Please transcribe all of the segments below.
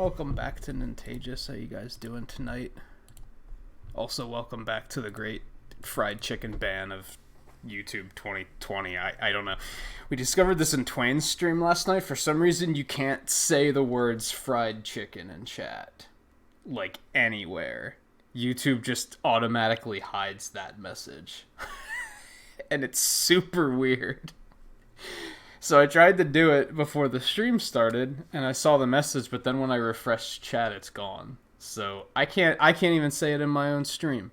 Welcome back to Nintagious. How you guys doing tonight? Also, welcome back to the great fried chicken ban of YouTube 2020. I don't know. We discovered this in Twain's stream last night. For some reason, you can't say the words fried chicken in chat. Like, anywhere. YouTube just automatically hides that message. And it's super weird. So I tried to do it before the stream started, and I saw the message, but then when I refreshed chat, it's gone. So I can't even say it in my own stream.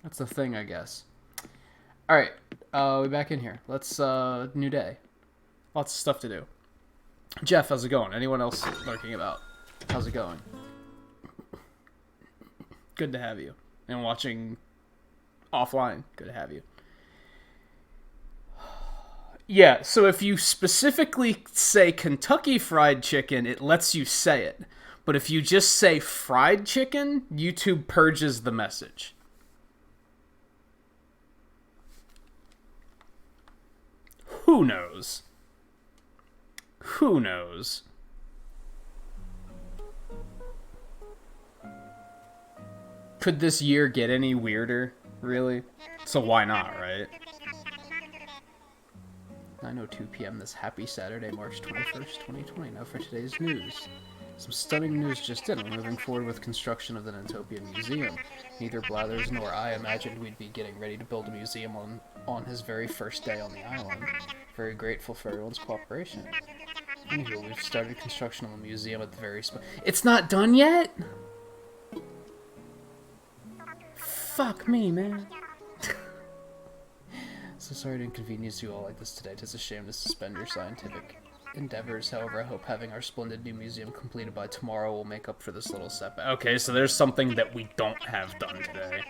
That's the thing, I guess. Alright, we're back in here. Let's, new day. Lots of stuff to do. Jeff, how's it going? Anyone else lurking about? How's it going? Good to have you. And watching offline. Good to have you. Yeah, so if you specifically say Kentucky Fried Chicken, it lets you say it. But if you just say fried chicken, YouTube purges the message. Who knows? Who knows? Could this year get any weirder? Really? So why not, right? 9:02 p.m. this happy Saturday, March 21st, 2020. Now for today's news. Some stunning news just in. We're moving forward with construction of the Nintopian Museum. Neither Blathers nor I imagined we'd be getting ready to build a museum on his very first day on the island. Very grateful for everyone's cooperation. Anywho, we've started construction of a museum at the very spot. It's not done yet? Fuck me, man. So sorry to inconvenience you all like this today. 'Tis a shame to suspend your scientific endeavors. However, I hope having our splendid new museum completed by tomorrow will make up for this little setback. Okay, so there's something that we don't have done today.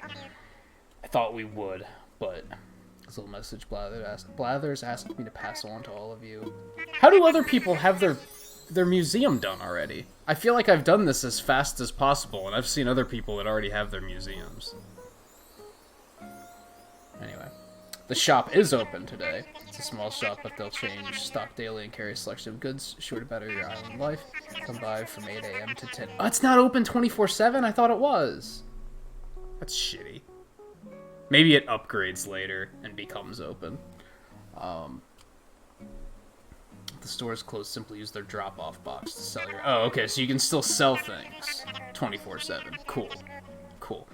I thought we would, but this little message Blathers asked me to pass on to all of you. How do other people have their museum done already? I feel like I've done this as fast as possible, and I've seen other people that already have their museums. Anyway. The shop is open today. It's a small shop, but they'll change stock daily and carry a selection of goods sure to better your island life. Come by from 8 a.m. to 10. Oh, it's not open 24/7? I thought it was. That's shitty. Maybe it upgrades later and becomes open. The store is closed. Simply use their drop-off box to sell your... Oh, okay, so you can still sell things 24/7. Cool. Cool.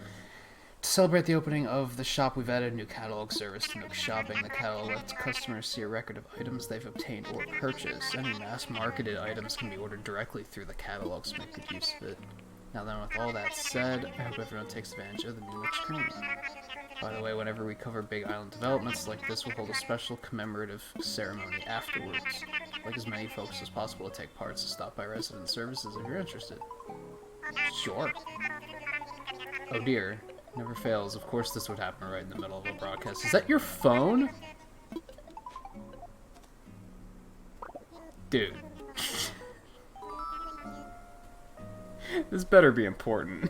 To celebrate the opening of the shop, we've added a new catalog service to Nook Shopping. The catalog lets customers see a record of items they've obtained or purchased. Any mass-marketed items can be ordered directly through the catalog, so make good use of it. Now then, with all that said, I hope everyone takes advantage of the new experience. By the way, whenever we cover big island developments like this, we'll hold a special commemorative ceremony afterwards. I'd like as many folks as possible to take part, so stop by resident services if you're interested. Sure. Oh dear. Never fails. Of course this would happen right in the middle of a broadcast. Is that your phone? Dude. This better be important.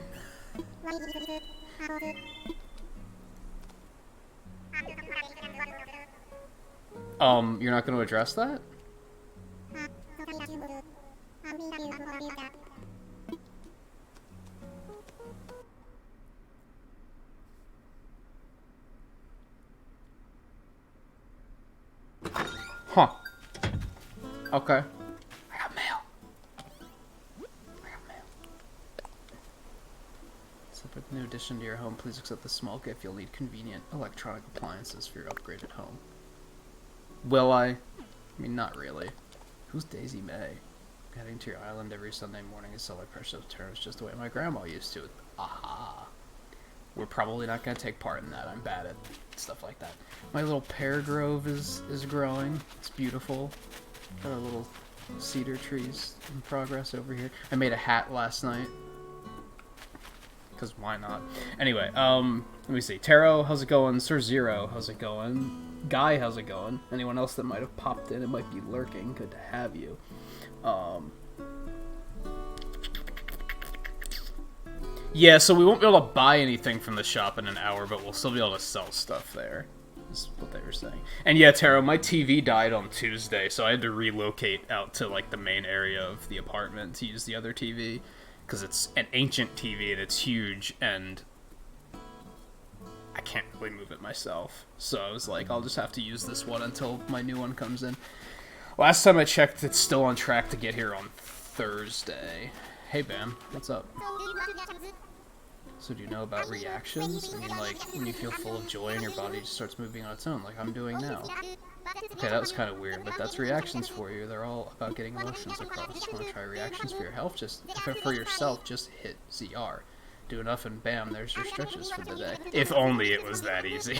You're not going to address that? Huh. Okay. I got mail. So for the new addition to your home, please accept this small gift. You'll need convenient electronic appliances for your upgraded home. Will I? I mean, not really. Who's Daisy May? Heading to your island every Sunday morning to celebrate precious terms just the way my grandma used to. Aha. We're probably not going to take part in that. I'm bad at stuff like that. My little pear grove is growing. It's beautiful. Got our little cedar trees in progress over here. I made a hat last night. Because why not? Anyway, let me see. Taro, how's it going? Sir Zero, how's it going? Guy, how's it going? Anyone else that might have popped in? It might be lurking. Good to have you. Yeah, so we won't be able to buy anything from the shop in an hour, but we'll still be able to sell stuff there. is what they were saying. And yeah, Taro, my TV died on Tuesday, so I had to relocate out to like the main area of the apartment to use the other TV, because it's an ancient TV and it's huge, and I can't really move it myself. So I was like, I'll just have to use this one until my new one comes in. Last time I checked, it's still on track to get here on Thursday. Hey, Bam, what's up? So do you know about reactions? I mean, like, when you feel full of joy and your body just starts moving on its own, like I'm doing now. Okay, that was kind of weird, but that's reactions for you. They're all about getting emotions across. Want to try reactions for your health? For yourself, just hit ZR. Do enough and bam, there's your stretches for the day. If only it was that easy.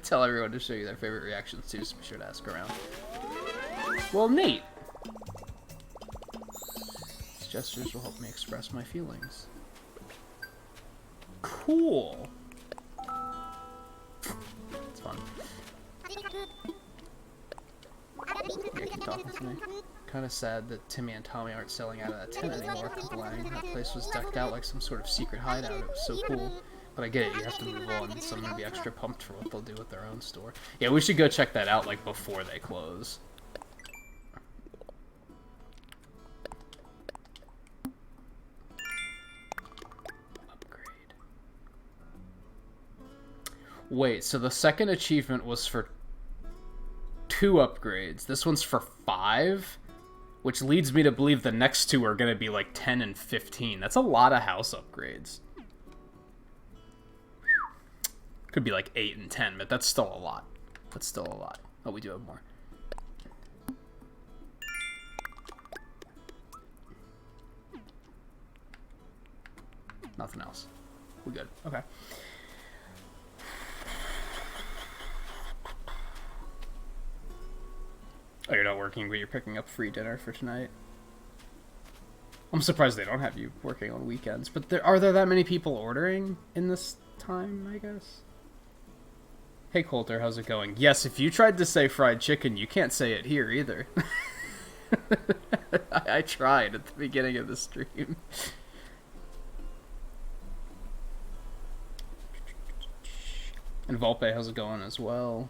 Tell everyone to show you their favorite reactions too, so be sure to ask around. Well, neat. These gestures will help me express my feelings. Cool. It's fun. Yeah, keep talking to me. Kind of sad that Timmy and Tommy aren't selling out of that tent anymore. Kablang. That place was decked out like some sort of secret hideout. It was so cool. But I get it, you have to move on, so I'm gonna be extra pumped for what they'll do with their own store. Yeah, we should go check that out, like, before they close. Upgrade. Wait, so the second achievement was for 2 upgrades. This one's for 5? Which leads me to believe the next 2 are gonna be, like, 10 and 15. That's a lot of house upgrades. Could be like 8 and 10, but that's still a lot. That's still a lot. Oh, we do have more. Nothing else. We're good. Okay. Oh, you're not working, but you're picking up free dinner for tonight? I'm surprised they don't have you working on weekends. But are there that many people ordering in this time, I guess? Hey Coulter, how's it going? Yes, if you tried to say fried chicken, you can't say it here either. I tried at the beginning of the stream. And Volpe, how's it going as well?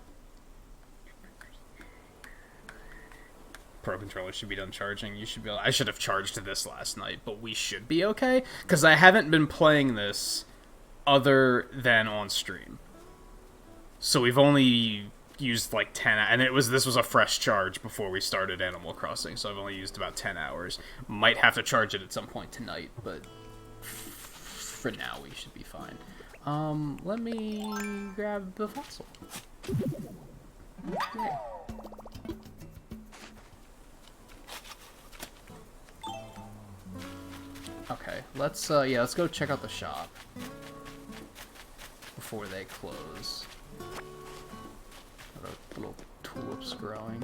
Pro controller should be done charging. You should be. I should have charged this last night, but we should be okay because I haven't been playing this other than on stream. So we've only used like 10, and this was a fresh charge before we started Animal Crossing, so I've only used about 10 hours. Might have to charge it at some point tonight, but for now we should be fine. Let me grab the fossil. Okay. Okay, let's go check out the shop before they close. Little tulips growing.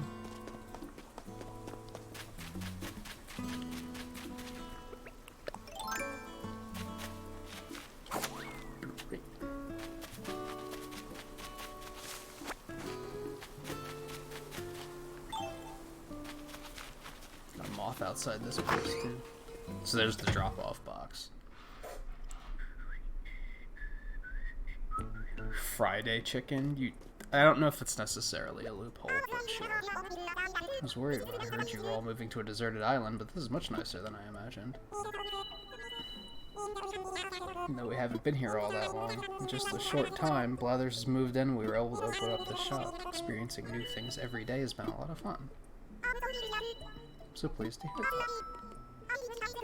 Got a moth outside this place too. So there's the drop-off box. Friday chicken? I don't know if it's necessarily a loophole, but sure. I was worried when I heard you were all moving to a deserted island, but this is much nicer than I imagined. Even though we haven't been here all that long, in just a short time, Blathers has moved in and we were able to open up the shop. Experiencing new things every day has been a lot of fun. I'm so pleased to hear that.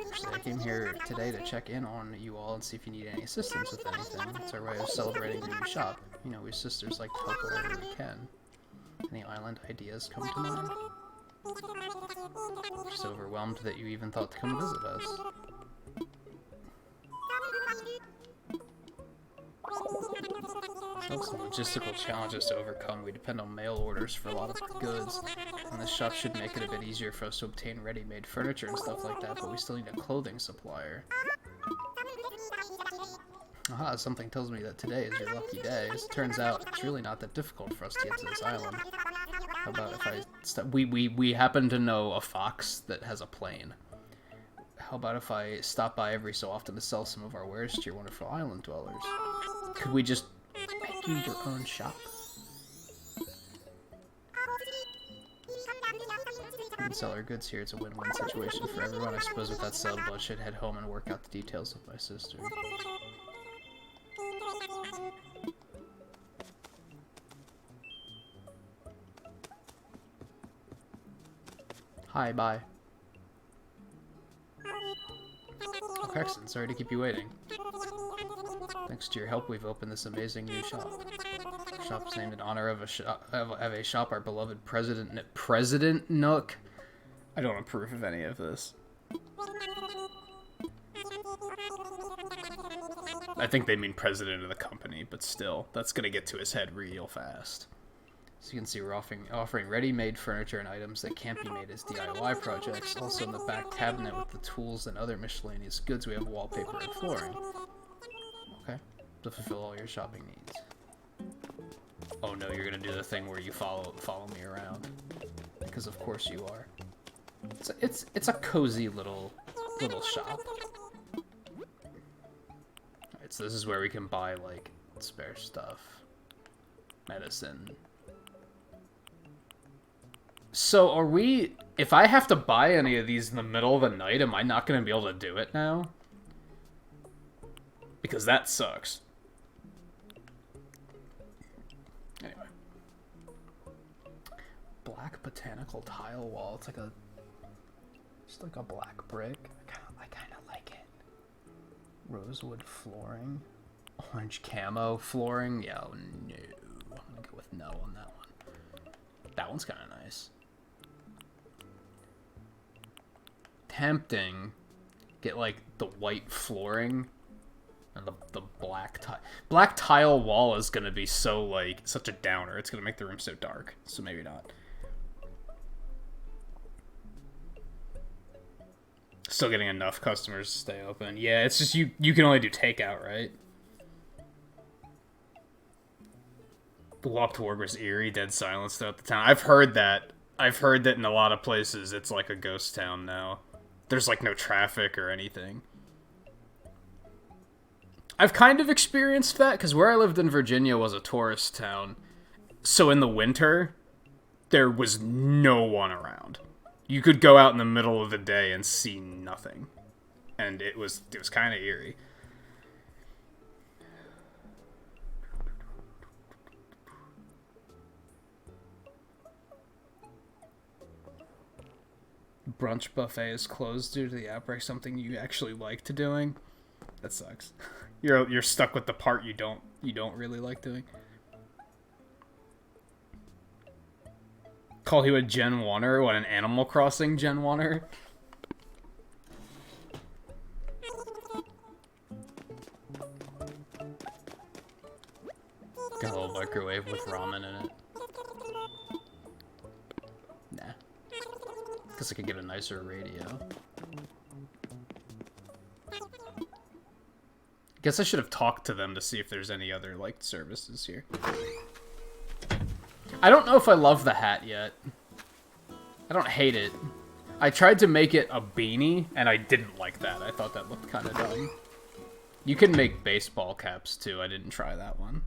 Actually, I came here today to check in on you all and see if you need any assistance with anything. It's our way of celebrating the new shop. You know, we sisters like to help wherever we can. Any island ideas come to mind? Just overwhelmed that you even thought to come visit us. Some logistical challenges to overcome. We depend on mail orders for a lot of goods, and this shop should make it a bit easier for us to obtain ready-made furniture and stuff like that, but we still need a clothing supplier. Aha, something tells me that today is your lucky day. As it turns out, it's really not that difficult for us to get to this island. How about if I we happen to know a fox that has a plane. How about if I stop by every so often to sell some of our wares to your wonderful island dwellers? Could we just make you your own shop? can sell our goods here. It's a win-win situation for everyone. I suppose with that settled, I should head home and work out the details with my sister. Hi, bye. Oh, excellent. Sorry to keep you waiting. Thanks to your help, we've opened this amazing new shop. The shop's named in honor of a shop our beloved President Nook. I don't approve of any of this. I think they mean president of the company, but still, that's gonna get to his head real fast. So you can see we're offering ready-made furniture and items that can't be made as DIY projects. Also in the back cabinet with the tools and other miscellaneous goods, we have wallpaper and flooring. Okay, to fulfill all your shopping needs. Oh no, you're gonna do the thing where you follow me around, because of course you are. It's a cozy little shop. Alright, so this is where we can buy like spare stuff, medicine. So are we, if I have to buy any of these in the middle of the night, am I not going to be able to do it now? Because that sucks. Anyway. Black botanical tile wall. It's like a, just like a black brick. I kind of like it. Rosewood flooring. Orange camo flooring. Yeah, oh no. I'm going to go with no on that one. That one's kind of nice. Tempting. Get like the white flooring and the black tile wall is gonna be so like such a downer. It's gonna make the room so dark. So maybe not. Still getting enough customers to stay open. Yeah, it's just you can only do takeout, right? The walk toward was eerie, dead silence throughout the town. I've heard that in a lot of places it's like a ghost town now. There's like no traffic or anything. I've kind of experienced that because where I lived in Virginia was a tourist town. So in the winter, there was no one around. You could go out in the middle of the day and see nothing. And it was kind of eerie. Brunch buffet is closed due to the outbreak. Something you actually liked doing? That sucks. You're stuck with the part you don't really like doing. Call you a Gen 1er? What, an Animal Crossing Gen 1er? Got a little microwave with ramen in it. Nah. Guess I could get a nicer radio. Guess I should have talked to them to see if there's any other, like, services here. I don't know if I love the hat yet. I don't hate it. I tried to make it a beanie, and I didn't like that. I thought that looked kind of dumb. You can make baseball caps, too. I didn't try that one.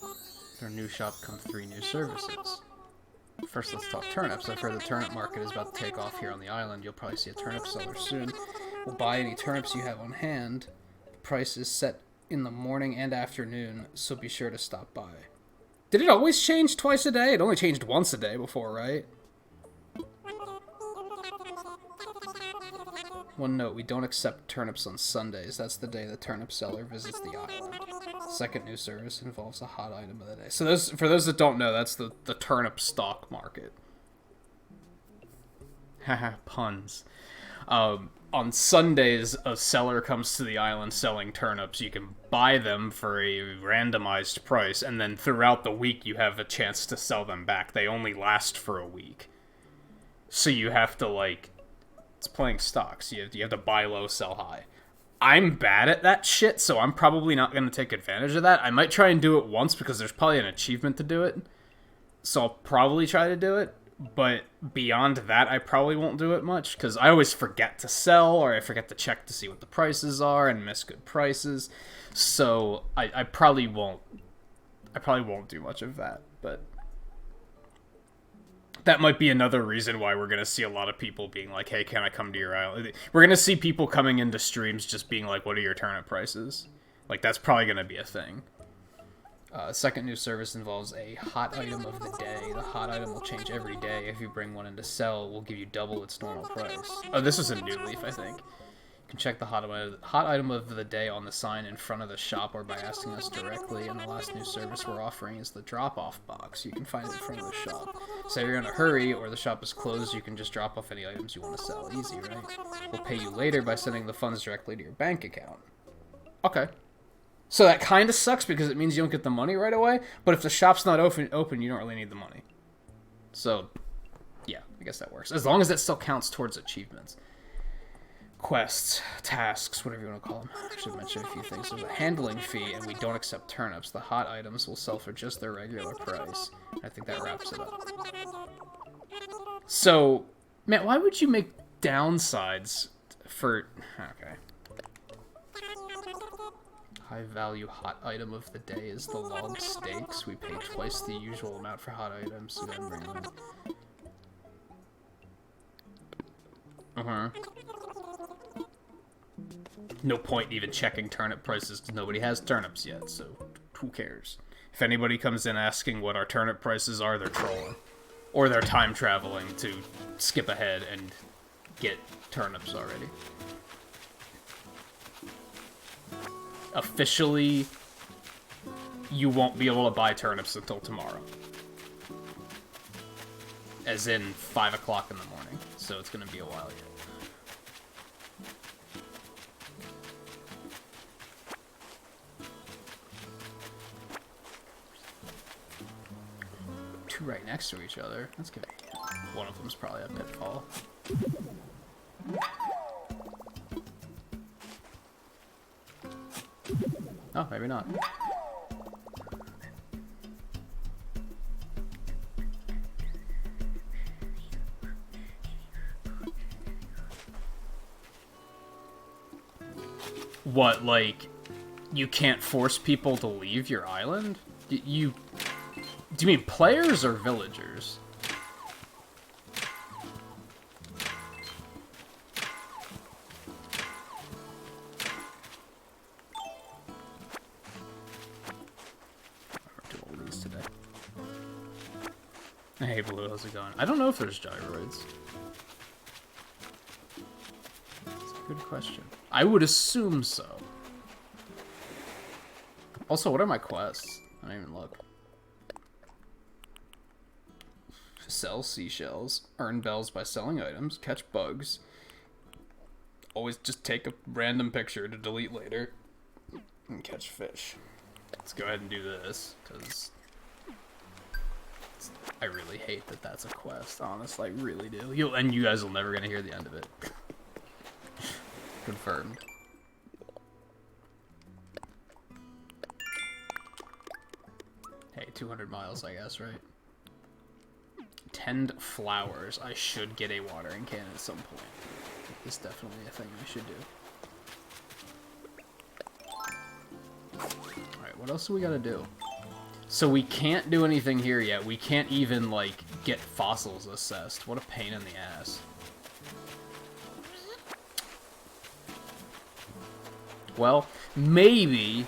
With our new shop come 3 new services. First, let's talk turnips. I've heard the turnip market is about to take off here on the island. You'll probably see a turnip seller soon. We'll buy any turnips you have on hand. The price is set in the morning and afternoon, so be sure to stop by. Did it always change twice a day? It only changed once a day before, right? One note, we don't accept turnips on Sundays. That's the day the turnip seller visits the island. Second new service involves a hot item of the day. So for those that don't know, that's the turnip stock market. Haha, puns. On Sundays, a seller comes to the island selling turnips. You can buy them for a randomized price, and then throughout the week you have a chance to sell them back. They only last for a week. So you have to, like... It's playing stocks. You have to buy low, sell high. I'm bad at that shit, so I'm probably not going to take advantage of that. I might try and do it once because there's probably an achievement to do it. So I'll probably try to do it. But beyond that, I probably won't do it much because I always forget to sell or I forget to check to see what the prices are and miss good prices. So I probably won't I probably won't do much of that, but that might be another reason why we're going to see a lot of people being like, hey, can I come to your island? We're going to see people coming into streams just being like, what are your turnip prices? Like, that's probably going to be a thing. Second new service involves a hot item of the day. The hot item will change every day. If you bring one in to sell, we'll give you double its normal price. Oh, this is a new leaf, I think. You can check the hot item of the day on the sign in front of the shop or by asking us directly. And the last new service we're offering is the drop-off box. You can find it in front of the shop. So if you're in a hurry or the shop is closed, you can just drop off any items you want to sell. Easy, right? We'll pay you later by sending the funds directly to your bank account. Okay. So that kind of sucks because it means you don't get the money right away. But if the shop's not open, you don't really need the money. So, yeah, I guess that works. As long as that still counts towards achievements. Quests, tasks, whatever you want to call them. I should mention a few things. There's a handling fee, and we don't accept turnips. The hot items will sell for just their regular price. I think that wraps it up. So, man, why would you make downsides for... Okay. High value hot item of the day is the log steaks. We pay twice the usual amount for hot items. So then bring them in. No point in even checking turnip prices because nobody has turnips yet, so who cares? If anybody comes in asking what our turnip prices are, they're trolling. Or they're time traveling to skip ahead and get turnips already. Officially, you won't be able to buy turnips until tomorrow. As in 5 o'clock in the morning, so it's going to be a while yet. Two right next to each other. That's good. One of them's probably a pitfall. Oh, maybe not. What, like, you can't force people to leave your island? Do you mean players or villagers? Hey Blue, how's it going? I don't know if there's gyroids. That's a good question. I would assume so. Also, what are my quests? I don't even look. Sell seashells. Earn bells by selling items. Catch bugs. Always just take a random picture to delete later. And catch fish. Let's go ahead and do this, because I really hate that that's a quest, honestly, I really do. And you guys will never gonna hear the end of it. Confirmed. Hey, 200 miles, I guess, right? Tend flowers. I should get a watering can at some point. It's definitely a thing I should do. Alright, what else do we gotta do? So we can't do anything here yet. We can't even, like, get fossils assessed. What a pain in the ass. Well, maybe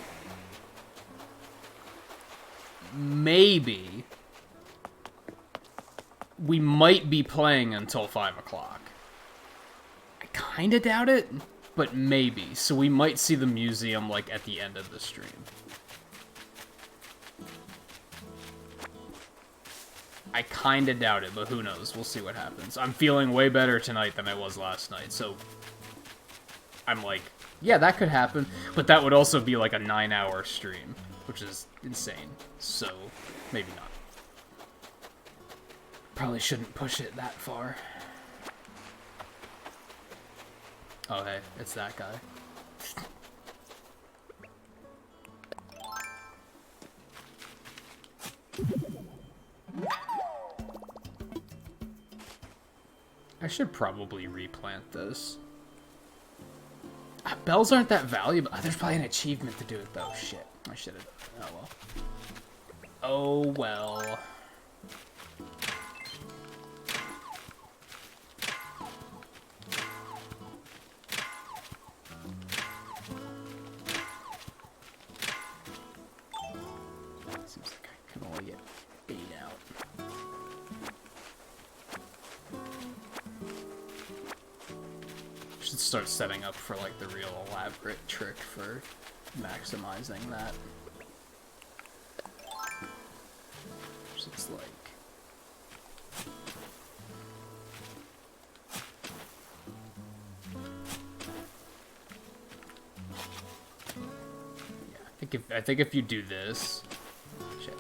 we might be playing until 5 o'clock. I kinda doubt it, but maybe. So we might see the museum, like, at the end of the stream. I kinda doubt it, but who knows? We'll see what happens. I'm feeling way better tonight than I was last night, so I'm like, yeah, that could happen, but that would also be like a 9-hour stream, which is insane, so maybe not. Probably shouldn't push it that far. Oh, hey, it's that guy. I should probably replant this. Bells aren't that valuable. There's probably an achievement to do it, though. Shit. I should have. Oh, well. Oh well. Seems like I can only get 8 out. Should start setting up for like the real elaborate trick for maximizing that. It's like I think if you do this, shit,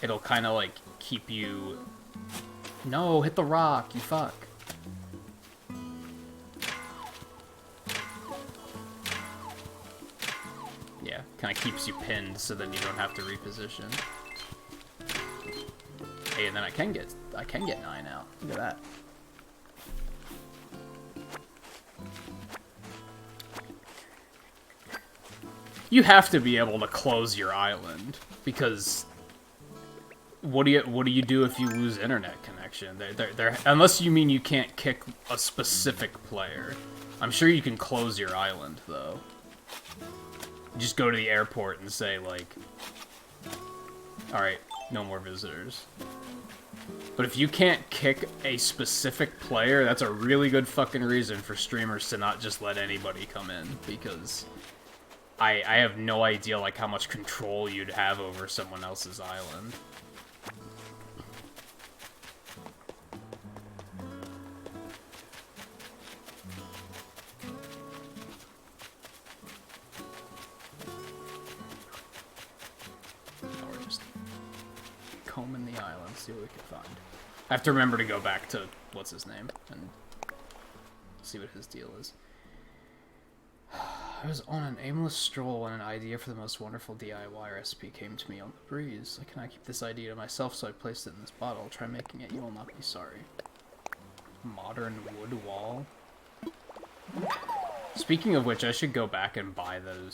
it'll kind of like keep you. No, hit the rock, you fuck. Yeah, kind of keeps you pinned so then you don't have to reposition. Hey, and then I can get 9 out. Look at that. You have to be able to close your island because what do you do if you lose internet connection? Unless you mean you can't kick a specific player. I'm sure you can close your island though. You just go to the airport and say like, all right, no more visitors. But if you can't kick a specific player, that's a really good fucking reason for streamers to not just let anybody come in, because I have no idea like how much control you'd have over someone else's island. Now we're just combing the island, see what we can find. I have to remember to go back to what's his name and see what his deal is. I was on an aimless stroll when an idea for the most wonderful DIY recipe came to me on the breeze. I cannot keep this idea to myself, so I placed it in this bottle. Try making it, you will not be sorry. Modern wood wall. Speaking of which, I should go back and buy the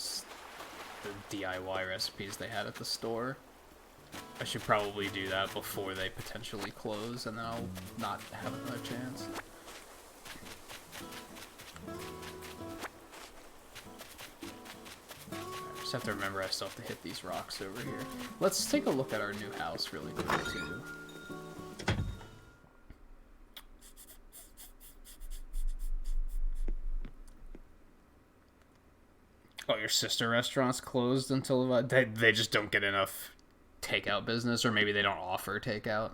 DIY recipes they had at the store. I should probably do that before they potentially close, and then I'll not have another chance. Just have to remember I still have to hit these rocks over here. Let's take a look at our new house really quick, too. Oh, your sister restaurant's closed until they just don't get enough takeout business, or maybe they don't offer takeout.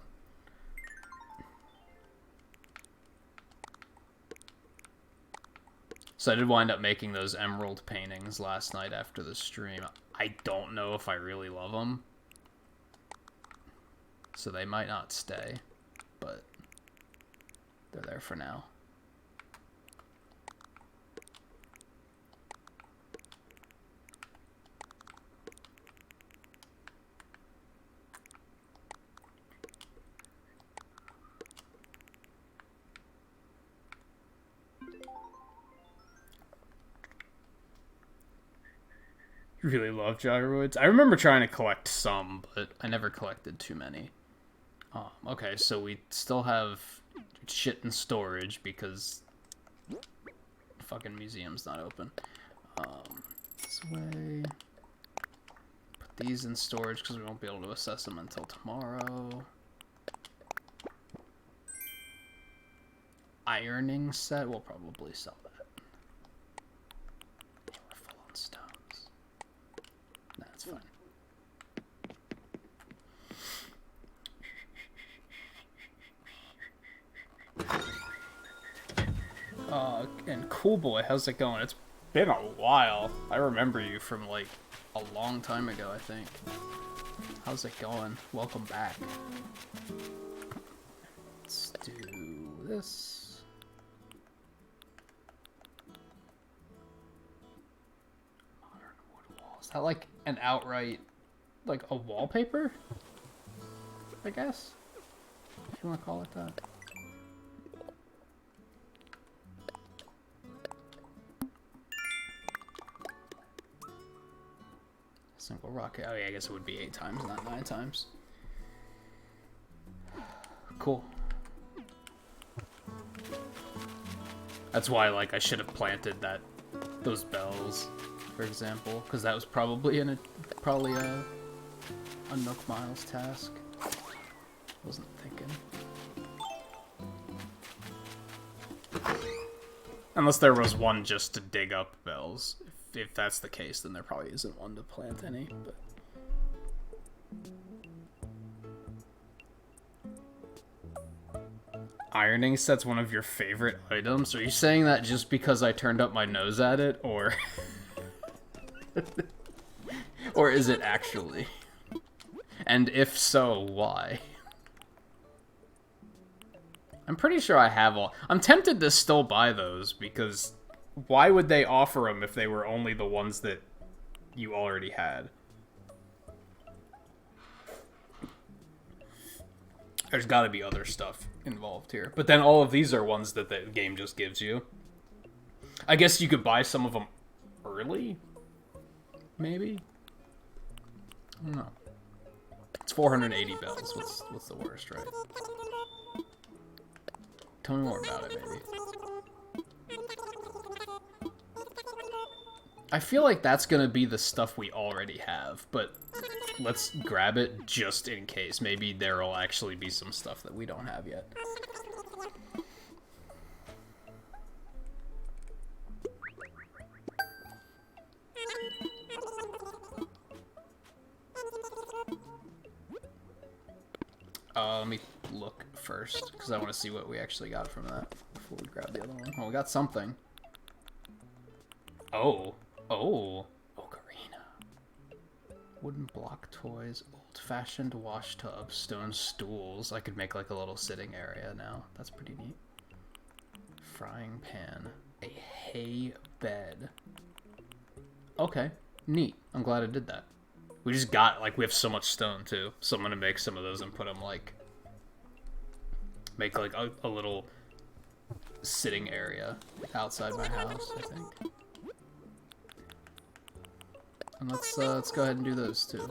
So I did wind up making those emerald paintings last night after the stream. I don't know if I really love them, so they might not stay, but they're there for now. You really love gyroids? I remember trying to collect some, but I never collected too many. Okay, so we still have shit in storage because the fucking museum's not open. This way. Put these in storage because we won't be able to assess them until tomorrow. Ironing set, we'll probably sell that. We're full on stones. That's fine. And Cool Boy, how's it going? It's been a while. I remember you from like a long time ago, I think. How's it going? Welcome back. Let's do this. Modern wood wall. Is that like an outright, like a wallpaper? I guess? If you want to call it that. Single rocket. Oh yeah, I guess it would be 8 times, not 9 times. Cool. That's why, like, I should have planted those bells, for example, because that was probably a Nook Miles task. Wasn't thinking. Unless there was one just to dig up bells. If that's the case, then there probably isn't one to plant any, but... Ironing set's one of your favorite items? Are you saying that just because I turned up my nose at it, or... or is it actually? And if so, why? I'm pretty sure I have all... I'm tempted to still buy those, because why would they offer them if they were only the ones that you already had? There's gotta be other stuff involved here. But then all of these are ones that the game just gives you. I guess you could buy some of them early? Maybe? I don't know. It's 480 bells. What's the worst, right? Tell me more about it, baby. I feel like that's gonna be the stuff we already have, but let's grab it just in case. Maybe there'll actually be some stuff that we don't have yet. Let me look first, because I want to see what we actually got from that before we grab the other one. Oh, we got something. Oh. Oh. Ocarina. Wooden block toys, old-fashioned wash tub, stone stools. I could make like a little sitting area now. That's pretty neat. Frying pan. A hay bed. Okay. Neat. I'm glad I did that. We just got, like, we have so much stone, too. So I'm gonna make some of those and put them, like... Make, like, a little sitting area outside my house, I think. And let's go ahead and do those, too.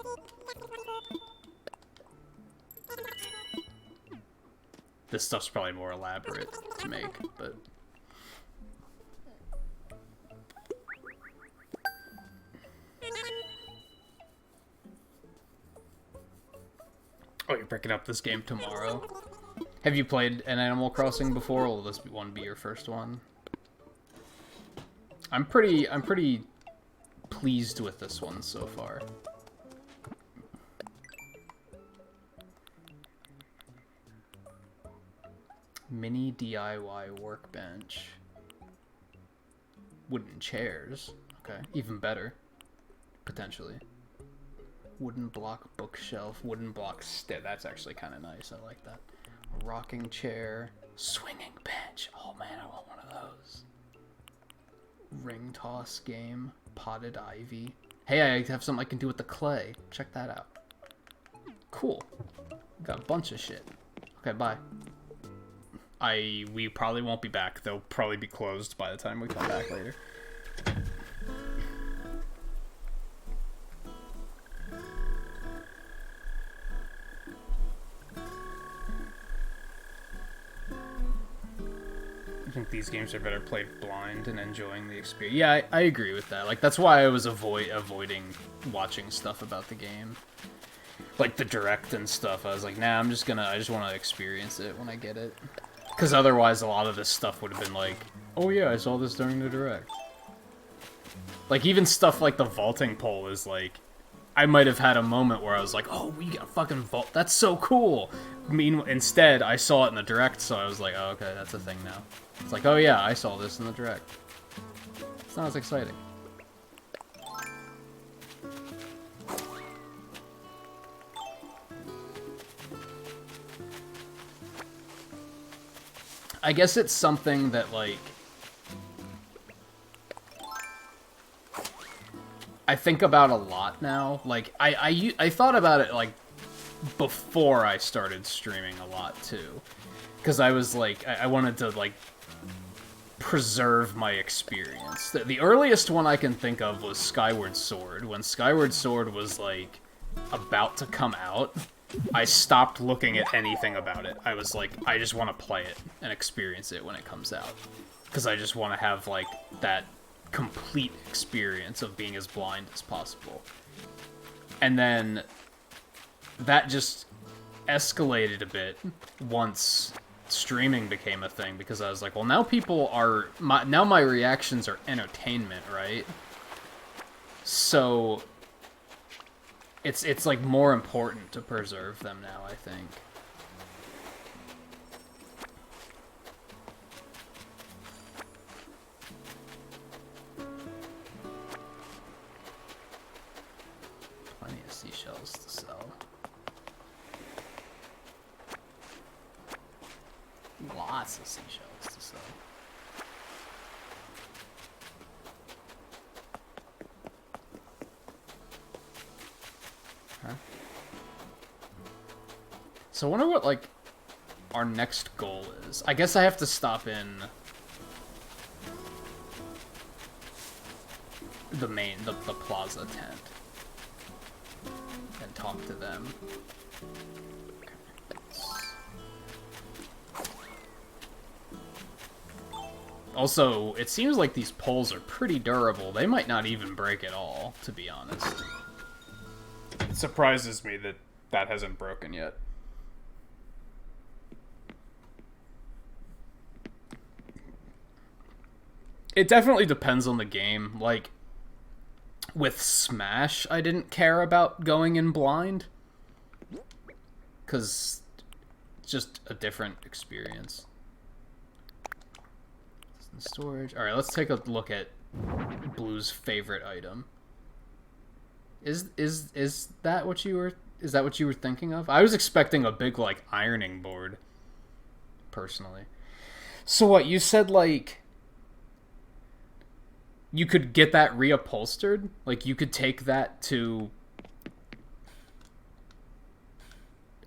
This stuff's probably more elaborate to make, but... Oh, you're picking up this game tomorrow? Have you played an Animal Crossing before, or will this one be your first one? I'm pretty pleased with this one so far. Mini DIY workbench. Wooden chairs. Okay, even better. Potentially. Wooden block bookshelf, wooden block that's actually kind of nice. I like that. A rocking chair, swinging bench. Oh man, I want one of those. Ring toss game, potted ivy. Hey, I have something I can do with the clay. Check that out. Cool. Got a bunch of shit. Okay, bye. We probably won't be back. They'll probably be closed by the time we come back later. I think these games are better played blind and enjoying the experience. Yeah, I agree with that. Like, that's why I was avoiding watching stuff about the game. Like, the direct and stuff. I was like, nah, I just want to experience it when I get it. Because otherwise, a lot of this stuff would have been like, oh yeah, I saw this during the direct. Like, even stuff like the vaulting pole is like, I might have had a moment where I was like, oh, we got fucking vault. That's so cool. Instead, I saw it in the direct, so I was like, oh, okay, that's a thing now. It's like, oh yeah, I saw this in the direct. It's not as exciting. I guess it's something that, like, I think about a lot now. Like, I thought about it, like, before I started streaming a lot, too. Because I was, like, I wanted to, like, preserve my experience. The earliest one I can think of was Skyward Sword. When Skyward Sword was, like, about to come out, I stopped looking at anything about it. I was like, I just want to play it and experience it when it comes out. Because I just want to have, like, that complete experience of being as blind as possible. And then that just escalated a bit once streaming became a thing, because I was like, well, now people are... now my reactions are entertainment, right? So it's like more important to preserve them now, I think. Plenty of seashells to sell. Lots of seashells to sell. Huh? So I wonder what, like, our next goal is. I guess I have to stop in the main, the plaza tent and talk to them. Also, it seems like these poles are pretty durable. They might not even break at all, to be honest. It surprises me that that hasn't broken yet. It definitely depends on the game. Like, with Smash, I didn't care about going in blind. Because it's just a different experience. Storage. Alright, let's take a look at Blue's favorite item. Is that what you were... Is that what you were thinking of? I was expecting a big, like, ironing board. Personally. So what, you said, like... You could get that reupholstered? Like, you could take that to...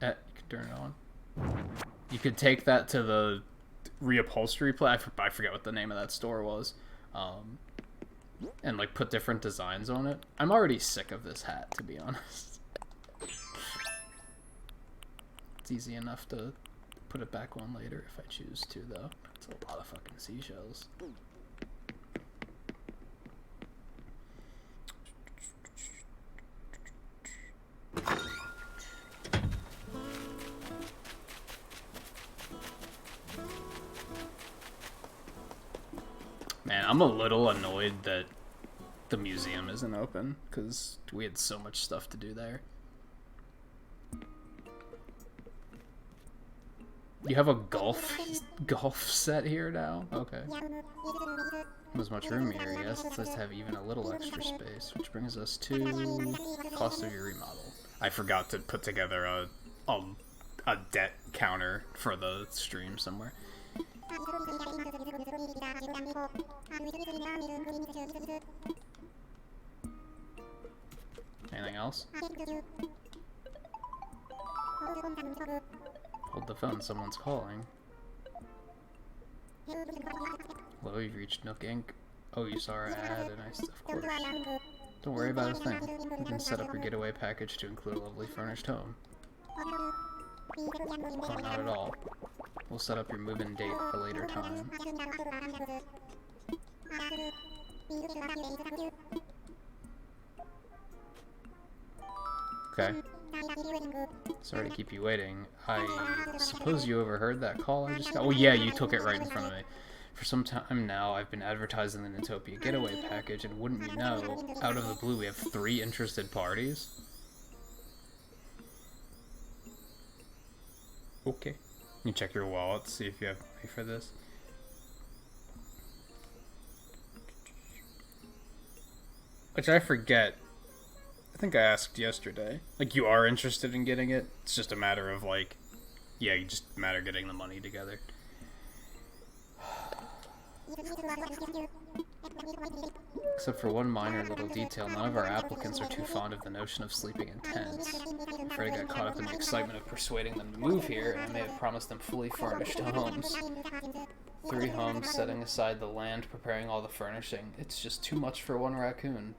you can turn it on. You could take that to the reupholstery place. I forget what the name of that store was. And, like, put different designs on it. I'm already sick of this hat, to be honest. It's easy enough to put it back on later if I choose to, though. It's a lot of fucking seashells. Man, I'm a little annoyed that the museum isn't open, because we had so much stuff to do there. You have a golf set here now? Okay. There's much room here, yes. It's nice to have even a little extra space, which brings us to cost of your remodel. I forgot to put together a debt counter for the stream somewhere. Anything else? Hold the phone, someone's calling. Hello, you've reached Nook Inc. Oh, you saw our ad, and of course. Don't worry about a thing. You can set up your getaway package to include a lovely furnished home. Oh, not at all. We'll set up your move-in date for a later time. Okay. Sorry to keep you waiting. I suppose you overheard that call I just got? Oh yeah, you took it right in front of me. For some time now, I've been advertising the Nintopia Getaway package, and wouldn't you know, out of the blue we have 3 interested parties. Okay. You check your wallet, see if you have money for this. Which I forget. I think I asked yesterday. Like, you are interested in getting it? It's just a matter of, like... Yeah, you just matter getting the money together. Except for one minor little detail, none of our applicants are too fond of the notion of sleeping in tents. I'm afraid I got caught up in the excitement of persuading them to move here, and I may have promised them fully furnished homes. 3 homes, setting aside the land, preparing all the furnishing. It's just too much for one raccoon.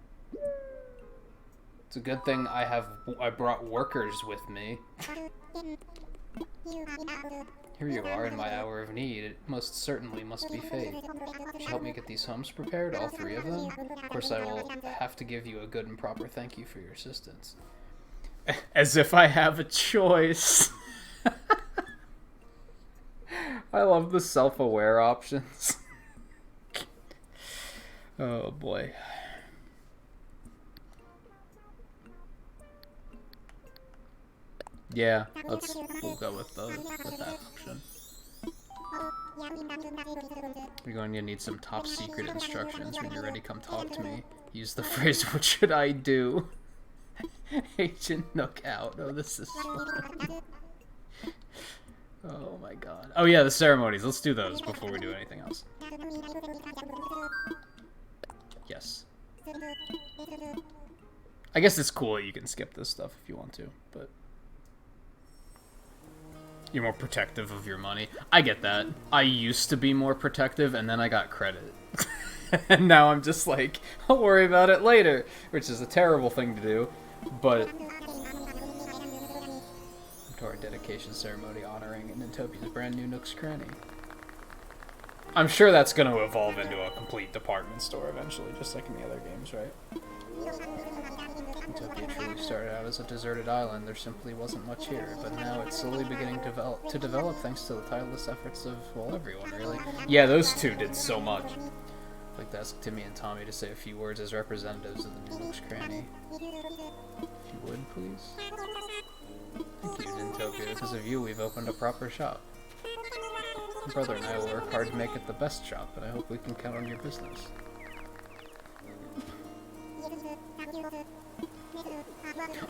It's a good thing I brought workers with me. Here you are in my hour of need. It most certainly must be fate. Could you help me get these homes prepared, all 3 of them? Of course I will have to give you a good and proper thank you for your assistance. As if I have a choice. I love the self-aware options. Oh boy. Yeah, we'll go with that option. You're going to need some top secret instructions. When you're ready, come talk to me. Use the phrase, "What should I do?" Agent Nook out. Oh, this is fun. Oh my god. Oh yeah, the ceremonies. Let's do those before we do anything else. Yes. I guess it's cool that you can skip this stuff if you want to, but you're more protective of your money. I get that. I used to be more protective, and then I got credit. And now I'm just like, I'll worry about it later, which is a terrible thing to do, but to our dedication ceremony honoring Nintagious' brand new Nook's Cranny. I'm sure that's going to evolve into a complete department store eventually, just like in the other games, right? Nintopia truly started out as a deserted island. There simply wasn't much here, but now it's slowly beginning to develop thanks to the tireless efforts of, well, everyone, really. Yeah, those two did so much. I'd like to ask Timmy and Tommy to say a few words as representatives of the new Nook's Cranny. If you would, please. Thank you, Nintopia. Because of you, we've opened a proper shop. My brother and I will work hard to make it the best shop, and I hope we can count on your business.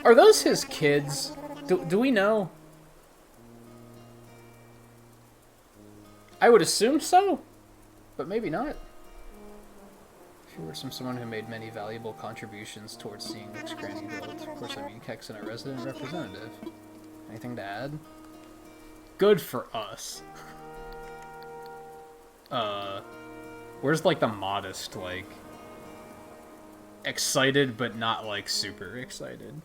Are those his kids? Do we know? I would assume so, but maybe not. If you were someone who made many valuable contributions towards seeing Nook's Cranny built, of course I mean Kexon, a resident representative. Anything to add? Good for us. Where's like the modest, like, excited but not like super excited?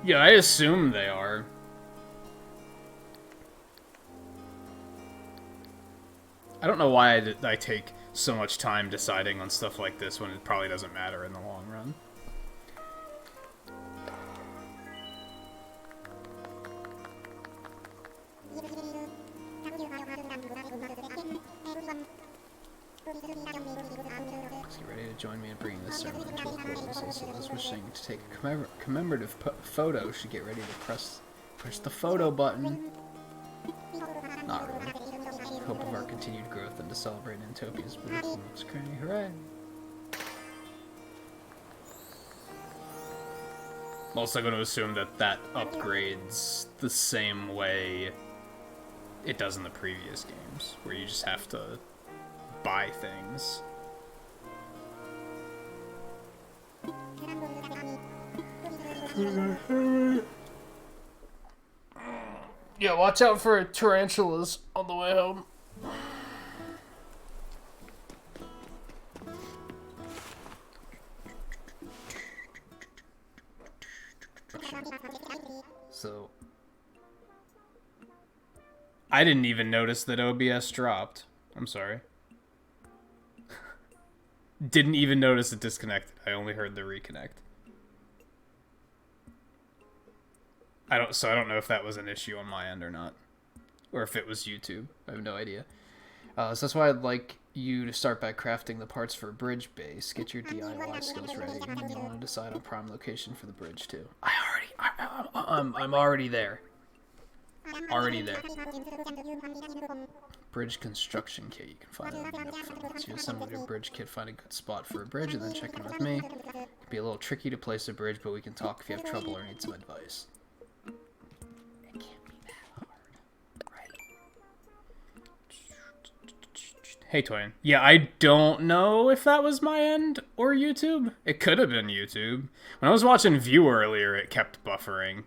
Yeah, I assume they are. I don't know why I take so much time deciding on stuff like this when it probably doesn't matter in the long run. Let's get ready to join me in bringing this ceremony to a close. Also, those wishing to take a commemorative photo should get ready to press the photo button. Not really. Hope of our continued growth and to celebrate Nintopia's beautiful Nook's Cranny. Hooray! I'm also going to assume that upgrades the same way it does in the previous games, where you just have to buy things. Yeah, watch out for tarantulas on the way home. So, I didn't even notice that OBS dropped. I'm sorry. Didn't even notice it disconnected. I only heard the reconnect. I don't know if that was an issue on my end or not, or if it was YouTube. I have no idea. So that's why I'd like you to start by crafting the parts for a bridge base. Get your DIY skills ready, and then you want to decide on prime location for the bridge too. I'm already there. Already there. Bridge construction kit. You can find it on the Once you assemble your bridge kit, find a good spot for a bridge, and then check in with me. It can be a little tricky to place a bridge, but we can talk if you have trouble or need some advice. It can't be that hard, right? Hey, Twain. Yeah, I don't know if that was my end or YouTube. It could have been YouTube. When I was watching View earlier, it kept buffering.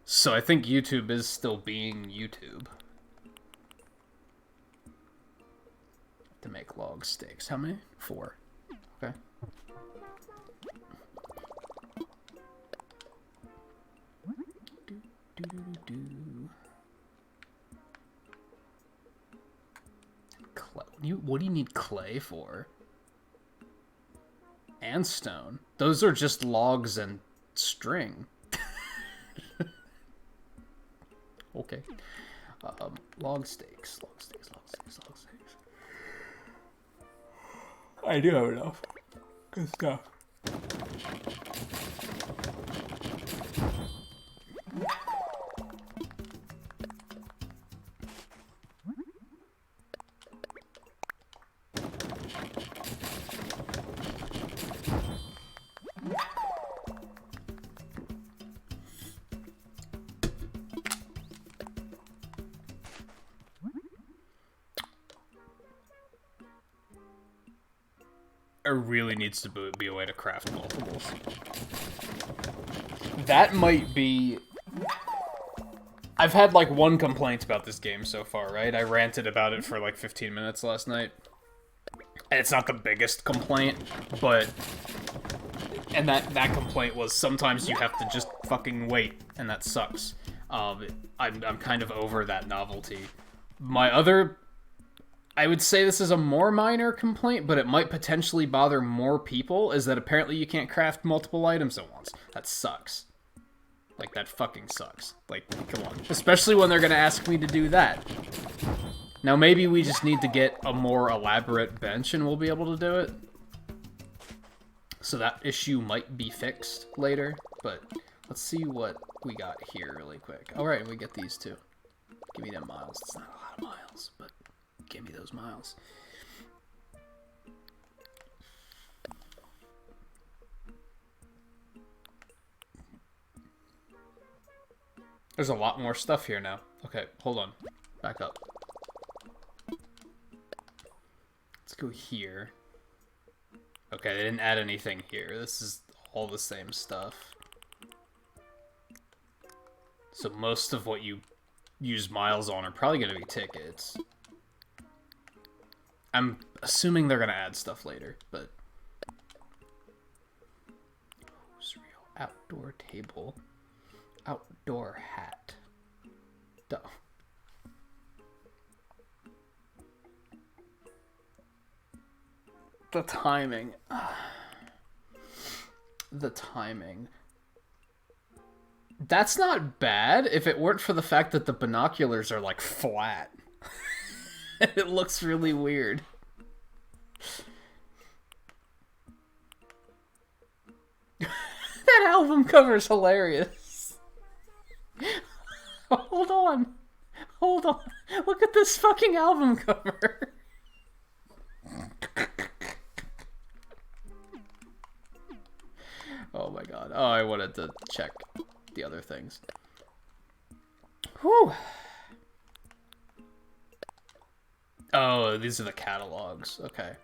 So I think YouTube is still being YouTube. To make log sticks. How many? 4. Okay. Clay. What do you need clay for? And stone. Those are just logs and string. Okay. Log steaks. Log steaks. Log steaks. Log steaks. I do have enough. Good stuff. There really needs to be a way to craft multiples. That might be... I've had like one complaint about this game so far, right? I ranted about it for like 15 minutes last night. And it's not the biggest complaint, but... And that complaint was sometimes you have to just fucking wait, and that sucks. I'm kind of over that novelty. My other... I would say this is a more minor complaint, but it might potentially bother more people, is that apparently you can't craft multiple items at once. That sucks. Like, that fucking sucks. Like, come on. Especially when they're gonna ask me to do that. Now, maybe we just need to get a more elaborate bench and we'll be able to do it. So that issue might be fixed later, but let's see what we got here really quick. Alright, we get these two. Give me them miles. It's not a lot of miles, but... Give me those miles. There's a lot more stuff here now. Okay, hold on. Back up. Let's go here. Okay, they didn't add anything here. This is all the same stuff. So most of what you use miles on are probably going to be tickets. I'm assuming they're gonna add stuff later, but... Real outdoor table. Outdoor hat. Duh. The timing. The timing. That's not bad if it weren't for the fact that the binoculars are, like, flat. It looks really weird. That album cover is hilarious. Hold on. Hold on. Look at this fucking album cover. Oh my god. Oh, I wanted to check the other things. Whew. Oh, these are the catalogs. Okay.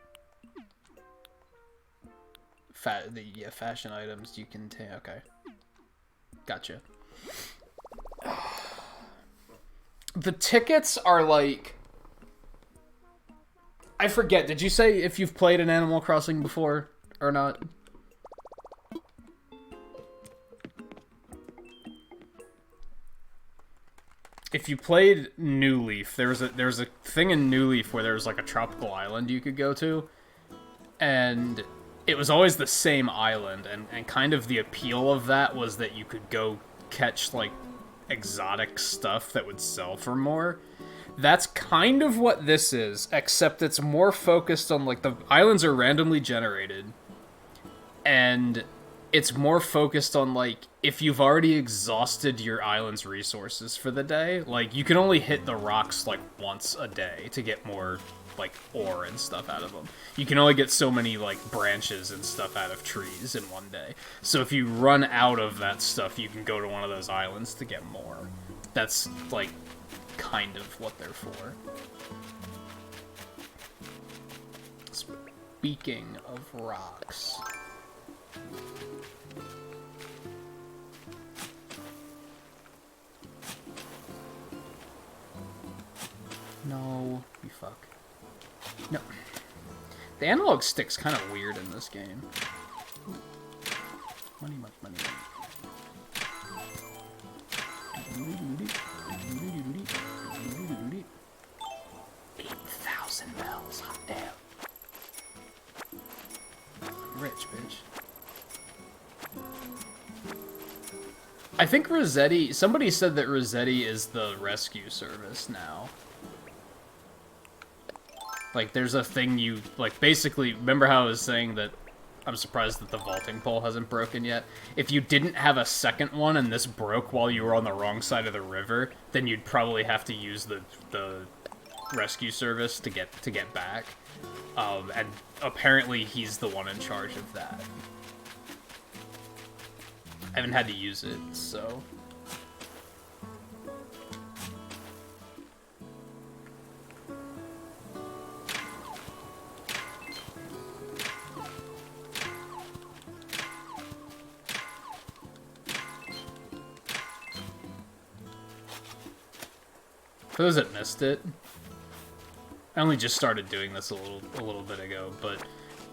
Fashion items you can take. Okay. Gotcha. The tickets are like... I forget. Did you say if you've played an Animal Crossing before or not? If you played New Leaf, there was a thing in New Leaf where there was like a tropical island you could go to, and it was always the same island, and kind of the appeal of that was that you could go catch like exotic stuff that would sell for more. That's kind of what this is, except it's more focused on like the islands are randomly generated, and it's more focused on, like, if you've already exhausted your island's resources for the day, like, you can only hit the rocks, like, once a day to get more, like, ore and stuff out of them. You can only get so many, like, branches and stuff out of trees in one day. So if you run out of that stuff, you can go to one of those islands to get more. That's, like, kind of what they're for. Speaking of rocks. No, you fuck. No. The analog stick's kind of weird in this game. Money, money, money, money. 8,000 bells, hot damn. I'm rich, bitch. I think Rossetti, somebody said that Rossetti is the rescue service now. Like, there's a thing you, like, basically, remember how I was saying that I'm surprised that the vaulting pole hasn't broken yet? If you didn't have a second one and this broke while you were on the wrong side of the river, then you'd probably have to use the rescue service to get back. And apparently he's the one in charge of that. I haven't had to use it, so... For those that missed it, I only just started doing this a little bit ago, but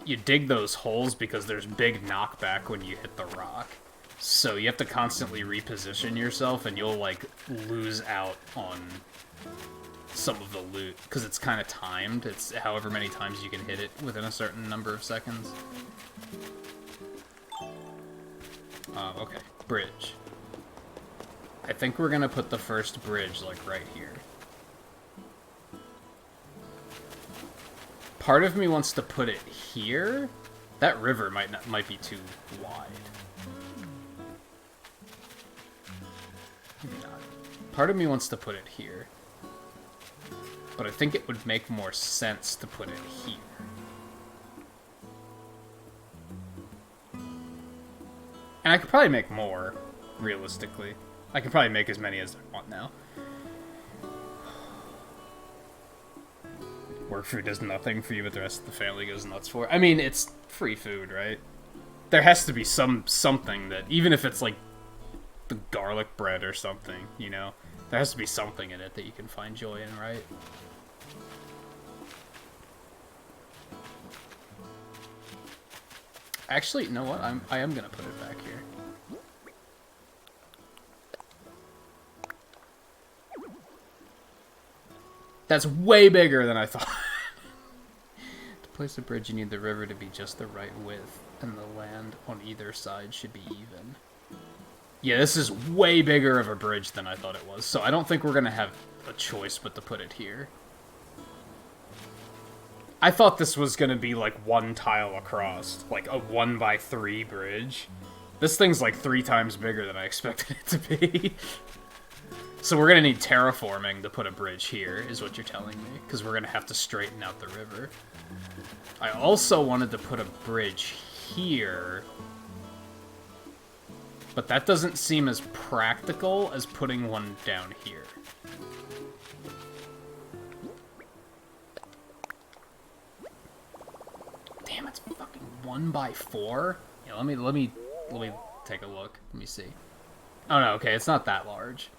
you dig those holes because there's big knockback when you hit the rock. So you have to constantly reposition yourself, and you'll, like, lose out on some of the loot, because it's kind of timed. It's however many times you can hit it within a certain number of seconds. Okay, bridge. I think we're gonna put the first bridge, like, right here. Part of me wants to put it here. That river might be too wide. Maybe not. Part of me wants to put it here. But I think it would make more sense to put it here. And I could probably make more, realistically. I can probably make as many as I want now. Work food does nothing for you, but the rest of the family goes nuts for it. I mean, it's free food, right? There has to be something that, even if it's like the garlic bread or something, you know? There has to be something in it that you can find joy in, right? Actually, you know what? I am gonna put it back here. That's way bigger than I thought. To place a bridge, you need the river to be just the right width, and the land on either side should be even. Yeah, this is way bigger of a bridge than I thought it was, so I don't think we're gonna have a choice but to put it here. I thought this was gonna be like one tile across, like a 1x3 bridge. This thing's like 3 times bigger than I expected it to be. So we're gonna need terraforming to put a bridge here, is what you're telling me, because we're gonna have to straighten out the river. I also wanted to put a bridge here, but that doesn't seem as practical as putting one down here. Damn, it's fucking 1x4? Yeah, let me take a look. Let me see. Oh no, okay, it's not that large.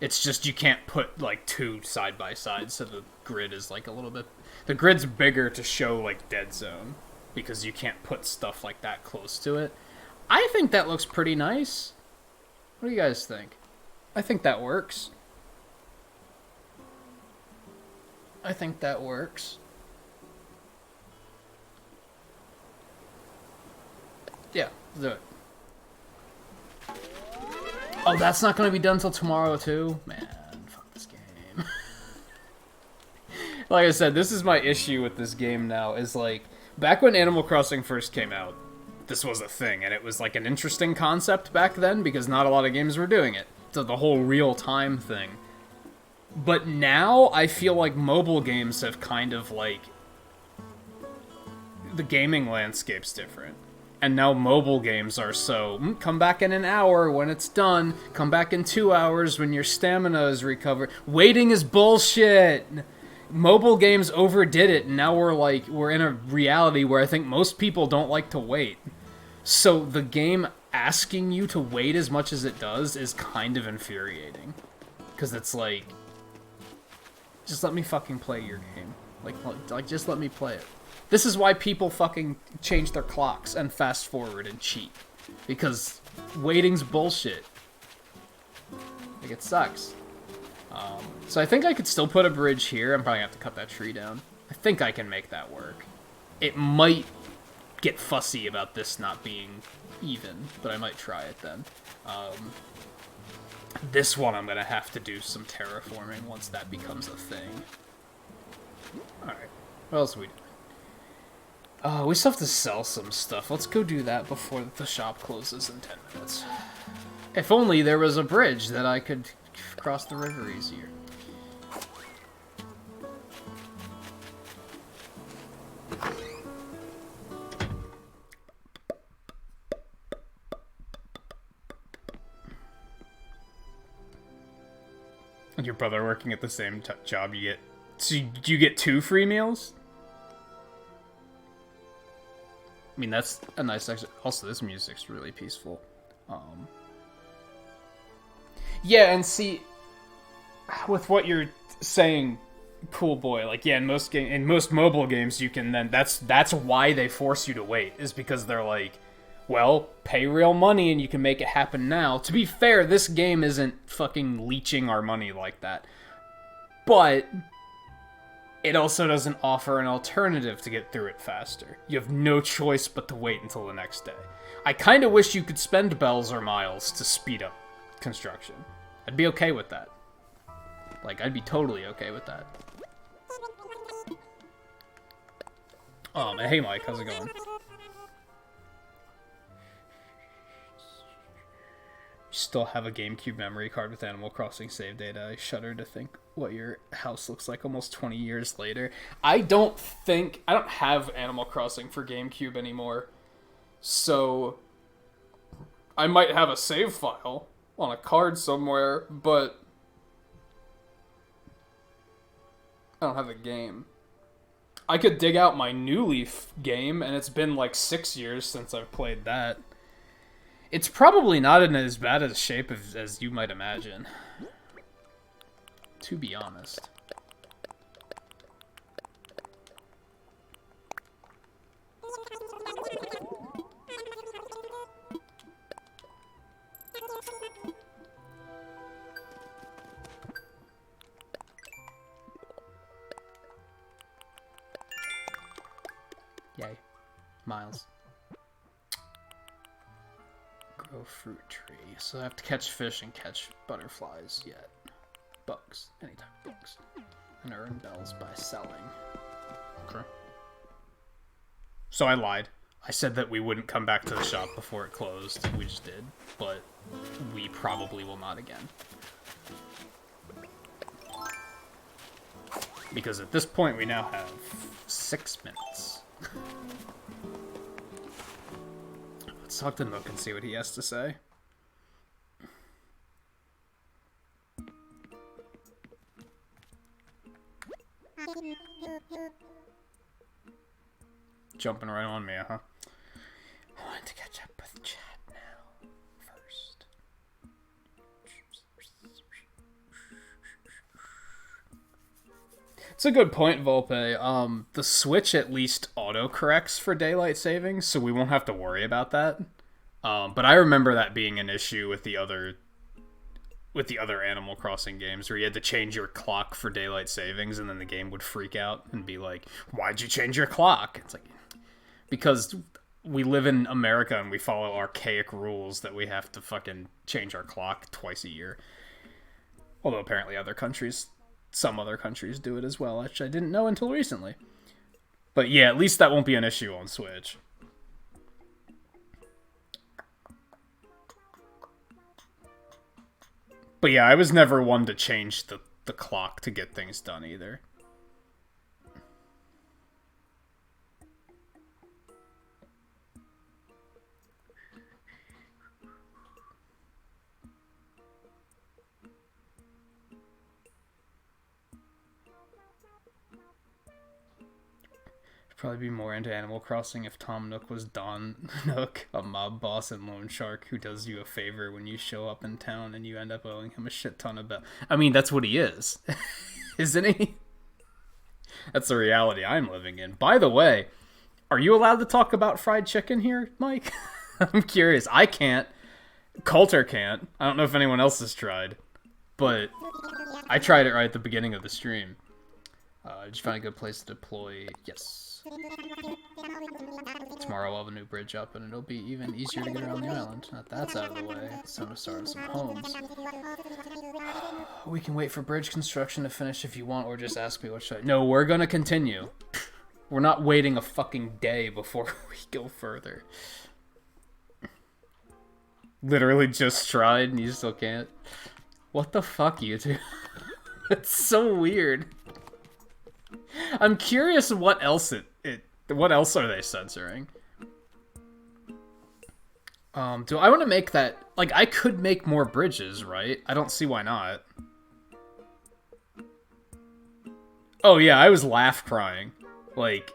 It's just you can't put, like, 2 side by side, so the grid is, like, a little bit... The grid's bigger to show, like, dead zone, because you can't put stuff like that close to it. I think that looks pretty nice. What do you guys think? I think that works. I think that works. Yeah, let's do it. Oh, that's not going to be done till tomorrow, too? Man, fuck this game. Like I said, this is my issue with this game now, is like, back when Animal Crossing first came out, this was a thing, and it was like an interesting concept back then, because not a lot of games were doing it. So the whole real-time thing. But now, I feel like mobile games have kind of like... The gaming landscape's different. And now mobile games are so, come back in an hour when it's done, come back in 2 hours when your stamina is recovered. Waiting is bullshit! Mobile games overdid it, and now we're in a reality where I think most people don't like to wait. So the game asking you to wait as much as it does is kind of infuriating. Because it's like, just let me fucking play your game. Like, just let me play it. This is why people fucking change their clocks and fast forward and cheat. Because waiting's bullshit. Like, it sucks. So I think I could still put a bridge here. I'm probably gonna have to cut that tree down. I think I can make that work. It might get fussy about this not being even, but I might try it then. This one I'm gonna have to do some terraforming once that becomes a thing. Alright, what else are we doing? We still have to sell some stuff. Let's go do that before the shop closes in 10 minutes. If only there was a bridge that I could cross the river easier. And your brother working at the same job, you get... So you get 2 free meals? I mean, that's a nice extra... Also, this music's really peaceful. Yeah, and see... With what you're saying, cool boy, like, yeah, in most mobile games, you can then... That's why they force you to wait, is because they're like... Well, pay real money and you can make it happen now. To be fair, this game isn't fucking leeching our money like that. But it also doesn't offer an alternative to get through it faster. You have no choice but to wait until the next day. I kind of wish you could spend bells or miles to speed up construction. I'd be okay with that. Like, I'd be totally okay with that. Oh, man. Hey, Mike. How's it going? Still have a GameCube memory card with Animal Crossing save data. I shudder to think what your house looks like almost 20 years later. I don't have Animal Crossing for GameCube anymore. So I might have a save file on a card somewhere, but I don't have the game. I could dig out my New Leaf game, and it's been like 6 years since I've played that. It's probably not in as bad a shape as you might imagine. To be honest. Yay. Miles. Grow fruit tree. So I have to catch fish and catch butterflies yet. Bugs. Any type of bugs. And earn bells by selling. Okay. So I lied. I said that we wouldn't come back to the shop before it closed. We just did. But we probably will not again. Because at this point we now have 6 minutes. Let's talk to Nook and see what he has to say. Jumping right on me, huh? I wanted to catch up with chat now. First. It's a good point, Volpe. The Switch at least auto-corrects for daylight savings, so we won't have to worry about that. But I remember that being an issue with the other Animal Crossing games, where you had to change your clock for daylight savings, and then the game would freak out and be like, "Why'd you change your clock?" It's like, because we live in America and we follow archaic rules that we have to fucking change our clock twice a year. Although apparently some other countries do it as well, which I didn't know until recently. But yeah, at least that won't be an issue on Switch. But yeah, I was never one to change the clock to get things done either. Probably be more into Animal Crossing if Tom Nook was Don Nook, a mob boss and loan shark who does you a favor when you show up in town and you end up owing him a shit ton of bells. I mean, that's what he is, isn't he? That's the reality I'm living in. By the way, are you allowed to talk about fried chicken here, Mike? I'm curious. I can't. Coulter can't. I don't know if anyone else has tried, but I tried it right at the beginning of the stream. Did you find a good place to deploy? Yes. Tomorrow I'll have a new bridge up, and it'll be even easier to get around the island. Now that that's out of the way, it's time to start some homes. We can wait for bridge construction to finish if you want, or just ask me what should I... No, we're gonna continue. We're not waiting a fucking day before we go further. Literally just tried, and you still can't. What the fuck, you two? It's so weird. I'm curious what else what else are they censoring? Do I want to make that... Like, I could make more bridges, right? I don't see why not. Oh, yeah, I was laugh crying. Like...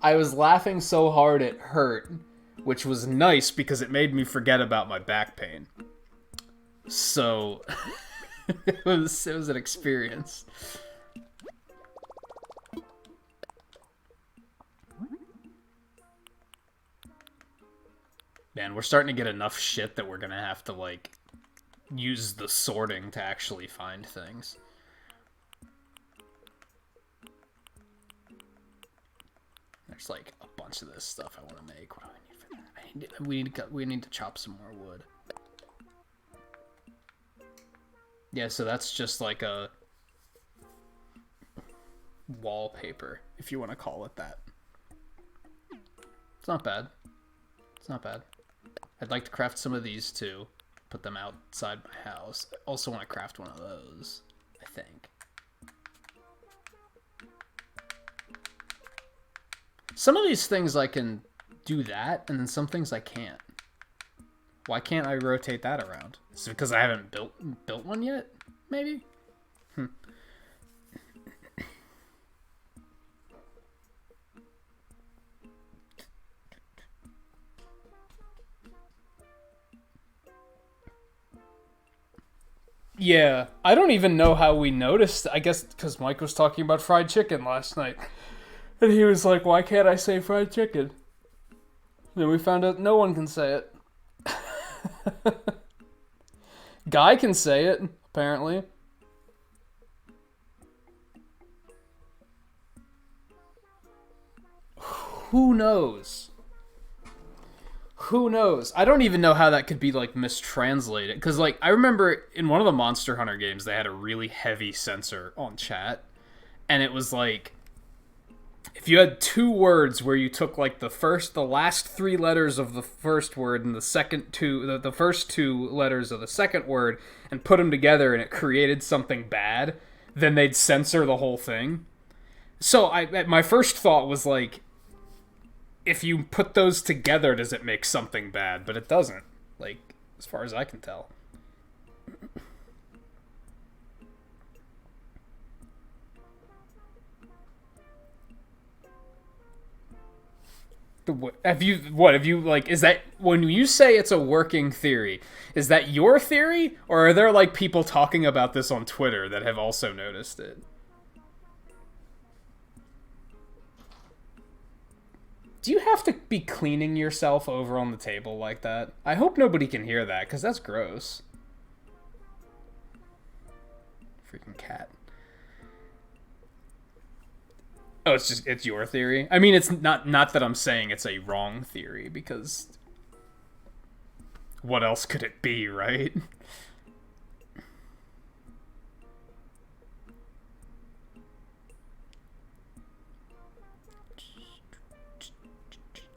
I was laughing so hard it hurt, which was nice because it made me forget about my back pain. So... it was an experience. Man, we're starting to get enough shit that we're gonna have to, like, use the sorting to actually find things. There's, like, a bunch of this stuff I want to make. What do I need for that? We need to chop some more wood. Yeah, so that's just like a wallpaper, if you want to call it that. It's not bad. It's not bad. I'd like to craft some of these too. Put them outside my house. I also want to craft one of those, I think. Some of these things I can do that, and then some things I can't. Why can't I rotate that around? Is it because I haven't built one yet? Maybe? Yeah, I don't even know how we noticed. I guess because Mike was talking about fried chicken last night. And he was like, why can't I say fried chicken? And we found out no one can say it. Guy can say it, apparently. Who knows? Who knows? I don't even know how that could be, like, mistranslated. Because, like, I remember in one of the Monster Hunter games, they had a really heavy censor on chat. And it was, like, if you had two words where you took, like, the last three letters of the first word and the first two letters of the second word and put them together and it created something bad, then they'd censor the whole thing. So my first thought was, like, if you put those together, does it make something bad? But it doesn't, like, as far as I can tell. Have you, like, is that, when you say it's a working theory, is that your theory? Or are there, like, people talking about this on Twitter that have also noticed it? Do you have to be cleaning yourself over on the table like that? I hope nobody can hear that, because that's gross. Freaking cat. Oh, it's your theory? I mean, it's not that I'm saying it's a wrong theory, because what else could it be, right?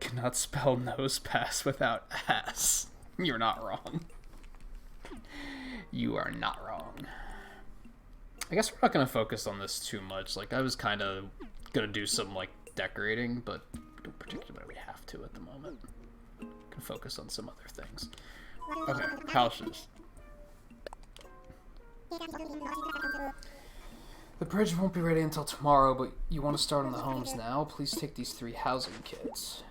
Cannot spell nose pass without ass. You're not wrong. You are not wrong. I guess we're not going to focus on this too much. Like, I was kind of going to do some, like, decorating, but we don't particularly have to at the moment. We can focus on some other things. Okay, houses. The bridge won't be ready until tomorrow, but you want to start on the homes now? Please take these 3 housing kits.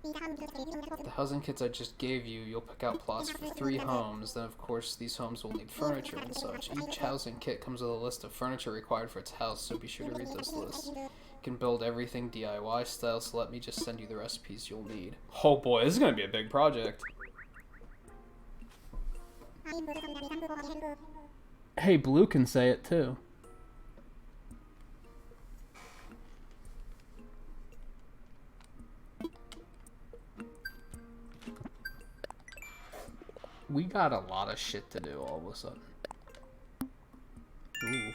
The housing kits I just gave you, you'll pick out plots for 3 homes. Then, of course, these homes will need furniture and such. Each housing kit comes with a list of furniture required for its house, so be sure to read those lists. You can build everything DIY style, so let me just send you the recipes you'll need. Oh boy, this is going to be a big project. Hey, Blue can say it too. We got a lot of shit to do all of a sudden. Ooh.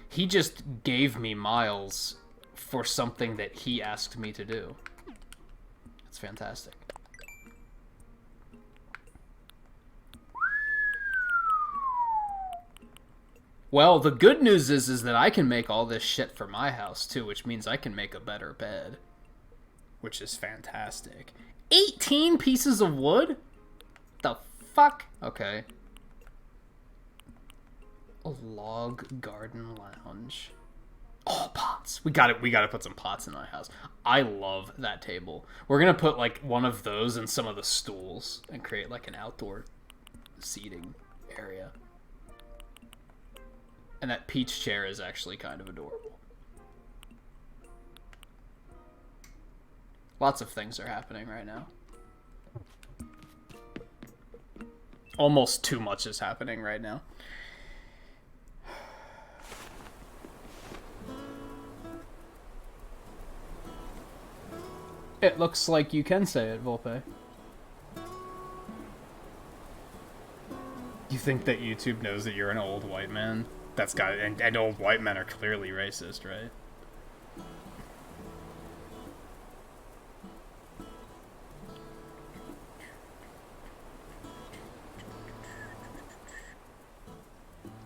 He just gave me miles for something that he asked me to do. That's fantastic. Well, the good news is that I can make all this shit for my house, too, which means I can make a better bed. Which is fantastic. 18 pieces of wood? The fuck? Okay. A log garden lounge. Oh, pots. We gotta put some pots in my house. I love that table. We're gonna put, like, one of those in some of the stools and create, like, an outdoor seating area. And that peach chair is actually kind of adorable. Lots of things are happening right now. Almost too much is happening right now. It looks like you can say it, Volpe. You think that YouTube knows that you're an old white man? That's got it. And old white men are clearly racist, right?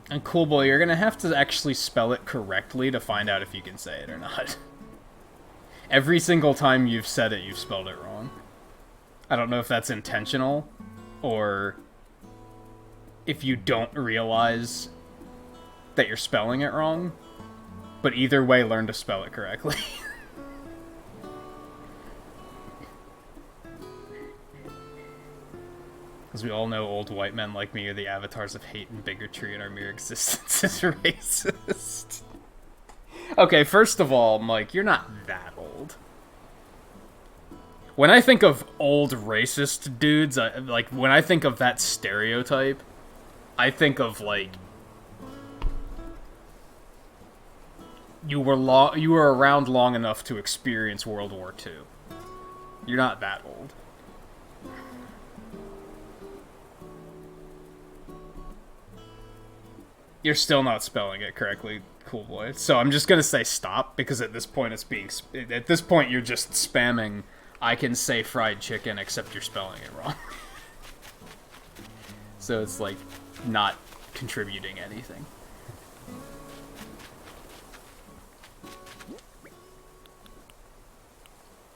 And Cool Boy, you're gonna have to actually spell it correctly to find out if you can say it or not. Every single time you've said it, you've spelled it wrong. I don't know if that's intentional, or if you don't realize that you're spelling it wrong, but either way, learn to spell it correctly. As we all know, old white men like me are the avatars of hate and bigotry, and our mere existence is racist. Okay, first of all, Mike, you're not that old. When I think of old racist dudes, when I think of that stereotype, I think of, like, you were around long enough to experience World War II. You're not that old. You're still not spelling it correctly, Cool Boy. So I'm just gonna say stop, because at this point you're just spamming I can say fried chicken except you're spelling it wrong. So it's like not contributing anything.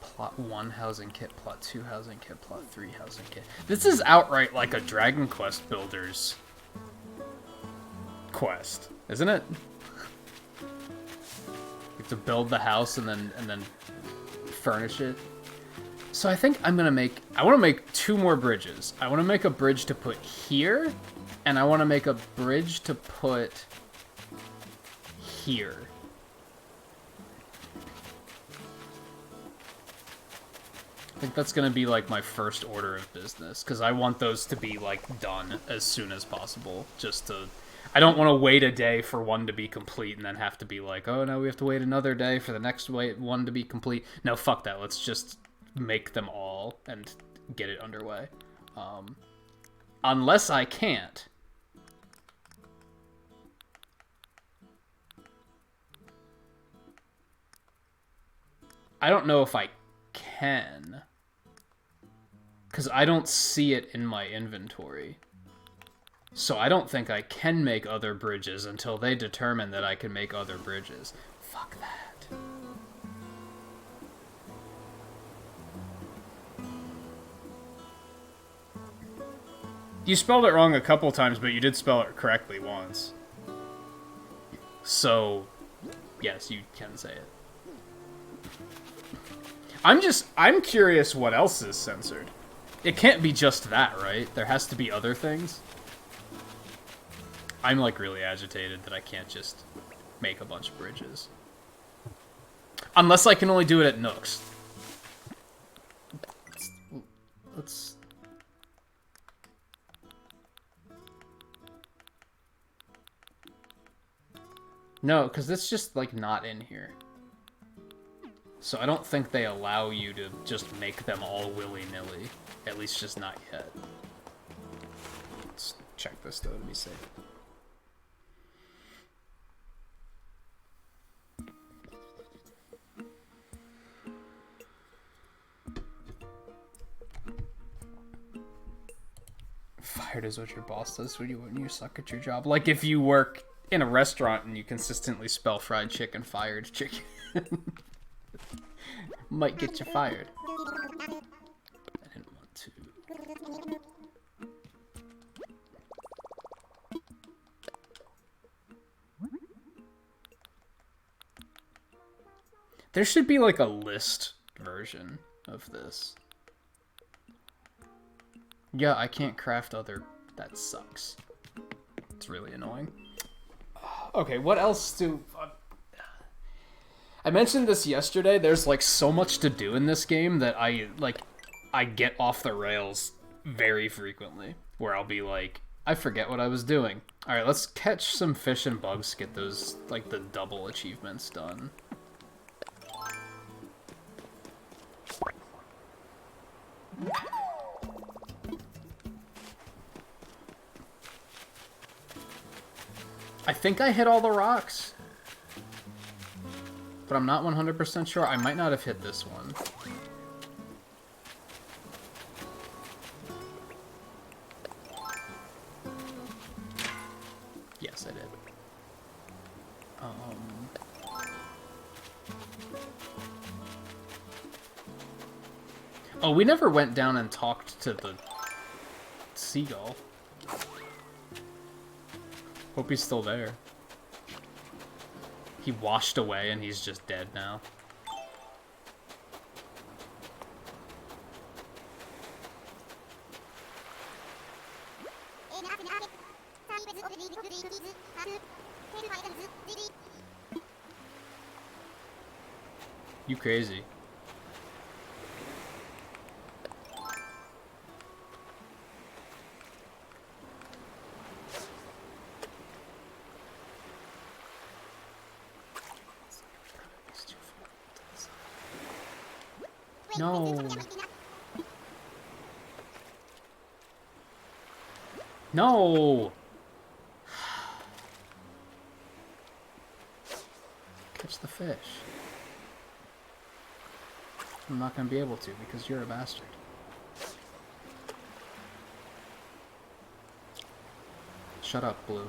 Plot 1 housing kit, plot 2 housing kit, plot 3 housing kit. This is outright like a Dragon Quest Builders quest, isn't it? You have to build the house and then furnish it. So I think I want to make 2 more bridges. I want to make a bridge to put here, and I want to make a bridge to put here. I think that's going to be, like, my first order of business, because I want those to be, like, done as soon as possible, just to... I don't want to wait a day for one to be complete and then have to be like, oh, no, we have to wait another day for the next one to be complete. No, fuck that. Let's just make them all and get it underway. Unless I can't. I don't know if I can, because I don't see it in my inventory. So I don't think I can make other bridges until they determine that I can make other bridges. Fuck that. You spelled it wrong a couple times, but you did spell it correctly once. So, yes, you can say it. I'm curious what else is censored. It can't be just that, right? There has to be other things. I'm, like, really agitated that I can't just make a bunch of bridges. Unless I can only do it at Nooks. Let's... No, because it's just, like, not in here. So I don't think they allow you to just make them all willy-nilly. At least just not yet. Let's check this, though, to be safe. Fired is what your boss does when you suck at your job. Like if you work in a restaurant and you consistently spell fried chicken, fired chicken. Might get you fired. I didn't want to. There should be like a list version of this. Yeah, I can't craft other... That sucks. It's really annoying. Okay, what else do... I mentioned this yesterday. There's, like, so much to do in this game that I get off the rails very frequently. Where I'll be like, I forget what I was doing. Alright, let's catch some fish and bugs to get those, like, the double achievements done. I think I hit all the rocks. But I'm not 100% sure. I might not have hit this one. Yes, I did. Oh, we never went down and talked to the seagull. Hope he's still there. He washed away and he's just dead now. You crazy. No. No. Catch the fish. I'm not gonna be able to because you're a bastard. Shut up, Blue.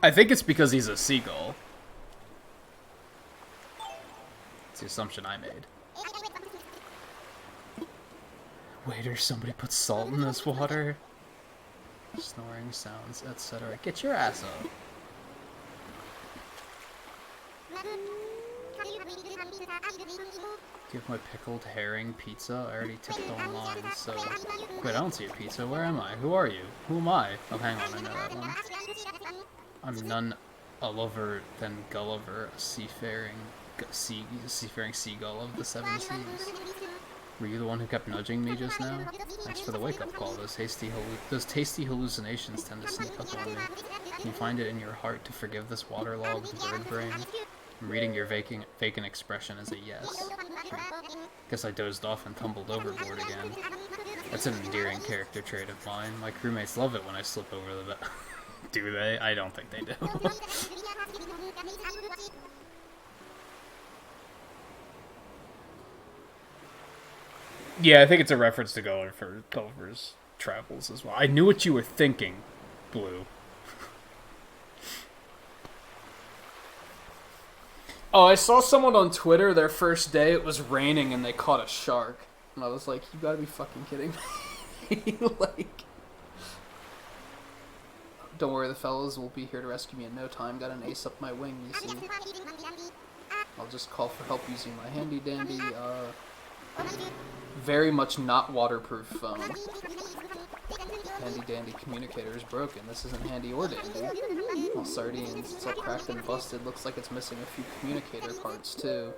I think it's because he's a seagull. It's the assumption I made. Waiter, somebody put salt in this water. Snoring sounds, etc. Get your ass up. Give my pickled herring pizza. I already tipped online, so... Wait, I don't see a pizza. Where am I? Who are you? Who am I? Oh, hang on, I know that one. I'm none other than Gulliver, a seafaring seagull of the seven seas. Were you the one who kept nudging me just now? Thanks for the wake-up call. Those tasty hallucinations tend to sneak up on me. Can you find it in your heart to forgive this waterlogged bird brain? I'm reading your vacant expression as a yes. Guess I dozed off and tumbled overboard again. That's an endearing character trait of mine. My crewmates love it when I slip over the bed. Do they? I don't think they do. Yeah, I think it's a reference to Gulliver's travels as well. I knew what you were thinking, Blue. Oh, I saw someone on Twitter, their first day, it was raining and they caught a shark. And I was like, you gotta be fucking kidding me. Like, don't worry, the fellas will be here to rescue me in no time. Got an ace up my wing, you see. I'll just call for help using my handy dandy, very much not waterproof phone. Handy dandy communicator is broken. This isn't handy or dandy. Oh, sardines. It's all cracked and busted. Looks like it's missing a few communicator parts, too.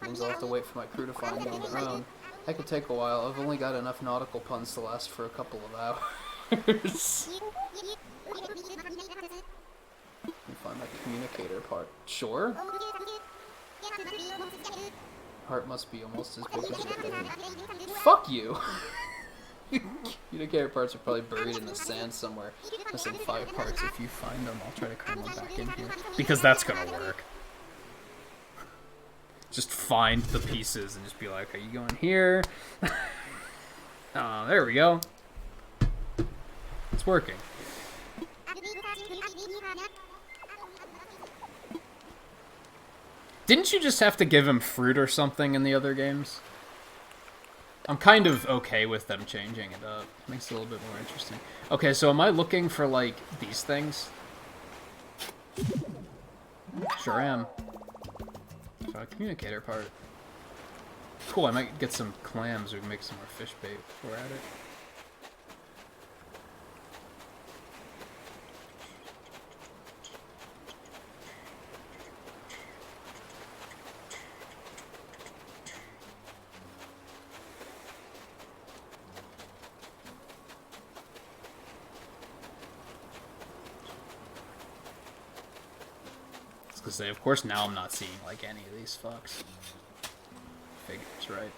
Means I'll have to wait for my crew to find me on their own. That could take a while. I've only got enough nautical puns to last for a couple of hours. Let me find my communicator part. Sure. Heart must be almost as big as your head. Fuck you! Communicator parts are probably buried in the sand somewhere. Missing 5 parts. If you find them, I'll try to cram them back in here. Because that's gonna work. Just find the pieces and just be like, are you going here? Oh, there we go. It's working. Didn't you just have to give him fruit or something in the other games? I'm kind of okay with them changing it up. It makes it a little bit more interesting. Okay, so am I looking for, like, these things? Sure am. So a communicator part. Cool, I might get some clams. We can make some more fish bait before we're at it. Say, of course, now I'm not seeing, like, any of these fucks. Figures, right?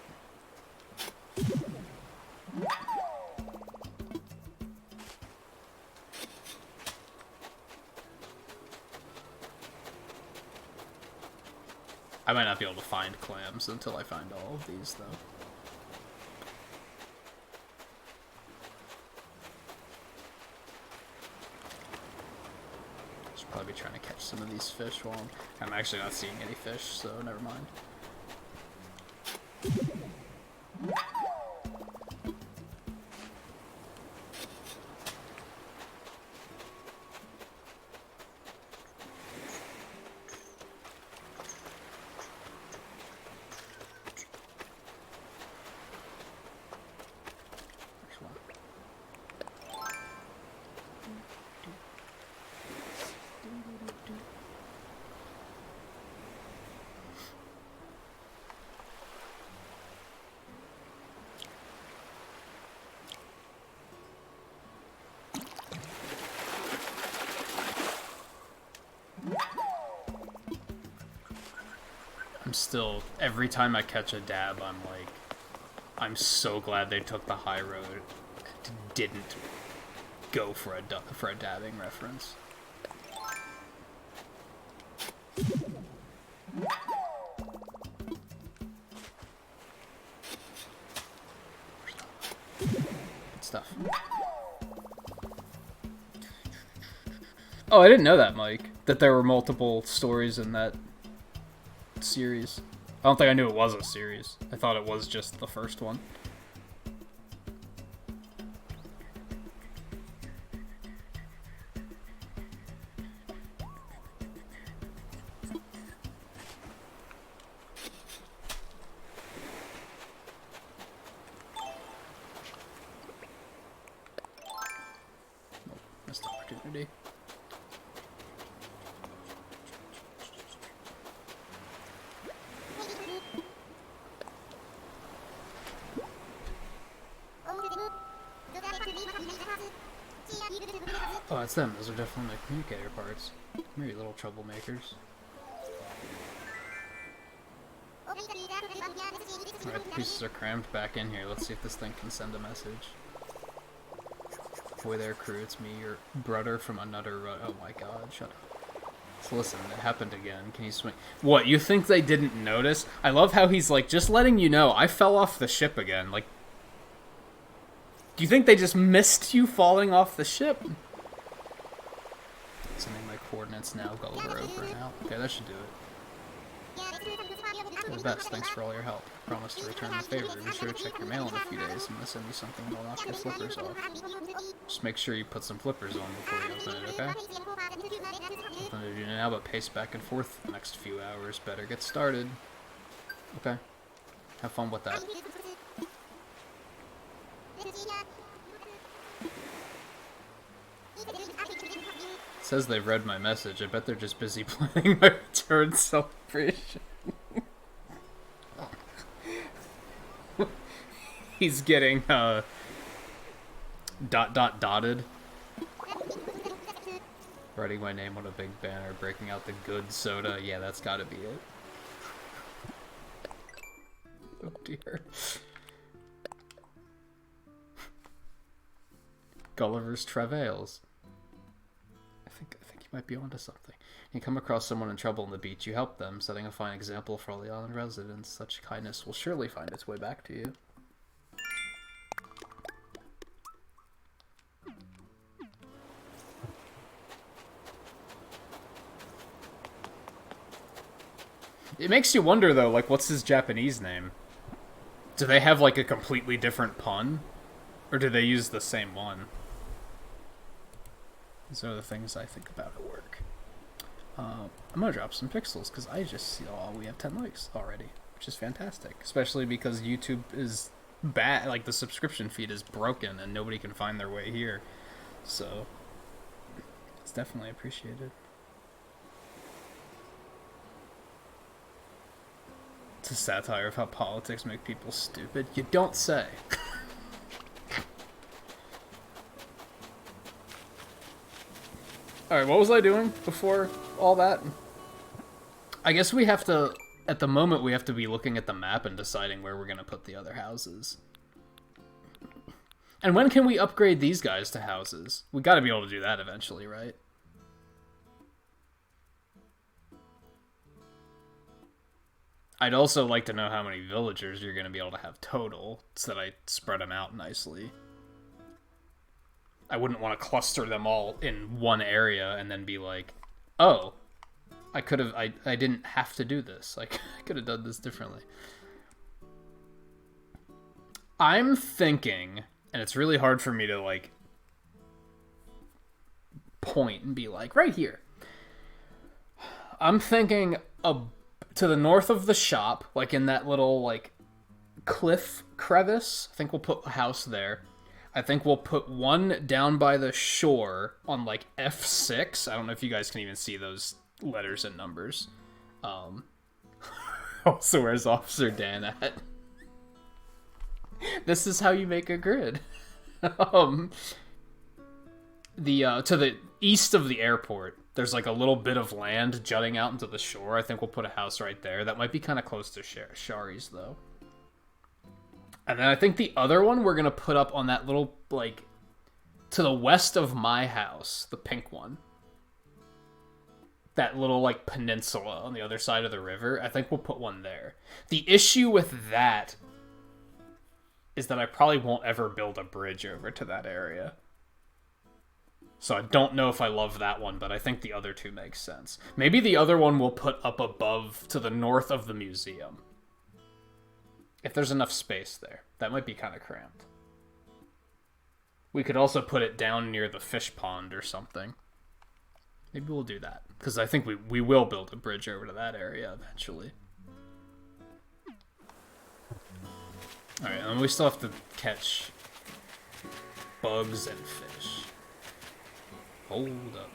I might not be able to find clams until I find all of these, though. Probably trying to catch some of these fish while I'm actually not seeing any fish, so never mind. I'm still, every time I catch a dab, I'm like, I'm so glad they took the high road, didn't go for a dabbing reference. Good stuff. Oh, I didn't know that, Mike, that there were multiple stories in that series. I don't think I knew it was a series. I thought it was just the first one. Nope, missed opportunity. Oh, it's them. Those are definitely the communicator parts. Maybe little troublemakers. Alright, the pieces are crammed back in here. Let's see if this thing can send a message. Boy there, crew, it's me, your brother from another oh my god, shut up. So listen, it happened again. Can you swing? What, you think they didn't notice? I love how he's like, just letting you know, I fell off the ship again. Like, Do you think they just missed you falling off the ship? Sending my coordinates now, Gulliver over and out. Okay, that should do it. You're the best, thanks for all your help. Promise to return the favor. Be sure to check your mail in a few days. I'm gonna send you something that'll knock your flippers off. Just make sure you put some flippers on before you open it, okay? Nothing to do now but pace back and forth the next few hours. Better get started. Okay. Have fun with that. It says they've read my message. I bet they're just busy planning my return celebration. He's getting, dotted. Writing my name on a big banner, breaking out the good soda. Yeah, that's gotta be it. Oh dear. Gulliver's Travails. I think you might be onto something. You come across someone in trouble on the beach, you help them, setting a fine example for all the island residents. Such kindness will surely find its way back to you. It makes you wonder, though, like, what's his Japanese name? Do they have, like, a completely different pun? Or do they use the same one? These are the things I think about at work. I'm gonna drop some pixels, because I just see, oh, we have 10 likes already, which is fantastic. Especially because YouTube is bad, like, the subscription feed is broken, and nobody can find their way here. So, it's definitely appreciated. It's a satire of how politics make people stupid. You don't say. Alright, what was I doing before all that? I guess we have to, at the moment, we have to be looking at the map and deciding where we're going to put the other houses. And when can we upgrade these guys to houses? We got to be able to do that eventually, right? I'd also like to know how many villagers you're going to be able to have total, so that I spread them out nicely. I wouldn't want to cluster them all in one area and then be like, oh, I didn't have to do this. Like, I could have done this differently. I'm thinking, and it's really hard for me to, like, point and be like, right here. I'm thinking to the north of the shop, like in that little, like, cliff crevice. I think we'll put a house there. I think we'll put one down by the shore on, like, F6. I don't know if you guys can even see those letters and numbers. Also, where's Officer Dan at? This is how you make a grid. To the east of the airport, there's, like, a little bit of land jutting out into the shore. I think we'll put a house right there. That might be kind of close to Shari's, though. And then I think the other one we're going to put up on that little, like, to the west of my house, the pink one. That little, like, peninsula on the other side of the river. I think we'll put one there. The issue with that is that I probably won't ever build a bridge over to that area. So I don't know if I love that one, but I think the other two make sense. Maybe the other one we'll put up above to the north of the museum. If there's enough space there. That might be kind of cramped. We could also put it down near the fish pond or something. Maybe we'll do that. Because I think we will build a bridge over to that area eventually. Alright, and we still have to catch bugs and fish. Hold up.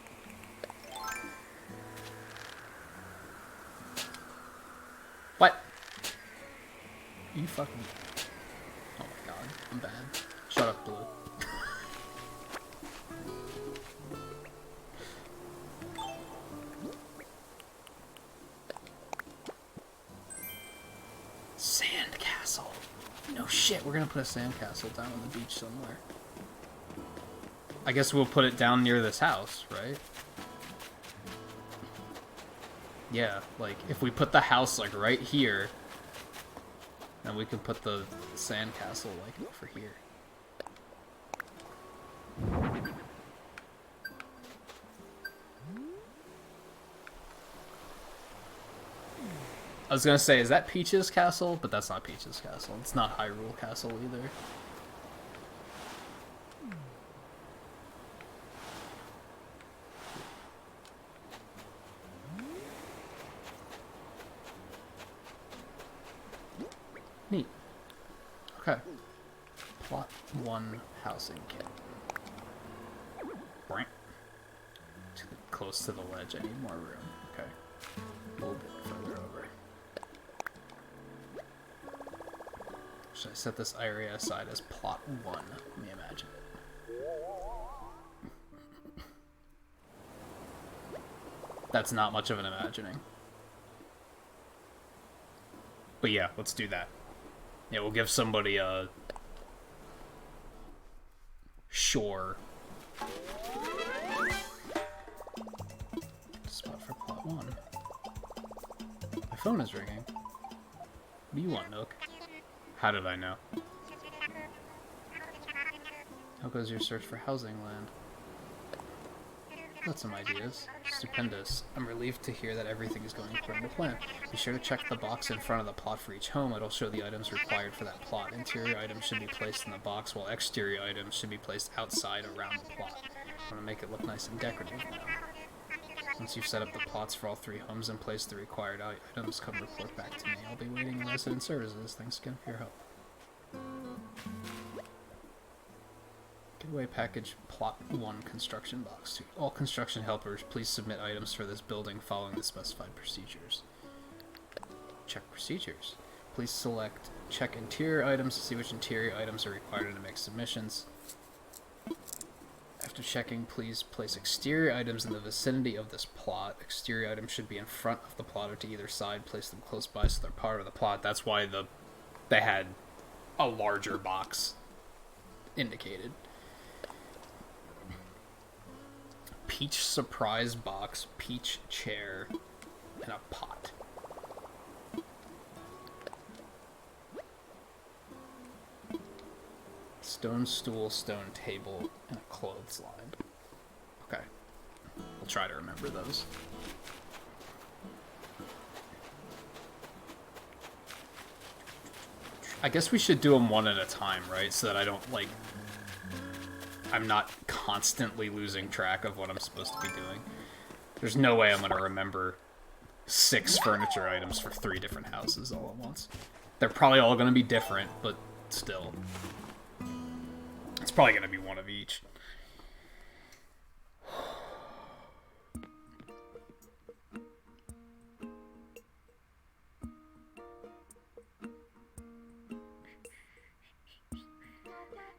What? You fucking... Oh my god, I'm bad. Shut up, Blue. Sandcastle. No shit, we're gonna put a sandcastle down on the beach somewhere. I guess we'll put it down near this house, right? Yeah, like, if we put the house, like, right here... And we can put the sandcastle, like, over here. was gonna say, is that Peach's castle? But that's not Peach's castle. It's not Hyrule Castle either. Neat. Okay. Plot 1 housing kit. Too close to the ledge. I need more room. Okay. A little bit further over. Should I set this area aside as plot 1? Let me imagine. That's not much of an imagining. But yeah, let's do that. Yeah, we'll give somebody a shore spot for plot 1. My phone is ringing. What do you want, Nook? How did I know? How goes your search for housing land? Got some ideas. Stupendous. I'm relieved to hear that everything is going according to plan. Be sure to check the box in front of the plot for each home. It'll show the items required for that plot. Interior items should be placed in the box, while exterior items should be placed outside around the plot. I want to make it look nice and decorative now. Once you've set up the plots for all 3 homes and placed the required items, come report back to me. I'll be waiting in resident services. Thanks again for your help. Giveaway package plot 1 construction box. To all construction helpers, please submit items for this building following the specified procedures. Check procedures. Please select check interior items to see which interior items are required to make submissions. After checking, please place exterior items in the vicinity of this plot. Exterior items should be in front of the plot or to either side. Place them close by so they're part of the plot. That's why they had a larger box indicated. Peach surprise box, peach chair, and a pot. Stone stool, stone table, and a clothesline. Okay. We'll try to remember those. I guess we should do them one at a time, right? So that I don't, like... I'm not constantly losing track of what I'm supposed to be doing. There's no way I'm going to remember 6 furniture items for 3 different houses all at once. They're probably all going to be different, but still. It's probably going to be one of each.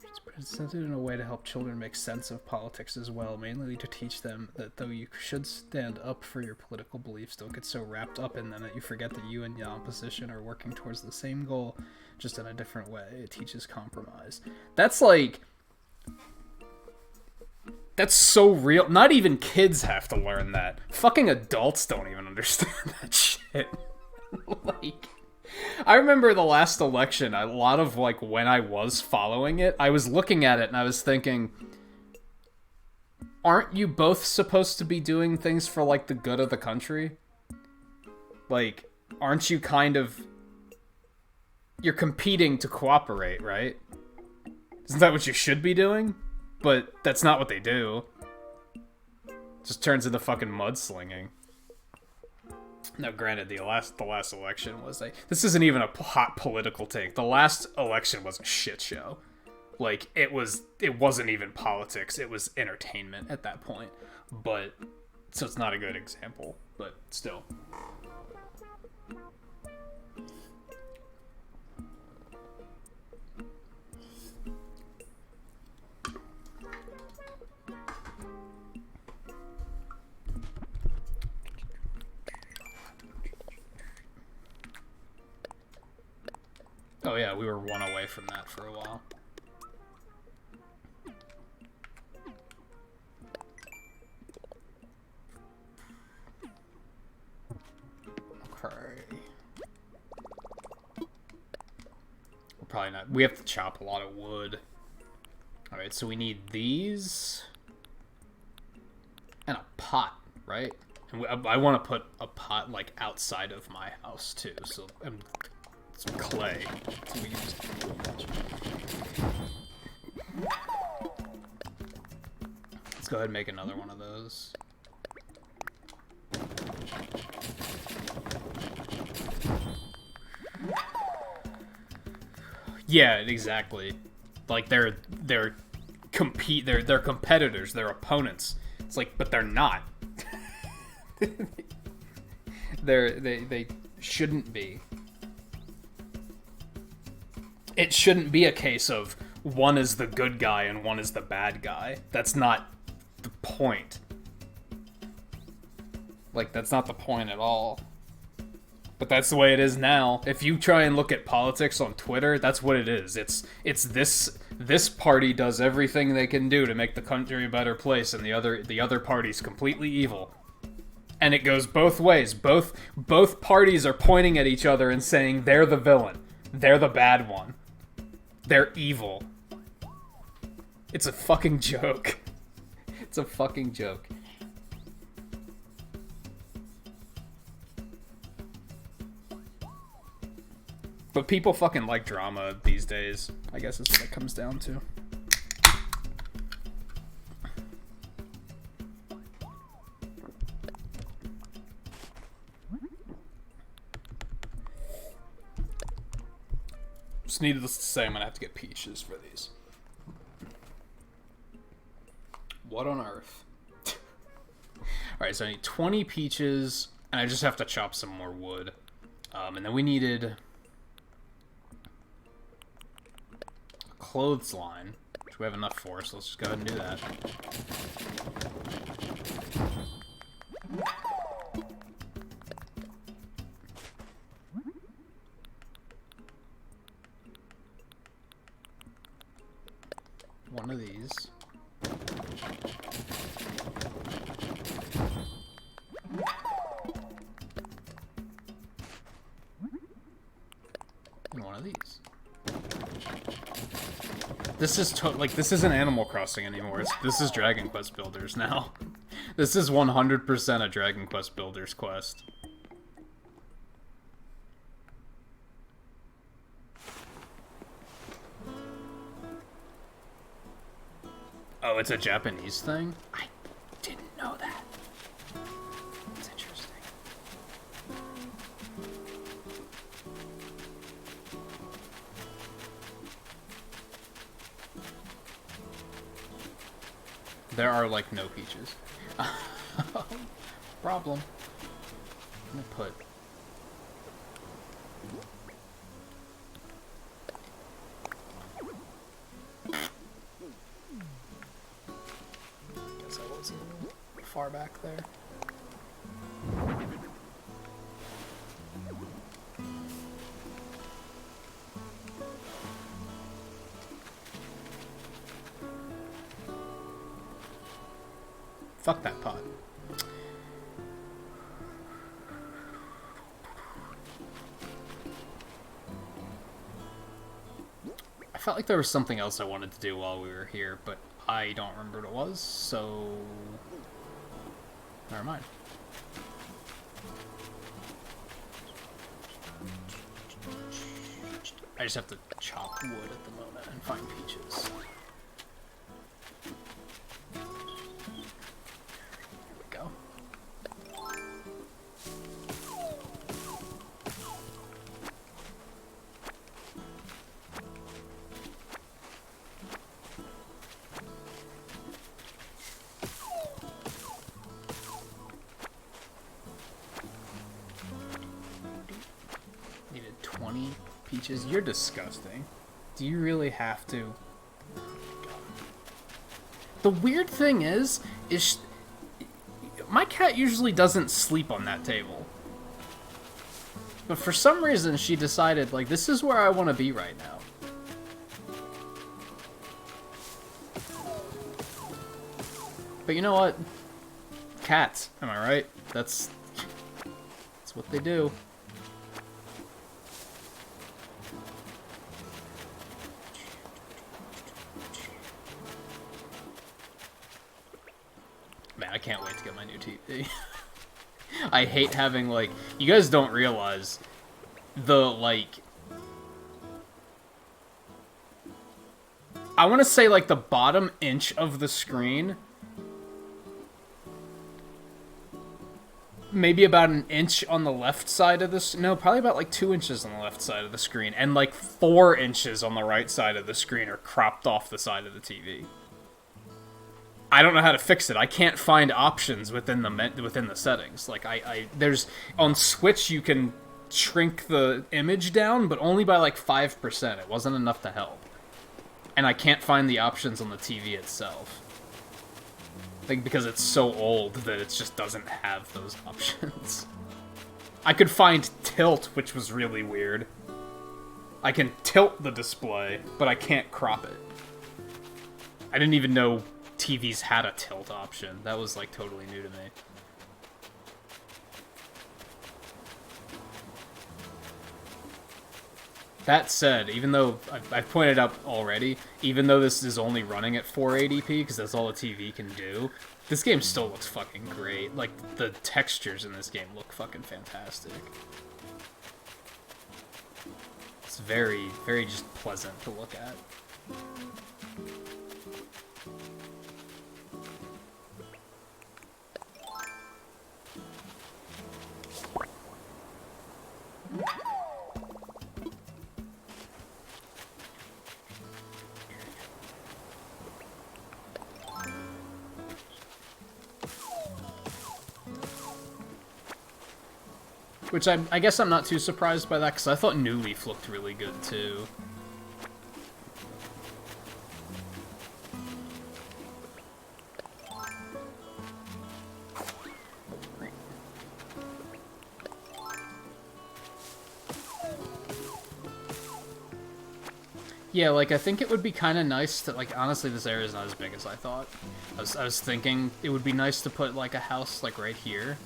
It's presented in a way to help children make sense of politics as well, mainly to teach them that though you should stand up for your political beliefs, don't get so wrapped up in them that you forget that you and the opposition are working towards the same goal, just in a different way. It teaches compromise. That's like... That's so real. Not even kids have to learn that. Fucking adults don't even understand that shit. Like... I remember the last election, a lot of, like, when I was following it, I was looking at it and I was thinking, aren't you both supposed to be doing things for, like, the good of the country? Like, aren't you kind of... You're competing to cooperate, right? Isn't that what you should be doing? But that's not what they do. It just turns into fucking mudslinging. Now, granted, the last election was this isn't even a hot political take. The last election was a shit show. Like, it wasn't even politics. It was entertainment at that point. But, so it's not a good example. But, still. Oh yeah, we were 1 away from that for a while. Okay. We're probably not... We have to chop a lot of wood. Alright, so we need these... And a pot, right? And I want to put a pot, like, outside of my house, too, so it's clay. So we use too much. Let's go ahead and make another one of those. Yeah, exactly. Like they're competitors, they're opponents. It's like, but they're not. They shouldn't be. It shouldn't be a case of one is the good guy and one is the bad guy. That's not the point. Like, that's not the point at all. But that's the way it is now. If you try and look at politics on Twitter, that's what it is. It's this party does everything they can do to make the country a better place, and the other party's completely evil. And it goes both ways. Both parties are pointing at each other and saying they're the villain. They're the bad one. They're evil. It's a fucking joke. It's a fucking joke. But people fucking like drama these days, I guess is what it comes down to. Just needless to say, I'm gonna have to get peaches for these. What on earth? Alright, so I need 20 peaches, and I just have to chop some more wood. And then we needed a clothesline, which we have enough for, so let's just go ahead and do that. One of these. And one of these. This is this isn't Animal Crossing anymore. This is Dragon Quest Builders now. This is 100% a Dragon Quest Builders quest. Oh, it's a Japanese thing? I didn't know that. That's interesting. There are, like, no peaches. Problem. I'm gonna put... Guess I wasn't far back there. Fuck that pot. I felt like there was something else I wanted to do while we were here, but I don't remember what it was, so... Never mind. I just have to chop wood at the moment and find peaches. Peaches, you're disgusting. Do you really have to? The weird thing is my cat usually doesn't sleep on that table. But for some reason, she decided, like, this is where I want to be right now. But you know what? Cats, am I right? That's what they do. Man, I can't wait to get my new TV. I hate having, like... You guys don't realize the, like... I want to say, like, the bottom inch of the screen... Maybe about an inch on the left side of this. No, probably about like 2 inches on the left side of the screen, and like 4 inches on the right side of the screen are cropped off the side of the TV. I don't know how to fix it. I can't find options within the settings. Like there's on Switch you can shrink the image down, but only by like 5%. It wasn't enough to help, and I can't find the options on the TV itself. I think because it's so old that it just doesn't have those options. I could find tilt, which was really weird. I can tilt the display, but I can't crop it. I didn't even know TVs had a tilt option. That was, like, totally new to me. That said, even though I've pointed out already, even though this is only running at 480p, because that's all the TV can do, this game still looks fucking great. Like, the textures in this game look fucking fantastic. It's very, very just pleasant to look at. Which I guess I'm not too surprised by that, because I thought New Leaf looked really good, too. Yeah, like, I think it would be kind of nice to, like, honestly, this area is not as big as I thought. I was thinking it would be nice to put, like, a house, like, right here.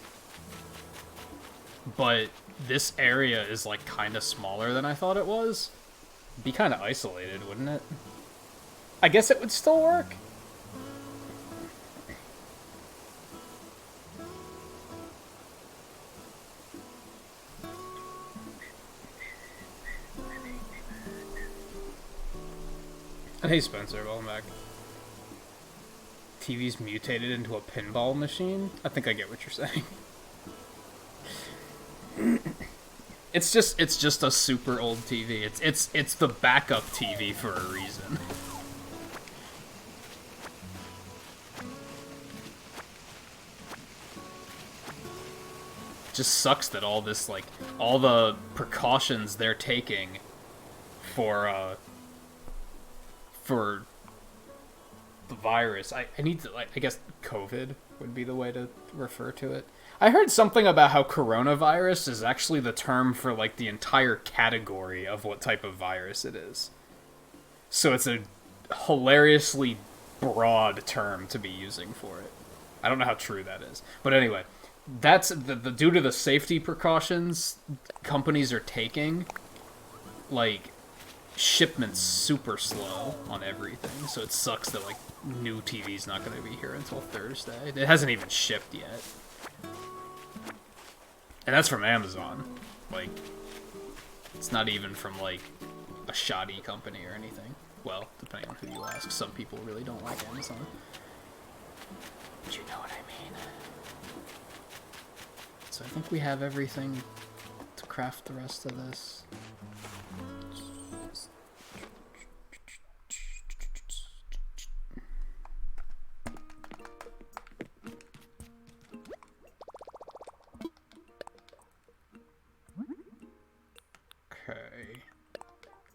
But this area is, like, kind of smaller than I thought it was. It'd be kind of isolated, wouldn't it? I guess it would still work. Hey Spencer, welcome back. TV's mutated into a pinball machine? I think I get what you're saying. It's just a super old TV. It's the backup TV for a reason. Just sucks that all this, like, all the precautions they're taking for the virus. I need to, like, I guess COVID would be the way to refer to it. I heard something about how coronavirus is actually the term for, like, the entire category of what type of virus it is. So it's a hilariously broad term to be using for it. I don't know how true that is. But anyway, that's the due to the safety precautions companies are taking, like, shipments super slow on everything. So it sucks that, like, new TV's not going to be here until Thursday. It hasn't even shipped yet. And that's from Amazon. Like, it's not even from, like, a shoddy company or anything. Well, depending on who you ask. Some people really don't like Amazon. But you know what I mean. So I think we have everything to craft the rest of this. Okay.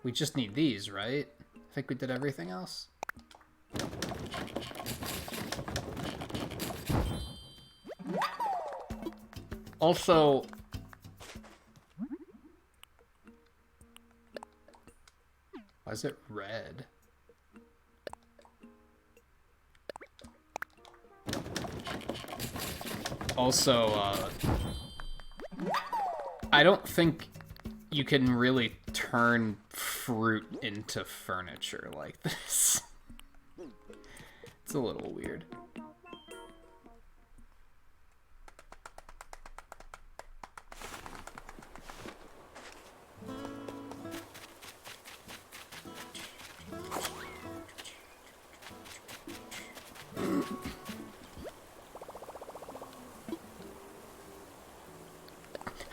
We just need these, right? I think we did everything else. Also, why is it red? Also, I don't think you can really turn fruit into furniture like this. It's a little weird.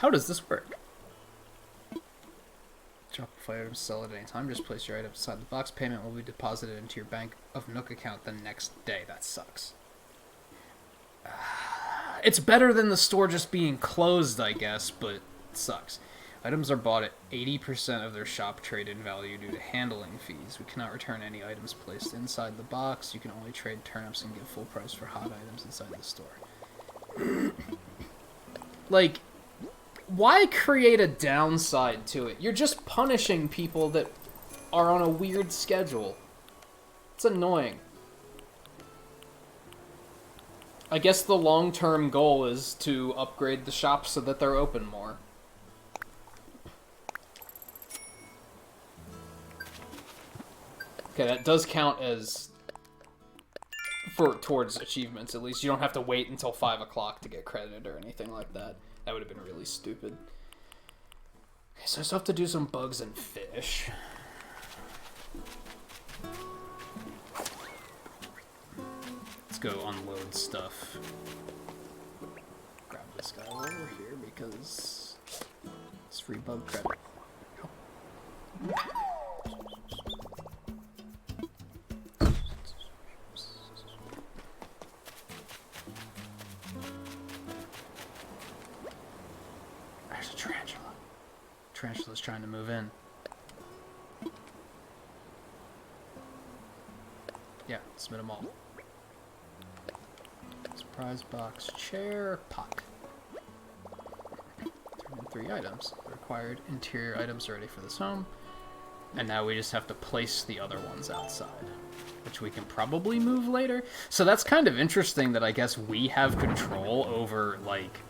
How does this work? Shopify items sell at any time. Just place your items inside the box. Payment will be deposited into your Bank of Nook account the next day. That sucks. It's better than the store just being closed, I guess, but it sucks. Items are bought at 80% of their shop trade-in value due to handling fees. We cannot return any items placed inside the box. You can only trade turnips and get full price for hot items inside the store. Like, why create a downside to it? You're just punishing people that are on a weird schedule. It's annoying. I guess the long-term goal is to upgrade the shop so that they're open more. Okay, that does count as towards achievements, at least. You don't have to wait until 5 o'clock to get credited or anything like that. That would have been really stupid. Okay, so I still have to do some bugs and fish. Let's go unload stuff. Grab this guy over here because it's free bug credit. There's a tarantula. Tarantula's trying to move in. Yeah, submit them all. Surprise box, chair, pot. Turn in 3 items. The required interior items are ready for this home. And now we just have to place the other ones outside, which we can probably move later. So that's kind of interesting that I guess we have control over, like,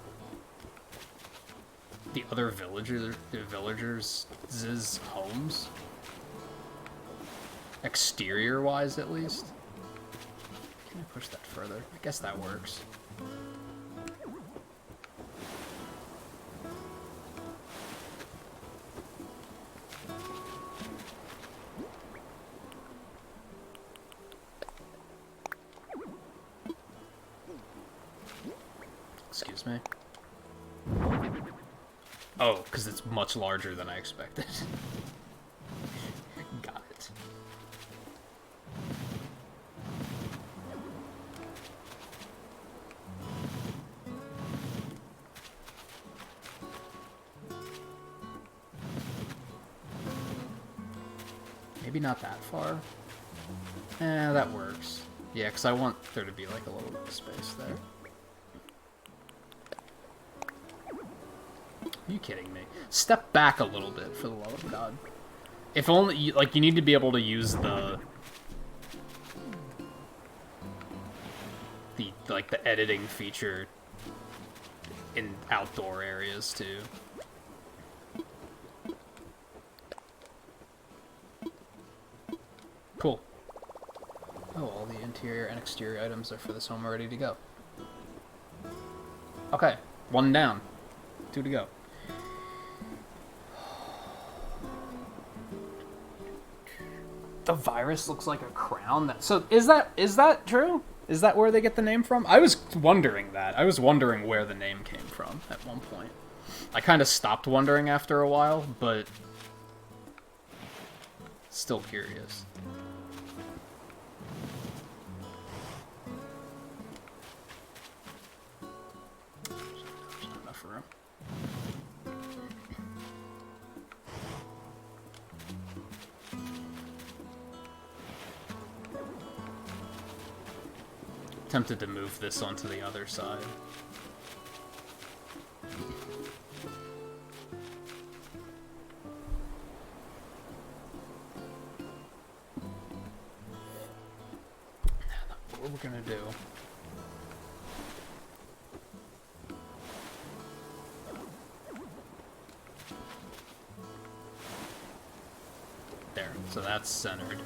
the other villagers' homes. Exterior-wise, at least. Can I push that further? I guess that works. Excuse me. Oh, because it's much larger than I expected. Got it. Maybe not that far. That works. Yeah, because I want there to be like a little space there. Are you kidding me? Step back a little bit, for the love of God. If only, like, you need to be able to use the editing feature in outdoor areas, too. Cool. Oh, all the interior and exterior items are for this home ready to go. Okay, 1 down. 2 to go. The virus looks like a crown. So is that true? Is that where they get the name from? I was wondering that. I was wondering where the name came from at one point. I kind of stopped wondering after a while, but still curious. There's not enough room. Tempted to move this onto the other side. What we're gonna do. There, so that's centered.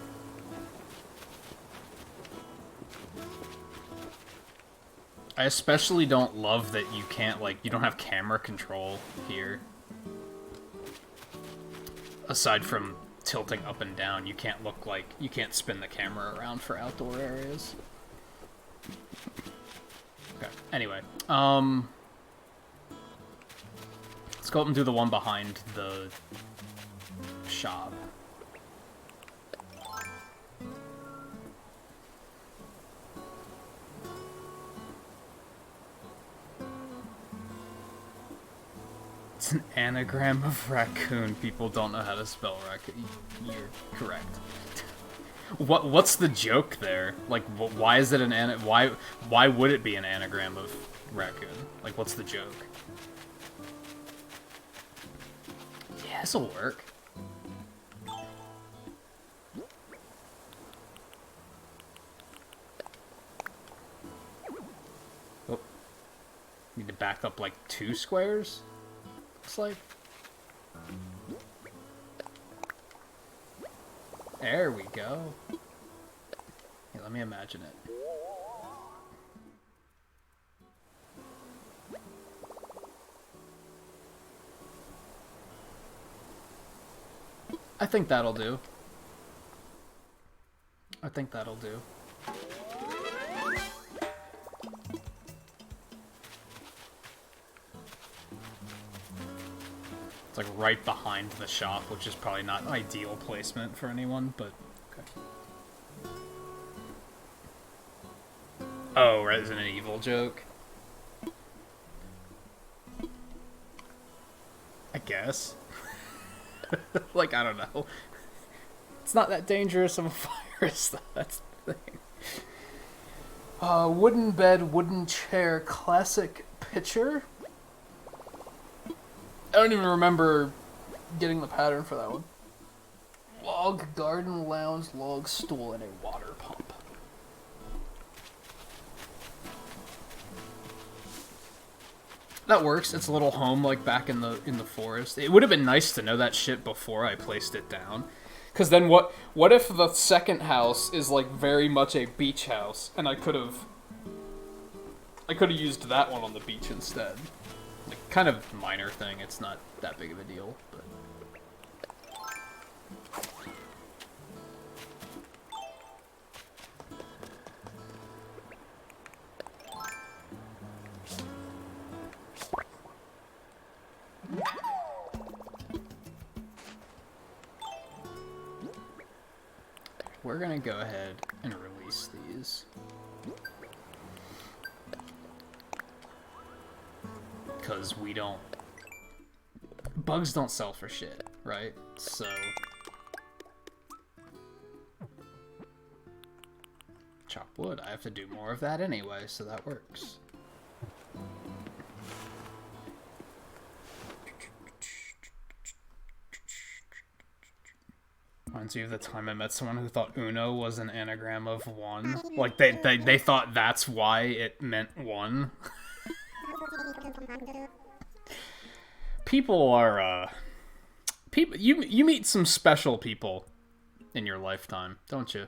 I especially don't love that you can't, like, you don't have camera control here. Aside from tilting up and down, you can't look like, you can't spin the camera around for outdoor areas. Okay, anyway, let's go up and do the one behind the shop. It's an anagram of raccoon. People don't know how to spell raccoon. You're correct. What's the joke there? Like, why is it an why would it be an anagram of raccoon? Like, what's the joke? Yeah, this'll work. Oh, need to back up like 2 squares. Looks like. There we go. Here, let me imagine it. I think that'll do. I think that'll do. It's like right behind the shop, which is probably not ideal placement for anyone, but okay. Oh, Resident Evil joke? I guess. Like, I don't know. It's not that dangerous of a virus, though. That's the thing. Wooden bed, wooden chair, classic picture? I don't even remember getting the pattern for that one. Log, garden, lounge, log, stool, and a water pump. That works. It's a little home, like, back in the forest. It would have been nice to know that shit before I placed it down. Because then what if the second house is, like, very much a beach house, and I could have used that one on the beach instead. Like, kind of minor thing. It's not that big of a deal, but... We're gonna go ahead and release these. Because we don't... Bugs don't sell for shit, right? So... Chop wood. I have to do more of that anyway, so that works. Reminds me of the time I met someone who thought Uno was an anagram of one. Like, they thought that's why it meant one. People are, people, you meet some special people in your lifetime, don't you?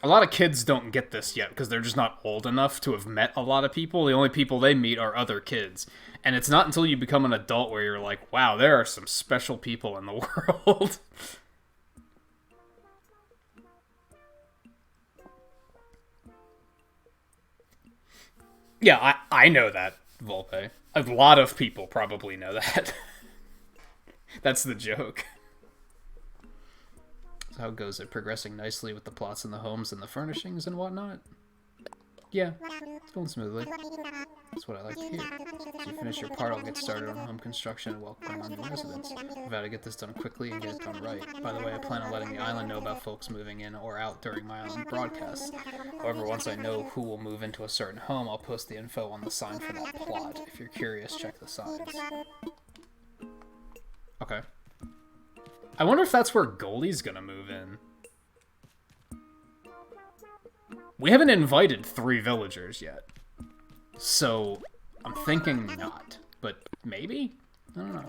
A lot of kids don't get this yet because they're just not old enough to have met a lot of people. The only people they meet are other kids. And it's not until you become an adult where you're like, wow, there are some special people in the world. Yeah, I know that, Volpe. A lot of people probably know that. That's the joke. So how goes it? Progressing nicely with the plots and the homes and the furnishings and whatnot? Yeah, it's going smoothly. That's what I like to hear. As you finish your part, I'll get started on home construction and welcome on new residents. I've got to get this done quickly and get it done right. By the way, I plan on letting the island know about folks moving in or out during my island broadcasts. However, once I know who will move into a certain home, I'll post the info on the sign for that plot. If you're curious, check the signs. Okay. I wonder if that's where Goldie's gonna move in. We haven't invited 3 villagers yet. So, I'm thinking not. But maybe? I don't know.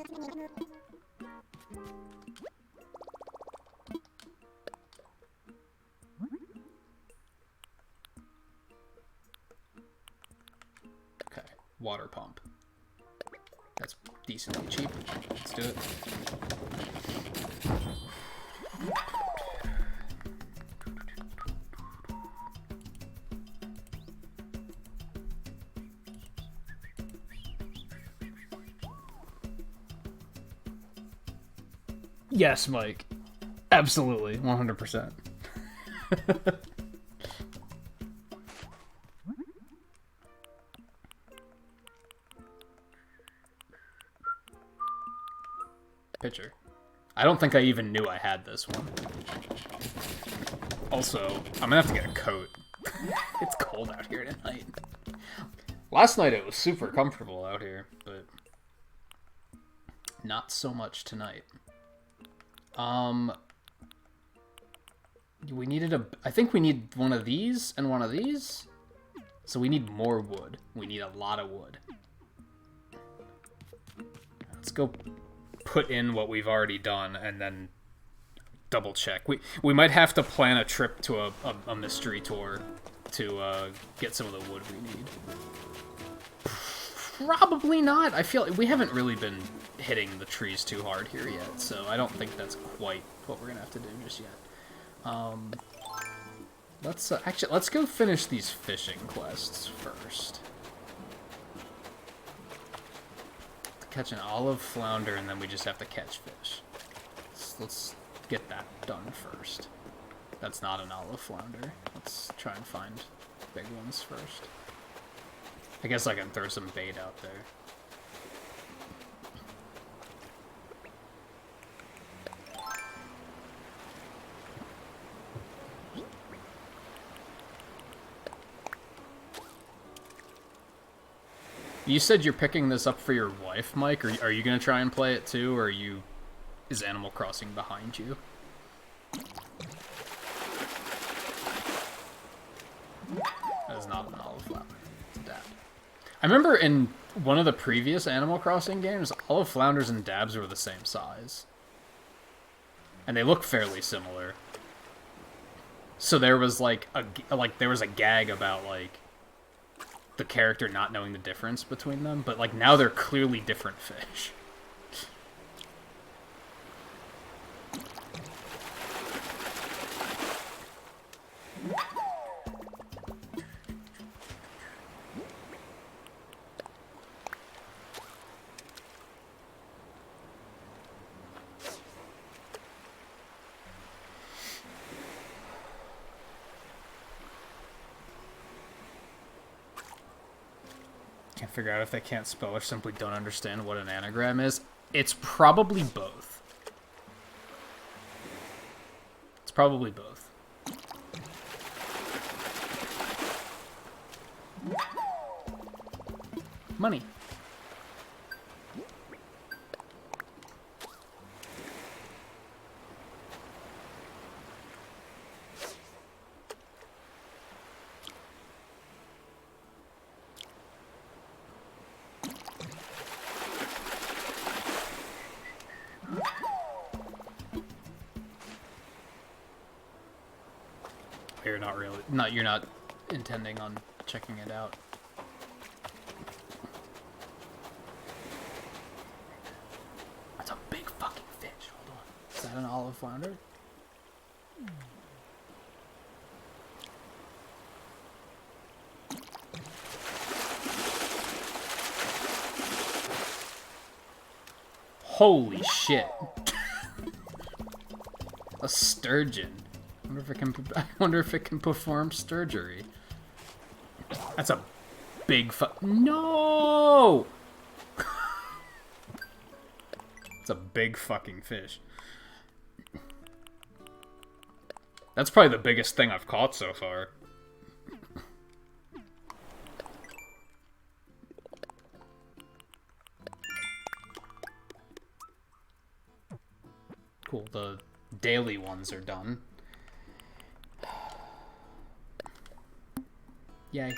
Okay, water pump. That's decently cheap. Let's do it. Yes, Mike. Absolutely. 100%. Pitcher. I don't think I even knew I had this one. Also, I'm gonna have to get a coat. It's cold out here tonight. Last night it was super comfortable out here, but not so much tonight. We needed I think we need one of these and one of these. So we need more wood. We need a lot of wood. Let's go put in what we've already done and then double check. We might have to plan a trip to a mystery tour to get some of the wood we need. Probably not. I feel we haven't really been hitting the trees too hard here yet, so I don't think that's quite what we're gonna have to do just yet. Let's go finish these fishing quests first. Catch an olive flounder, and then we just have to catch fish. Let's get that done first. That's not an olive flounder. Let's try and find big ones first. I guess I can throw some bait out there. You said you're picking this up for your wife, Mike? Are you going to try and play it too, or is Animal Crossing behind you? That is not an olive flower. It's a dab. I remember in one of the previous Animal Crossing games, olive flounders and dabs were the same size. And they look fairly similar. So there was there was a gag about the character not knowing the difference between them, but now they're clearly different fish. Can't figure out if they can't spell or simply don't understand what an anagram is. It's probably both. It's probably both. Money. You're not intending on checking it out. That's a big fucking fish. Hold on. Is that an olive flounder? Holy shit. A sturgeon. I wonder if it can perform sturgery. That's a big No! It's a big fucking fish. That's probably the biggest thing I've caught so far. Cool, the daily ones are done. Yay.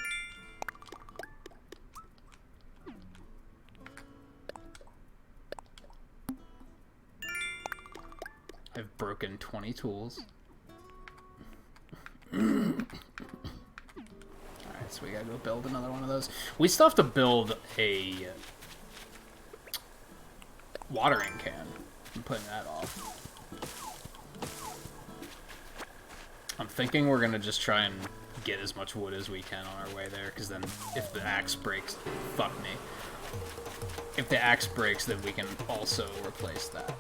I've broken 20 tools. Alright, so we gotta go build another one of those. We still have to build a watering can. I'm putting that off. I'm thinking we're gonna just try and get as much wood as we can on our way there, because then if the axe breaks, fuck me. If the axe breaks, then we can also replace that.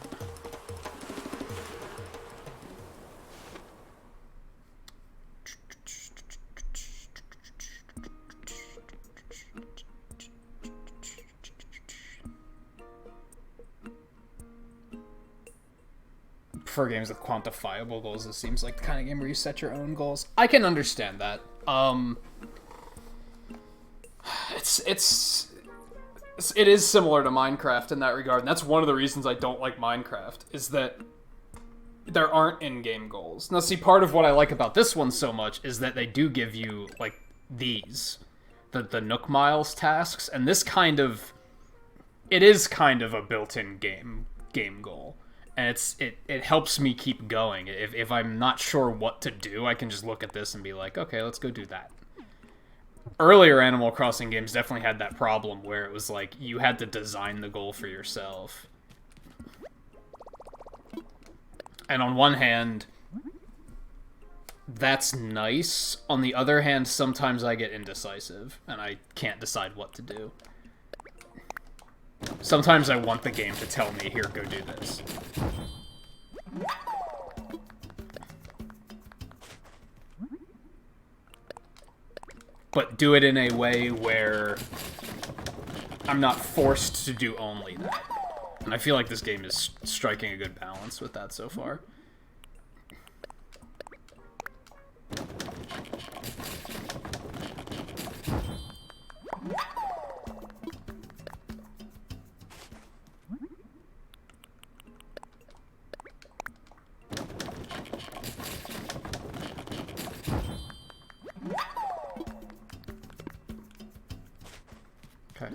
prefer games with quantifiable goals. It seems like the kind of game where you set your own goals. I can understand that. It is similar to Minecraft in that regard, and that's one of the reasons I don't like Minecraft, is that there aren't in-game goals. Now, see, part of what I like about this one so much is that they do give you, like, these. The Nook Miles tasks, and this kind of... It is kind of a built-in game goal. And it helps me keep going. If I'm not sure what to do, I can just look at this and be like, okay, let's go do that. Earlier Animal Crossing games definitely had that problem where it was like, you had to design the goal for yourself. And on one hand, that's nice. On the other hand, sometimes I get indecisive, and I can't decide what to do. Sometimes I want the game to tell me, here, go do this. But do it in a way where I'm not forced to do only that. And I feel like this game is striking a good balance with that so far. Okay.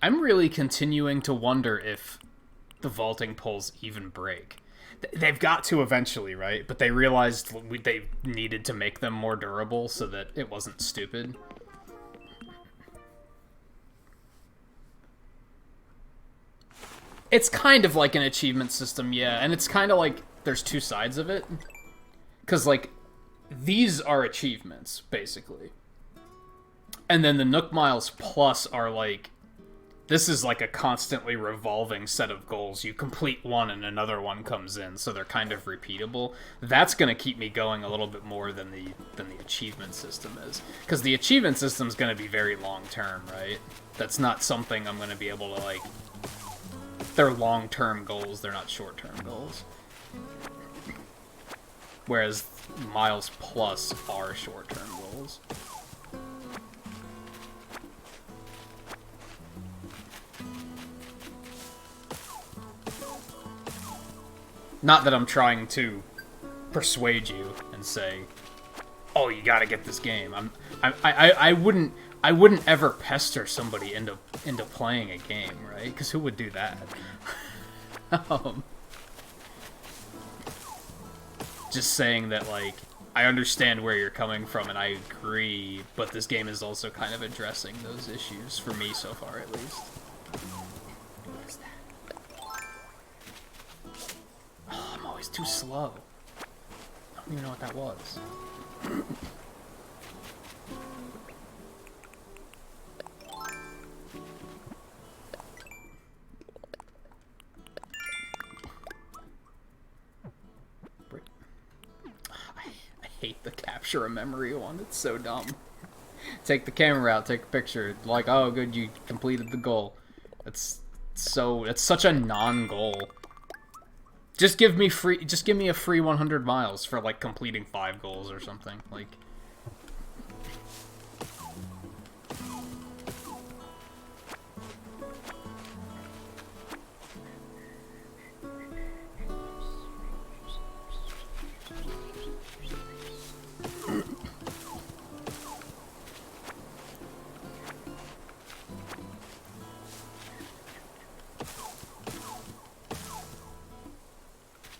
I'm really continuing to wonder if the vaulting poles even break. They've got to eventually, right? But they realized they needed to make them more durable so that it wasn't stupid. It's kind of like an achievement system, yeah. And it's kind of like there's two sides of it. Because, like, these are achievements, basically. And then the Nook Miles Plus are like... This is like a constantly revolving set of goals. You complete one and another one comes in, so they're kind of repeatable. That's going to keep me going a little bit more than the achievement system is. Because the achievement system is going to be very long-term, right? That's not something I'm going to be able to, like... They're long-term goals, they're not short-term goals. Whereas Miles Plus are short-term goals. Not that I'm trying to persuade you and say, "Oh, you gotta get this game." I wouldn't ever pester somebody into playing a game, right? Because who would do that? Just saying that, like, I understand where you're coming from and I agree, but this game is also kind of addressing those issues for me so far, at least. What is that? Oh, I'm always too slow. I don't even know what that was. I hate the capture a memory one. It's so dumb. Take the camera out, take a picture. Like, oh, good, you completed the goal. It's such a non-goal. Just give me a free 100 miles for, like, completing 5 goals or something. Like,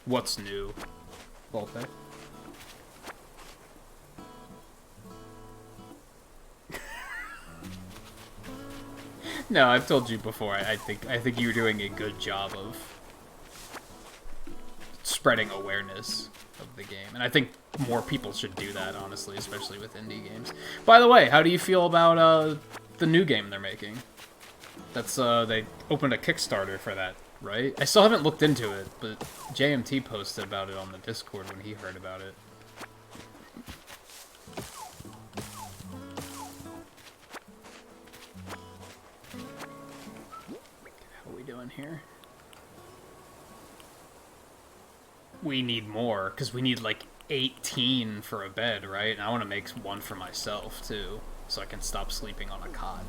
what's new? Volte? No, I've told you before. I think you're doing a good job of spreading awareness of the game, and I think more people should do that, honestly, especially with indie games. By the way, how do you feel about the new game they're making? That's they opened a Kickstarter for that, right? I still haven't looked into it, but JMT posted about it on the Discord when he heard about it. doing here? We need more, because we need like 18 for a bed, right? And I want to make one for myself, too, so I can stop sleeping on a cot.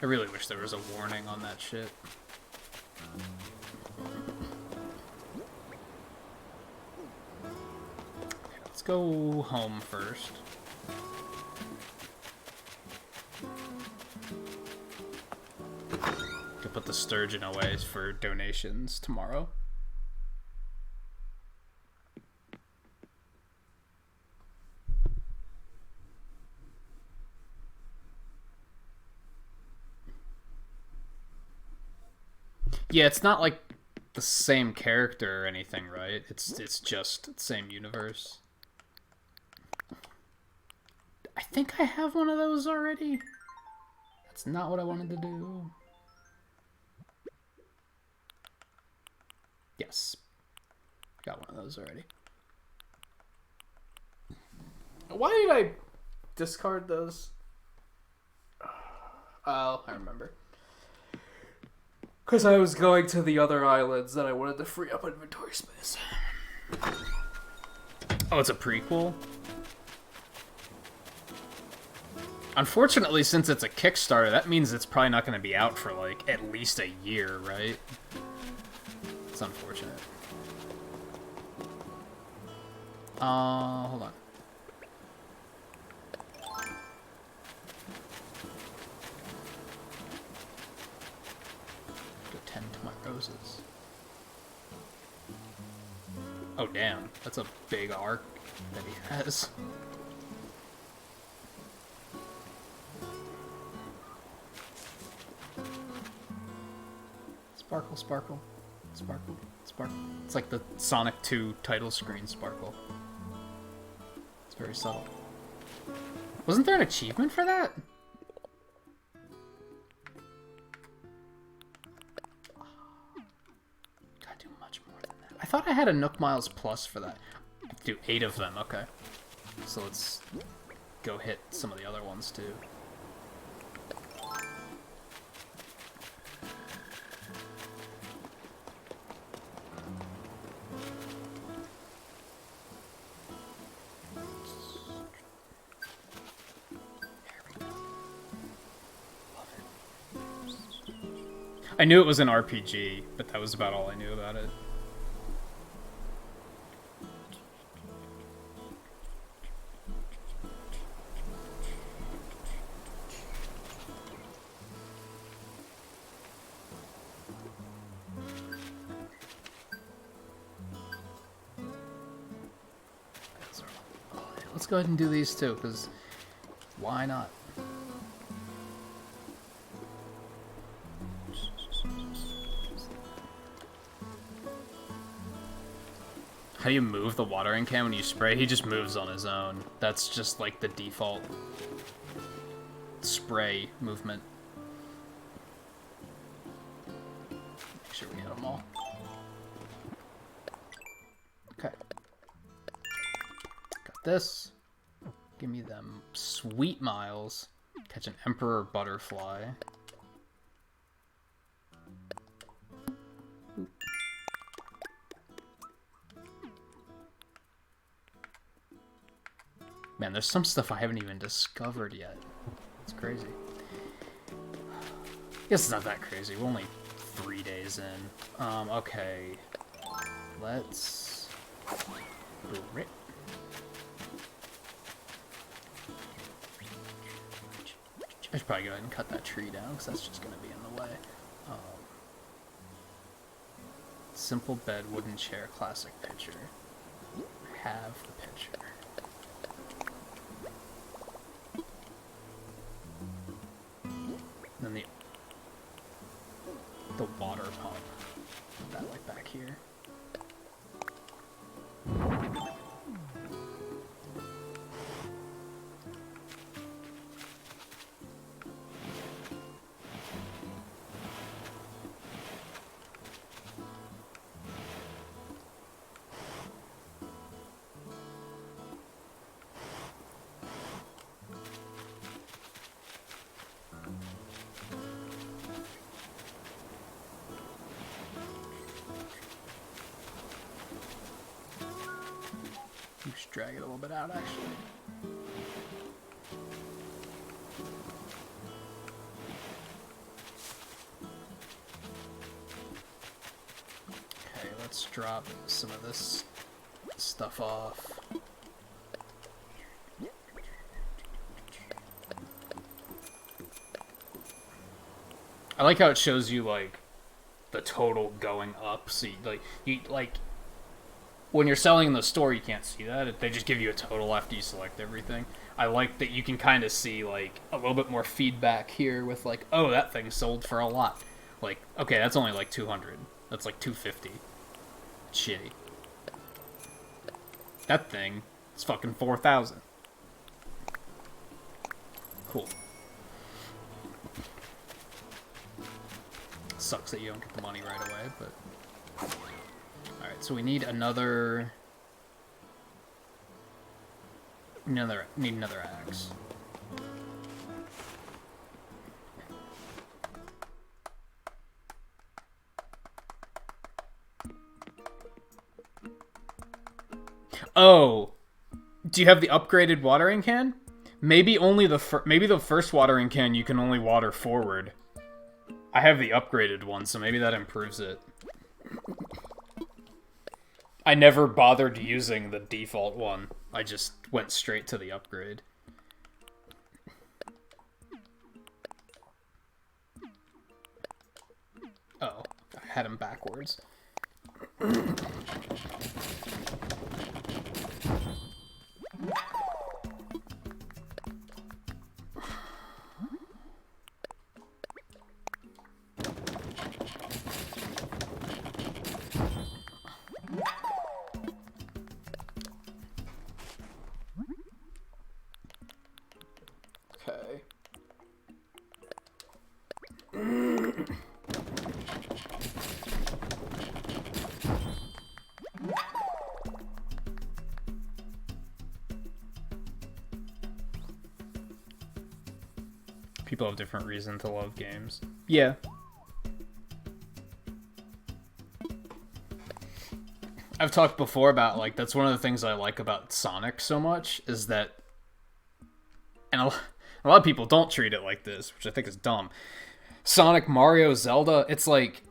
I really wish there was a warning on that shit. Okay, let's go home first. Could put the sturgeon away for donations tomorrow. Yeah, it's not like the same character or anything, right? It's just the same universe. I think I have one of those already. That's not what I wanted to do. Yes. Got one of those already. Why did I discard those? Oh, I remember. Because I was going to the other islands that I wanted to free up inventory space. Oh, it's a prequel? Unfortunately, since it's a Kickstarter, that means it's probably not going to be out for, like, at least a year, right? It's unfortunate. Hold on. Roses. Oh damn, that's a big arc that he has. Sparkle, sparkle, sparkle, sparkle. It's like the Sonic 2 title screen sparkle. It's very subtle. Wasn't there an achievement for that? I thought I had a Nook Miles Plus for that. Do 8 of them, okay. So let's go hit some of the other ones too. I knew it was an RPG, but that was about all I knew about it. Let's go ahead and do these too, because why not? How do you move the watering can when you spray? He just moves on his own. That's just like the default spray movement. Make sure we hit them all. Okay. Got this. Give me them sweet miles. Catch an emperor butterfly. Man, there's some stuff I haven't even discovered yet. It's crazy. I guess it's not that crazy. We're only 3 days in. Okay. Let's... rip. I should probably go ahead and cut that tree down, because that's just going to be in the way. Simple bed, wooden chair, classic picture. Have the picture. And then the water pump. Put that like back here. drag it a little bit out, actually. Okay, let's drop some of this stuff off. I like how it shows you, like, the total going up. So, when you're selling in the store, you can't see that. They just give you a total after you select everything. I like that you can kind of see, like, a little bit more feedback here with, like, oh, that thing sold for a lot. Like, okay, that's only, like, 200. That's, like, 250. Shitty. That thing is fucking 4,000. Cool. Sucks that you don't get the money right away, but... Alright, so we need another... Need another axe. Oh! Do you have the upgraded watering can? Maybe only maybe the first watering can you can only water forward. I have the upgraded one, so maybe that improves it. I never bothered using the default one. I just went straight to the upgrade. Oh, I had him backwards. Okay. People have different reason to love games. Yeah. I've talked before about, like, that's one of the things I like about Sonic so much, is that, and a lot of people don't treat it like this, which I think is dumb. Sonic, Mario, Zelda, it's like,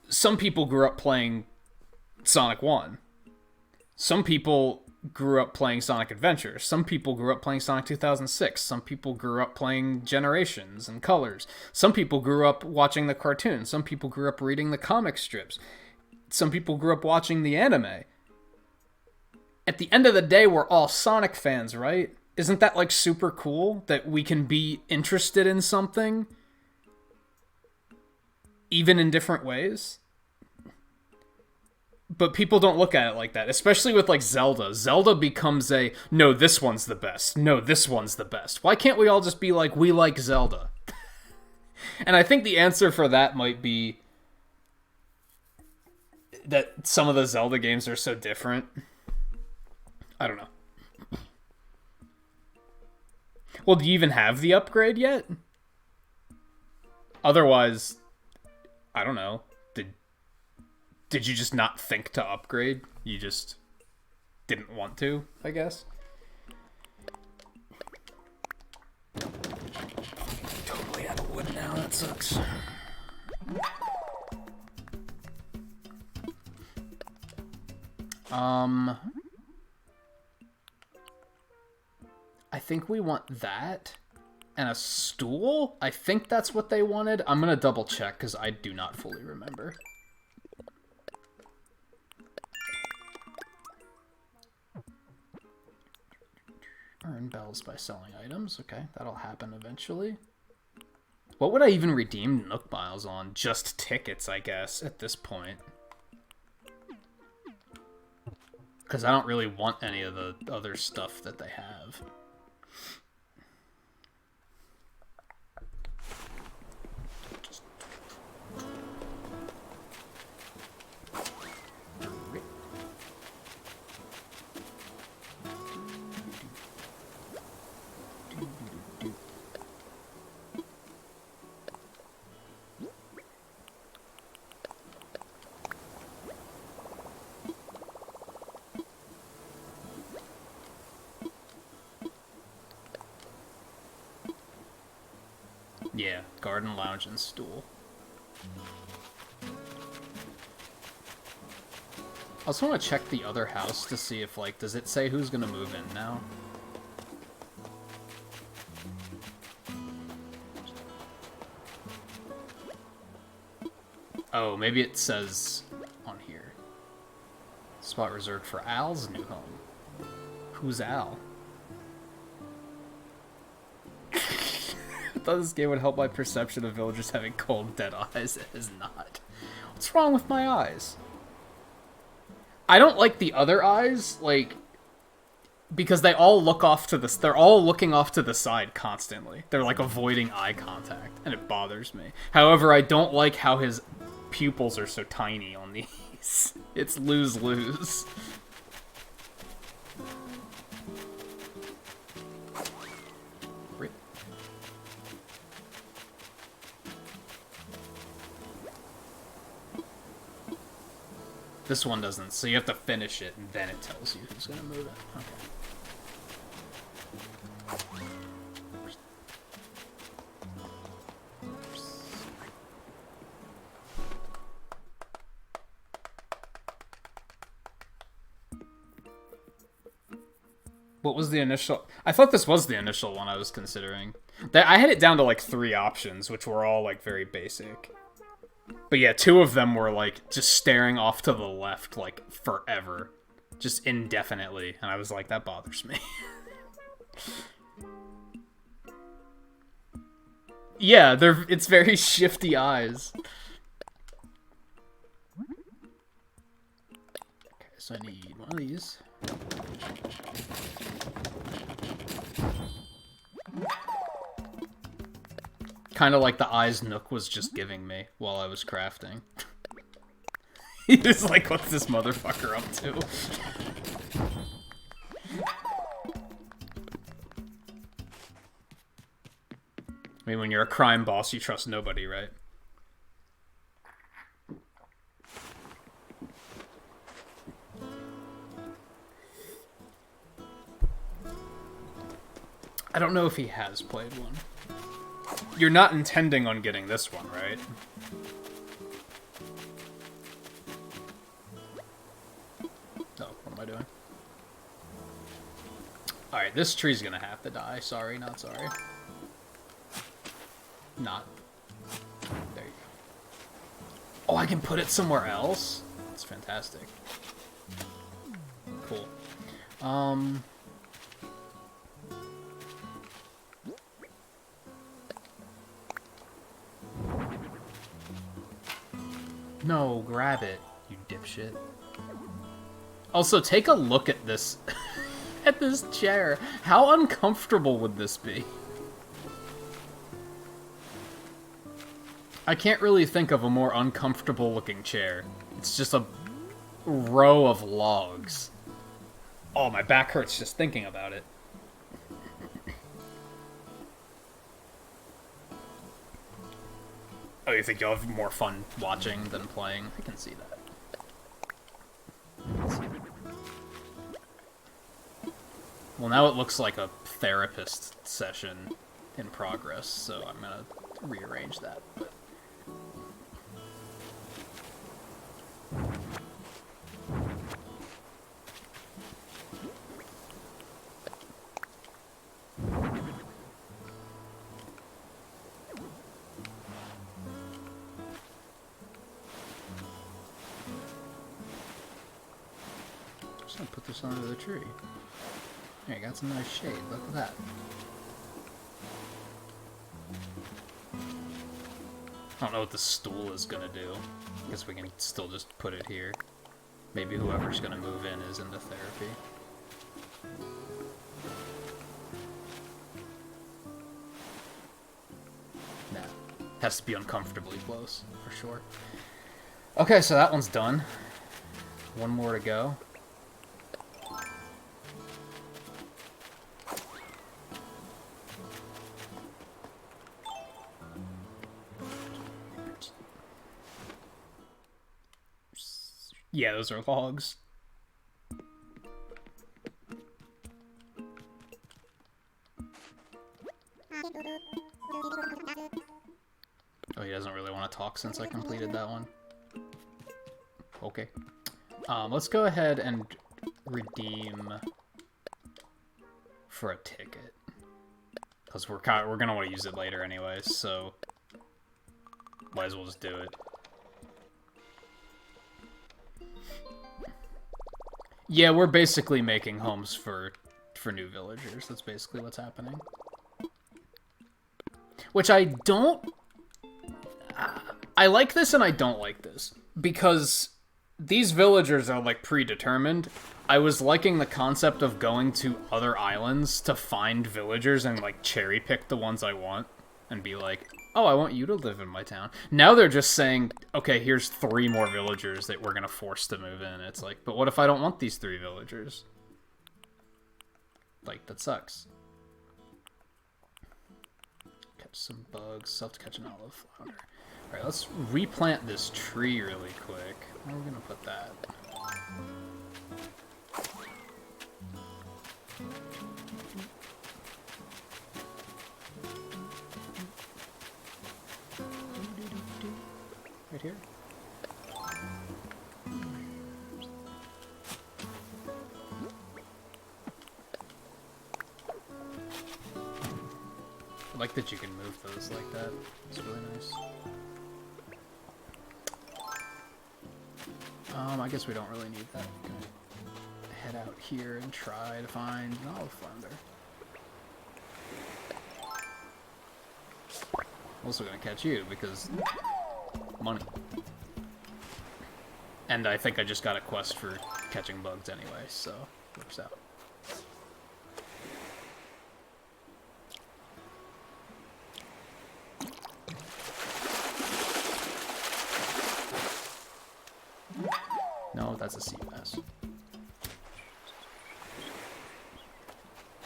some people grew up playing Sonic 1. Some people grew up playing Sonic Adventure. Some people grew up playing Sonic 2006. Some people grew up playing Generations and Colors. Some people grew up watching the cartoon. Some people grew up reading the comic strips. Some people grew up watching the anime. At the end of the day, we're all Sonic fans, right? Isn't that, like, super cool that we can be interested in something even in different ways? But people don't look at it like that, especially with, like, Zelda. Zelda becomes a, no, this one's the best. No, this one's the best. Why can't we all just be like, we like Zelda? And I think the answer for that might be that some of the Zelda games are so different. I don't know. Well, do you even have the upgrade yet? Otherwise, I don't know. Did you just not think to upgrade? You just didn't want to, I guess? Totally out of wood now, that sucks. I think we want that and a stool. I think that's what they wanted. I'm gonna double check because I do not fully remember. Earn bells by selling items. Okay, that'll happen eventually. What would I even redeem Nook Miles on? Just tickets, I guess, at this point. Because I don't really want any of the other stuff that they have. Yeah, garden, lounge, and stool. I also want to check the other house to see if, like, does it say who's gonna move in now? Oh, maybe it says on here. Spot reserved for Al's new home. Who's Al? I thought this game would help my perception of villagers having cold, dead eyes. It is not. What's wrong with my eyes? I don't like the other eyes, like, because they all look off to the... They're all looking off to the side constantly. They're, like, avoiding eye contact, and it bothers me. However, I don't like how his pupils are so tiny on these. It's lose-lose. This one doesn't, so you have to finish it, and then it tells you who's gonna move it. Okay. What was the initial... I thought this was the initial one I was considering. I had it down to, like, 3 options, which were all, like, very basic. But yeah, 2 of them were, like, just staring off to the left, like, forever. Just indefinitely. And I was like, that bothers me. Yeah, it's very shifty eyes. Okay, so I need one of these. Kind of like the eyes Nook was just giving me while I was crafting. He was like, what's this motherfucker up to? I mean, when you're a crime boss, you trust nobody, right? I don't know if he has played one. You're not intending on getting this one, right? Oh, what am I doing? Alright, this tree's gonna have to die. Sorry, not sorry. Not. There you go. Oh, I can put it somewhere else? That's fantastic. Cool. No, grab it, you dipshit. Also, take a look at this... at this chair. How uncomfortable would this be? I can't really think of a more uncomfortable looking chair. It's just a row of logs. Oh, my back hurts just thinking about it. Oh, you think you'll have more fun watching than playing? I can see that. Well, now it looks like a therapist session in progress, so I'm gonna rearrange that. But... just gonna put this under the tree. There, you got some nice shade. Look at that. I don't know what the stool is gonna do. I guess we can still just put it here. Maybe whoever's gonna move in is into therapy. Nah. Has to be uncomfortably close, for sure. Okay, so that one's done. One more to go. Yeah, those are logs. Oh, he doesn't really want to talk since I completed that one. Okay. Let's go ahead and redeem for a ticket. Because we're gonna want to use it later anyways, so might as well just do it. Yeah, we're basically making homes for new villagers. That's basically what's happening. Which I don't... I like this and I don't like this. Because these villagers are, like, predetermined. I was liking the concept of going to other islands to find villagers and, like, cherry-pick the ones I want. And be like, oh, I want you to live in my town. Now they're just saying, okay, here's 3 more villagers that we're gonna force to move in. It's like, but what if I don't want these 3 villagers? Like, that sucks. Catch some bugs. Self-catch an olive flounder. Alright, let's replant this tree really quick. Where are we gonna put that? Right here? I like that you can move those like that. It's really nice. I guess we don't really need that. I'm gonna head out here and try to find an olive flounder. Also gonna catch you because money. And I think I just got a quest for catching bugs anyway, so works out. No, that's a sea bass.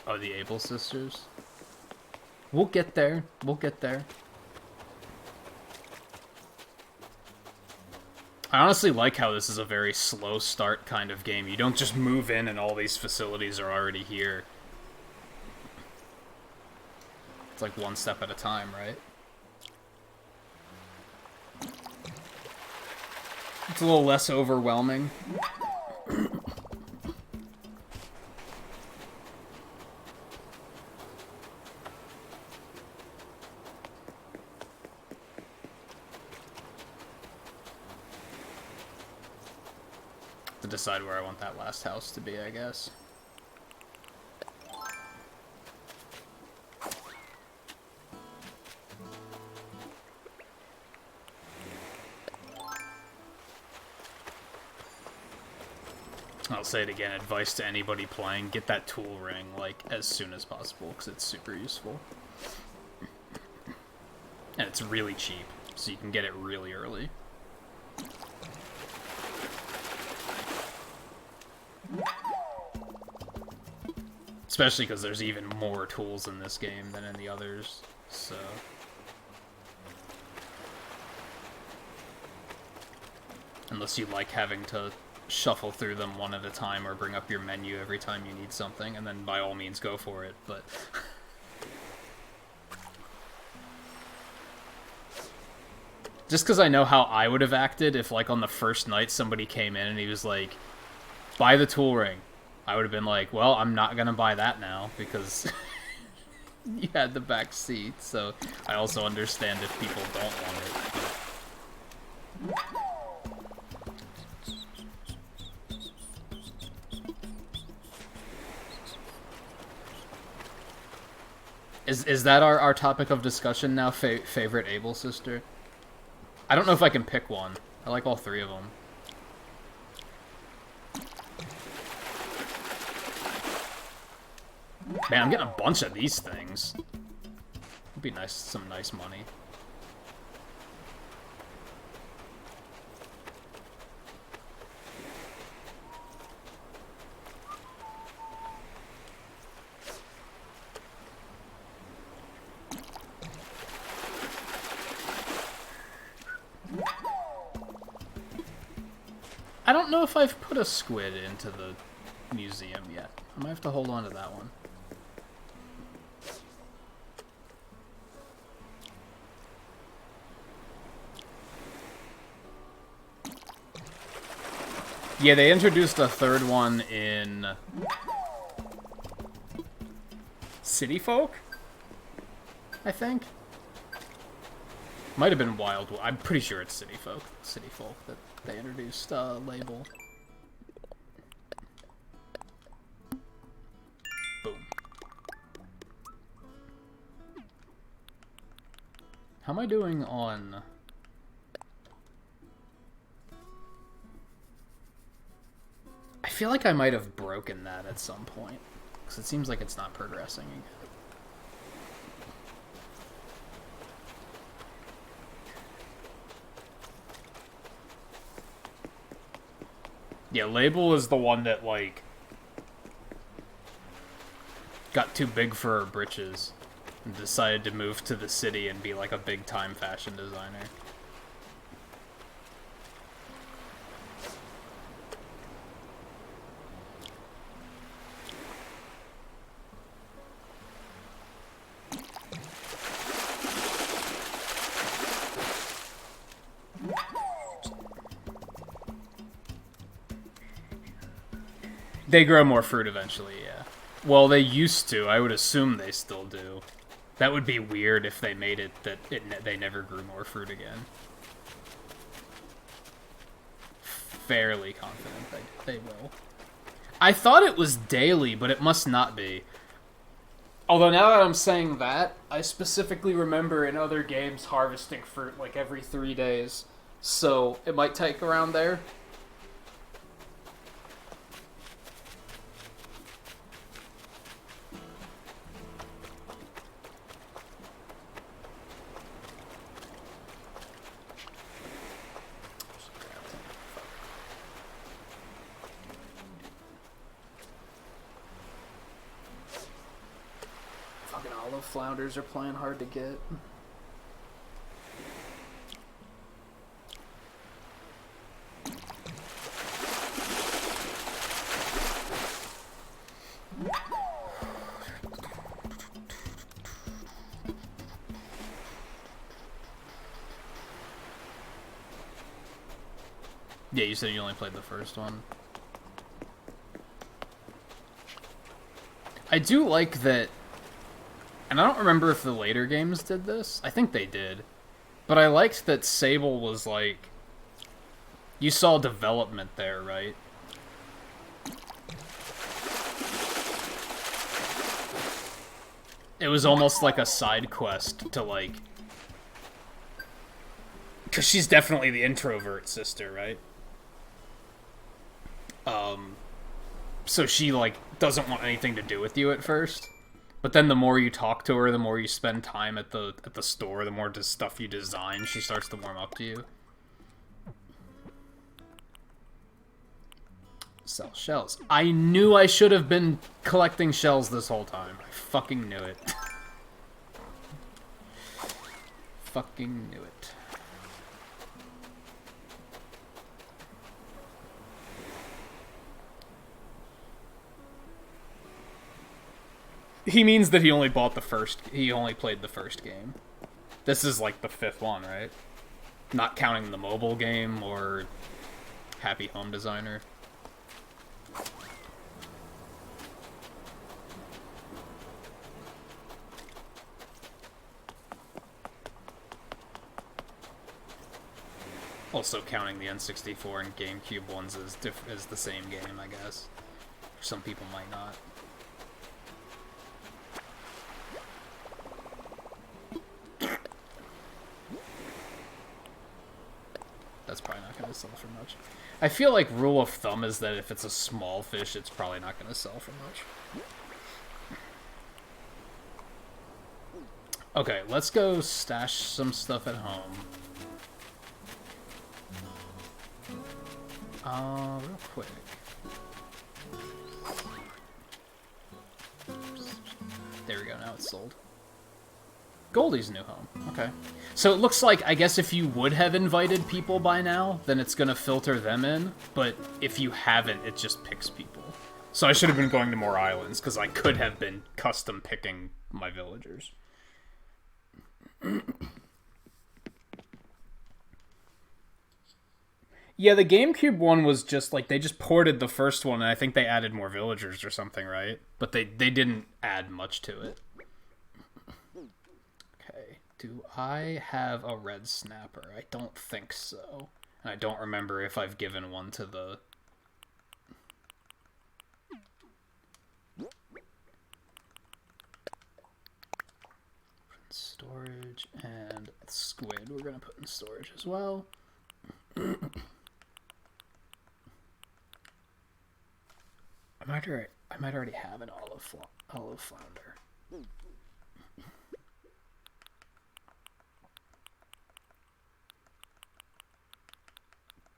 Oh, the Able sisters? We'll get there. We'll get there. I honestly like how this is a very slow start kind of game. You don't just move in and all these facilities are already here. It's like one step at a time, right? It's a little less overwhelming. To decide where I want that last house to be, I guess. I'll say it again, advice to anybody playing, get that tool ring, like, as soon as possible, because it's super useful. And it's really cheap, so you can get it really early. Especially because there's even more tools in this game than in the others, so... Unless you like having to shuffle through them one at a time or bring up your menu every time you need something, and then by all means go for it, but... Just because I know how I would have acted if, like, on the first night somebody came in and he was like, buy the tool ring. I would have been like, well, I'm not gonna buy that now, because you had the back seat, so I also understand if people don't want it. Is that our topic of discussion now? Favorite Able sister? I don't know if I can pick one. I like all 3 of them. Man, I'm getting a bunch of these things. It'd be nice, some nice money. I don't know if I've put a squid into the museum yet. I might have to hold on to that one. Yeah, they introduced a third one in City Folk, I think. Might have been Wild. I'm pretty sure it's City Folk that they introduced label. Boom. How am I doing on? I feel like I might have broken that at some point, because it seems like it's not progressing again. Yeah, Label is the one that, like, got too big for her britches and decided to move to the city and be, like, a big-time fashion designer. They grow more fruit eventually, yeah. Well, they used to. I would assume they still do. That would be weird if they made it that they never grew more fruit again. Fairly confident they will. I thought it was daily, but it must not be. Although now that I'm saying that, I specifically remember in other games harvesting fruit like every 3 days. So it might take around there. Flounders are playing hard to get. Yeah, you said you only played the first one. I do like that. And I don't remember if the later games did this. I think they did. But I liked that Sable was like... You saw development there, right? It was almost like a side quest to like... Because she's definitely the introvert sister, right? So she like doesn't want anything to do with you at first. But then the more you talk to her, the more you spend time at the store, the more stuff you design, she starts to warm up to you. Sell shells. I knew I should have been collecting shells this whole time. I fucking knew it. Fucking knew it. He means that he only played the first game. This is like the 5th one, right? Not counting the mobile game or Happy Home Designer. Also counting the N64 and GameCube ones as the same game, I guess. Some people might not. That's probably not going to sell for much. I feel like rule of thumb is that if it's a small fish, it's probably not going to sell for much. Okay, let's go stash some stuff at home. Real quick. There we go, now it's sold. Goldie's new home. Okay. So it looks like, I guess if you would have invited people by now, then it's going to filter them in. But if you haven't, it just picks people. So I should have been going to more islands, because I could have been custom picking my villagers. Yeah, the GameCube one was just like they just ported the first one, and I think they added more villagers or something, right? But they didn't add much to it. Okay, do I have a red snapper? I don't think so. And I don't remember if I've given one to the... Storage, and squid we're gonna put in storage as well. I might already have an olive flounder.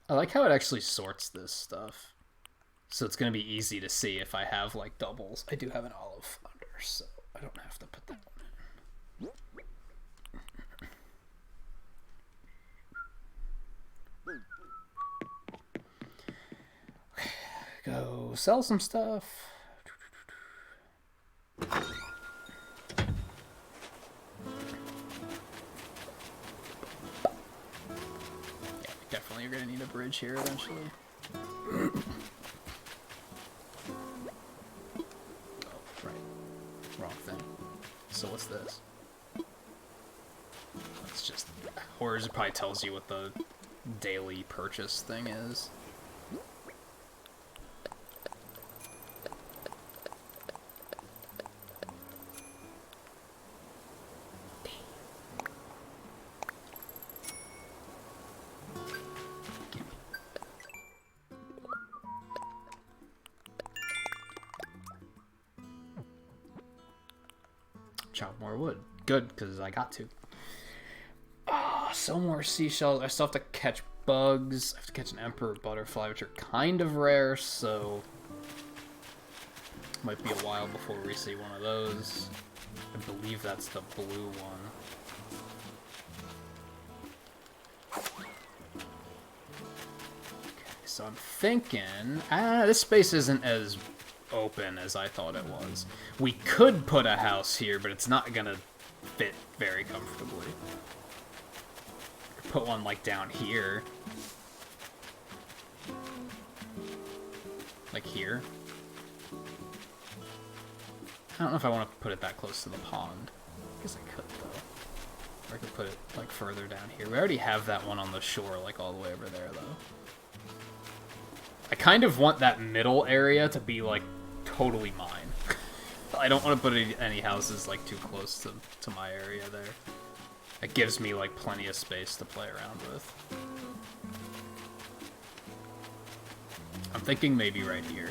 I like how it actually sorts this stuff, so it's gonna be easy to see if I have like doubles. I do have an olive flounder, so I don't have to put that one in. Go sell some stuff. Yeah, definitely you're gonna need a bridge here eventually. Oh, right. Wrong thing. So what's this? It's just... Or it probably tells you what the daily purchase thing is. Chop more wood. Good, because I got to. Ah, so more seashells. I still have to catch bugs. I have to catch an emperor butterfly, which are kind of rare, so... Might be a while before we see one of those. I believe that's the blue one. Okay, so I'm thinking... this space isn't as open as I thought it was. We could put a house here, but it's not gonna fit very comfortably. Put one like down here. Like here. I don't know if I want to put it that close to the pond. I guess I could though. Or I could put it like further down here. We already have that one on the shore like all the way over there though. I kind of want that middle area to be like totally mine. I don't want to put any houses like too close to my area there. It gives me like plenty of space to play around with. I'm thinking maybe right here.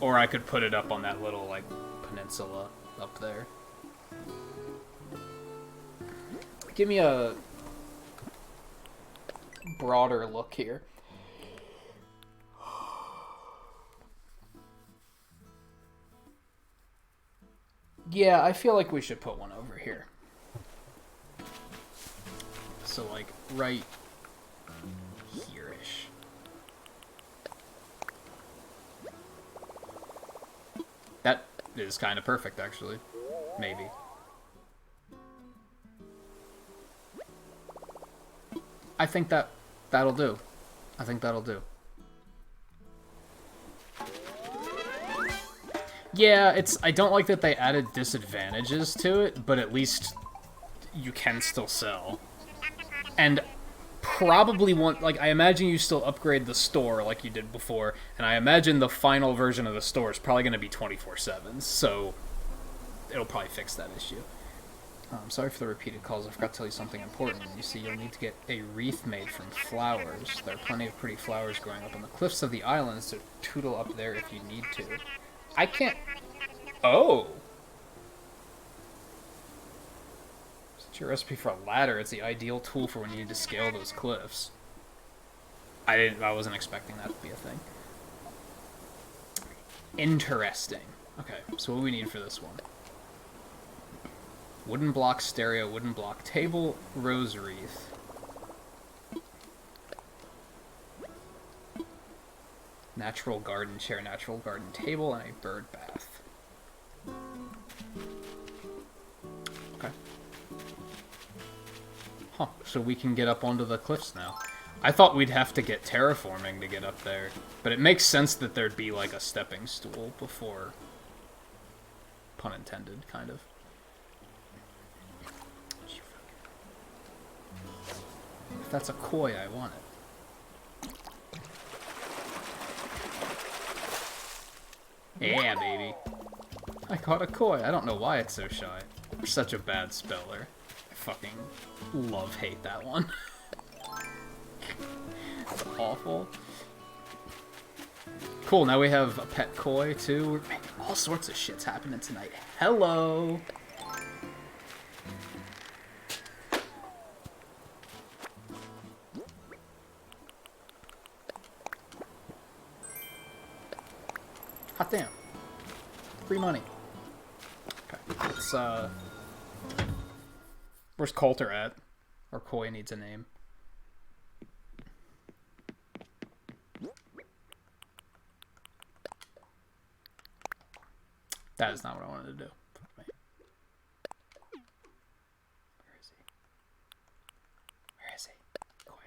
Or I could put it up on that little like peninsula up there. Give me a broader look here. Yeah, I feel like we should put one over here. So, like, right here-ish. That is kind of perfect, actually. Maybe. I think that'll do. I think that'll do. Yeah, I don't like that they added disadvantages to it, but at least you can still sell. And probably I imagine you still upgrade the store like you did before, and I imagine the final version of the store is probably going to be 24/7, so it'll probably fix that issue. Sorry for the repeated calls. I forgot to tell you something important. You see, you'll need to get a wreath made from flowers. There are plenty of pretty flowers growing up on the cliffs of the island, so tootle up there if you need to. I can't... Oh! It's your recipe for a ladder. It's the ideal tool for when you need to scale those cliffs. I wasn't expecting that to be a thing. Interesting. Okay, so what do we need for this one? Wooden block stereo, wooden block table, rose wreath. Natural garden chair, natural garden table, and a bird bath. Okay. Huh, so we can get up onto the cliffs now. I thought we'd have to get terraforming to get up there, but it makes sense that there'd be like a stepping stool before. Pun intended, kind of. If that's a koi, I want it. Yeah, baby. I caught a koi. I don't know why it's so shy. You're such a bad speller. I fucking hate that one. It's awful. Cool, now we have a pet koi, too. We're making all sorts of shit's happening tonight. Hello! Hot damn. Free money. Okay, let's, where's Coulter at? Our koi needs a name. That is not what I wanted to do. Where is he? Where is he? Koi.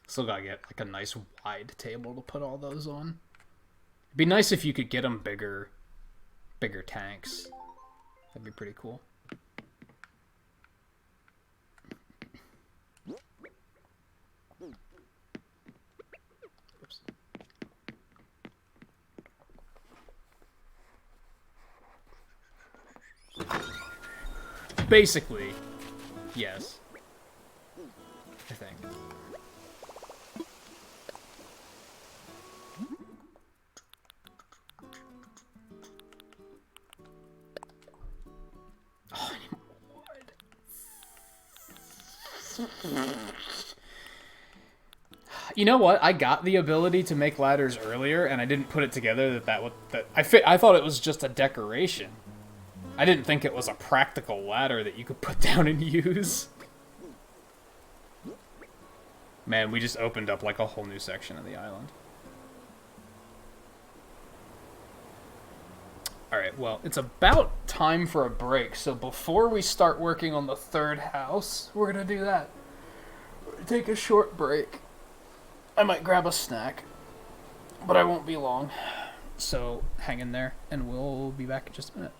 Still gotta get like a nice wide table to put all those on. It'd be nice if you could get them bigger tanks. That'd be pretty cool. Oops. Basically, yes. I think. You know what? I got the ability to make ladders earlier, and I didn't put it together I thought it was just a decoration. I didn't think it was a practical ladder that you could put down and use. Man, we just opened up like a whole new section of the island. Alright, well, it's about time for a break, so before we start working on the third house, we're gonna do that. Take a short break. I might grab a snack, but I won't be long. So hang in there, and we'll be back in just a minute.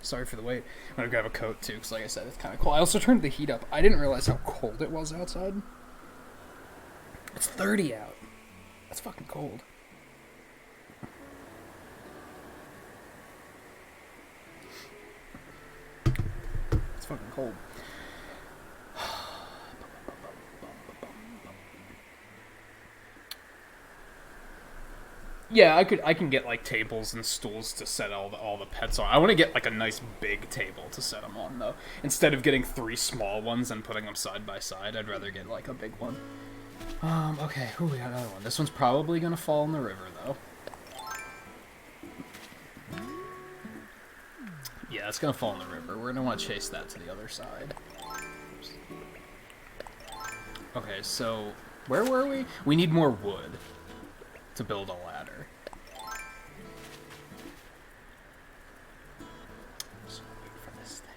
Sorry for the wait. I'm gonna grab a coat too, because like I said, it's kind of cold. I also turned the heat up. I didn't realize how cold it was outside. It's 30 out. That's fucking cold. It's fucking cold. Yeah, I can get like tables and stools to set all the pets on. I want to get like a nice big table to set them on though. Instead of getting 3 small ones and putting them side by side, I'd rather get like a big one. Okay, we got another one. This one's probably gonna fall in the river though. Yeah, it's gonna fall in the river. We're gonna want to chase that to the other side. Okay, so where were we? We need more wood to build a ladder. Just wait for this to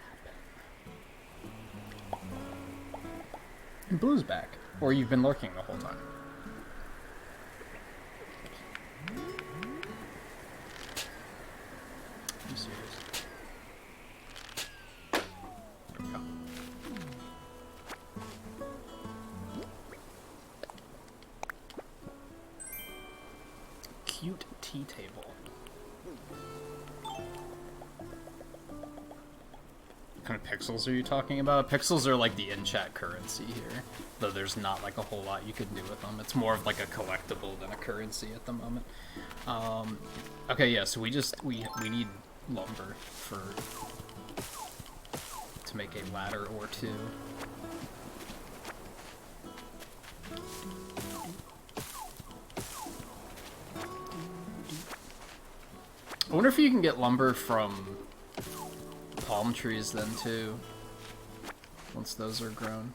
happen. And Blue's back. Or you've been lurking the whole time. I'm serious. There we go. Cute tea table. What kind of pixels are you talking about? Pixels are like the in-chat currency here, though there's not like a whole lot you can do with them. It's more of like a collectible than a currency at the moment. Okay, yeah, so we need lumber to make a ladder or two. I wonder if you can get lumber from palm trees then too, once those are grown.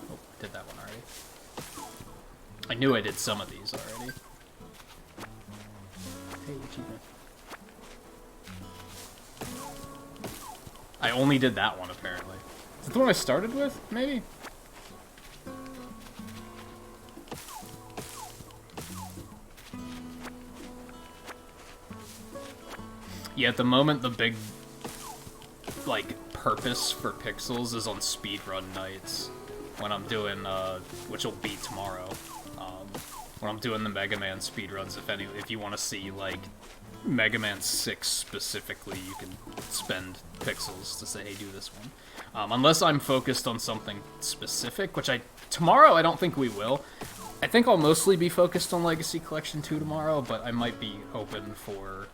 Oh, I did that one already. I knew I did some of these already. Hey, achievement. I only did that one apparently. Is that the one I started with? Maybe? Yeah, at the moment, the big, like, purpose for Pixels is on speedrun nights. When I'm doing, which will be tomorrow. When I'm doing the Mega Man speedruns, if you want to see, like, Mega Man 6 specifically, you can spend Pixels to say, hey, do this one. Unless I'm focused on something specific, which tomorrow I don't think we will. I think I'll mostly be focused on Legacy Collection 2 tomorrow, but I might be open for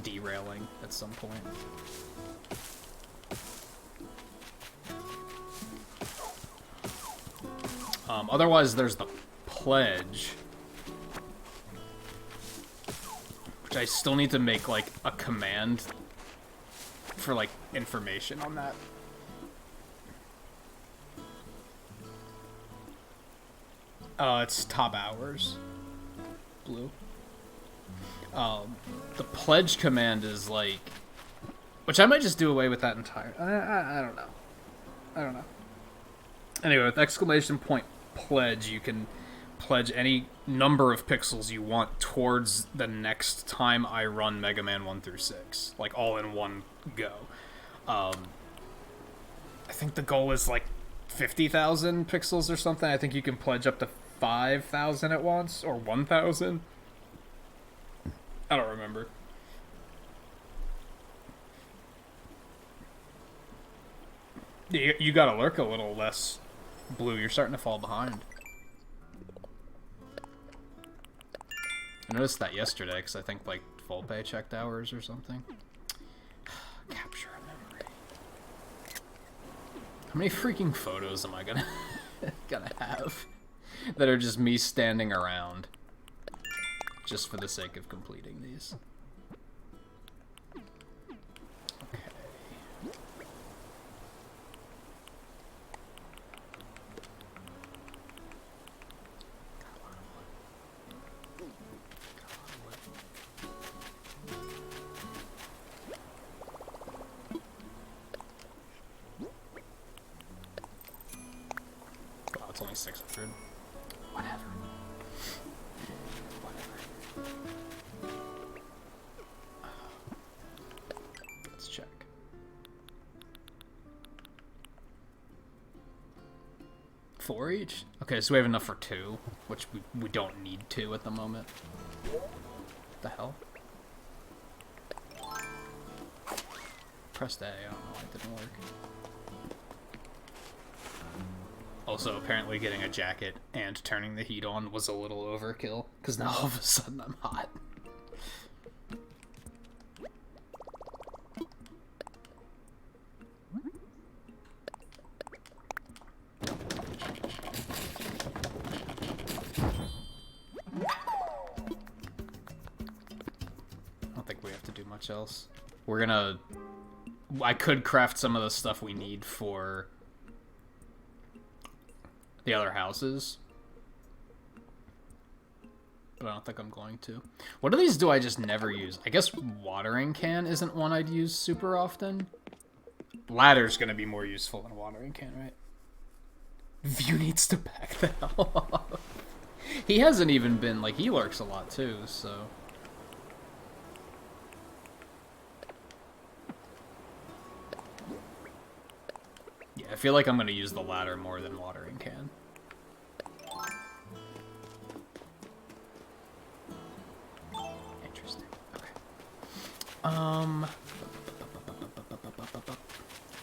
derailing at some point. Otherwise, there's the Pledge, which I still need to make, like, a command for, like, information on that. It's top hours. Blue. The Pledge command is, like... Which I might just do away with that entire... I don't know. I don't know. Anyway, with exclamation point pledge, you can pledge any number of pixels you want towards the next time I run Mega Man 1 through 6. Like, all in one go. I think the goal is, like, 50,000 pixels or something. I think you can pledge up to 5,000 at once, or 1,000. I don't remember. You gotta lurk a little less, Blue. You're starting to fall behind. I noticed that yesterday, because I think, like, full pay checked hours or something. Capture a memory. How many freaking photos am I gonna have that are just me standing around just for the sake of completing these? It's only 600. Whatever. 4 each? Okay, so we have enough for 2, which we don't need 2 at the moment. The hell? Pressed A, I don't know why it didn't work. Also, apparently getting a jacket and turning the heat on was a little overkill, because now all of a sudden I'm hot. I don't think we have to do much else. We're gonna... I could craft some of the stuff we need for the other houses, but I don't think I'm going to. What of these do I just never use? I guess watering can isn't one I'd use super often. Ladder's gonna be more useful than watering can, right? View needs to back the hell off. He hasn't even been, like, he lurks a lot too, so... Yeah, I feel like I'm gonna use the ladder more than watering can. Interesting. Okay.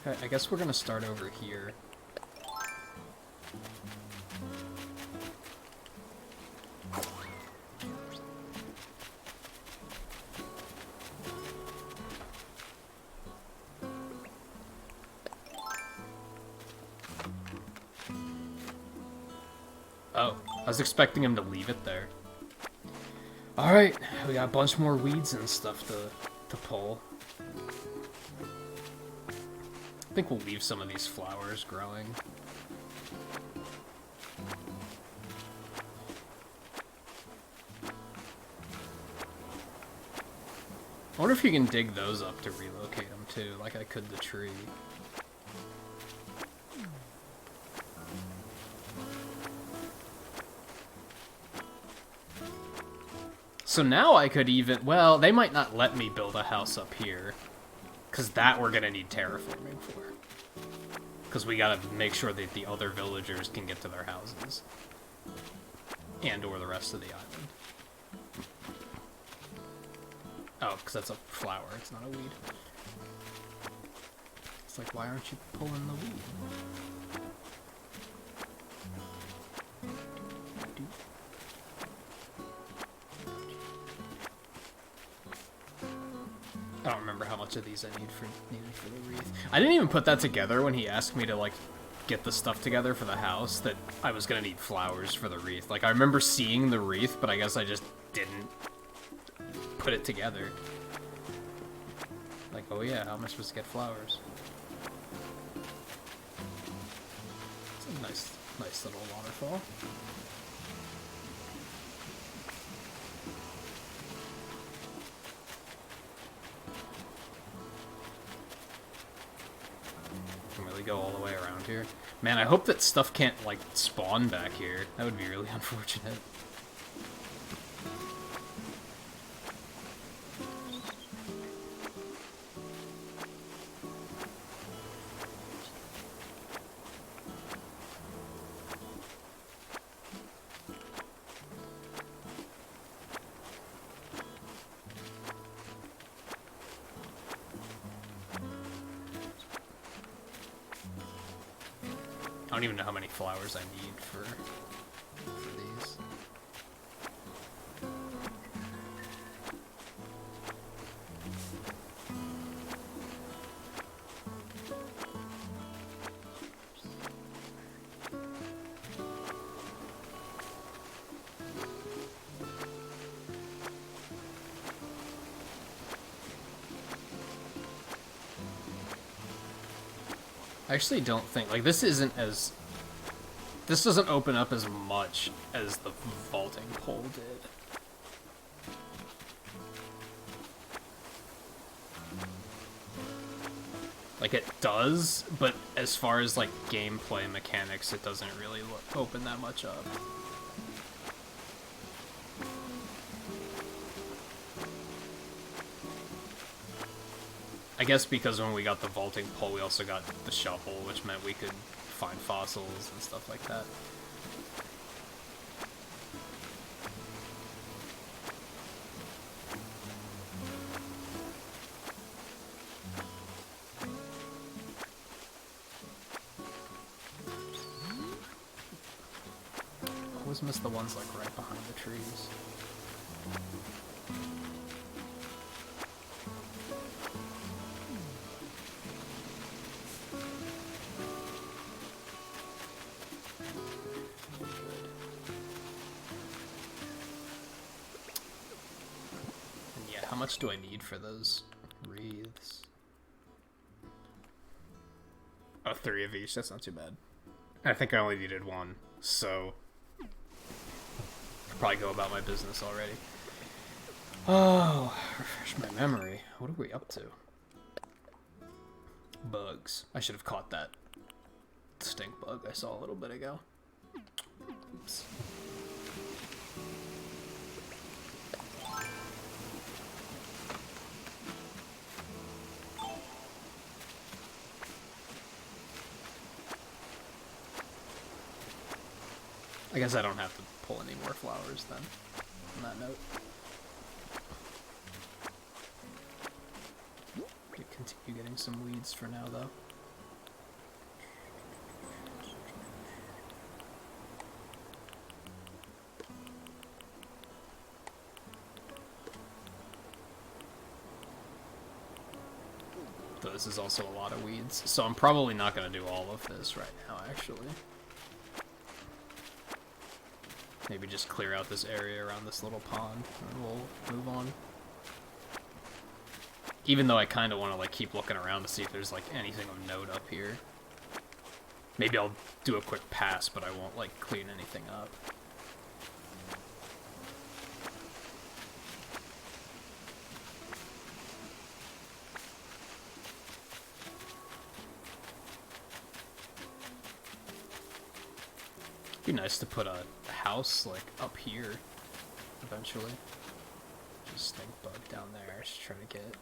Okay, I guess we're gonna start over here. Oh, I was expecting him to leave it there. Alright, we got a bunch more weeds and stuff to pull. I think we'll leave some of these flowers growing. I wonder if you can dig those up to relocate them too, like I could the tree. So now I could even... Well, they might not let me build a house up here. Because that we're going to need terraforming for. Because we got to make sure that the other villagers can get to their houses. And or the rest of the island. Oh, because that's a flower, it's not a weed. It's like, why aren't you pulling the weed? I don't remember how much of these I needed for the wreath. I didn't even put that together when he asked me to, like, get the stuff together for the house, that I was gonna need flowers for the wreath. Like, I remember seeing the wreath, but I guess I just didn't put it together. Like, oh yeah, how am I supposed to get flowers? It's a nice little waterfall. Go all the way around here. Man, I hope that stuff can't, like, spawn back here. That would be really unfortunate. I don't even know how many flowers I need for these. I actually don't think, like, this isn't as... This doesn't open up as much as the vaulting pole did. Like, it does, but as far as, like, gameplay mechanics, it doesn't really open that much up. I guess because when we got the vaulting pole, we also got the shovel, which meant we could find fossils and stuff like that. Always miss the ones like right behind the trees. How much do I need for those wreaths? Oh, 3 of each. That's not too bad. I think I only needed 1, so I'll probably go about my business already. Oh, refresh my memory. What are we up to? Bugs. I should have caught that stink bug I saw a little bit ago. Oops. I guess I don't have to pull any more flowers then, on that note. Continue getting some weeds for now, though. Though this is also a lot of weeds, so I'm probably not going to do all of this right now, actually. Maybe just clear out this area around this little pond, and we'll move on. Even though I kind of want to like keep looking around to see if there's like anything of note up here. Maybe I'll do a quick pass, but I won't like clean anything up. It'd be nice to put a house like up here eventually. Just stink bug down there. Just trying to get.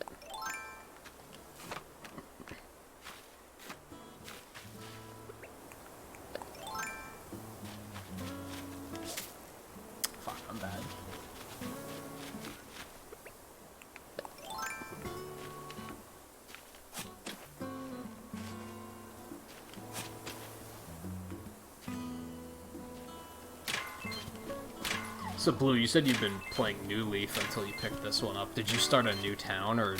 Fuck, I'm bad. So Blue, you said you've been playing New Leaf until you picked this one up. Did you start a new town, or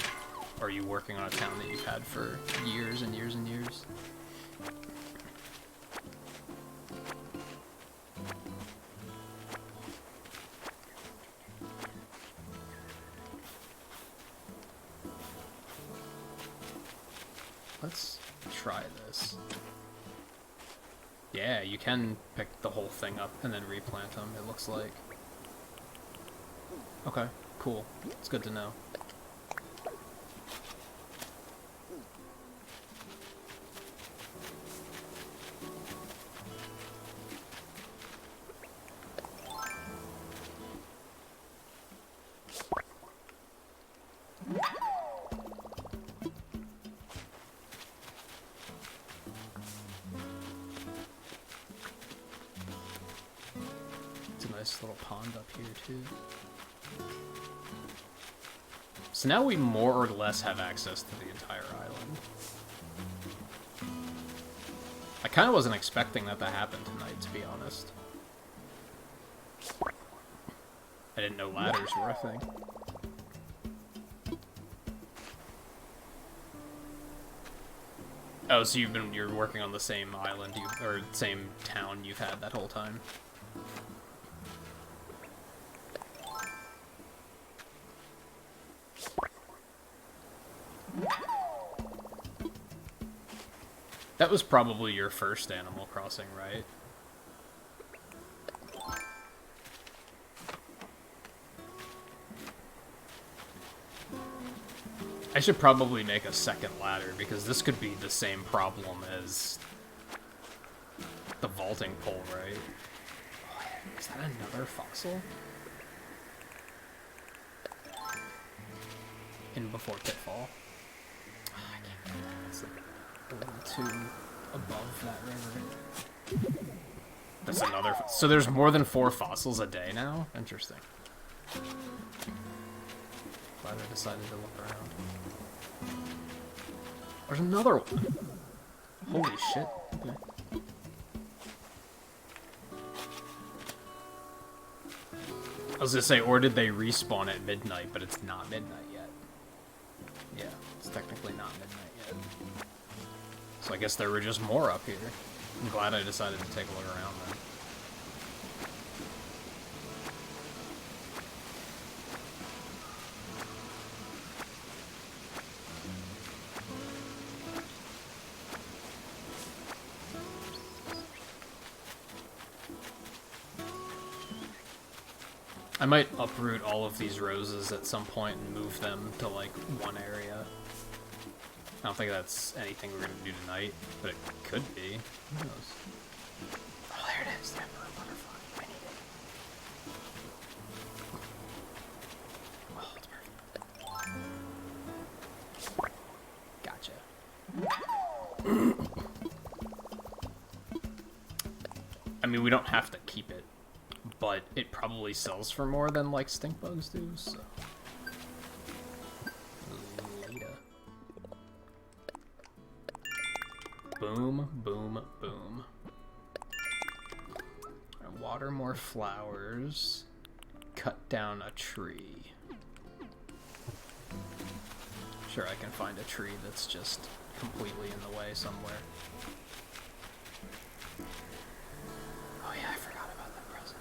are you working on a town that you've had for years and years and years? Let's try this. Yeah, you can pick the whole thing up and then replant them, it looks like. Okay, cool. It's good to know. It's a nice little pond up here, too. So now we more or less have access to the entire island. I kind of wasn't expecting that to happen tonight, to be honest. I didn't know ladders were a thing. Oh, so you're working on the same island or same town you've had that whole time. That was probably your first Animal Crossing, right? I should probably make a second ladder, because this could be the same problem as the vaulting pole, right? Is that another fossil? In before Pitfall? Oh, I can't remember. It's like 1, 2, above that river. That's another... So there's more than 4 fossils a day now? Interesting. Glad I decided to look around. There's another one. Holy shit. Okay. I was gonna say, or did they respawn at midnight, but it's not midnight yet. Yeah, it's technically not midnight yet. So I guess there were just more up here. I'm glad I decided to take a look around then. I might uproot all of these roses at some point and move them to, like, one area. I don't think that's anything we're gonna do tonight, but it could be. Who knows? Oh, there it is. The emperor butterfly. I need it. Oh, it's perfect. Gotcha. I mean, we don't have to keep it, but it probably sells for more than, like, stink bugs do, so... Boom, boom, boom. Water more flowers. Cut down a tree. Sure, I can find a tree that's just completely in the way somewhere. Oh yeah, I forgot about that present.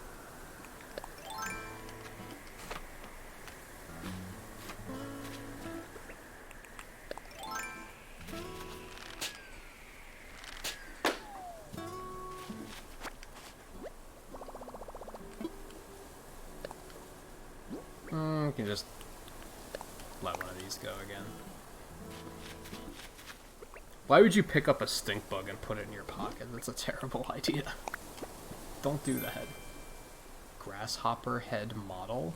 We can just let one of these go again. Why would you pick up a stink bug and put it in your pocket? That's a terrible idea. Don't do that. Grasshopper head model?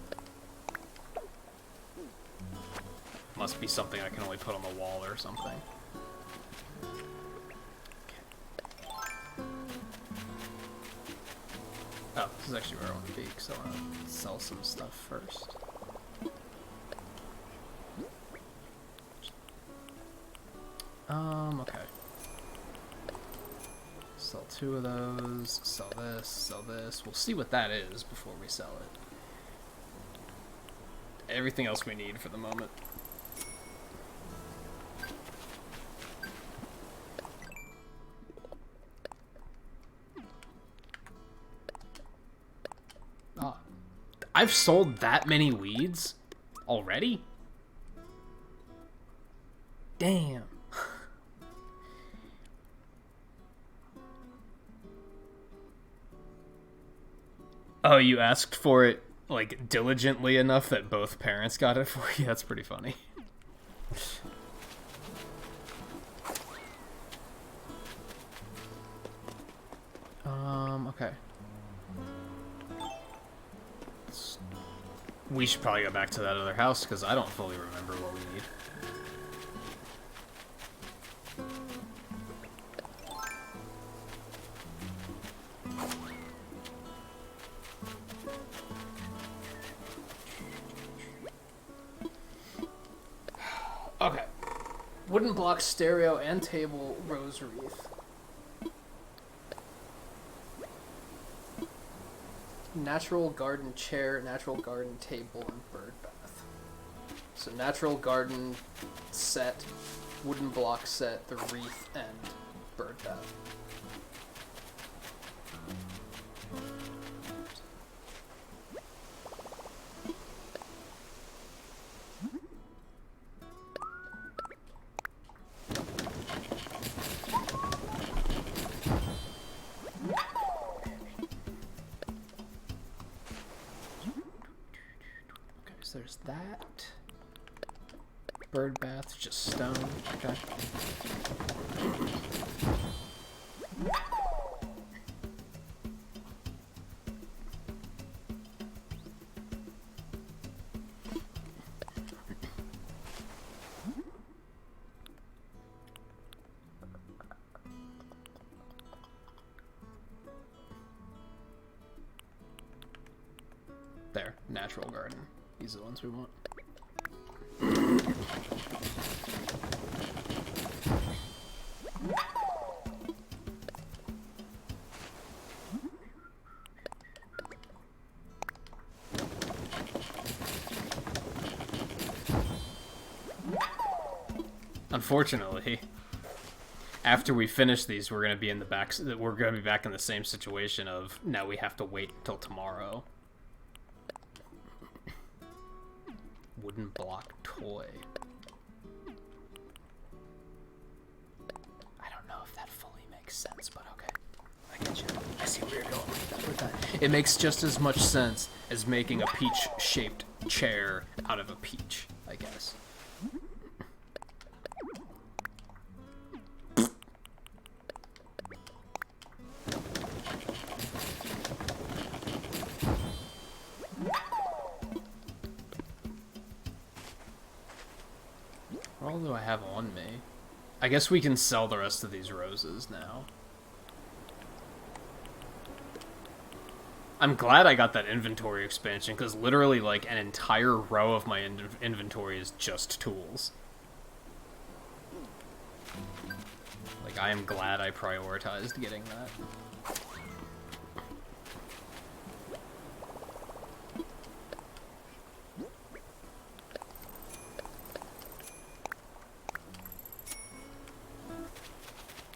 Must be something I can only put on the wall or something. Oh, this is actually where I want to be, because I want to sell some stuff first. Okay. Sell 2 of those, sell this, sell this. We'll see what that is before we sell it. Everything else we need for the moment. Ah. I've sold that many weeds already? Damn. Oh, you asked for it, like, diligently enough that both parents got it for you? That's pretty funny. Okay. We should probably go back to that other house, because I don't fully remember what we need. Okay. Wooden block stereo and table rose wreath. Natural garden chair, natural garden table, and bird bath. So natural garden set, wooden block set, the wreath, and bird bath. There's that. Bird bath, just stone. Okay. There, natural garden. These are the ones we want. Unfortunately, after we finish these, we're gonna be in the back. We're gonna be back in the same situation of now we have to wait till tomorrow. Wooden block toy. I don't know if that fully makes sense, but okay. I get you. I see where you're going with that. It makes just as much sense as making a peach-shaped chair out of a peach, I guess. What all do I have on me? I guess we can sell the rest of these roses now. I'm glad I got that inventory expansion, because literally, like, an entire row of my inventory is just tools. Like, I am glad I prioritized getting that.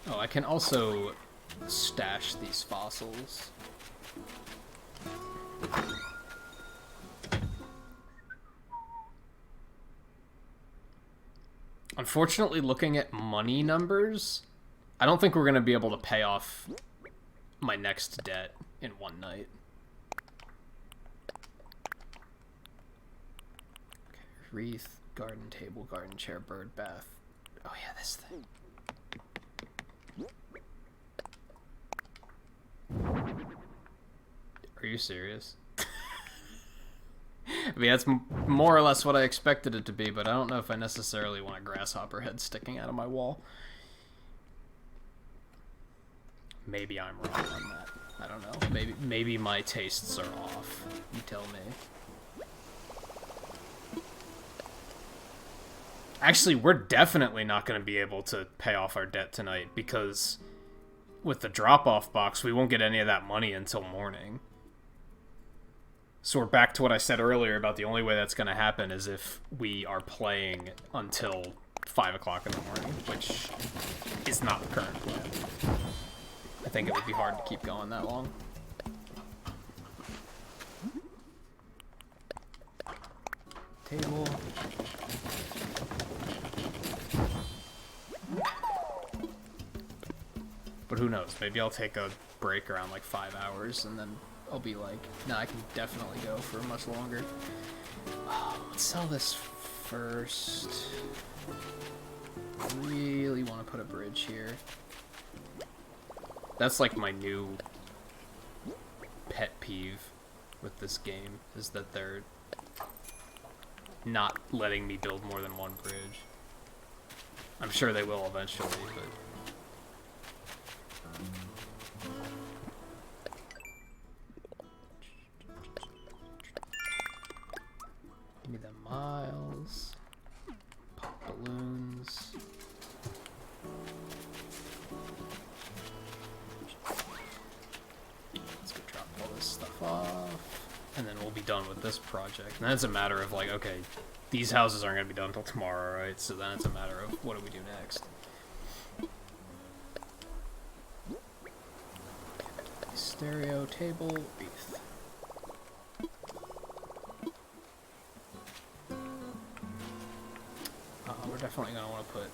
Oh, I can also stash these fossils. Unfortunately, looking at money numbers, I don't think we're going to be able to pay off my next debt in one night. Okay, wreath, garden table, garden chair, bird bath. Oh yeah, this thing. Are you serious? I mean, that's more or less what I expected it to be, but I don't know if I necessarily want a grasshopper head sticking out of my wall. Maybe I'm wrong on that. I don't know. Maybe my tastes are off. You tell me. Actually, we're definitely not going to be able to pay off our debt tonight, because with the drop-off box, we won't get any of that money until morning. So we're back to what I said earlier about the only way that's going to happen is if we are playing until 5 o'clock in the morning, which is not the current plan. I think it would be hard to keep going that long. Table. But who knows? Maybe I'll take a break around like 5 hours and then I'll be like, nah, I can definitely go for much longer. Oh, let's sell this first. I really want to put a bridge here. That's like my new pet peeve with this game, is that they're not letting me build more than one bridge. I'm sure they will eventually, but... Give me the miles. Pop balloons. Let's go drop all this stuff off. And then we'll be done with this project. And then it's a matter of like, okay, these houses aren't going to be done until tomorrow, right? So then it's a matter of what do we do next? Stereo, table, wreath. We're definitely going to want to put...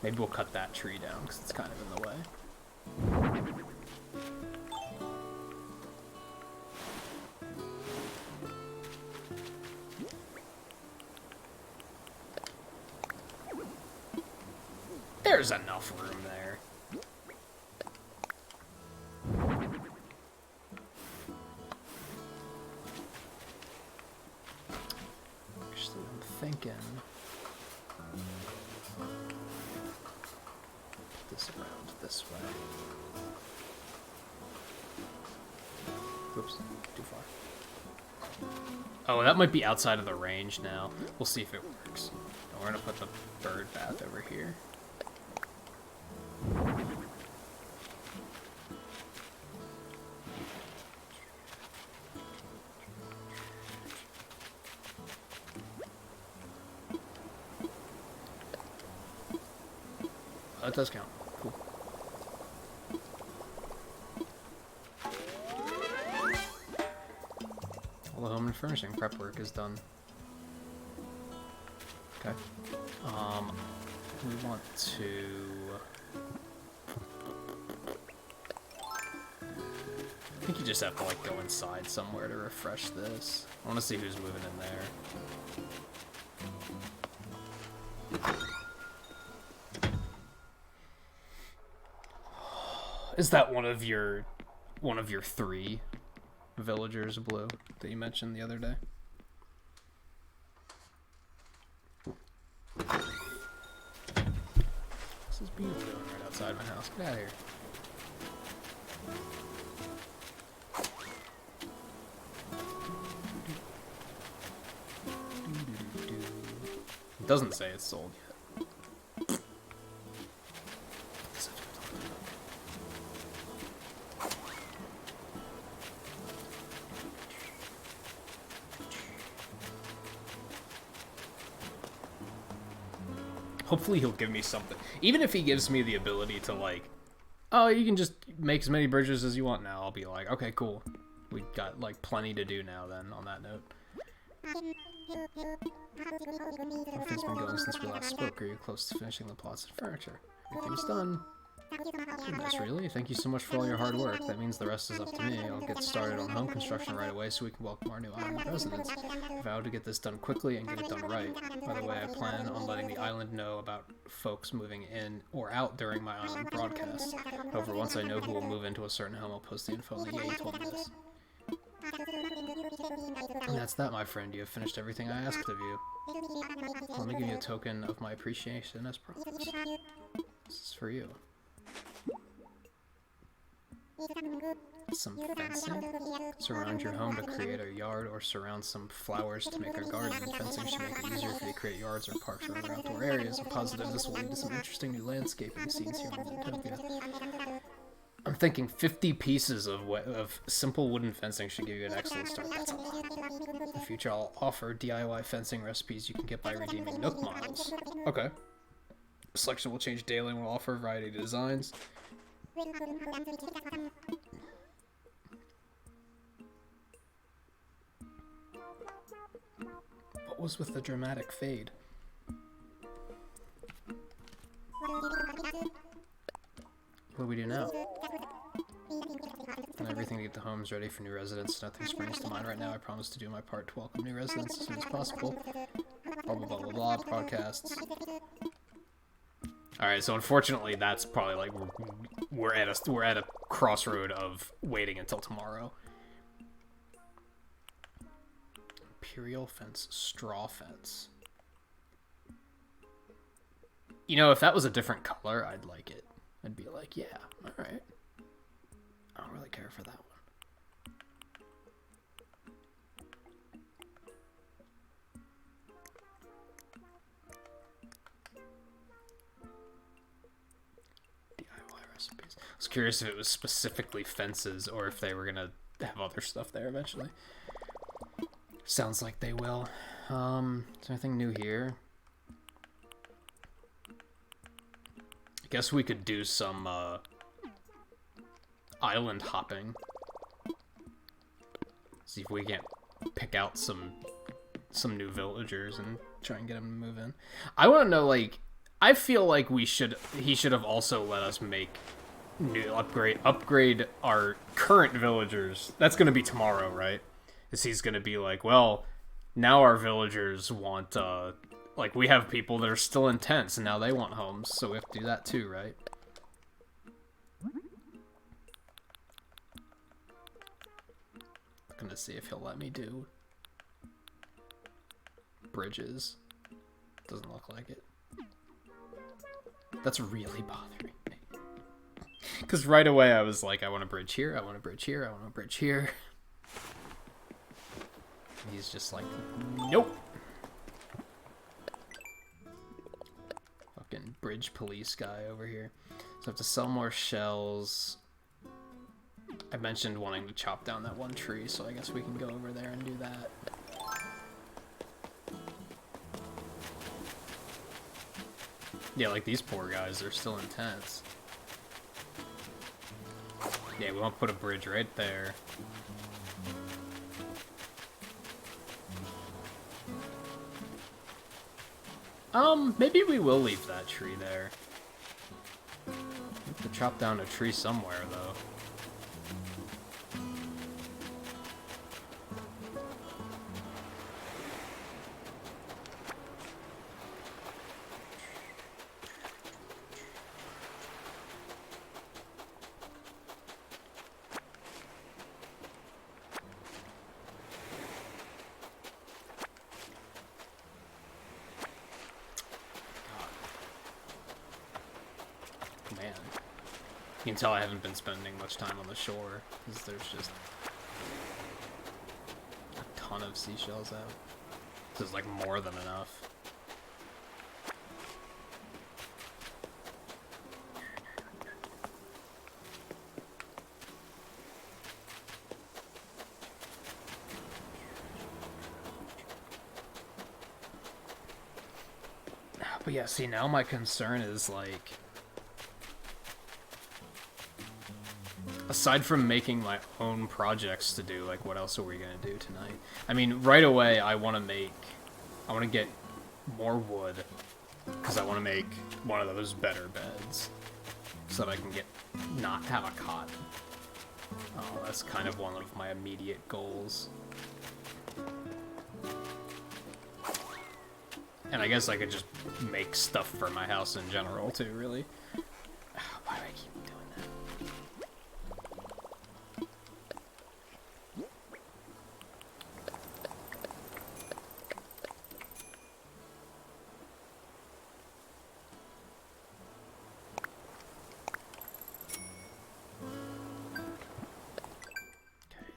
Maybe we'll cut that tree down, because it's kind of in the way. There's enough room there. Actually, I'm thinking... put this around this way. Oops, too far. Oh, that might be outside of the range now. We'll see if it works. And we're gonna put the bird bath over here. That does count. Cool. All the home and furnishing prep work is done. Okay. We want to... I think you just have to, like, go inside somewhere to refresh this. I want to see who's moving in there. Is that one of your 3 villagers, Blue, that you mentioned the other day? This is beautiful doing right outside my house. Get out of here. It doesn't say it's sold yet. Hopefully he'll give me something. Even if he gives me the ability to, like, oh, you can just make as many bridges as you want now, I'll be like, okay, cool. We got, like, plenty to do now, then, on that note. Everything's been going since we last spoke. Are you close to finishing the plots and furniture? Everything's done. Goodness, really? Thank you so much for all your hard work. That means the rest is up to me. I'll get started on home construction right away so we can welcome our new island residents. I vow to get this done quickly and get it done right. By the way, I plan on letting the island know about folks moving in or out during my island broadcast. However, once I know who will move into a certain home, I'll post the info on the Yeah, you told me this. And that's that, my friend. You have finished everything I asked of you. Let me give you a token of my appreciation as promised. This is for you. Some fencing. Surround your home to create a yard, or surround some flowers to make a garden. Fencing should make it easier for you to create yards or parks or other outdoor areas. I'm positive this will lead to some interesting new landscaping scenes here in Nintagious. I'm thinking 50 pieces of simple wooden fencing should give you an excellent start. That's a lot. In the future, I'll offer DIY fencing recipes you can get by redeeming Nook Miles. Okay. Selection will change daily and will offer a variety of designs. What was with the dramatic fade? What do we do now? And everything to get the homes ready for new residents. Nothing springs to mind right now. I promise to do my part to welcome new residents as soon as possible. Blah blah blah blah blah. Podcasts. All right, so unfortunately, that's probably like we're at a crossroad of waiting until tomorrow. Imperial fence, straw fence. You know, if that was a different color, I'd like it. I'd be like, yeah, all right. I don't really care for that one. Recipes. I was curious if it was specifically fences or if they were gonna have other stuff there eventually. Sounds like they will. Is there anything new here? I guess we could do some island hopping. See if we can't pick out some new villagers and try and get them to move in. I want to know, like, I feel like he should have also let us make new upgrade our current villagers. That's going to be tomorrow, right? Is he's going to be like, well, now our villagers want, like, we have people that are still in tents and now they want homes, so we have to do that too, right? I'm going to see if he'll let me do bridges. Doesn't look like it. That's really bothering me. Because right away I was like, I want a bridge here, I want a bridge here, I want a bridge here. He's just like, nope. Fucking bridge police guy over here. So I have to sell more shells. I mentioned wanting to chop down that one tree, so I guess we can go over there and do that. Yeah, like these poor guys, they're still intense. Yeah, we want to put a bridge right there. Maybe we will leave that tree there. We have to chop down a tree somewhere, though. You can tell I haven't been spending much time on the shore, because there's just a ton of seashells out. This is like more than enough. But yeah, see, now my concern is like, aside from making my own projects to do, like, what else are we gonna do tonight? I mean, right away, I want to get more wood, because I want to make one of those better beds, so that I can not have a cot. Oh, that's kind of one of my immediate goals. And I guess I could just make stuff for my house in general, too, really. Why do I keep doing that?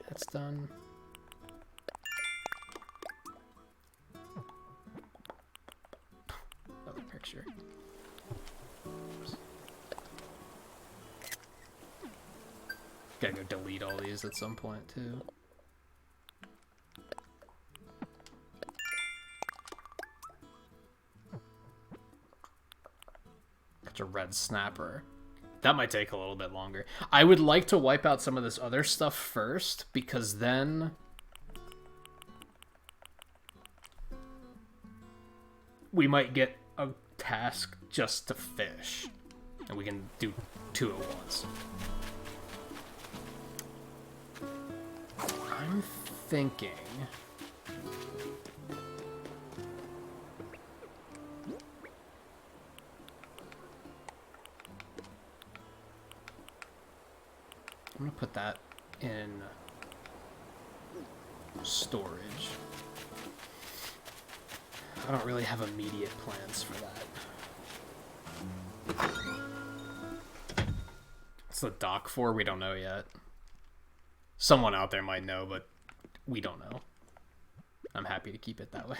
That's done. Another picture. Oops. Gotta go delete all these at some point too. Got a red snapper. That might take a little bit longer. I would like to wipe out some of this other stuff first, because then we might get a task just to fish. And we can do 2 at once. I'm thinking... I'm gonna put that in storage. I don't really have immediate plans for that. What's the dock for? We don't know yet. Someone out there might know, but we don't know. I'm happy to keep it that way.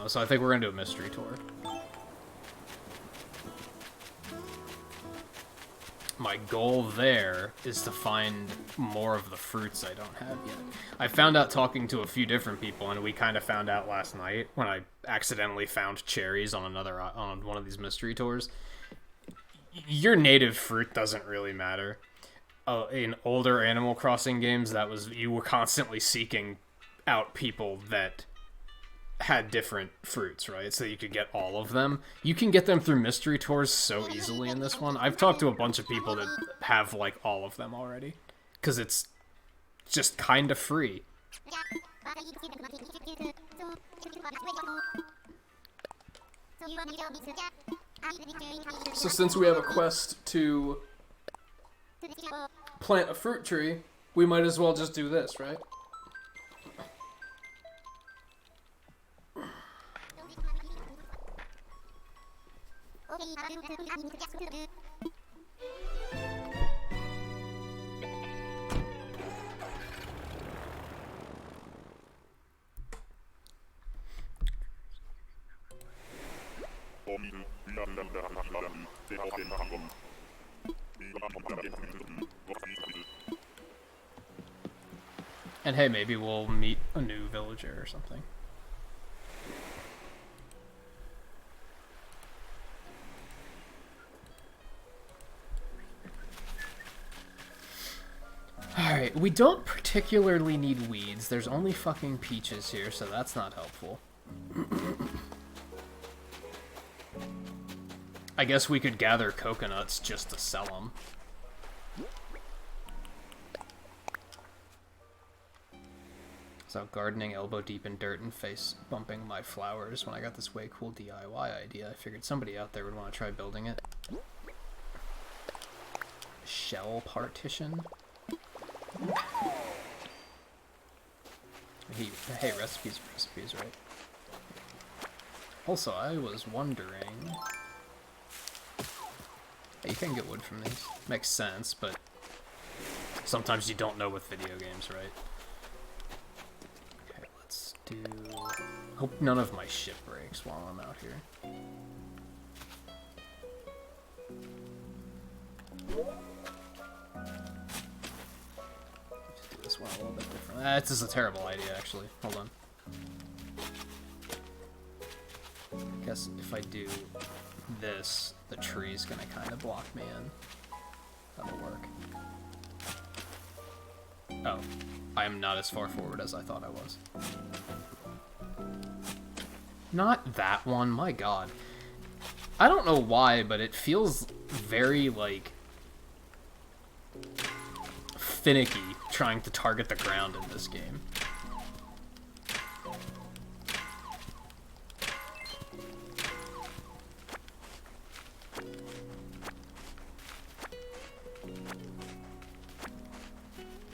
So I think we're gonna do a mystery tour. My goal there is to find more of the fruits I don't have yet. I found out talking to a few different people, and we kind of found out last night when I accidentally found cherries on one of these mystery tours. Your native fruit doesn't really matter. In older Animal Crossing games, you were constantly seeking out people that had different fruits, right? So you could get all of them. You can get them through mystery tours so easily in this one. I've talked to a bunch of people that have, like, all of them already. Because it's just kind of free. So since we have a quest to plant a fruit tree, we might as well just do this, right? And hey, maybe we'll meet a new villager or something. Alright, we don't particularly need weeds. There's only fucking peaches here, so that's not helpful. I guess we could gather coconuts just to sell them. So out gardening elbow deep in dirt and face bumping my flowers. When I got this way cool DIY idea, I figured somebody out there would want to try building it. Shell partition? Hey, recipes, right? Also, I was wondering... Hey, you can get wood from these. Makes sense, but sometimes you don't know with video games, right? Okay, let's do... Hope none of my shit breaks while I'm out here. Just do this one a little bit different. This is a terrible idea, actually. Hold on. I guess if I do this, the tree's gonna kind of block me in. That'll work. Oh, I am not as far forward as I thought I was. Not that one, my god. I don't know why, but it feels very, like, finicky trying to target the ground in this game.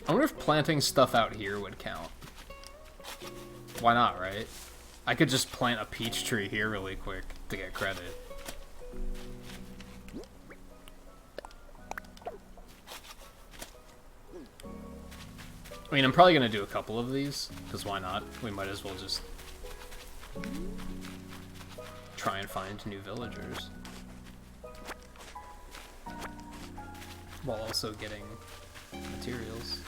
I wonder if planting stuff out here would count. Why not, right? I could just plant a peach tree here really quick to get credit. I mean, I'm probably gonna do a couple of these, because why not? We might as well just try and find new villagers. While also getting materials.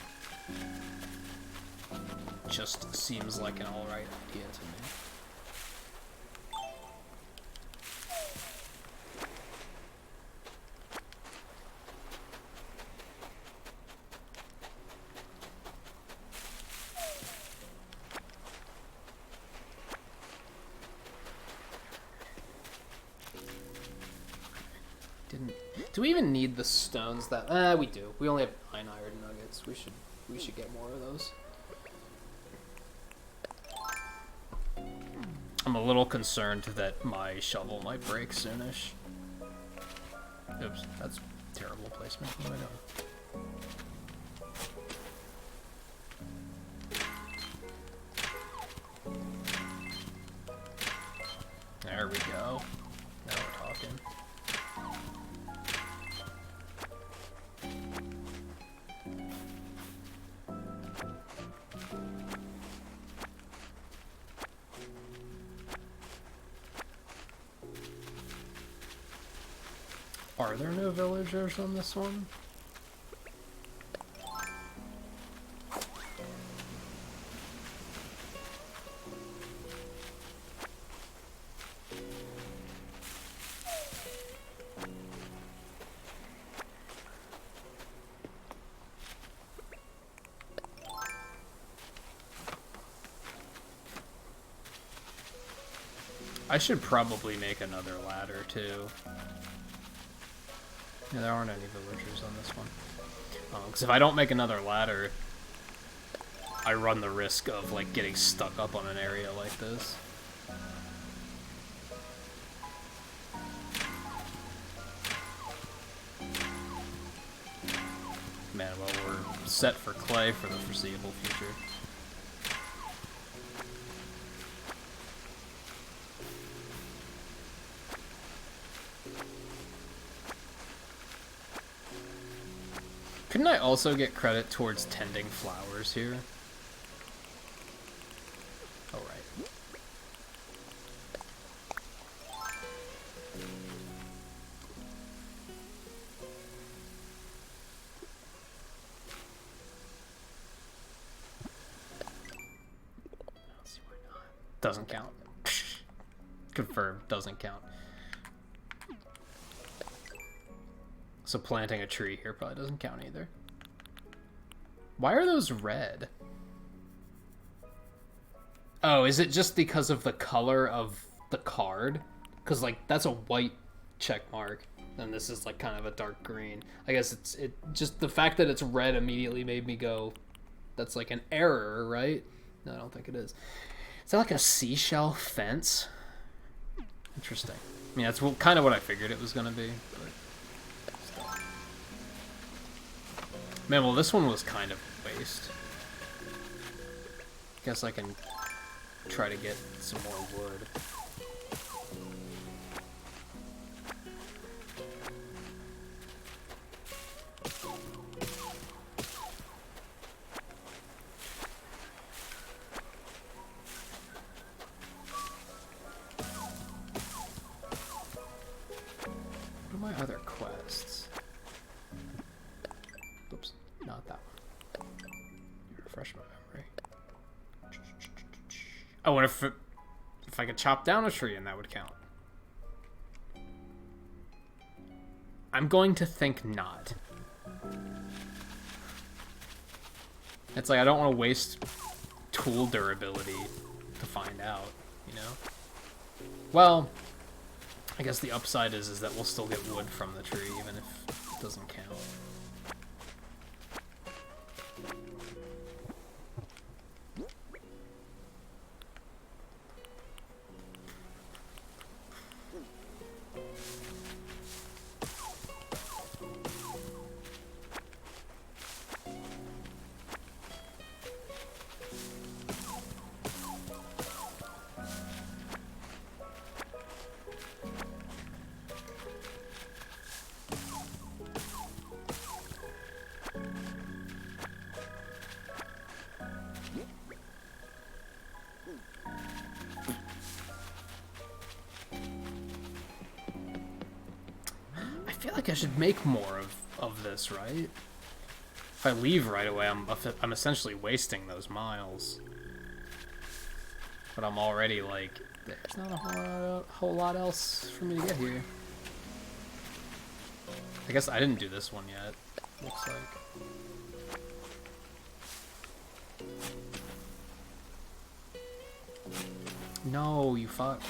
Just seems like an alright idea to me. Do we even need the stones that... we do. We only have 9 iron nuggets. We should get more of those. I'm a little concerned that my shovel might break soonish. Oops, that's terrible placement. What am I doing? There we go. Now we're talking. Are there no villagers on this one? I should probably make another ladder too. Yeah, there aren't any villagers on this one. Because if I don't make another ladder, I run the risk of, like, getting stuck up on an area like this. Man, well, we're set for clay for the foreseeable future. Couldn't I also get credit towards tending flowers here? Oh, right. Let's see, why not? Doesn't count. Confirmed, doesn't count. So planting a tree here probably doesn't count either. Why are those red? Oh, is it just because of the color of the card? Because, like, that's a white check mark, and this is, like, kind of a dark green. I guess it just the fact that it's red immediately made me go, that's, like, an error, right? No, I don't think it is. Is that, like, a seashell fence? Interesting. I mean, that's kind of what I figured it was going to be. But still. Man, well, this one was kind of a waste. Guess I can try to get some more wood. What are my other quests? Oops, not that one. Refresh my memory. Oh, and if I could chop down a tree and that would count. I'm going to think not. It's like I don't want to waste tool durability to find out, you know? Well, I guess the upside is that we'll still get wood from the tree even if it doesn't count. I feel like I should make more of this, right? If I leave right away, I'm essentially wasting those miles. But I'm already like, there's not a whole lot else for me to get here. I guess I didn't do this one yet, looks like. No, you fuck.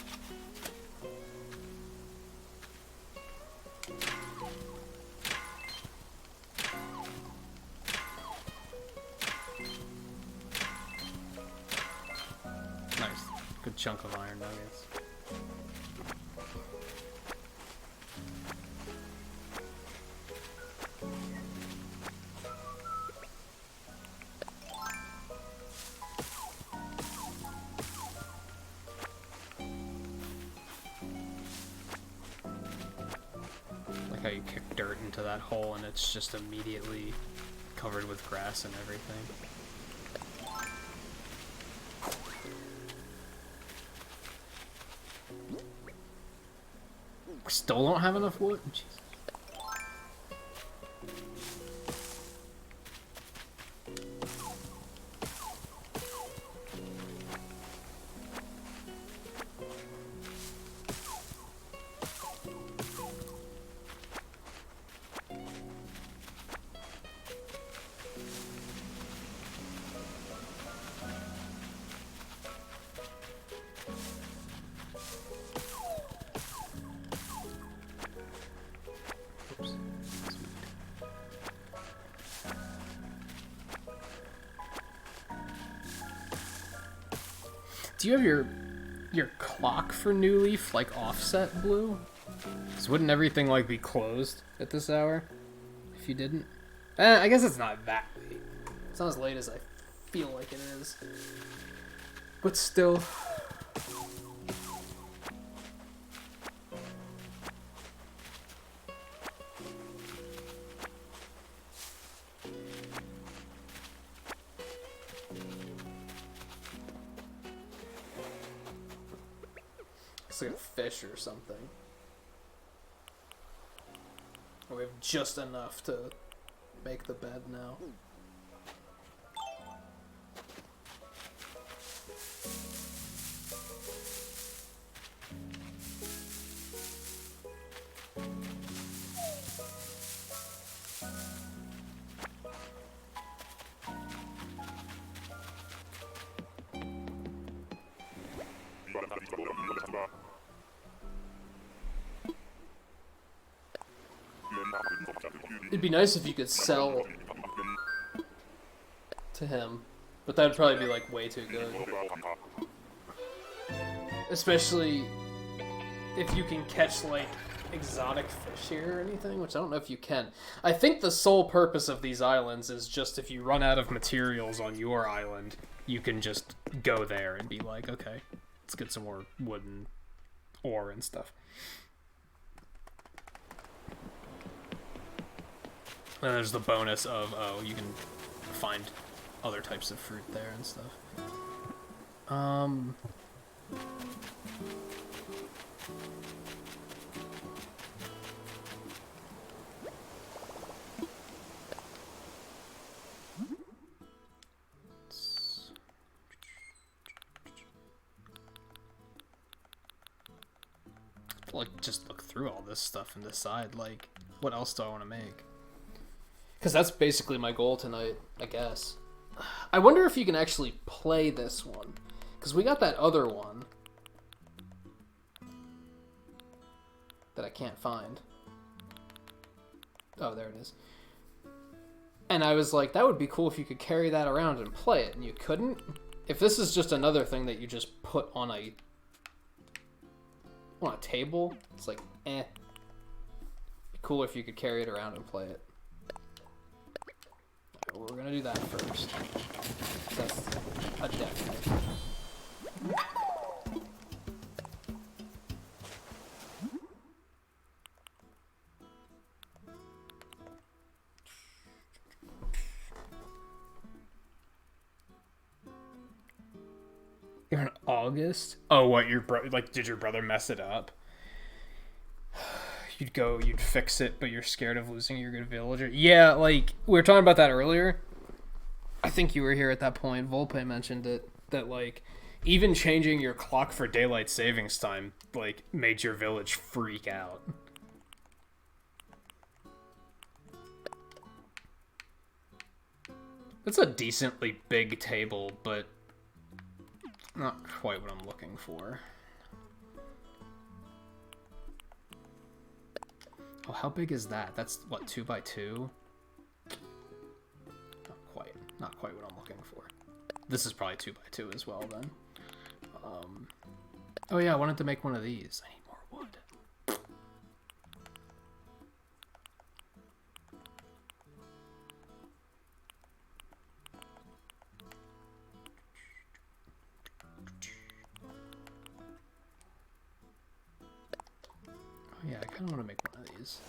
Nice. Good chunk of iron nuggets. Like how you kick dirt into that hole and it's just immediately covered with grass and everything. Still don't have enough wood? Jesus. Do you have your clock for New Leaf like offset blue? Because wouldn't everything like be closed at this hour if you didn't? I guess it's not that late. It's not as late as I feel like it is. But still. It's like a fish or something. We have just enough to make the bed now. It'd be nice if you could sell to him, but that would probably be like way too good. Especially if you can catch like exotic fish here or anything, which I don't know if you can. I think the sole purpose of these islands is just if you run out of materials on your island, you can just go there and be like, okay, let's get some more wood and ore and stuff. And there's the bonus of, oh, you can find other types of fruit there and stuff. Like, just look through all this stuff and decide, like, what else do I want to make? Because that's basically my goal tonight, I guess. I wonder if you can actually play this one. Because we got that other one that I can't find. Oh, there it is. And I was like, that would be cool if you could carry that around and play it, and you couldn't. If this is just another thing that you just put on a table, it's like, eh. It'd be cool if you could carry it around and play it. Well, we're gonna do that first. That's a definite. You're in August? Oh, what, your did your brother mess it up? You'd fix it, but you're scared of losing your good villager. Yeah, like, we were talking about that earlier. I think you were here at that point. Volpe mentioned it, that, like, even changing your clock for daylight savings time, like, made your village freak out. It's a decently big table, but not quite what I'm looking for. Oh, how big is that? That's, what, 2x2? Not quite what I'm looking for. This is probably 2x2 as well, then. Oh yeah, I wanted to make one of these. I need more wood. Oh yeah, I kind of want to make one of these.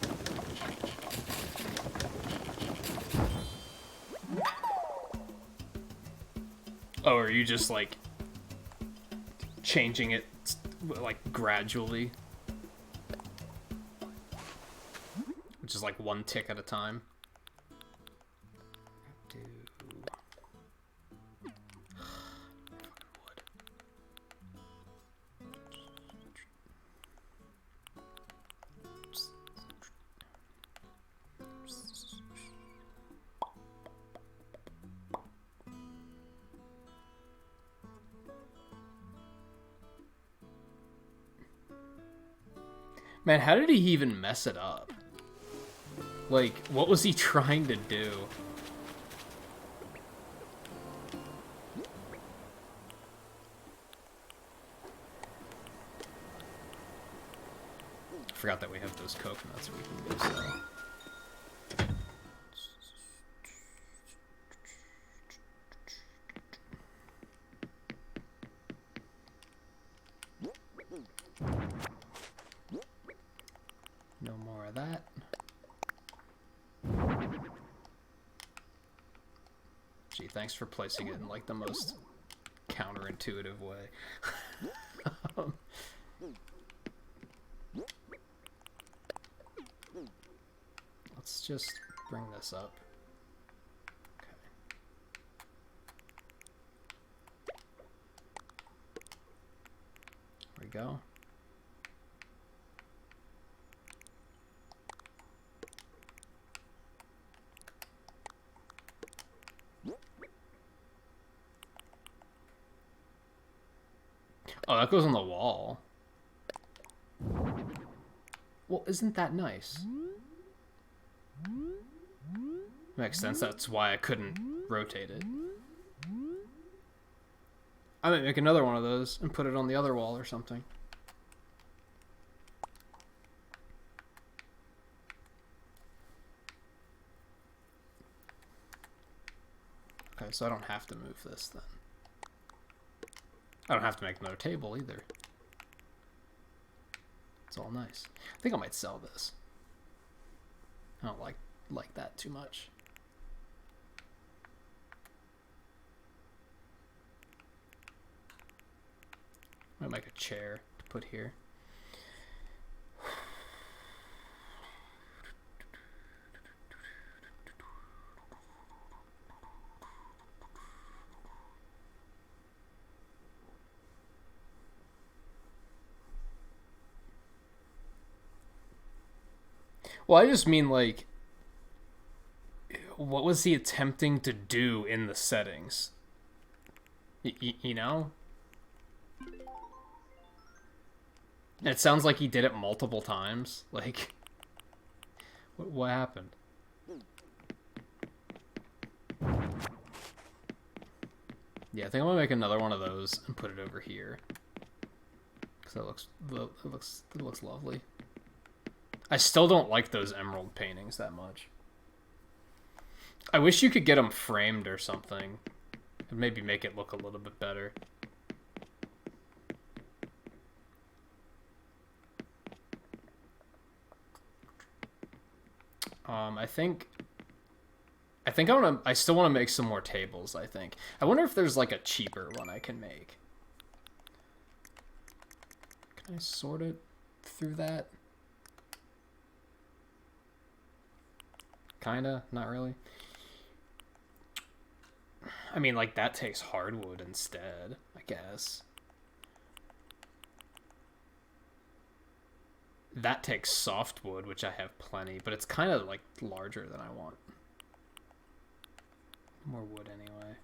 Oh, are you just, like, changing it, like, gradually? Which is, like, one tick at a time? Man, how did he even mess it up? Like, what was he trying to do? I forgot that we have those coconuts we can go sell. No more of that. Gee, thanks for placing it in like the most counterintuitive way. Let's just bring this up. Okay. There we go. Oh, that goes on the wall. Well, isn't that nice? Makes sense. That's why I couldn't rotate it. I might make another one of those and put it on the other wall or something. Okay, so I don't have to move this then. I don't have to make another table either. It's all nice. I think I might sell this. I don't like that too much. I'm gonna make a chair to put here. Well, I just mean, like, what was he attempting to do in the settings? You know? It sounds like he did it multiple times. Like, what happened? Yeah, I think I'm gonna make another one of those and put it over here. Because it looks lovely. I still don't like those emerald paintings that much. I wish you could get them framed or something. And maybe make it look a little bit better. I still want to make some more tables, I think. I wonder if there's like a cheaper one I can make. Can I sort it through that? Kinda, not really. I mean, like, that takes hardwood instead, I guess. That takes softwood, which I have plenty, but it's kind of, like, larger than I want. More wood, anyway.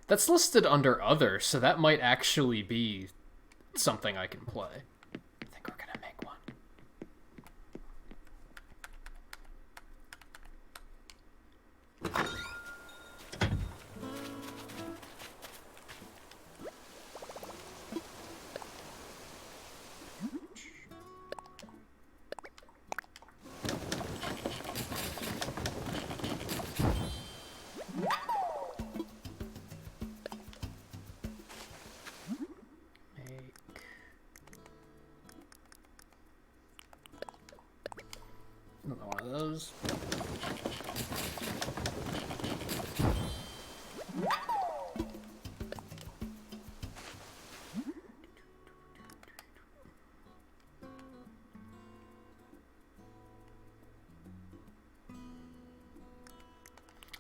That's listed under other, so that might actually be something I can play. I think we're gonna make one. Another one of those.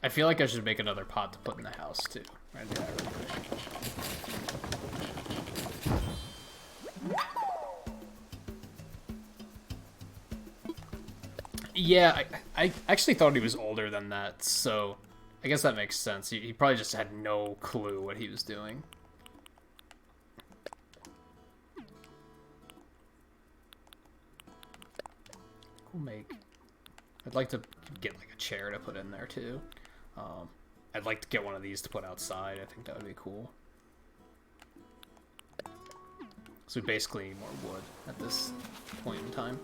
I feel like I should make another pot to put in the house too. Right there, real quick. Yeah, I actually thought he was older than that, so I guess that makes sense. He probably just had no clue what he was doing. We'll make... I'd like to get like a chair to put in there too. I'd like to get one of these to put outside. I think that would be cool. So we basically need more wood at this point in time.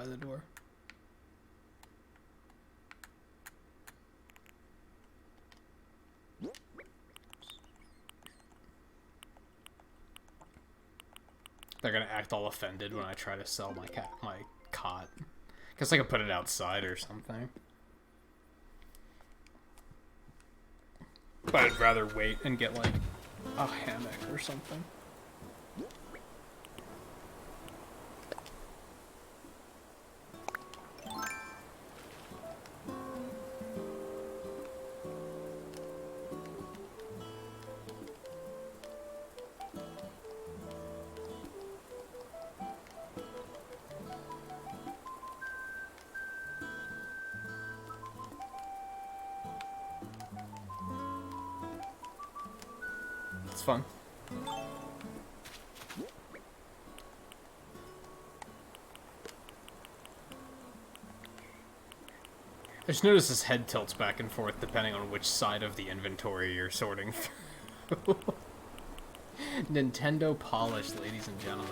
by the door. They're gonna act all offended when I try to sell my cot. Guess I could put it outside or something. But I'd rather wait and get like a hammock or something. It's fun. I just noticed his head tilts back and forth depending on which side of the inventory you're sorting through. Nintendo polished, ladies and gentlemen.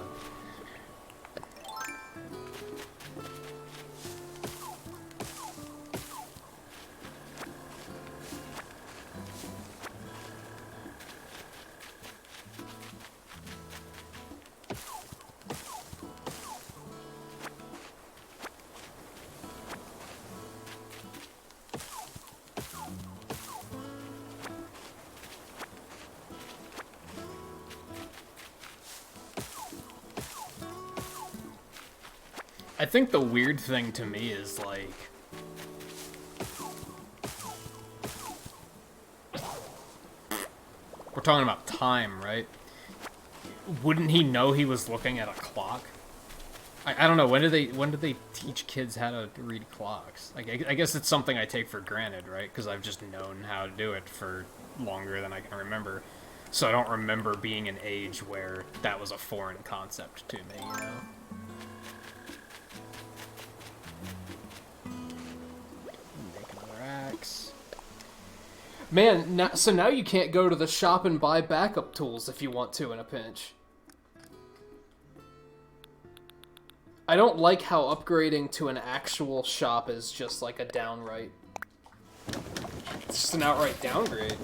I think the weird thing to me is, like, we're talking about time, right? Wouldn't he know he was looking at a clock? I don't know, when did they teach kids how to read clocks? Like, I guess it's something I take for granted, right? Because I've just known how to do it for longer than I can remember. So I don't remember being an age where that was a foreign concept to me, you know? Man, so now you can't go to the shop and buy backup tools if you want to in a pinch. I don't like how upgrading to an actual shop is just like a downright... It's just an outright downgrade.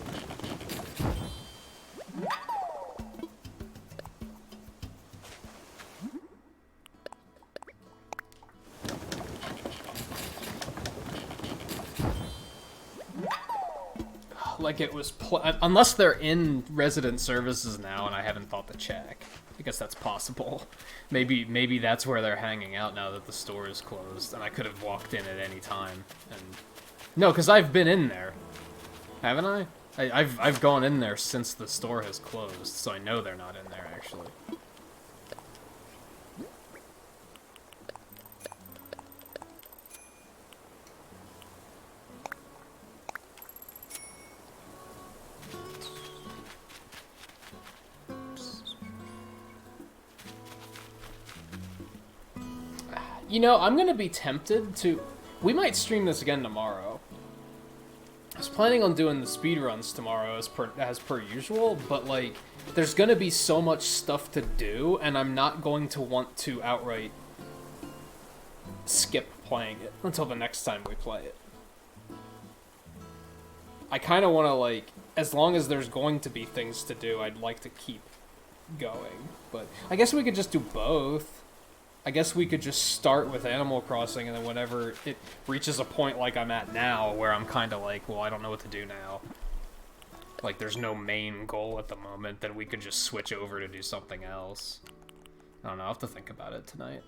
Like it was, unless they're in resident services now, and I haven't thought to check. I guess that's possible. Maybe that's where they're hanging out now that the store is closed, and I could have walked in at any time. And no, because I've been in there, haven't I? I've gone in there since the store has closed, so I know they're not in there actually. You know, I'm gonna be tempted to... We might stream this again tomorrow. I was planning on doing the speedruns tomorrow as per usual, but, like, there's gonna be so much stuff to do, and I'm not going to want to outright skip playing it until the next time we play it. I kind of want to, like, as long as there's going to be things to do, I'd like to keep going. But I guess we could just do both. I guess we could just start with Animal Crossing, and then whenever it reaches a point like I'm at now, where I'm kind of like, well, I don't know what to do now. Like, there's no main goal at the moment, then we could just switch over to do something else. I don't know, I'll have to think about it tonight.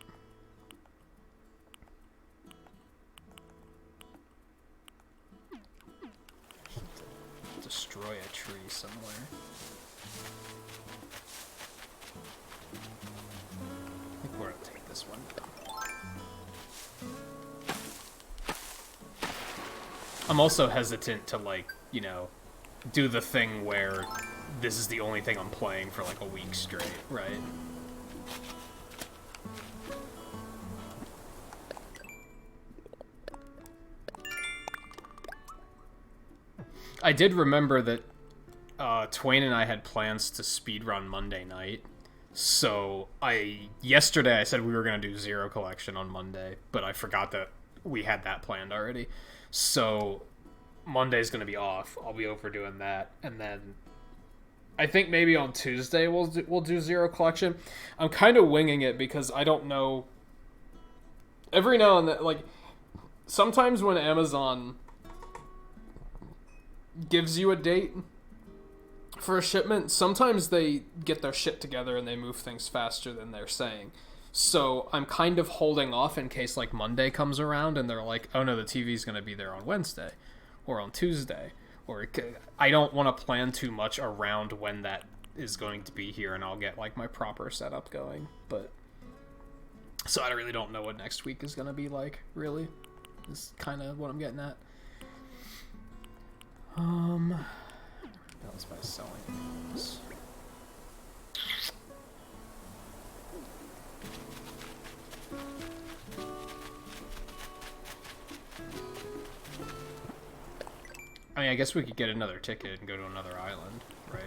Destroy a tree somewhere. I think we're gonna take this one. I'm also hesitant to, like, you know, do the thing where this is the only thing I'm playing for like a week straight, right? I did remember that Twain and I had plans to speedrun Monday night, So yesterday I said we were going to do Zero Collection on Monday, but I forgot that we had that planned already. So Monday's going to be off. I'll be over doing that, and then I think maybe on Tuesday we'll do Zero Collection. I'm kind of winging it because I don't know. Every now and then, like, sometimes when Amazon gives you a date for a shipment, sometimes they get their shit together and they move things faster than they're saying. So I'm kind of holding off in case, like, Monday comes around and they're like, oh no, the TV's going to be there on Wednesday or on Tuesday. Or I don't want to plan too much around when that is going to be here, and I'll get, like, my proper setup going. But so I really don't know what next week is going to be like, really. Is kind of what I'm getting at. That was by selling things. I mean, I guess we could get another ticket and go to another island, right?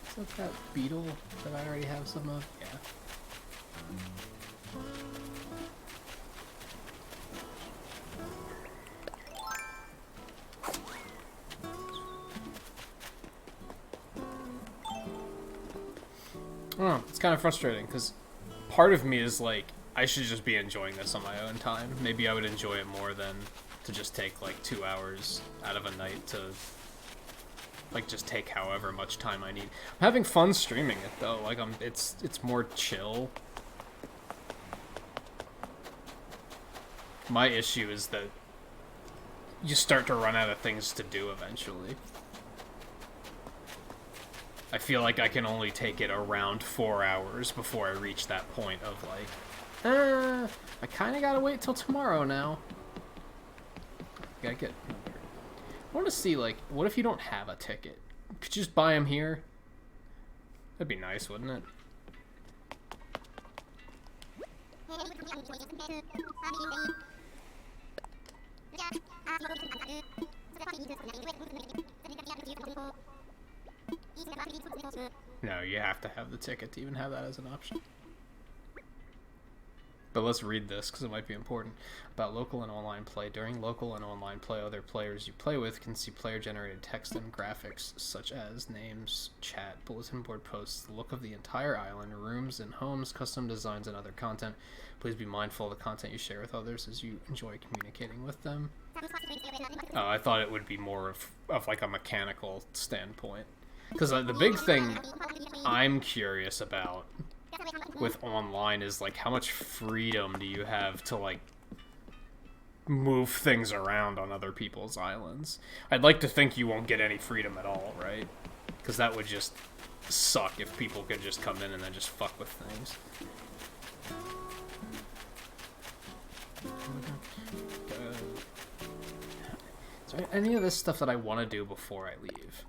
Is that that beetle that I already have some of? Yeah. Oh, it's kind of frustrating, because part of me is like, I should just be enjoying this on my own time. Maybe I would enjoy it more than to just take, like, 2 hours out of a night to, like, just take however much time I need. I'm having fun streaming it, though. Like, it's more chill. My issue is that you start to run out of things to do eventually. I feel like I can only take it around 4 hours before I reach that point of, like, I kind of gotta wait till tomorrow now. Gotta get another. I want to see, like, what if you don't have a ticket? Could you just buy them here? That'd be nice, wouldn't it? No, you have to have the ticket to even have that as an option. But let's read this, because it might be important. About local and online play. During local and online play, other players you play with can see player-generated text and graphics, such as names, chat, bulletin board posts, the look of the entire island, rooms and homes, custom designs, and other content. Please be mindful of the content you share with others as you enjoy communicating with them. Oh, I thought it would be more of like, a mechanical standpoint. Because the big thing I'm curious about with online is, like, how much freedom do you have to, like, move things around on other people's islands? I'd like to think you won't get any freedom at all, right? Because that would just suck if people could just come in and then just fuck with things. Is there any of this stuff that I want to do before I leave?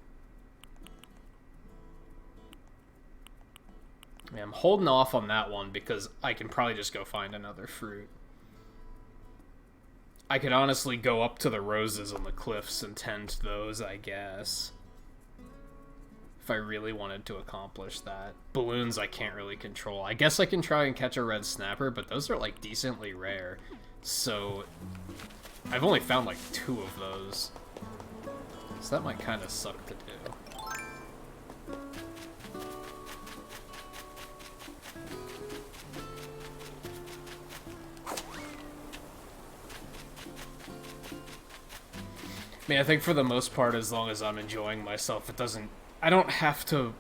I mean, I'm holding off on that one because I can probably just go find another fruit. I could honestly go up to the roses on the cliffs and tend to those, I guess. If I really wanted to accomplish that. Balloons I can't really control. I guess I can try and catch a red snapper, but those are, like, decently rare. So I've only found, like, 2 of those. So that might kind of suck to do. I mean, I think for the most part, as long as I'm enjoying myself, I don't have to,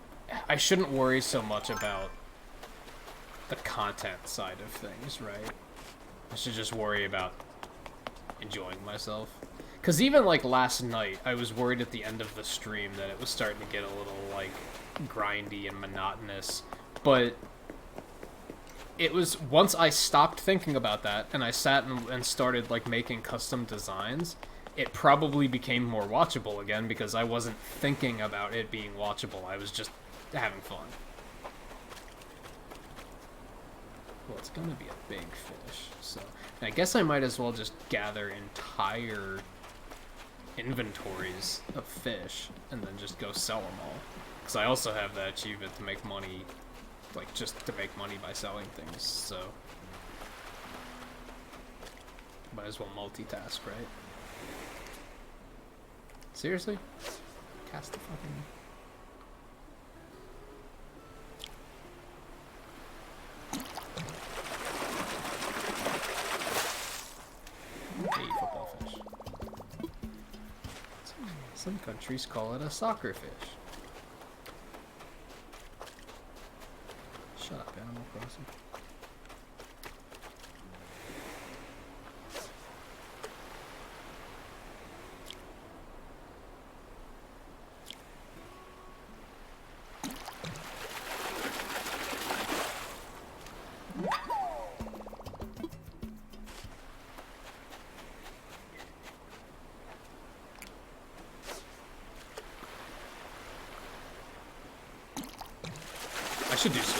I shouldn't worry so much about the content side of things, right? I should just worry about enjoying myself. Because even, like, last night, I was worried at the end of the stream that it was starting to get a little, like, grindy and monotonous. But it was, once I stopped thinking about that, and I sat and started, like, making custom designs, it probably became more watchable again because I wasn't thinking about it being watchable. I was just having fun. Well, it's gonna be a big fish, so I guess I might as well just gather entire inventories of fish and then just go sell them all. Because I also have that achievement to make money, like just to make money by selling things, so might as well multitask, right? Seriously? Cast the fucking... 80 football fish. Some countries call it a soccer fish. Shut up, Animal Crossing. I should do so.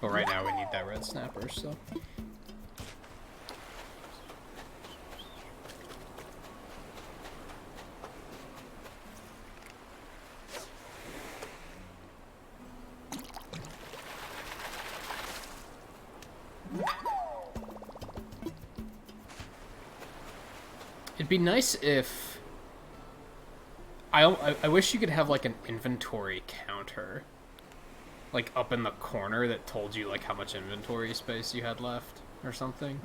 But right now we need that red snapper, so. It'd be nice if... I wish you could have, like, an inventory counter, like, up in the corner that told you, like, how much inventory space you had left, or something.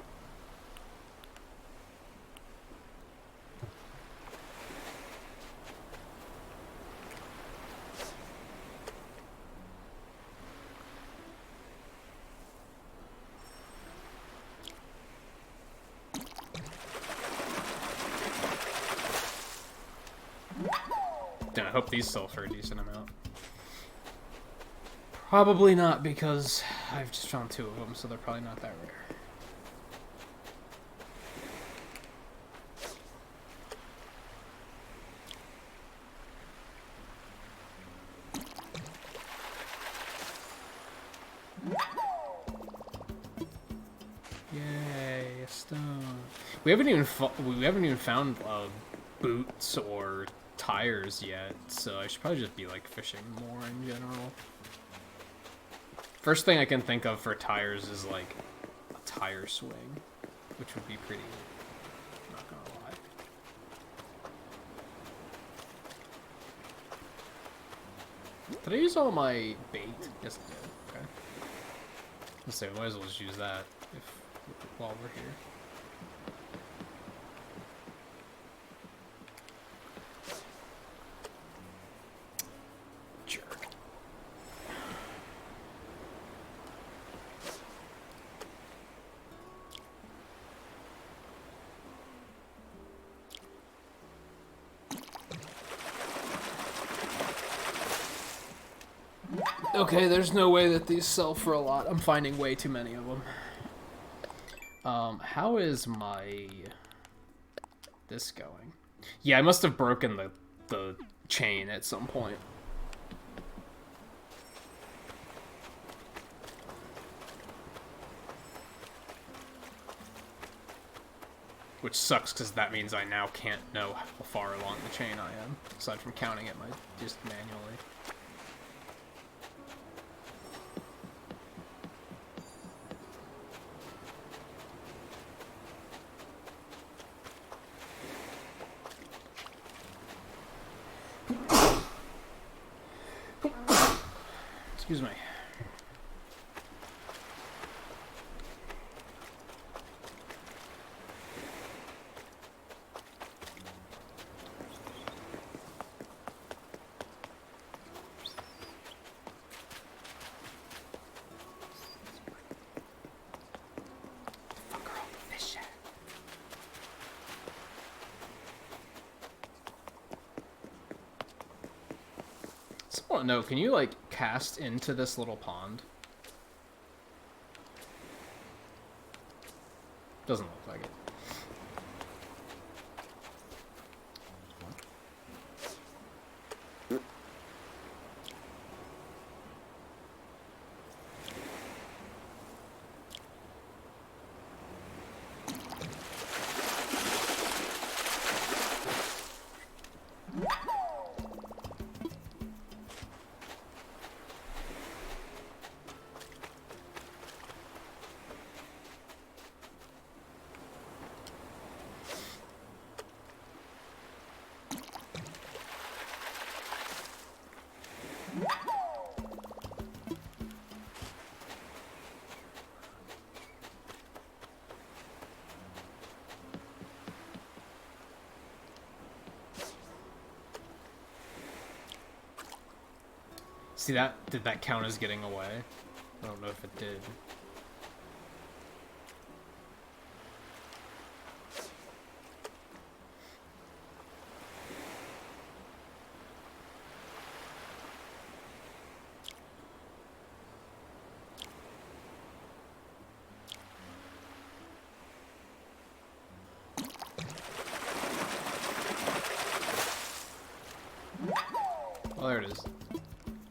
I hope these sell for a decent amount. Probably not, because I've just found 2 of them, so they're probably not that rare. Yay, a stone. We haven't even found boots or tires yet, so I should probably just be like fishing more in general. First thing I can think of for tires is like a tire swing, which would be pretty, not gonna lie. Did I use all my bait? Yes, I did. Okay. Let's say we might as well just use that while we're here. Okay, there's no way that these sell for a lot. I'm finding way too many of them. How is this going? Yeah, I must have broken the chain at some point. Which sucks, because that means I now can't know how far along the chain I am, aside from counting it just manually. Excuse me. No, can you, like, cast into this little pond? Doesn't look like it. See that? Did that count as getting away? I don't know if it did. Oh, there it is.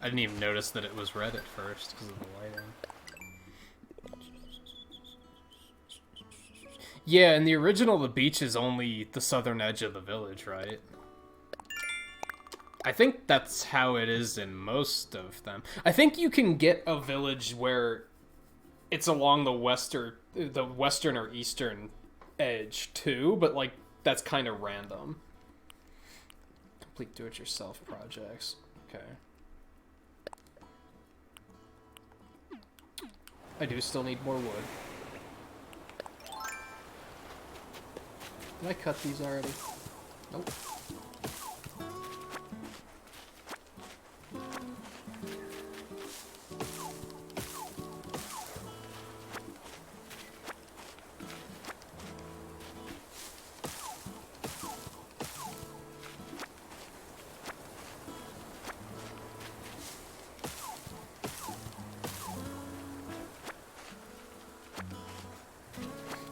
I didn't even notice that it was red at first because of the lighting. Yeah, in the original, the beach is only the southern edge of the village, right? I think that's how it is in most of them. I think you can get a village where it's along the western or eastern edge too, but like that's kind of random. Complete do-it-yourself projects. Okay. I do still need more wood. Did I cut these already? Nope.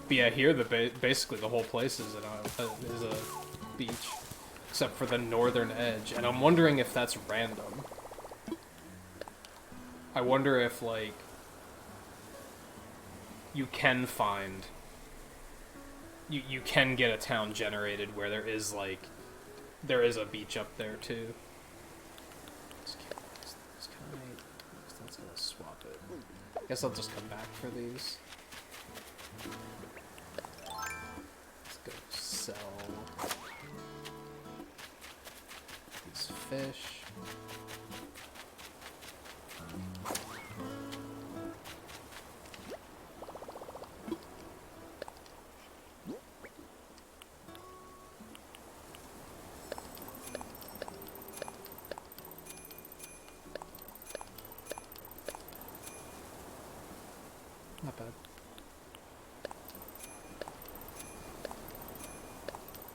But yeah, here basically the whole place is a beach, except for the northern edge, and I'm wondering if that's random. I wonder if like you can find you can get a town generated where there is a beach up there too. Let's gonna swap it. I guess I'll just come back for these. Go sell these fish. Not bad.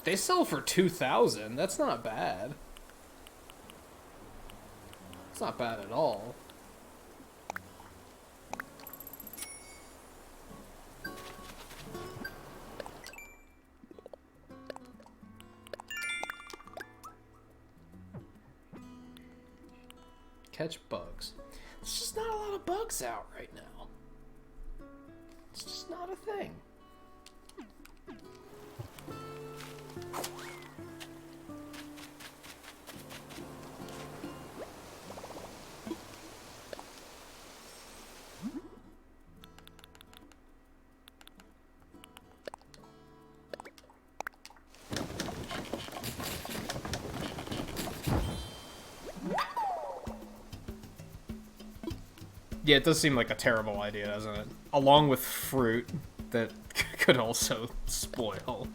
They sell for 2,000. That's not bad. It's not bad at all. Catch bugs. There's just not a lot of bugs out right now. It's just not a thing. Yeah, it does seem like a terrible idea, doesn't it? Along with fruit that could also spoil.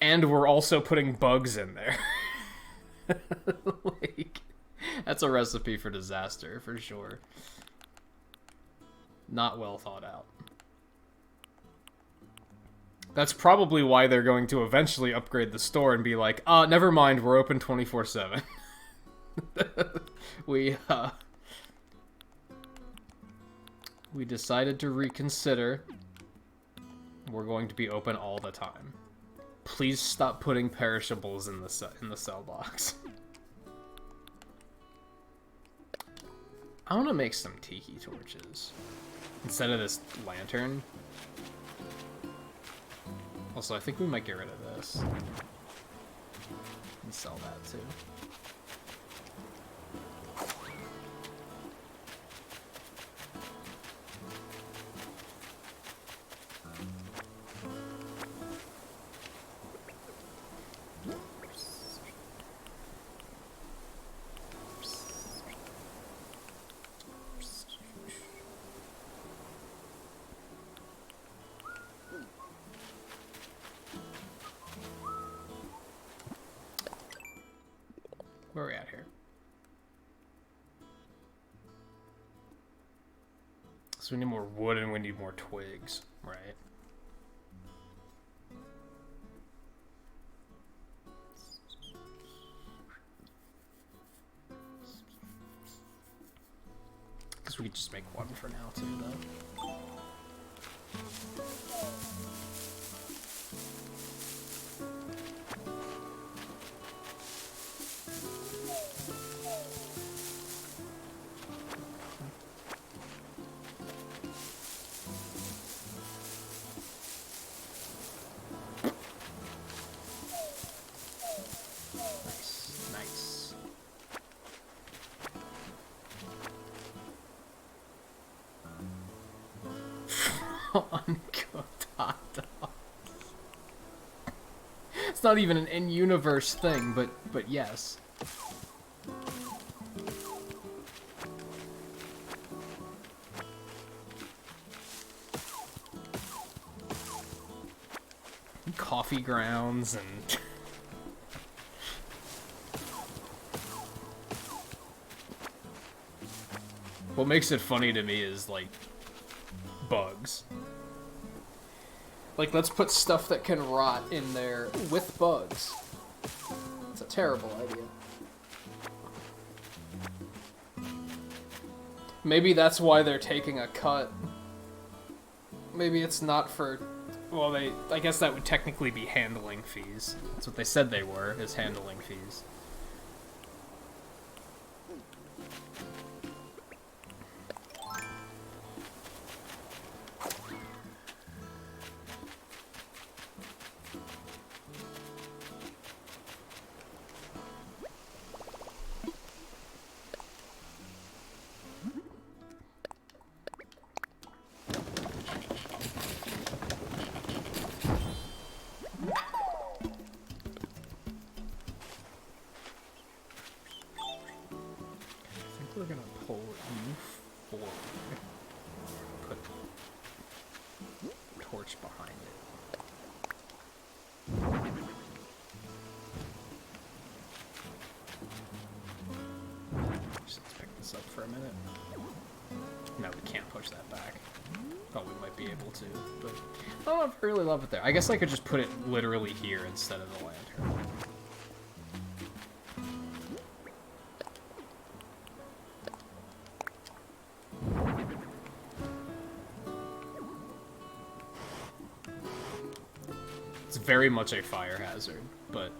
And we're also putting bugs in there. Like, that's a recipe for disaster, for sure. Not well thought out. That's probably why they're going to eventually upgrade the store and be like, never mind, we're open 24/7. We decided to reconsider. We're going to be open all the time. Please stop putting perishables in the sell box. I want to make some tiki torches instead of this lantern. Also, I think we might get rid of this and sell that too. So we need more wood and we need more twigs, right? Guess we could just make one for now too, though. Uncooked hot dogs. It's not even an in-universe thing, but yes. Coffee grounds and what makes it funny to me is like bugs. Like, let's put stuff that can rot in there with bugs. It's a terrible idea. Maybe that's why they're taking a cut. Maybe it's not for... Well, I guess that would technically be handling fees. That's what they said they were, is handling fees. We're gonna pull you forward. Put torch behind it. Just let's pick this up for a minute. No, we can't push that back. Oh, we might be able to, but I don't know if I really love it there. I guess I could just put it literally here instead of the lantern. Very much a fire hazard, but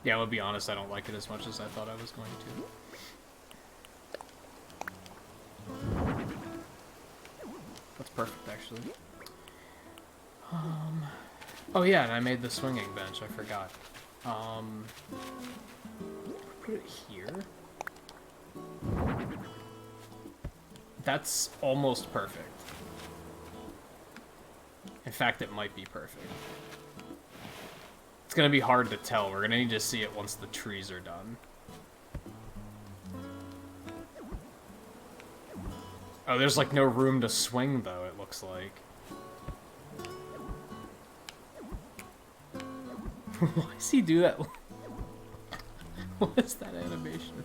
yeah, I'll be honest, I don't like it as much as I thought I was going to. That's perfect, actually. Oh yeah, and I made the swinging bench, I forgot. Put it here. That's almost perfect. In fact, it might be perfect. It's gonna be hard to tell. We're gonna need to see it once the trees are done. Oh, there's like no room to swing though, it looks like. Why does he do that? What is that animation?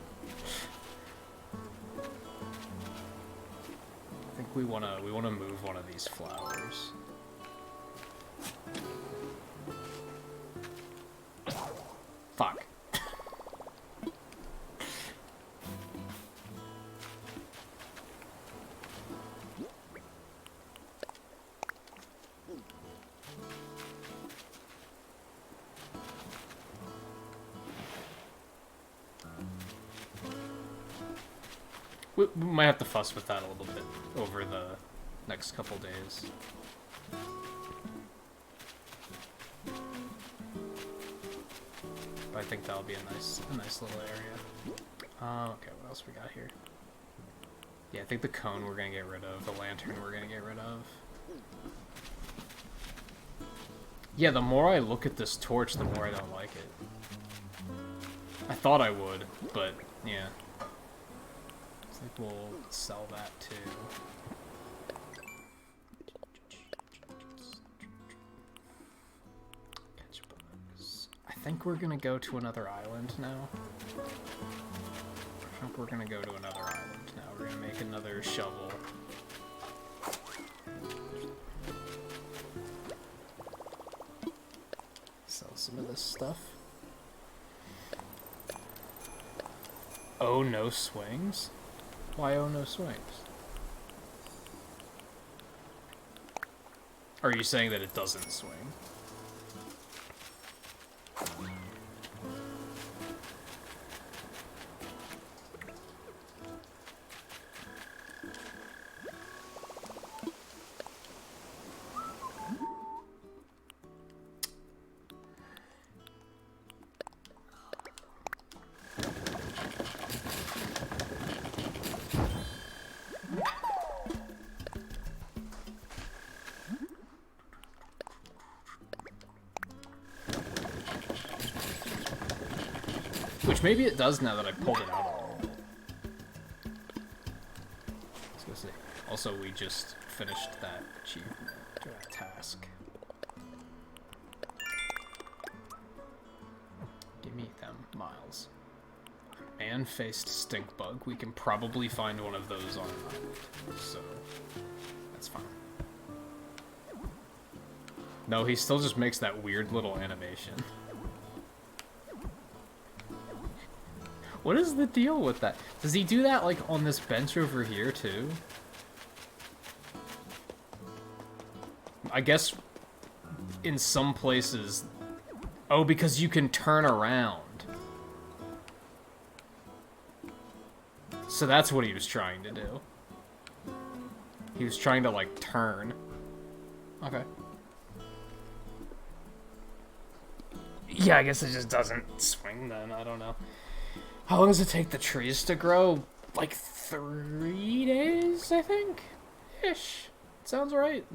I think we wanna move one of these flowers. Fuck. We might have to fuss with that a little bit over the next couple days. But I think that'll be a nice little area. Okay, what else we got here? Yeah, I think the cone we're gonna get rid of, the lantern we're gonna get rid of. Yeah, the more I look at this torch, the more I don't like it. I thought I would, but yeah. I think we'll sell that too. think we're gonna go to another island now. I think we're gonna go to another island now. We're gonna make another shovel. Sell some of this stuff. Oh, no swings? Why oh, no swings? Are you saying that it doesn't swing? Which maybe it does now that I pulled it out a little bit. Let's go see. Also, we just finished that achievement, that task. Give me them miles. Man-faced stink bug. We can probably find one of those on an island, so that's fine. No, he still just makes that weird little animation. What is the deal with that? Does he do that, like, on this bench over here, too? I guess in some places... Oh, because you can turn around. So that's what he was trying to do. He was trying to, like, turn. Okay. Yeah, I guess it just doesn't swing then. I don't know. How long does it take the trees to grow? Like 3 days, I think? Ish. Sounds right.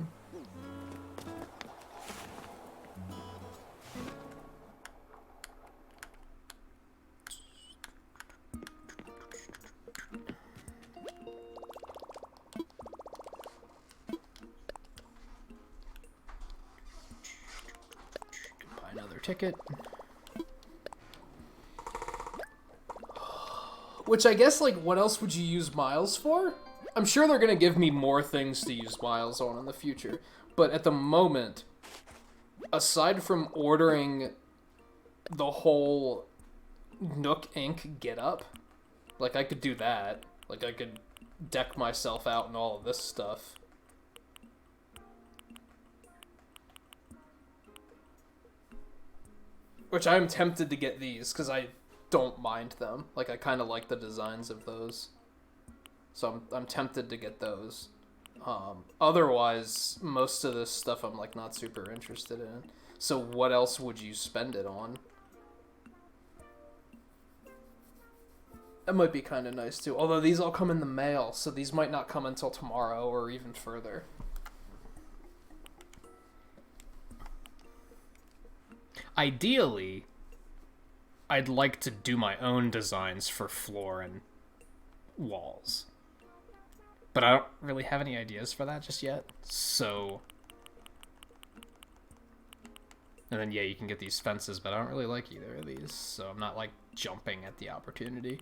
Buy another ticket. Which I guess, like, what else would you use miles for? I'm sure they're gonna give me more things to use miles on in the future. But at the moment, aside from ordering the whole Nook Inc. get-up, like, I could do that. Like, I could deck myself out and all of this stuff. Which I'm tempted to get these, because I don't mind them. Like, I kind of like the designs of those. So I'm tempted to get those. Otherwise, most of this stuff I'm, like, not super interested in. So what else would you spend it on? That might be kind of nice, too. Although these all come in the mail, so these might not come until tomorrow or even further. Ideally, I'd like to do my own designs for floor and walls. But I don't really have any ideas for that just yet, so... And then, yeah, you can get these fences, but I don't really like either of these, so I'm not, like, jumping at the opportunity.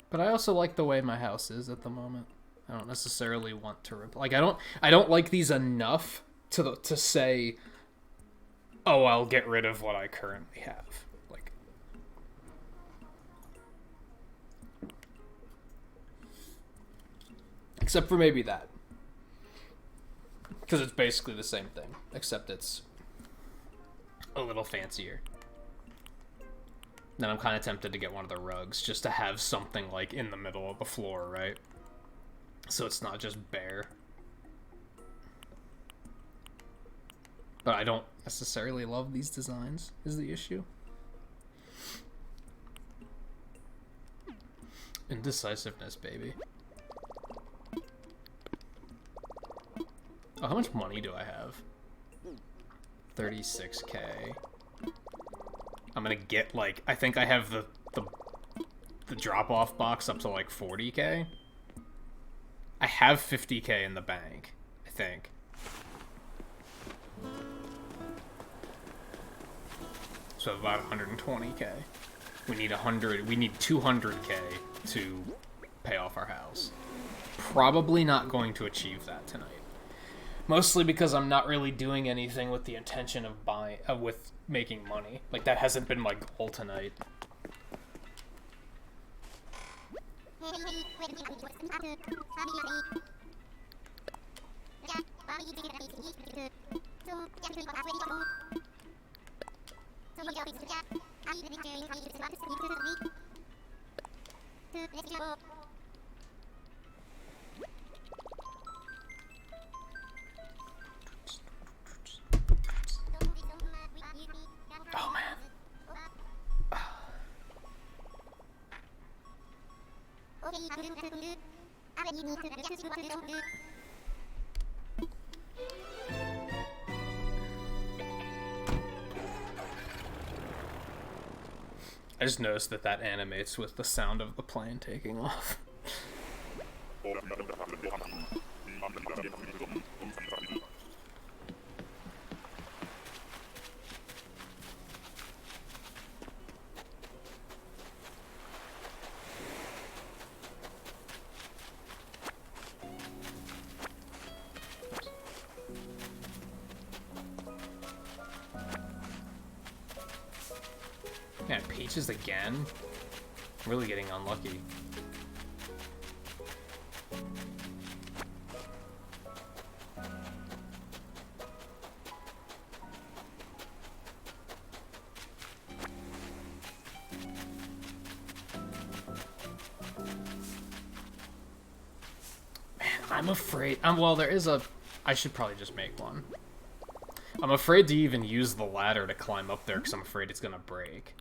But I also like the way my house is at the moment. I don't necessarily want to like, I don't like these enough to say, oh, I'll get rid of what I currently have. Like, except for maybe that, because it's basically the same thing, except it's a little fancier. Then I'm kind of tempted to get one of the rugs, just to have something, like, in the middle of the floor, right? So it's not just bare. But I don't necessarily love these designs, is the issue. Indecisiveness, baby. Oh, how much money do I have? 36K. I'm gonna get, like, I think I have the the drop-off box up to like 40k. I have 50k in the bank, I think. So about 120k. We need 200k to pay off our house. Probably not going to achieve that tonight. Mostly because I'm not really doing anything with the intention of with making money. Like, that hasn't been my goal tonight. Oh, man. I just noticed that animates with the sound of the plane taking off. Man, peaches again? Really getting unlucky. Man, I'm afraid... well, there is a... I should probably just make one. I'm afraid to even use the ladder to climb up there because I'm afraid it's gonna break.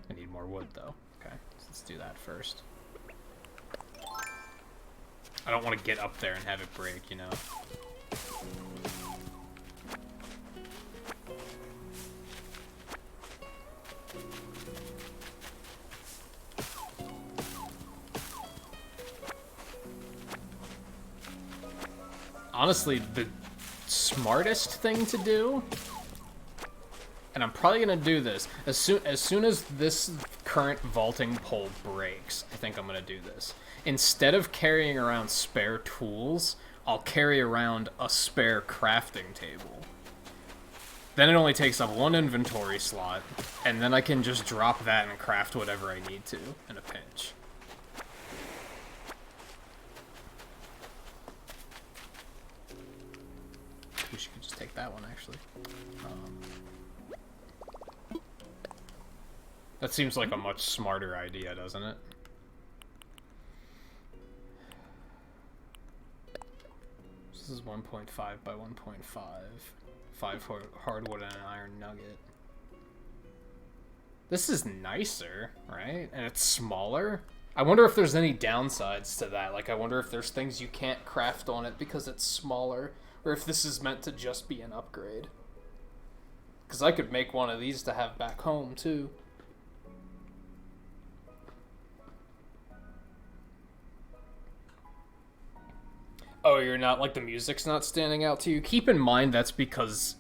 I need more wood, though. Okay, so let's do that first. I don't want to get up there and have it break, you know? Honestly, the smartest thing to do, and I'm probably gonna do this as soon as this current vaulting pole breaks. I think I'm gonna do this. Instead of carrying around spare tools, I'll carry around a spare crafting table. Then it only takes up one inventory slot, and then I can just drop that and craft whatever I need to in a pinch. We should just take that one, actually. That seems like a much smarter idea, doesn't it? This is 1.5 by 1.5. 5 hardwood and an iron nugget. This is nicer, right? And it's smaller? I wonder if there's any downsides to that. Like, I wonder if there's things you can't craft on it because it's smaller. Or if this is meant to just be an upgrade. Because I could make one of these to have back home, too. Oh, you're not, like, the music's not standing out to you? Keep in mind that's because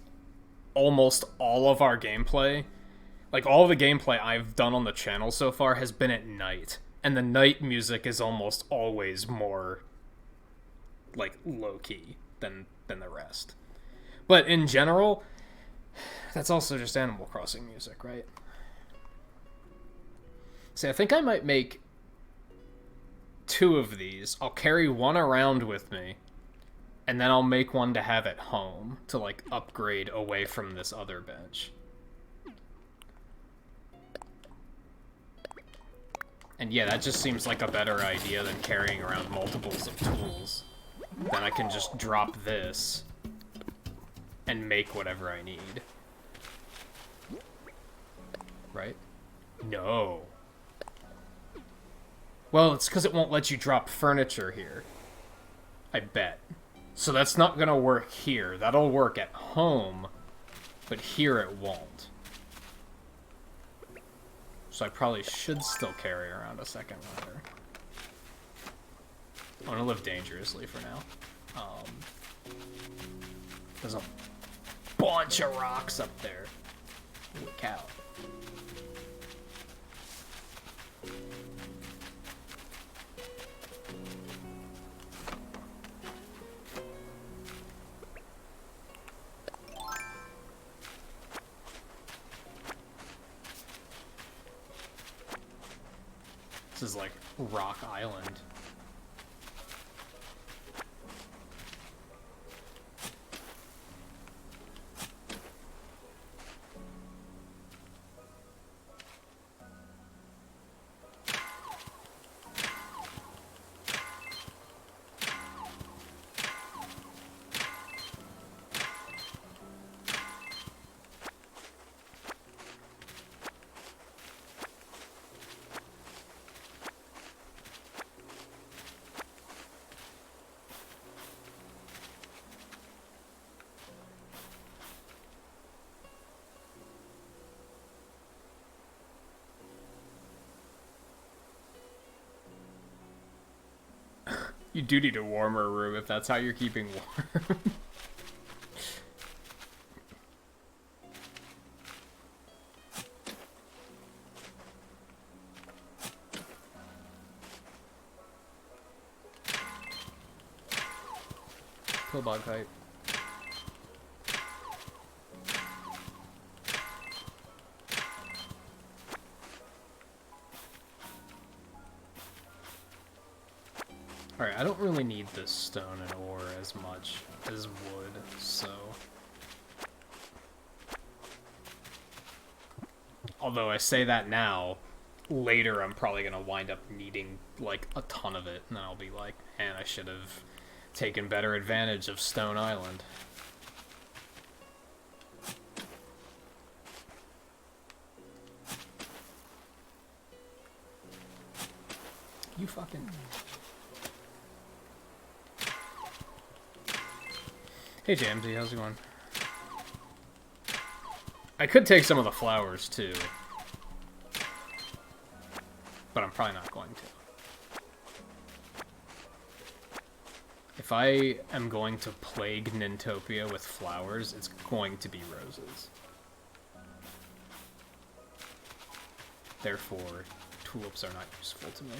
almost all of our gameplay, like, all the gameplay I've done on the channel so far has been at night. And the night music is almost always more, like, low-key than the rest. But in general, that's also just Animal Crossing music, right? See, I think I might make 2 of these. I'll carry one around with me, and then I'll make one to have at home to, like, upgrade away from this other bench. And yeah, that just seems like a better idea than carrying around multiples of tools. Then I can just drop this and make whatever I need. Right? No. Well, it's because it won't let you drop furniture here. I bet. So that's not gonna work here. That'll work at home, but here it won't. So I probably should still carry around a second ladder. I'm gonna live dangerously for now. There's a bunch of rocks up there. Holy cow. This is like Rock Island. You do need a warmer room if that's how you're keeping warm. Pillbog kite. Alright, I don't really need this stone and ore as much as wood, so... Although I say that now, later I'm probably gonna wind up needing, like, a ton of it, and then I'll be like, man, I should have taken better advantage of Stone Island. You fucking... Hey Jamsy, how's it going? I could take some of the flowers too, but I'm probably not going to. If I am going to plague Nintopia with flowers, it's going to be roses. Therefore, tulips are not useful to me.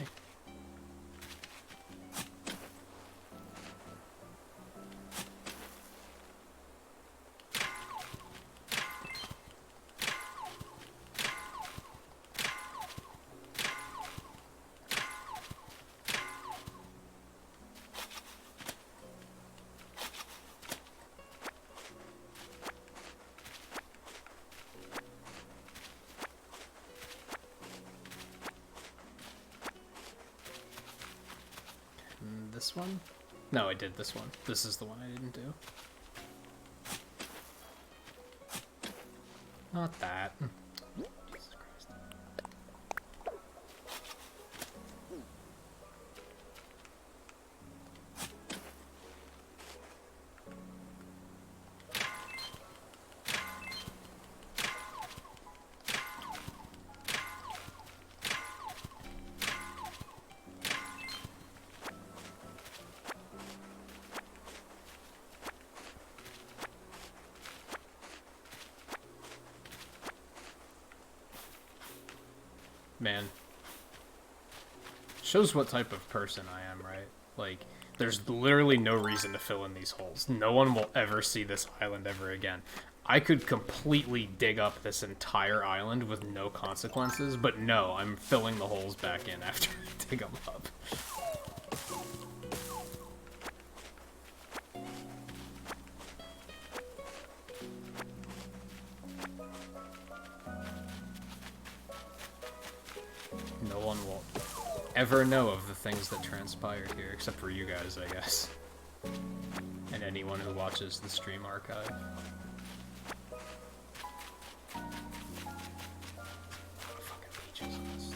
This one? No, I did this one. This is the one I didn't do. Not that. Jesus Christ. Man. Shows what type of person I am, right? Like, there's literally no reason to fill in these holes. No one will ever see this island ever again. I could completely dig up this entire island with no consequences, but no, I'm filling the holes back in after I dig them up. No one will ever know of the things that transpired here, except for you guys, I guess. And anyone who watches the stream archive. Fucking beaches on this.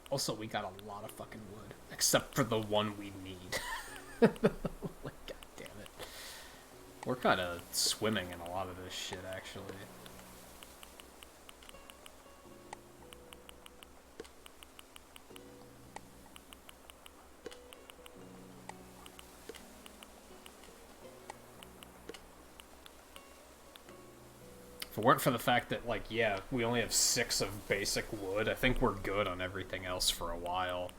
Also, we got a lot of fucking wood, except for the one we need. Like, god damn it. We're kind of swimming in a lot of this shit, actually. If it weren't for the fact that, like, yeah, we only have 6 of basic wood, I think we're good on everything else for a while.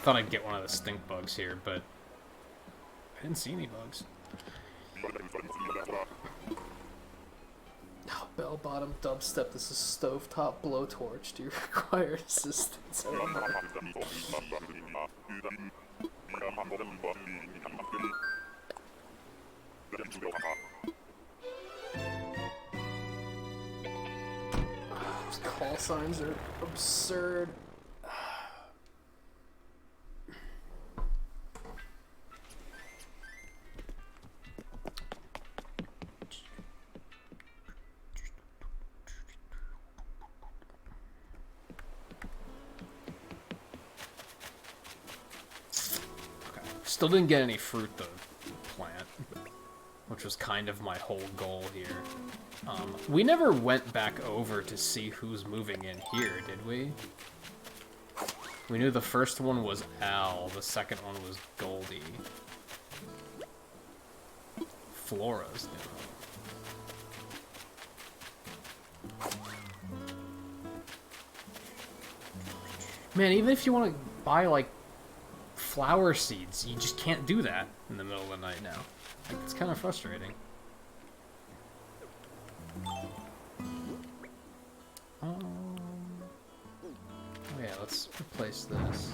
Thought I'd get one of the stink bugs here, but I didn't see any bugs. Oh, bell-bottom dubstep. This is stovetop blowtorch. Do you require assistance? Those call signs are absurd. Still didn't get any fruit, though, plant, which was kind of my whole goal here. We never went back over to see who's moving in here, did we? We knew the first one was Al, the second one was Goldie. Flora's new. Man, even if you want to buy, like, flower seeds, you just can't do that in the middle of the night now. Like, it's kind of frustrating. Oh yeah, let's replace this.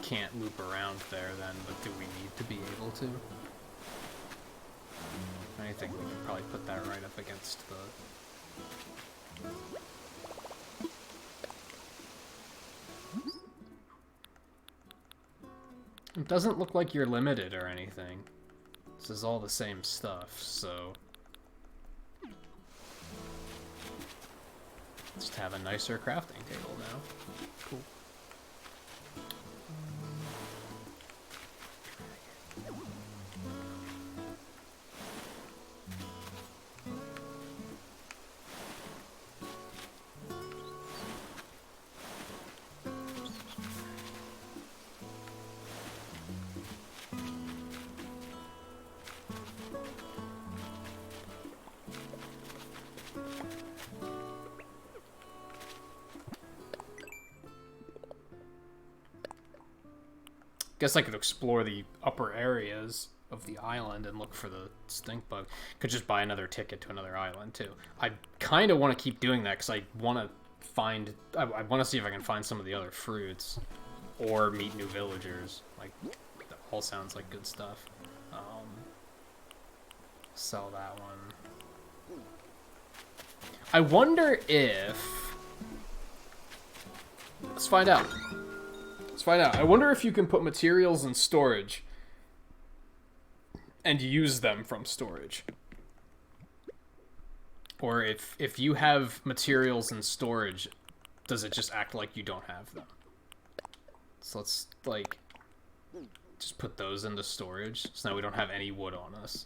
Can't loop around there then, but do we need to be able to? I think we can probably put that right up against the... It doesn't look like you're limited or anything. This is all the same stuff, so... Just have a nicer crafting table now. Cool. Guess I could explore the upper areas of the island and look for the stink bug. Could just buy another ticket to another island too. I kind of want to keep doing that because I want to find... I want to see if I can find some of the other fruits or meet new villagers. Like, that all sounds like good stuff. Sell that one. I wonder if... Let's find out. Let's find out. I wonder if you can put materials in storage and use them from storage. Or if you have materials in storage, does it just act like you don't have them? So let's, like, just put those into storage, so now we don't have any wood on us.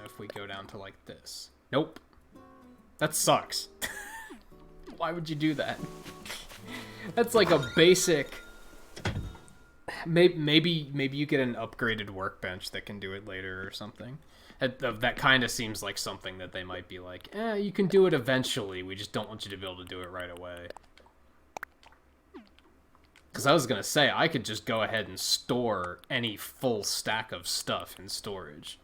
If we go down to like this. Nope. That sucks. Why would you do that? That's like a basic... Maybe you get an upgraded workbench that can do it later or something. That kind of seems like something that they might be like, you can do it eventually, we just don't want you to be able to do it right away. Because I was going to say, I could just go ahead and store any full stack of stuff in storage.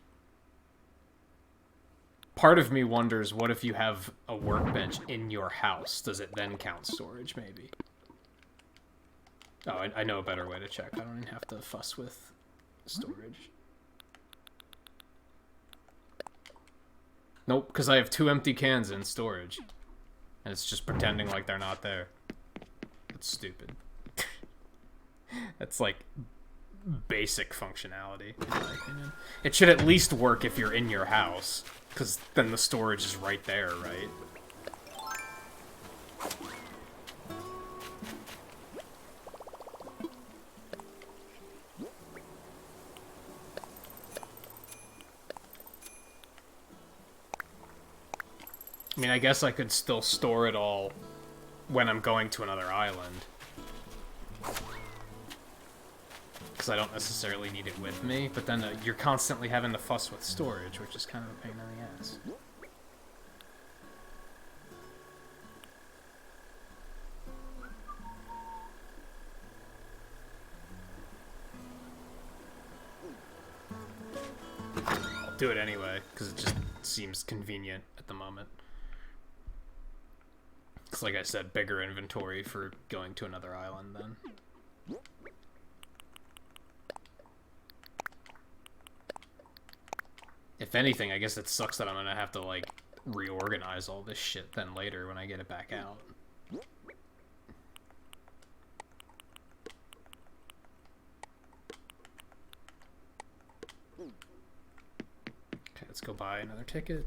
part of me wonders, what if you have a workbench in your house? Does it then count storage, maybe? Oh, I know a better way to check. I don't even have to fuss with storage. Nope, because I have 2 empty cans in storage. And it's just pretending like they're not there. It's stupid. That's like basic functionality, in my opinion. It should at least work if you're in your house, because then the storage is right there, right? I mean, I guess I could still store it all when I'm going to another island. Because I don't necessarily need it with me, but then you're constantly having to fuss with storage, which is kind of a pain in the ass. I'll do it anyway, because it just seems convenient at the moment. It's like I said, bigger inventory for going to another island then. If anything, I guess it sucks that I'm gonna have to, like, reorganize all this shit then later when I get it back out. Okay, let's go buy another ticket.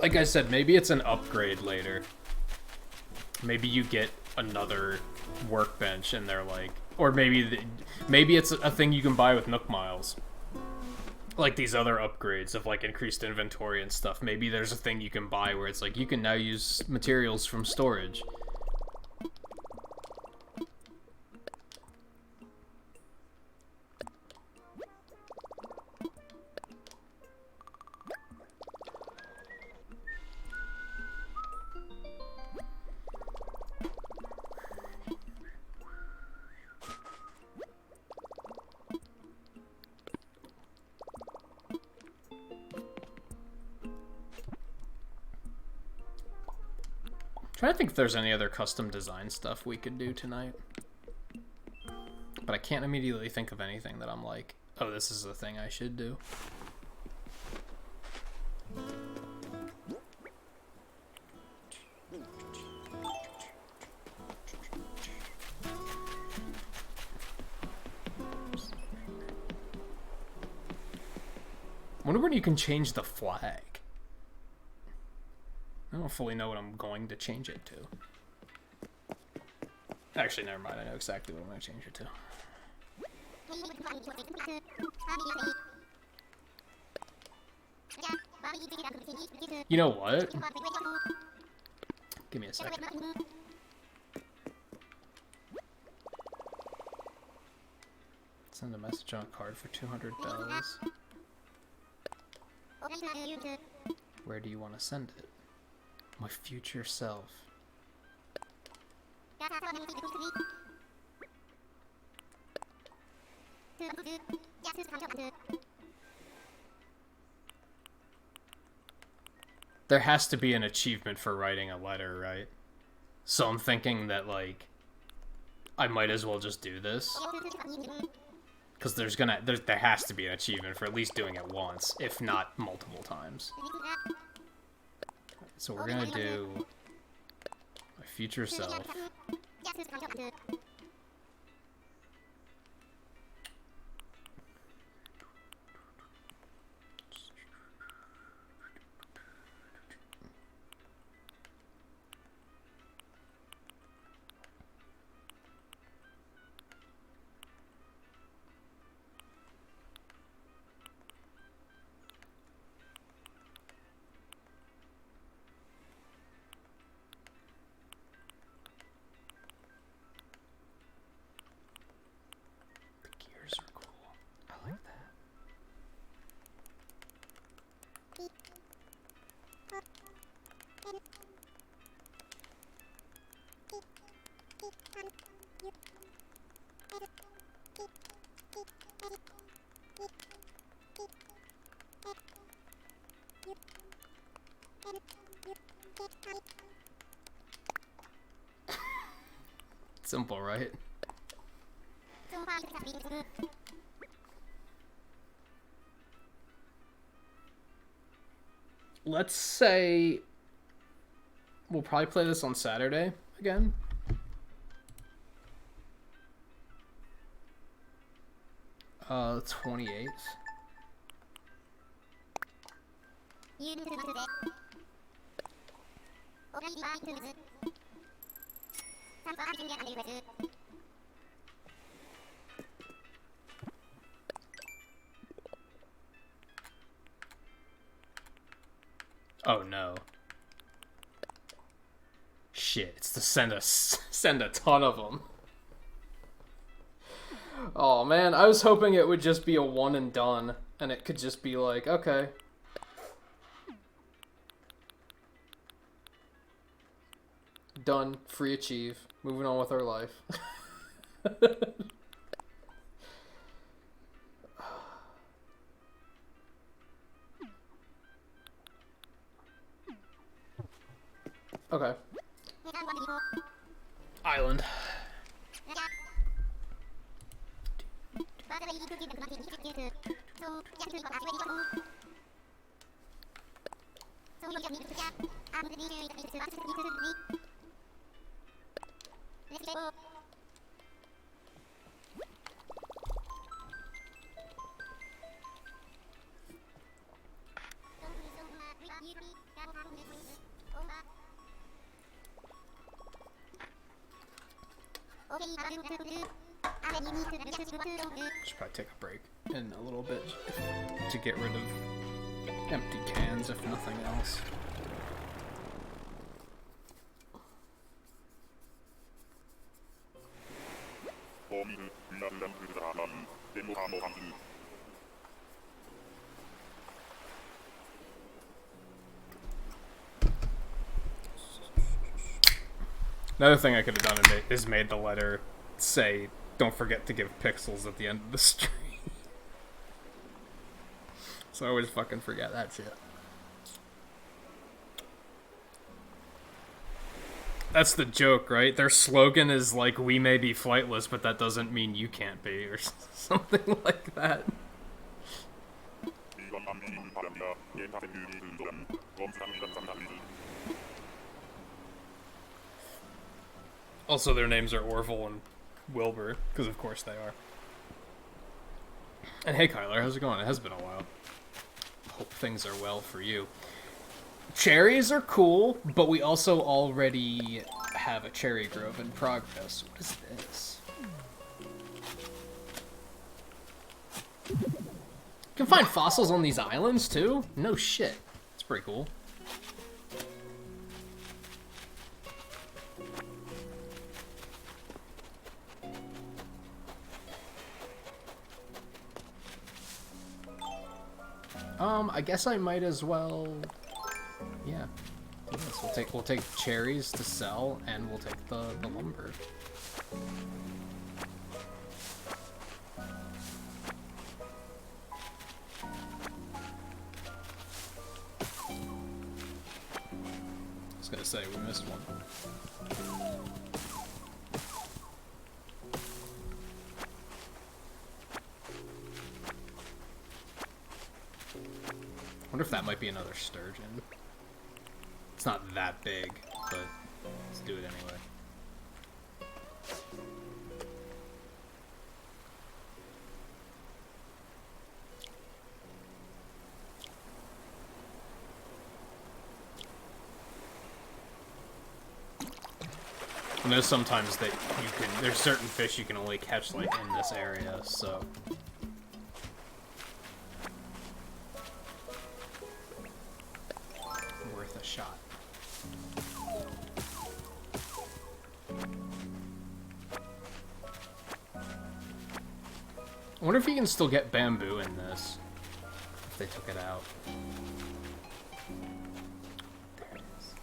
Like I said, maybe it's an upgrade later. Maybe you get another workbench and they're like... Or maybe it's a thing you can buy with Nook Miles. Like these other upgrades of like increased inventory and stuff. Maybe there's a thing you can buy where it's like you can now use materials from storage. I think if there's any other custom design stuff we could do tonight. But I can't immediately think of anything that I'm like, oh, this is the thing I should do. I wonder when you can change the flag. I don't fully know what I'm going to change it to. Actually, never mind. I know exactly what I'm going to change it to. You know what? Give me a second. Send a message on a card for 200 bells. Where do you want to send it? My future self. There has to be an achievement for writing a letter, right? So I'm thinking that, like, I might as well just do this. Because there has to be an achievement for at least doing it once, if not multiple times. So we're gonna do my future self. Simple, right? Let's say we'll probably play this on Saturday again. The 28th. Oh no. Shit, it's to send a ton of them. Oh man, I was hoping it would just be a one and done, and it could just be like, okay. Done, free achieve, moving on with our life. Okay. Island. Should probably take a break in a little bit to get rid of empty cans, if nothing else. Another thing I could have done is made the letter say, "Don't forget to give pixels at the end of the stream." So I always fucking forget that shit. That's the joke, right? Their slogan is like, "We may be flightless, but that doesn't mean you can't be," or something like that. Also, their names are Orville and Wilbur, because of course they are. And hey, Kyler, how's it going? It has been a while. Hope things are well for you. Cherries are cool, but we also already have a cherry grove in progress. What is this? You can find fossils on these islands, too? No shit. That's pretty cool. I guess I might as well. Yeah. Yes, we'll take cherries to sell, and we'll take the lumber. I was gonna say we missed one. I wonder if that might be another sturgeon. It's not that big, but let's do it anyway. I know sometimes that there's certain fish you can only catch like in this area, so. Worth a shot. I wonder if you can still get bamboo in this, if they took it out. There it is.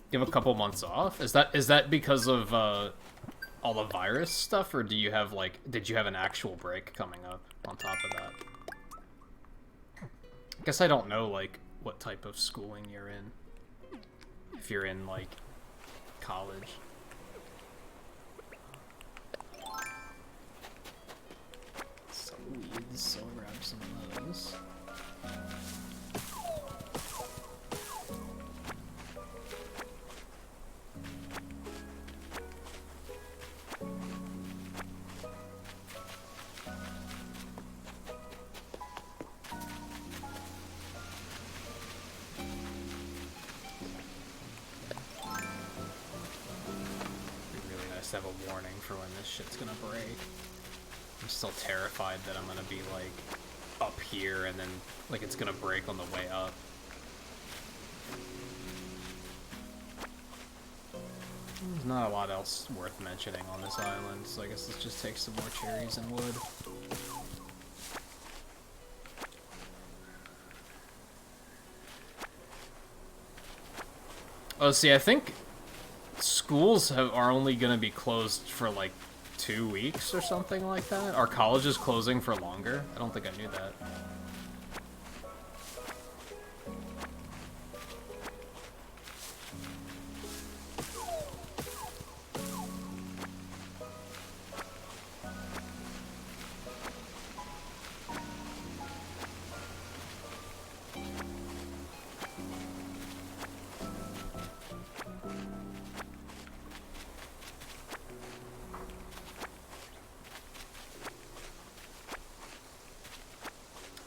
You have a couple months off? Is that because of all the virus stuff, or do you have, like, did you have an actual break coming up on top of that? I guess I don't know, like, what type of schooling you're in. If you're in, like, college. Some weeds, so I'll grab some of those. Have a warning for when this shit's gonna break. I'm still terrified that I'm gonna be like up here and then like it's gonna break on the way up. There's not a lot else worth mentioning on this island, so I guess let's just take some more cherries and wood. Oh, see, I think schools are only going to be closed for like 2 weeks or something like that. Are colleges closing for longer? I don't think I knew that.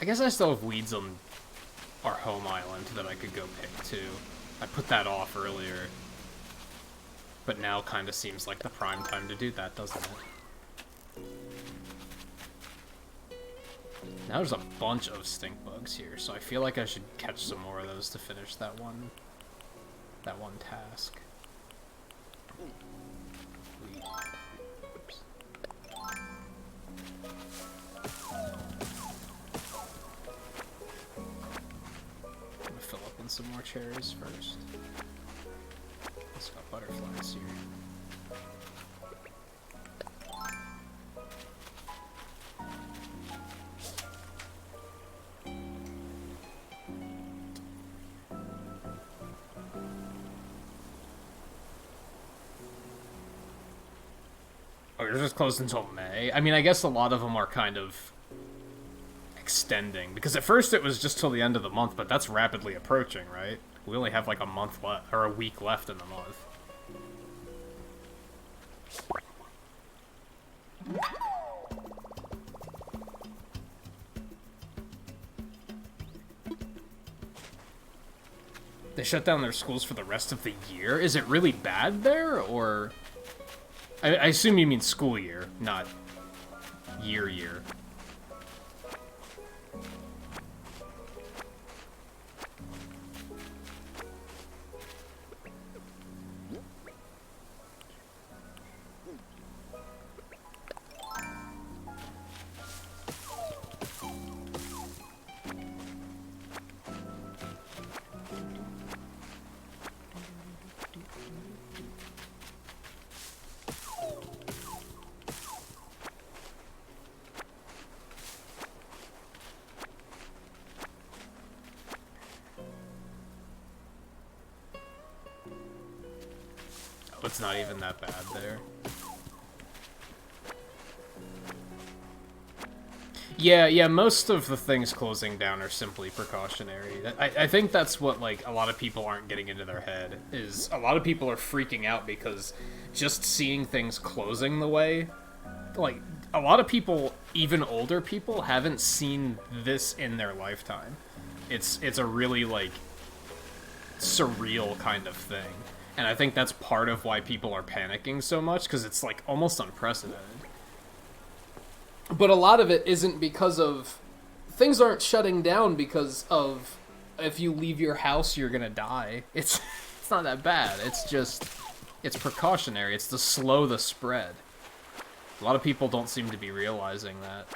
I guess I still have weeds on our home island that I could go pick too. I put that off earlier. But now kind of seems like the prime time to do that, doesn't it? Now there's a bunch of stink bugs here, so I feel like I should catch some more of those to finish that one task. Oops. Fill up on some more cherries first. It's got butterflies here. Oh, you're just closed until May? I mean, I guess a lot of them are kind of extending, because at first it was just till the end of the month, but that's rapidly approaching, right? We only have like a month left, or a week left in the month. They shut down their schools for the rest of the year? Is it really bad there, or... I assume you mean school year, not year. It's not even that bad there. Yeah, most of the things closing down are simply precautionary. I think that's what, like, a lot of people aren't getting into their head, is a lot of people are freaking out because just seeing things closing the way, like, a lot of people, even older people, haven't seen this in their lifetime. It's a really, like, surreal kind of thing. And I think that's part of why people are panicking so much, because it's, like, almost unprecedented. But a lot of it isn't because of... Things aren't shutting down because of if you leave your house, you're gonna die. It's not that bad. It's just... It's precautionary. It's to slow the spread. A lot of people don't seem to be realizing that.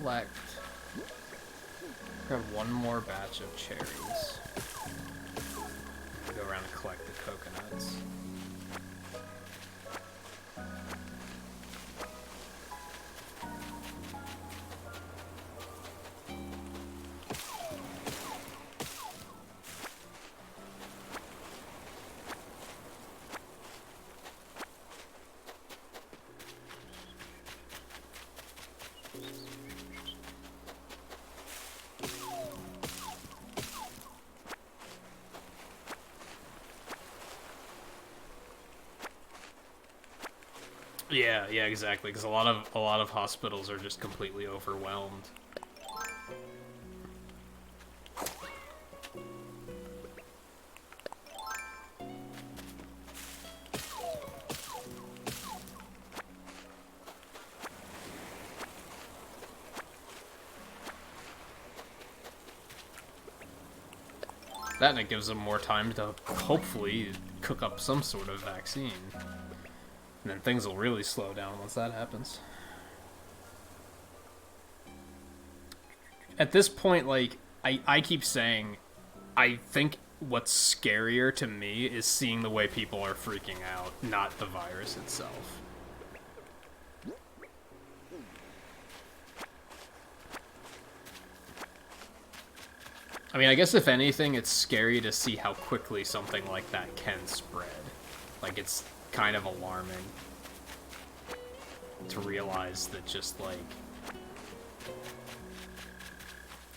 collect... Grab one more batch of cherries. Go around and collect the coconuts. Yeah, exactly. Because a lot of hospitals are just completely overwhelmed. That and it gives them more time to hopefully cook up some sort of vaccine. And then things will really slow down once that happens. At this point, like, I keep saying, I think what's scarier to me is seeing the way people are freaking out, not the virus itself. I mean, I guess if anything, it's scary to see how quickly something like that can spread. Like, it's kind of alarming to realize that just, like,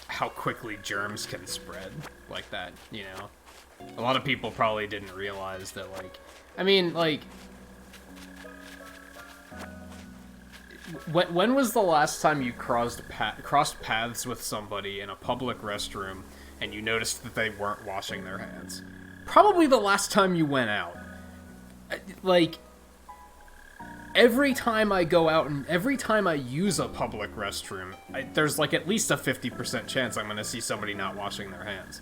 how quickly germs can spread like that, you know? A lot of people probably didn't realize that, like... I mean, like... When was the last time you crossed paths with somebody in a public restroom and you noticed that they weren't washing their hands? Probably the last time you went out. Like, every time I go out and every time I use a public restroom, there's like at least a 50% chance I'm going to see somebody not washing their hands.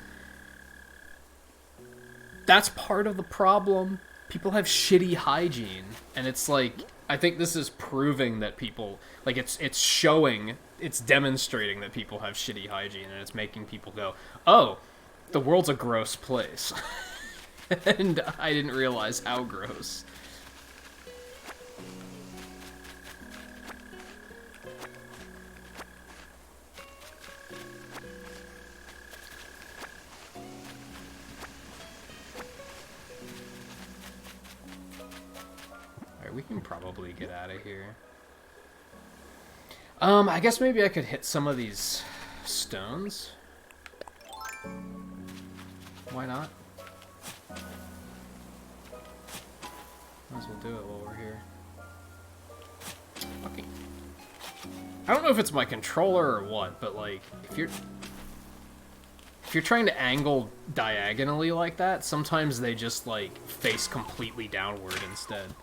That's part of the problem. People have shitty hygiene, and it's like, I think this is proving that people, like, it's showing, it's demonstrating that people have shitty hygiene, and it's making people go, oh, the world's a gross place. And I didn't realize how gross. Alright, we can probably get out of here. I guess maybe I could hit some of these stones. Why not? Might as well do it while we're here. Fucking... I don't know if it's my controller or what, but like, if you're trying to angle diagonally like that, sometimes they just like face completely downward instead.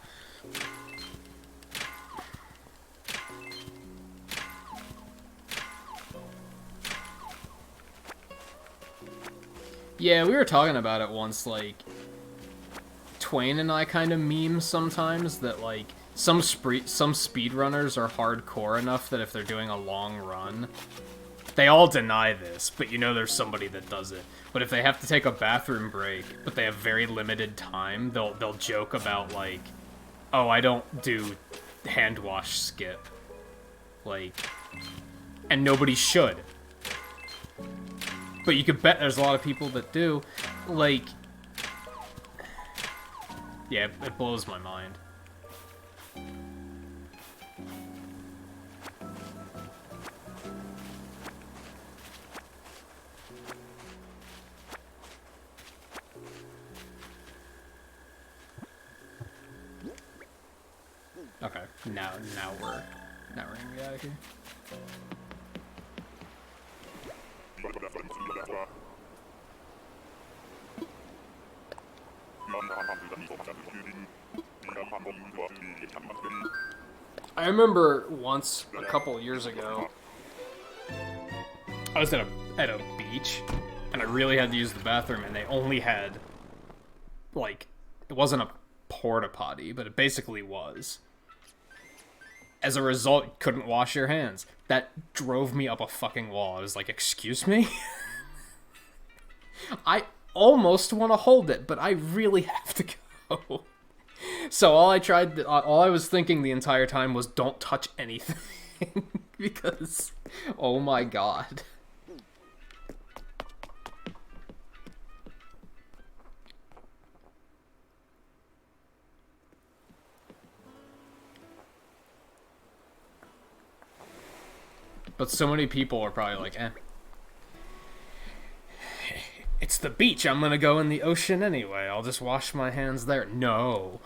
Yeah, we were talking about it once, like, Twain and I kind of meme sometimes that, like, some speedrunners are hardcore enough that if they're doing a long run, they all deny this, but you know there's somebody that does it. But if they have to take a bathroom break, but they have very limited time, they'll joke about, like, oh, I don't do hand wash skip. Like, and nobody should. But you could bet there's a lot of people that do. Like, yeah, it blows my mind. Okay, now we're gonna get out of here. I remember once, a couple years ago, I was at a beach, and I really had to use the bathroom, and they only had, like, it wasn't a porta potty, but it basically was. As a result, couldn't wash your hands. That drove me up a fucking wall. I was like, excuse me? I almost want to hold it, but I really have to go. So all I was thinking the entire time was don't touch anything. Because, oh my god. But so many people are probably like, eh. It's the beach. I'm gonna go in the ocean anyway. I'll just wash my hands there. No.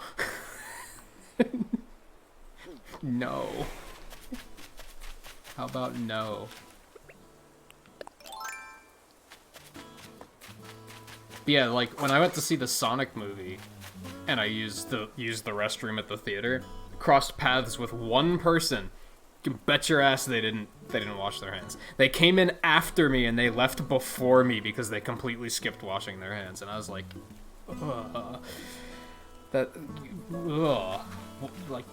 No. How about no? But yeah, like when I went to see the Sonic movie, and I used the restroom at the theater, crossed paths with one person. You can bet your ass they didn't wash their hands. They came in after me and they left before me because they completely skipped washing their hands, and I was like, ugh. Like,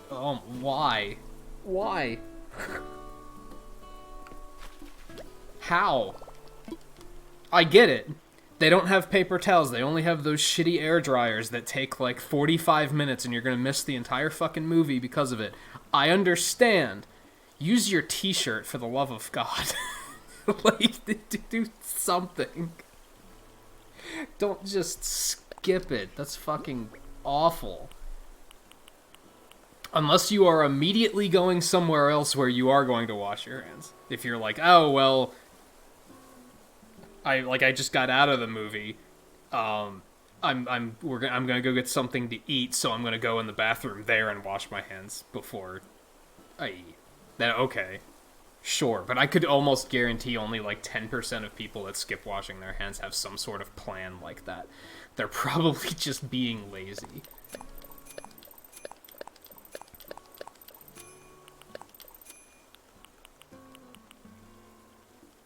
why? Why? How? I get it. They don't have paper towels. They only have those shitty air dryers that take like 45 minutes and you're gonna miss the entire fucking movie because of it. I understand. Use your t-shirt for the love of God. Like, do something. Don't just skip it. That's fucking awful. Unless you are immediately going somewhere else where you are going to wash your hands. If you're like, oh, well, I just got out of the movie. I'm gonna go get something to eat, so I'm gonna go in the bathroom there and wash my hands before I eat. Then okay, sure, but I could almost guarantee only like 10% of people that skip washing their hands have some sort of plan like that. They're probably just being lazy.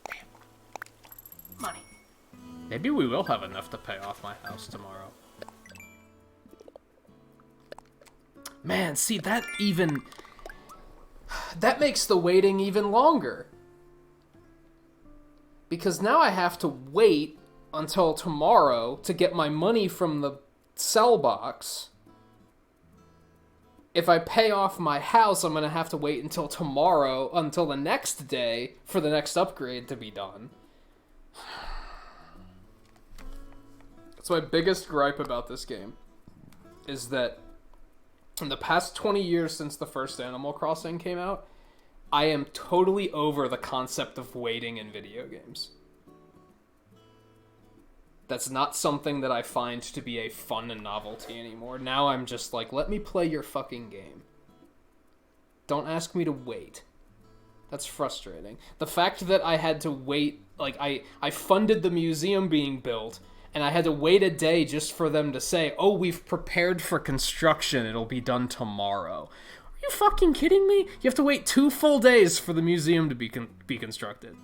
Damn. Money. Maybe we will have enough to pay off my house tomorrow. Man, see, that makes the waiting even longer. Because now I have to wait until tomorrow to get my money from the sell box. If I pay off my house, I'm going to have to wait until tomorrow, until the next day, for the next upgrade to be done. That's my biggest gripe about this game. Is that in the past 20 years since the first Animal Crossing came out, I am totally over the concept of waiting in video games. That's not something that I find to be a fun and novelty anymore. Now I'm just like, let me play your fucking game. Don't ask me to wait. That's frustrating. The fact that I had to wait, like, I funded the museum being built, and I had to wait a day just for them to say, oh, we've prepared for construction, it'll be done tomorrow. Are you fucking kidding me? You have to wait 2 full days for the museum to be constructed.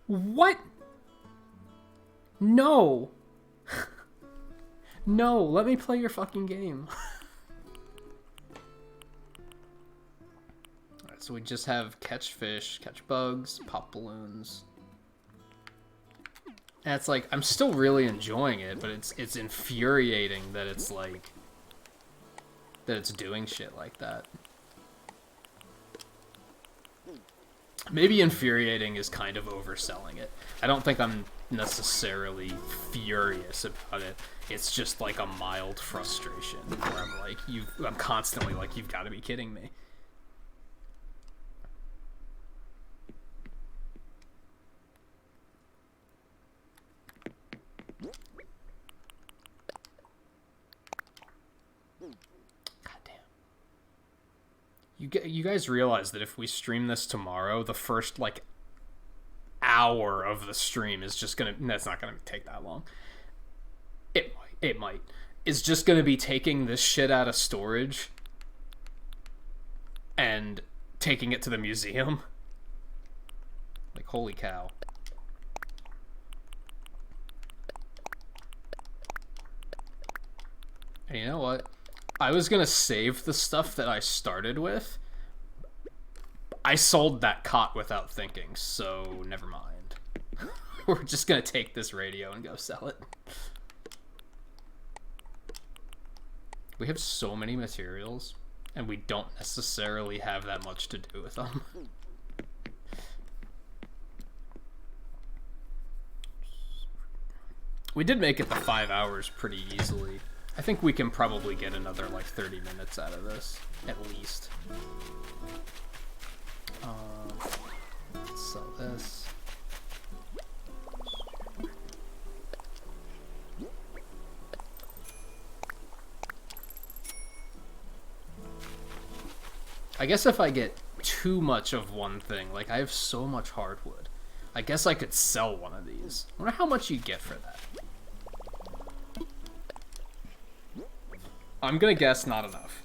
What? No. No, let me play your fucking game. Alright, so we just have catch fish, catch bugs, pop balloons. And it's like, I'm still really enjoying it, but it's infuriating that it's like, that it's doing shit like that. Maybe infuriating is kind of overselling it. I don't think I'm necessarily furious about it. It's just like a mild frustration where I'm like, I'm constantly like, you've got to be kidding me. You guys realize that if we stream this tomorrow, the first, like, hour of the stream is just gonna... That's not gonna take that long. It might. It's just gonna be taking this shit out of storage and taking it to the museum. Like, holy cow. And you know what? I was gonna save the stuff that I started with. I sold that cot without thinking, so never mind. We're just gonna take this radio and go sell it. We have so many materials, and we don't necessarily have that much to do with them. We did make it the 5 hours pretty easily. I think we can probably get another, like, 30 minutes out of this, at least. Let's sell this. I guess if I get too much of one thing, like I have so much hardwood, I guess I could sell one of these. I wonder how much you get for that. I'm gonna guess not enough.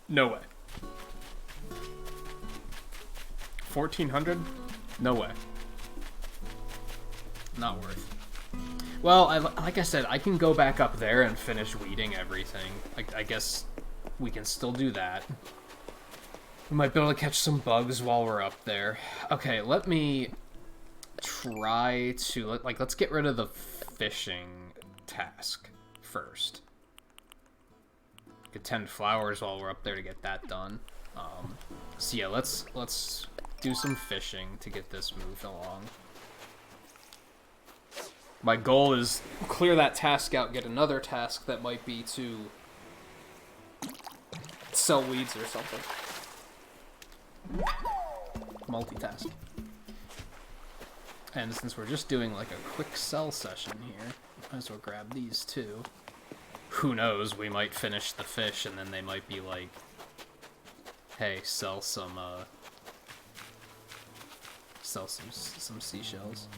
No way. 1,400? No way. Not worth. Well, like I said, I can go back up there and finish weeding everything. I guess we can still do that. We might be able to catch some bugs while we're up there. Okay, let me try to... let's get rid of the fishing task first. Get 10 flowers while we're up there to get that done. So yeah, let's do some fishing to get this moved along. My goal is clear that task out, get another task that might be to sell weeds or something. Multitask. And since we're just doing like a quick sell session here, might as well grab these too. Who knows, we might finish the fish and then they might be like, hey, sell some seashells.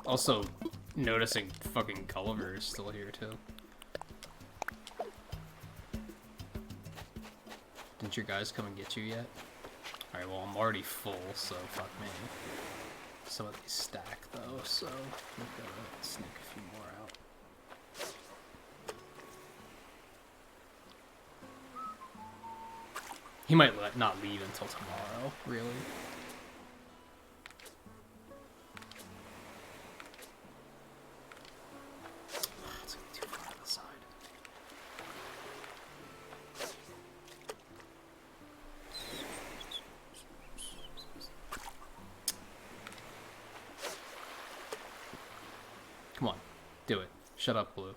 Also, noticing fucking Gulliver is still here, too. Didn't your guys come and get you yet? Alright, well, I'm already full, so fuck me. Some of these stack, though, so we've got to sneak a few more out. He might not leave until tomorrow, really. Come on, do it. Shut up, Blue.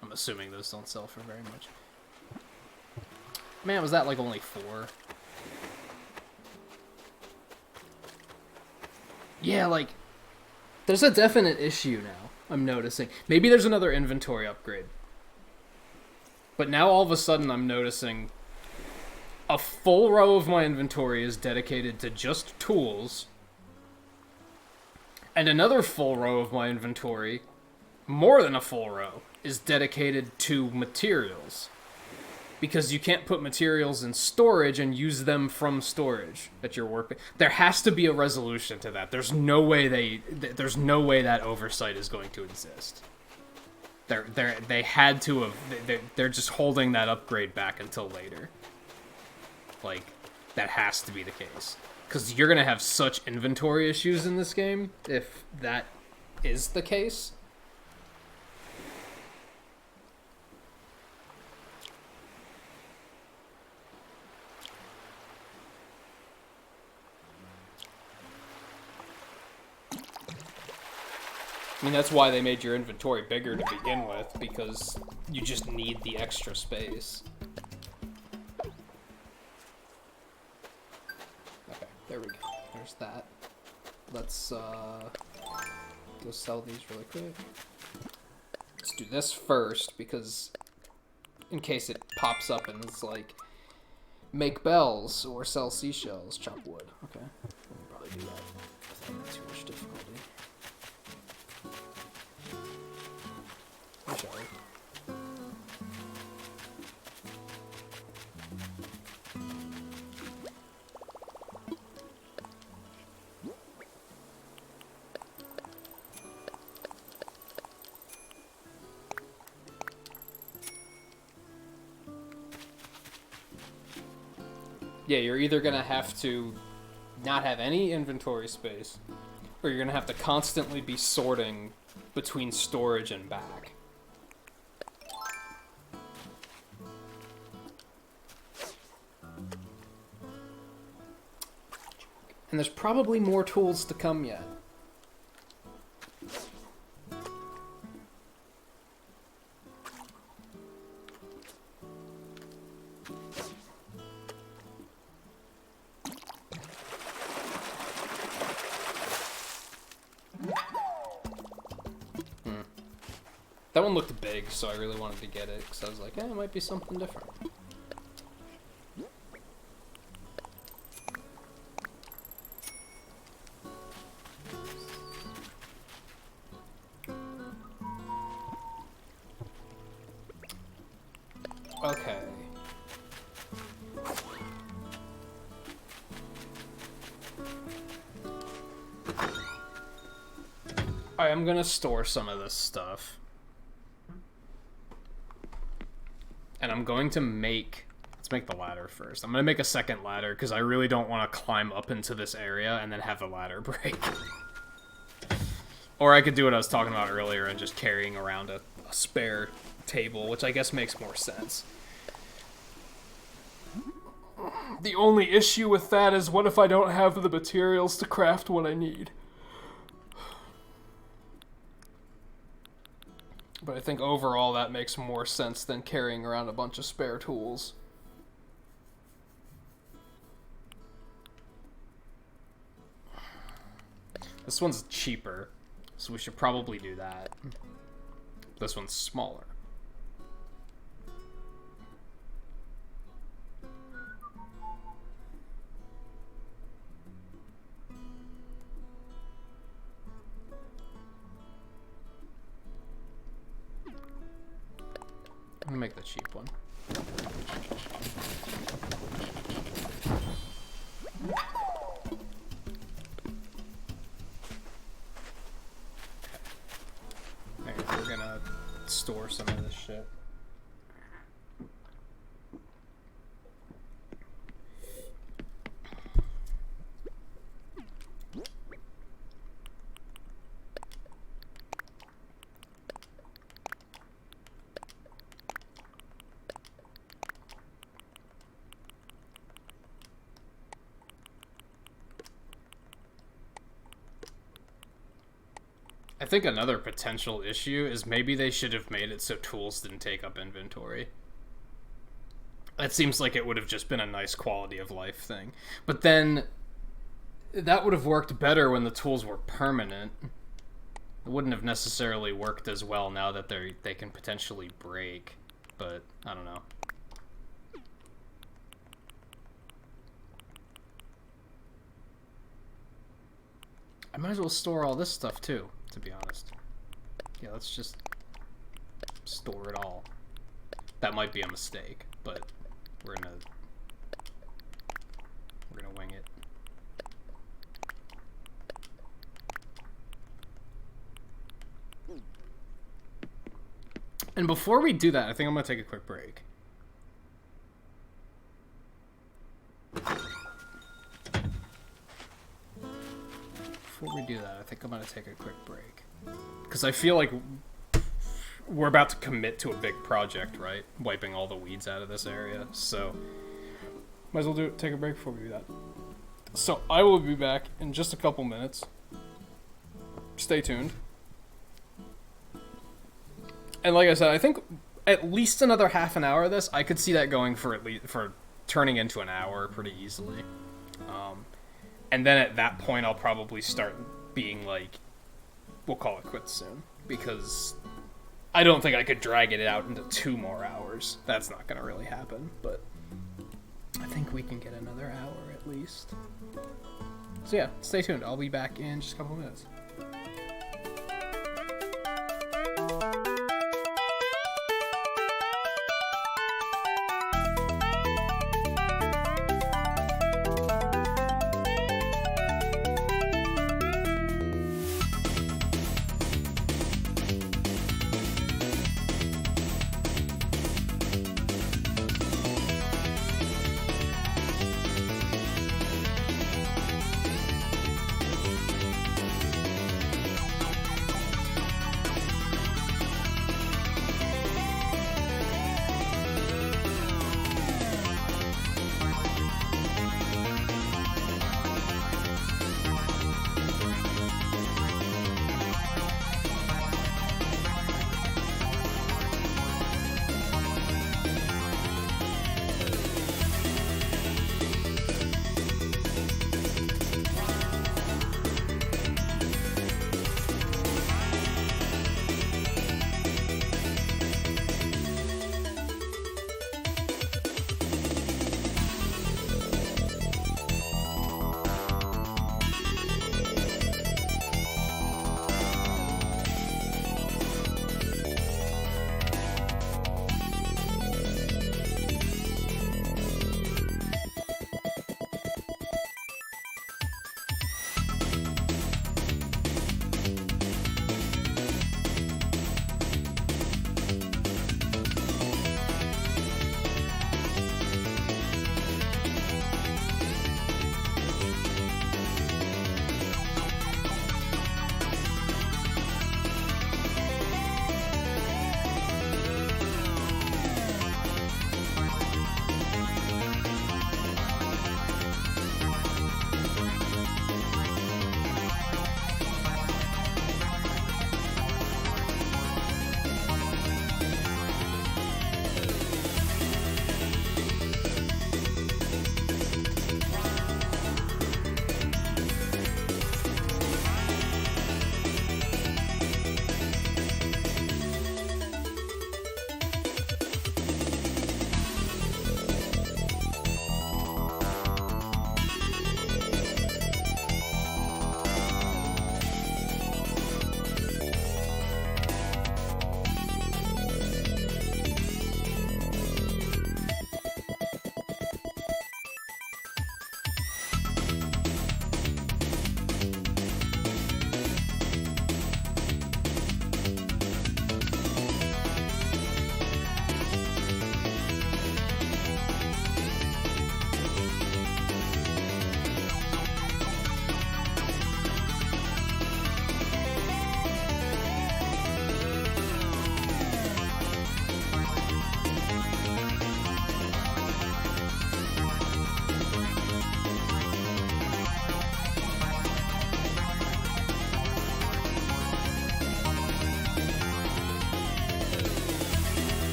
I'm assuming those don't sell for very much. Man, was that like only 4? Yeah, like, there's a definite issue now, I'm noticing. Maybe there's another inventory upgrade. But now all of a sudden I'm noticing a full row of my inventory is dedicated to just tools. And another full row of my inventory, more than a full row, is dedicated to materials. Because you can't put materials in storage and use them from storage that you're working. There has to be a resolution to that. There's no way that oversight is going to exist. They had to have. They're just holding that upgrade back until later. Like, That has to be the case. Because you're going to have such inventory issues in this game if that is the case. I mean, that's why they made your inventory bigger to begin with, because you just need the extra space. Okay, there we go. There's that. Let's, go sell these really quick. Let's do this first, because in case it pops up and it's like, make bells or sell seashells, chop wood. Okay, we'll probably do that without too much difficulty. Yeah, you're either going to have to not have any inventory space, or you're going to have to constantly be sorting between storage and back. And there's probably more tools to come yet. That one looked big, so I really wanted to get it, because I was like, it might be something different. Okay. I'm gonna store some of this stuff. And I'm going to make... Let's make the ladder first. I'm going to make a second ladder, because I really don't want to climb up into this area and then have the ladder break. Or I could do what I was talking about earlier and just carrying around a spare table, which I guess makes more sense. The only issue with that is, what if I don't have the materials to craft what I need? But I think overall that makes more sense than carrying around a bunch of spare tools. This one's cheaper, so we should probably do that. This one's smaller. I'm gonna make the cheap one. Alright, we're gonna store some of this shit. I think another potential issue is maybe they should have made it so tools didn't take up inventory. That seems like it would have just been a nice quality of life thing. But then, that would have worked better when the tools were permanent. It wouldn't have necessarily worked as well now that they can potentially break. But, I don't know. I might as well store all this stuff too, to be honest. Yeah, let's just store it all. That might be a mistake, but we're gonna wing it. And before we do that, I think I'm gonna take a quick break. before we do that, I think I'm going to take a quick break. Because I feel like we're about to commit to a big project, right? Wiping all the weeds out of this area. So, might as well take a break before we do that. So, I will be back in just a couple minutes. Stay tuned. And like I said, I think at least another half an hour of this, I could see that going for turning into an hour pretty easily. And then at that point, I'll probably start being like, we'll call it quits soon. Because I don't think I could drag it out into 2 more hours. That's not going to really happen. But I think we can get another hour at least. So yeah, stay tuned. I'll be back in just a couple minutes.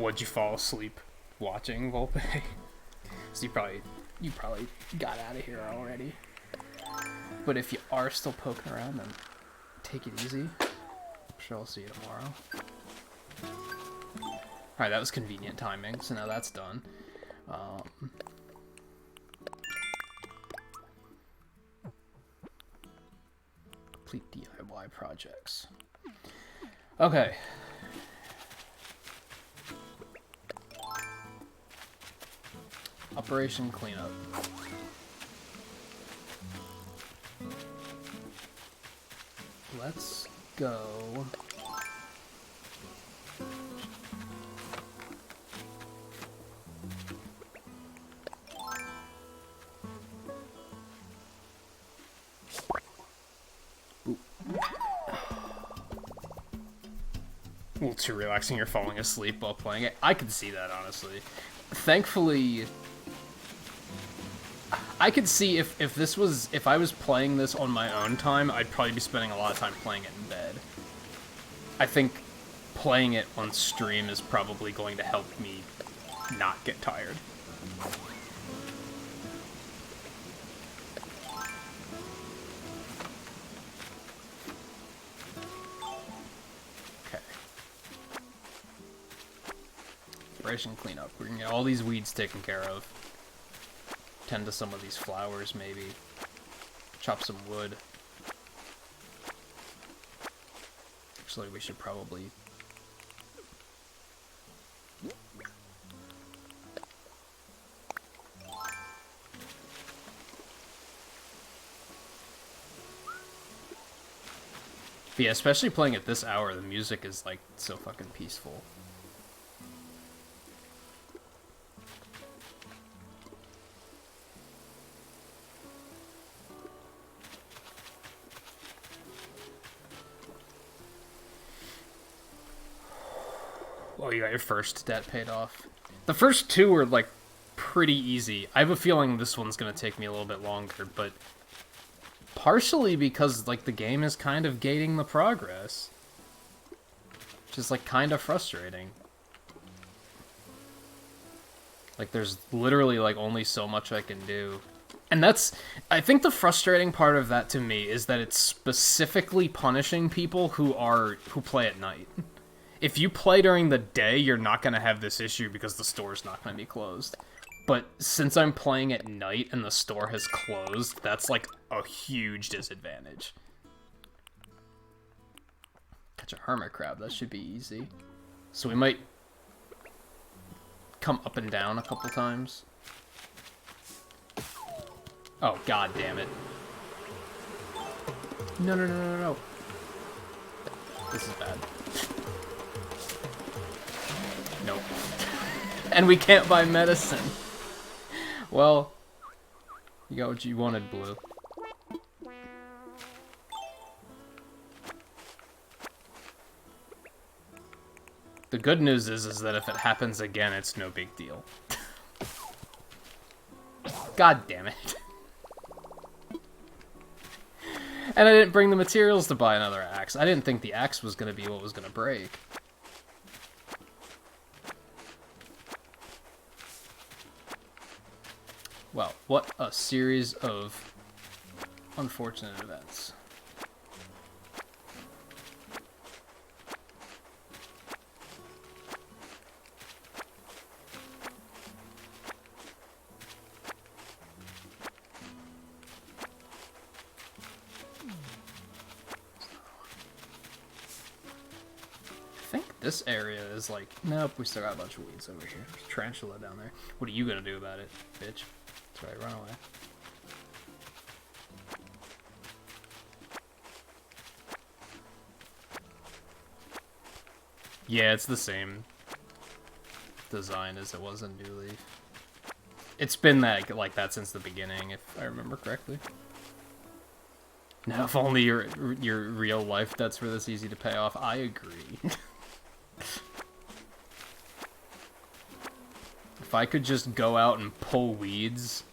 Would you fall asleep watching Volpe? So you probably got out of here already. But if you are still poking around, then take it easy. I'm sure I'll see you tomorrow. Alright, that was convenient timing, so now that's done. Complete DIY projects. Okay. Operation Cleanup. Let's go. Boop. A little too relaxing, you're falling asleep while playing it. I could see that, honestly. Thankfully, I could see if I was playing this on my own time, I'd probably be spending a lot of time playing it in bed. I think playing it on stream is probably going to help me not get tired. Okay. Operation Cleanup. We're gonna get all these weeds taken care of. Tend to some of these flowers, maybe. Chop some wood. Actually, we should probably... But yeah, especially playing at this hour, the music is, like, so fucking peaceful. Oh, you got your first debt paid off. The first two were, like, pretty easy. I have a feeling this one's gonna take me a little bit longer, but... partially because, like, the game is kind of gating the progress. Which is, like, kind of frustrating. Like, there's literally, like, only so much I can do. And that's... I think the frustrating part of that to me is that it's specifically punishing people who play at night. If you play during the day, you're not going to have this issue because the store's not going to be closed. But since I'm playing at night and the store has closed, that's like a huge disadvantage. Catch a hermit crab, that should be easy. So we might come up and down a couple times. Oh, god damn it. No, no, no, no, no. This is bad. Nope. And we can't buy medicine. Well, you got what you wanted, Blue. The good news is that if it happens again, it's no big deal. God damn it. And I didn't bring the materials to buy another axe. I didn't think the axe was going to be what was going to break. Well, what a series of unfortunate events. I think this area is like... Nope, we still got a bunch of weeds over here. There's a tarantula down there. What are you gonna do about it, bitch? That's right, run away. Yeah, it's the same design as it was in New Leaf. It's been like that since the beginning, if I remember correctly. Now, if only your real life debts were this easy to pay off. I agree. If I could just go out and pull weeds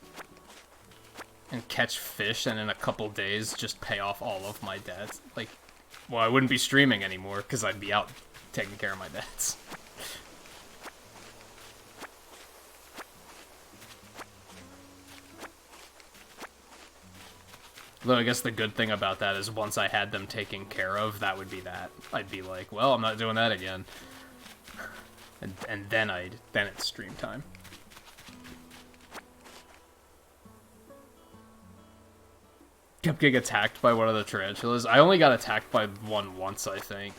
and catch fish and in a couple days just pay off all of my debts, like, well, I wouldn't be streaming anymore because I'd be out taking care of my debts. Though I guess the good thing about that is once I had them taken care of, that would be that. I'd be like, well, I'm not doing that again. And then it's stream time. Kept getting attacked by one of the tarantulas. I only got attacked by one once, I think.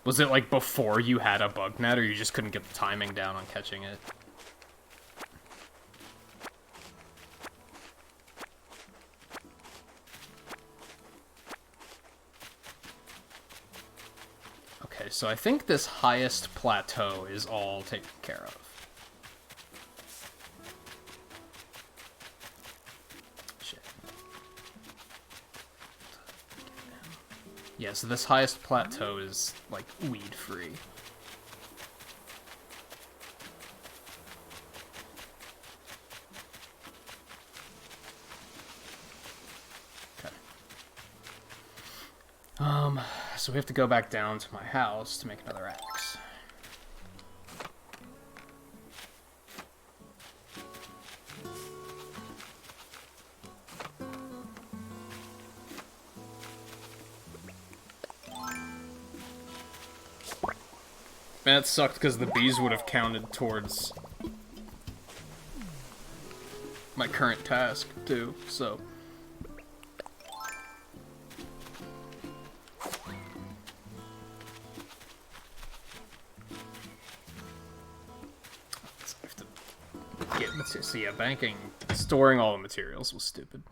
Was it like before you had a bug net, or you just couldn't get the timing down on catching it? Okay, so I think this highest plateau is all taken care of. Yeah, so this highest plateau is, like, weed-free. Okay. So we have to go back down to my house to make another axe. Man, it sucked because the bees would have counted towards my current task, too, so... So yeah, storing all the materials was stupid.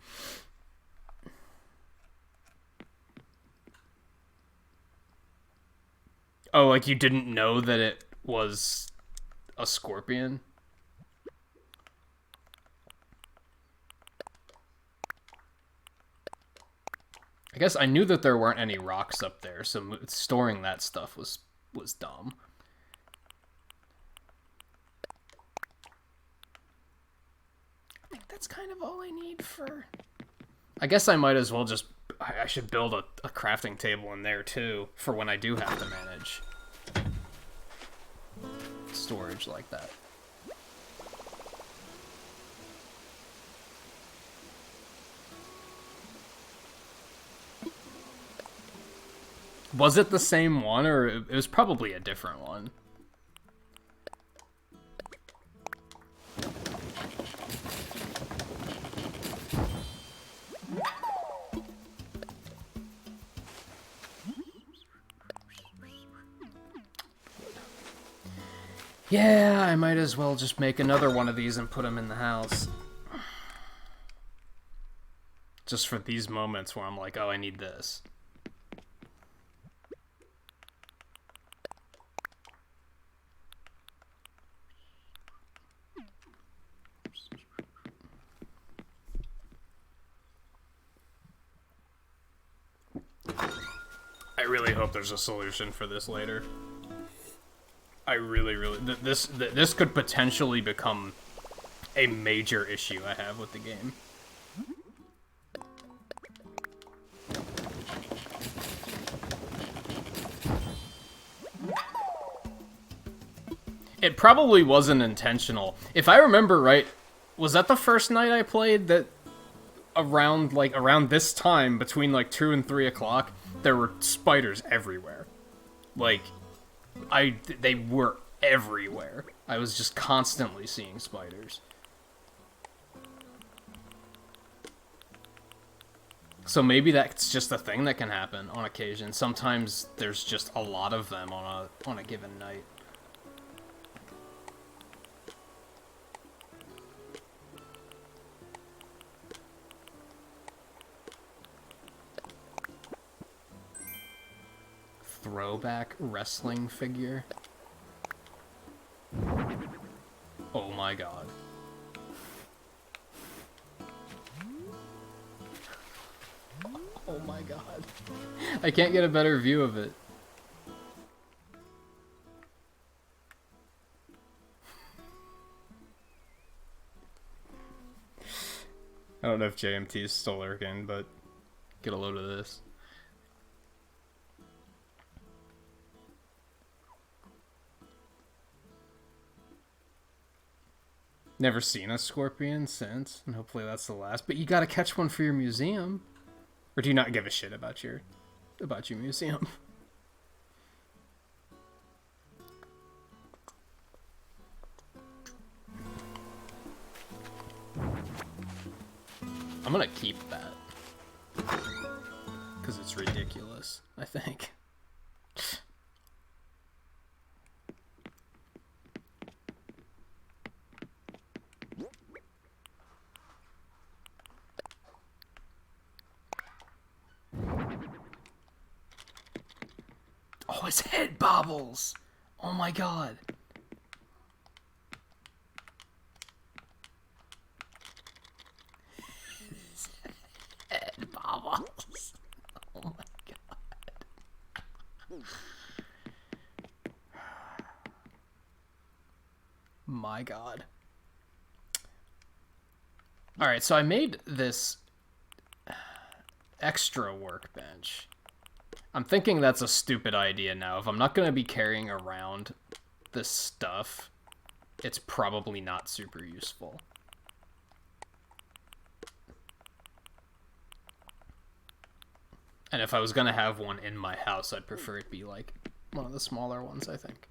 Oh, like you didn't know that it was a scorpion? I guess I knew that there weren't any rocks up there, so storing that stuff was dumb. I think that's kind of all I need for... I guess I might as well just... I should build a crafting table in there, too, for when I do have to manage storage like that. Was it the same one, or it was probably a different one? Yeah, I might as well just make another one of these and put them in the house. Just for these moments where I'm like, oh, I need this. I really hope there's a solution for this later. I really, this could potentially become a major issue I have with the game. It probably wasn't intentional. If I remember right, was that the first night I played that around this time, between like 2 and 3 o'clock, there were spiders everywhere. Like, they were everywhere. I was just constantly seeing spiders. So maybe that's just a thing that can happen on occasion. Sometimes there's just a lot of them on a given night. Throwback wrestling figure. Oh my god. Oh my god. I can't get a better view of it. I don't know if JMT is still lurking, but get a load of this. Never seen a scorpion since, and hopefully that's the last. But you gotta catch one for your museum. Or do you not give a shit about your museum? I'm gonna keep that. Because it's ridiculous, I think. Oh, his head bobbles! Oh my god. His head bobbles. Oh my god. My god. Alright, so I made this extra workbench. I'm thinking that's a stupid idea now. If I'm not going to be carrying around this stuff, it's probably not super useful. And if I was going to have one in my house, I'd prefer it be like one of the smaller ones, I think.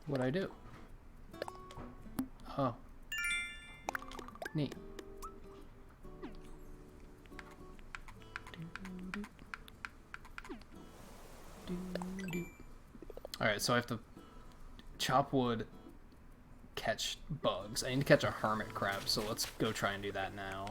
What'd I do? Oh. Neat. Alright, so I have to chop wood, catch bugs. I need to catch a hermit crab, so let's go try and do that now.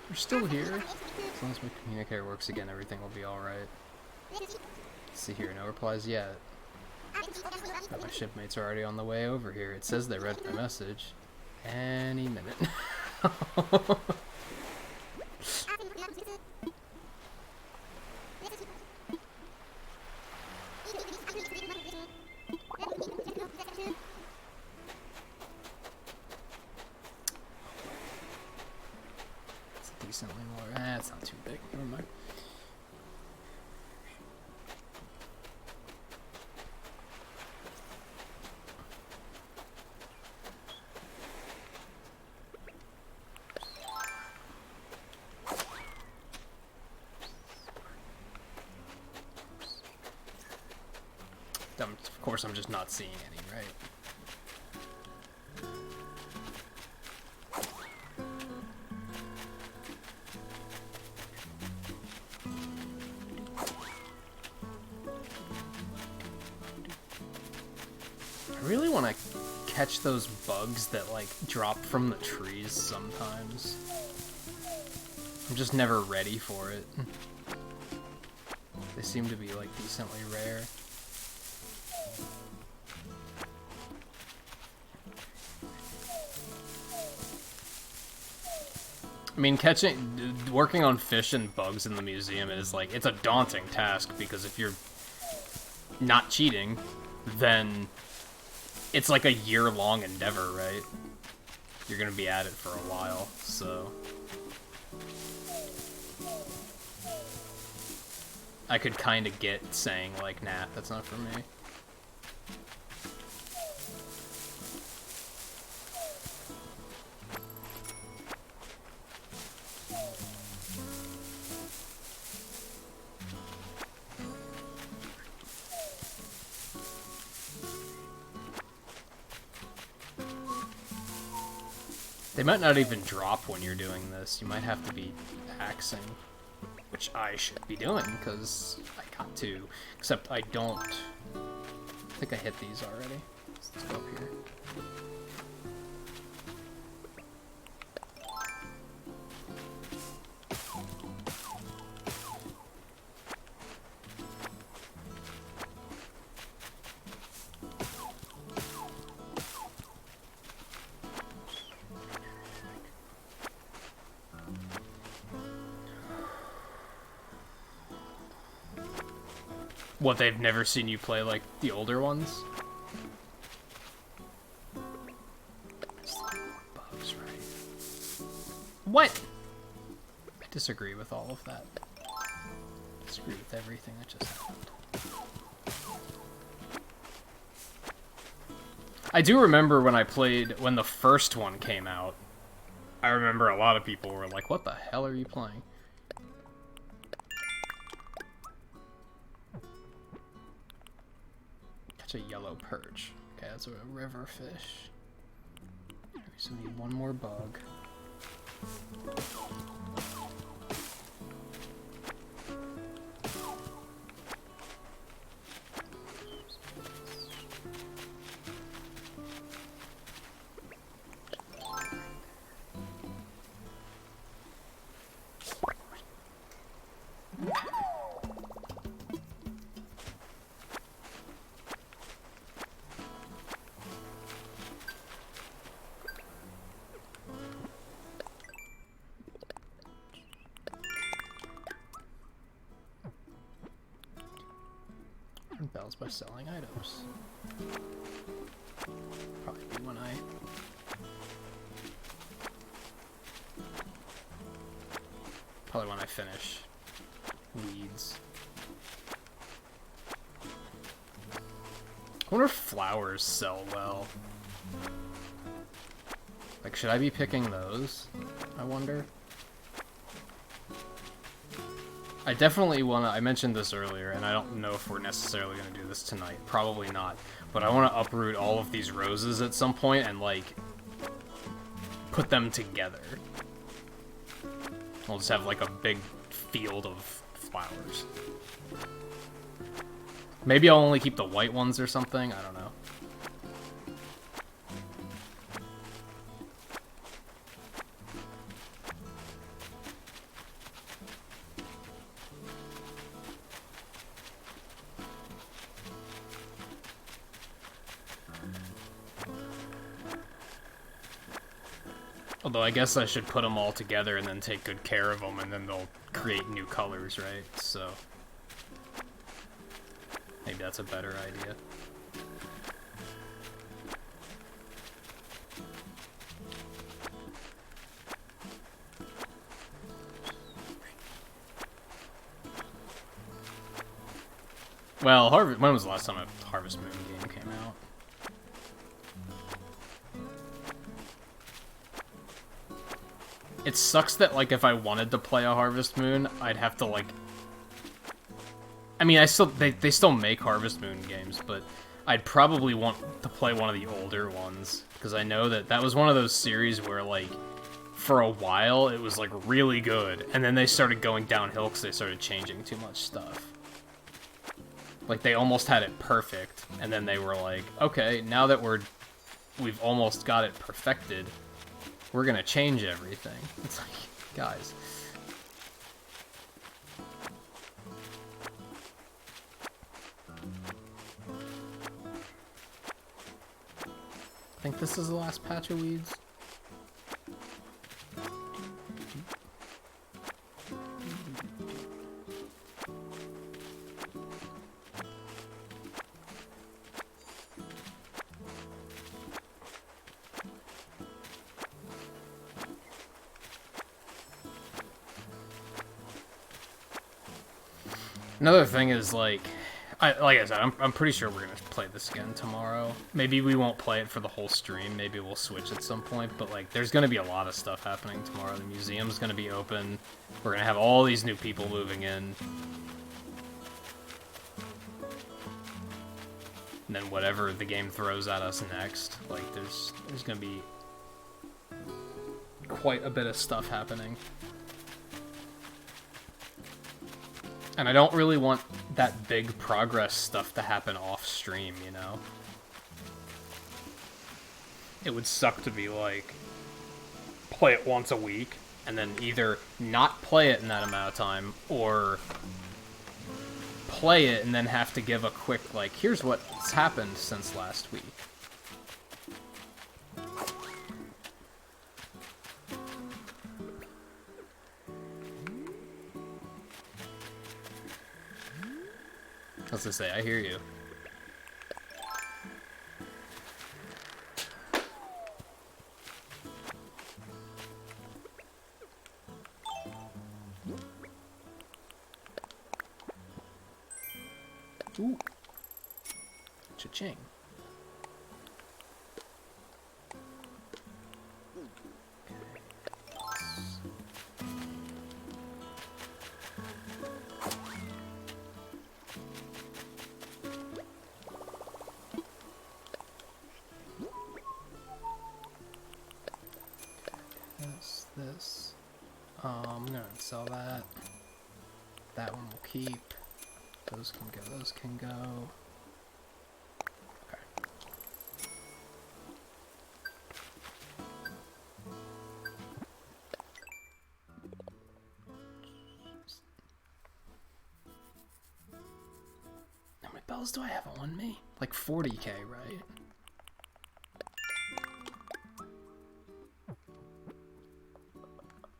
We're still here. As long as my communicator works again, everything will be alright. Let's see here, no replies yet. But my shipmates are already on the way over here. It says they read my message. Any minute. Decently more. It's not too big. Never mind. Of course, I'm just not seeing any, right? I really want to catch those bugs that, like, drop from the trees sometimes. I'm just never ready for it. They seem to be, like, decently rare. I mean, working on fish and bugs in the museum is, like, it's a daunting task, because if you're not cheating, then it's like a year-long endeavor, right? You're gonna be at it for a while, so... I could kinda get saying, like, nah, that's not for me. They might not even drop when you're doing this. You might have to be axing, which I should be doing, because I got to. Except I don't... I think I hit these already. Let's go up here. What, they've never seen you play, like, the older ones? Bugs, right? What? I disagree with all of that. I disagree with everything that just happened. I do remember when I played, when the first one came out, I remember a lot of people were like, what the hell are you playing? Catch a yellow perch. Okay, that's a river fish. We just need one more bug. Bells by selling items. Probably be when I finish weeds. I wonder if flowers sell well. Like, should I be picking those? I wonder. I definitely want to, I mentioned this earlier, and I don't know if we're necessarily going to do this tonight. Probably not. But I want to uproot all of these roses at some point and, like, put them together. We'll just have, like, a big field of flowers. Maybe I'll only keep the white ones or something. I don't know. Although I guess I should put them all together and then take good care of them, and then they'll create new colors, right? So maybe that's a better idea. Well, when was the last time a Harvest Moon game came out? It sucks that, like, if I wanted to play a Harvest Moon, I'd have to, like... I mean, they still make Harvest Moon games, but I'd probably want to play one of the older ones, because I know that was one of those series where, like, for a while, it was, like, really good, and then they started going downhill because they started changing too much stuff. Like, they almost had it perfect, and then they were like, okay, now that we've almost got it perfected, we're gonna change everything. It's like, guys. I think this is the last patch of weeds. Another thing is, like I said, I'm pretty sure we're gonna play this again tomorrow. Maybe we won't play it for the whole stream. Maybe we'll switch at some point. But, like, there's gonna be a lot of stuff happening tomorrow. The museum's gonna be open. We're gonna have all these new people moving in. And then whatever the game throws at us next, like, there's gonna be quite a bit of stuff happening. And I don't really want that big progress stuff to happen off stream, you know? It would suck to be like, play it once a week, and then either not play it in that amount of time, or play it and then have to give a quick, like, here's what's happened since last week. As I say, I hear you. Ooh. Cha-ching. This. I'm gonna sell that. That one will keep. Those can go. Those can go. Okay. How many bells do I have on me? Like 40k, right?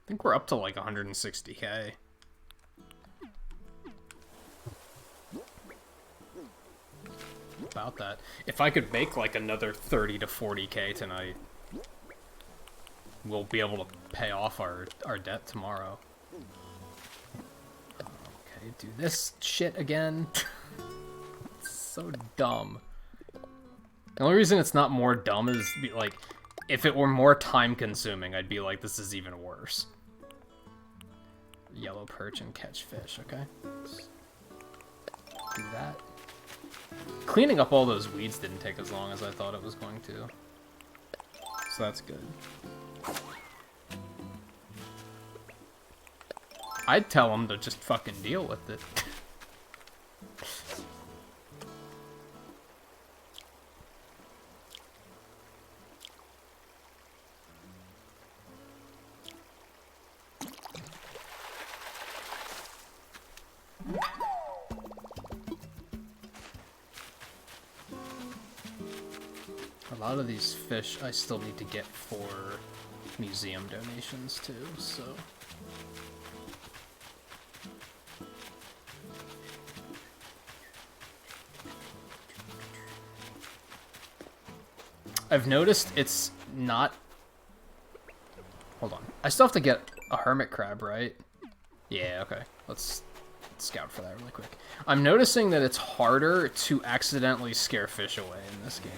I think we're up to like 160k. About that. If I could make like another 30 to 40k tonight, we'll be able to pay off our debt tomorrow. Okay, do this shit again. It's so dumb. The only reason it's not more dumb is like, if it were more time consuming, I'd be like, this is even worse. Yellow perch and catch fish, okay? Let's do that. Cleaning up all those weeds didn't take as long as I thought it was going to. So that's good. I'd tell them to just fucking deal with it. A lot of these fish I still need to get for museum donations too, so... I've noticed it's not... Hold on. I still have to get a hermit crab, right? Yeah, okay. Let's scout for that really quick. I'm noticing that it's harder to accidentally scare fish away in this game.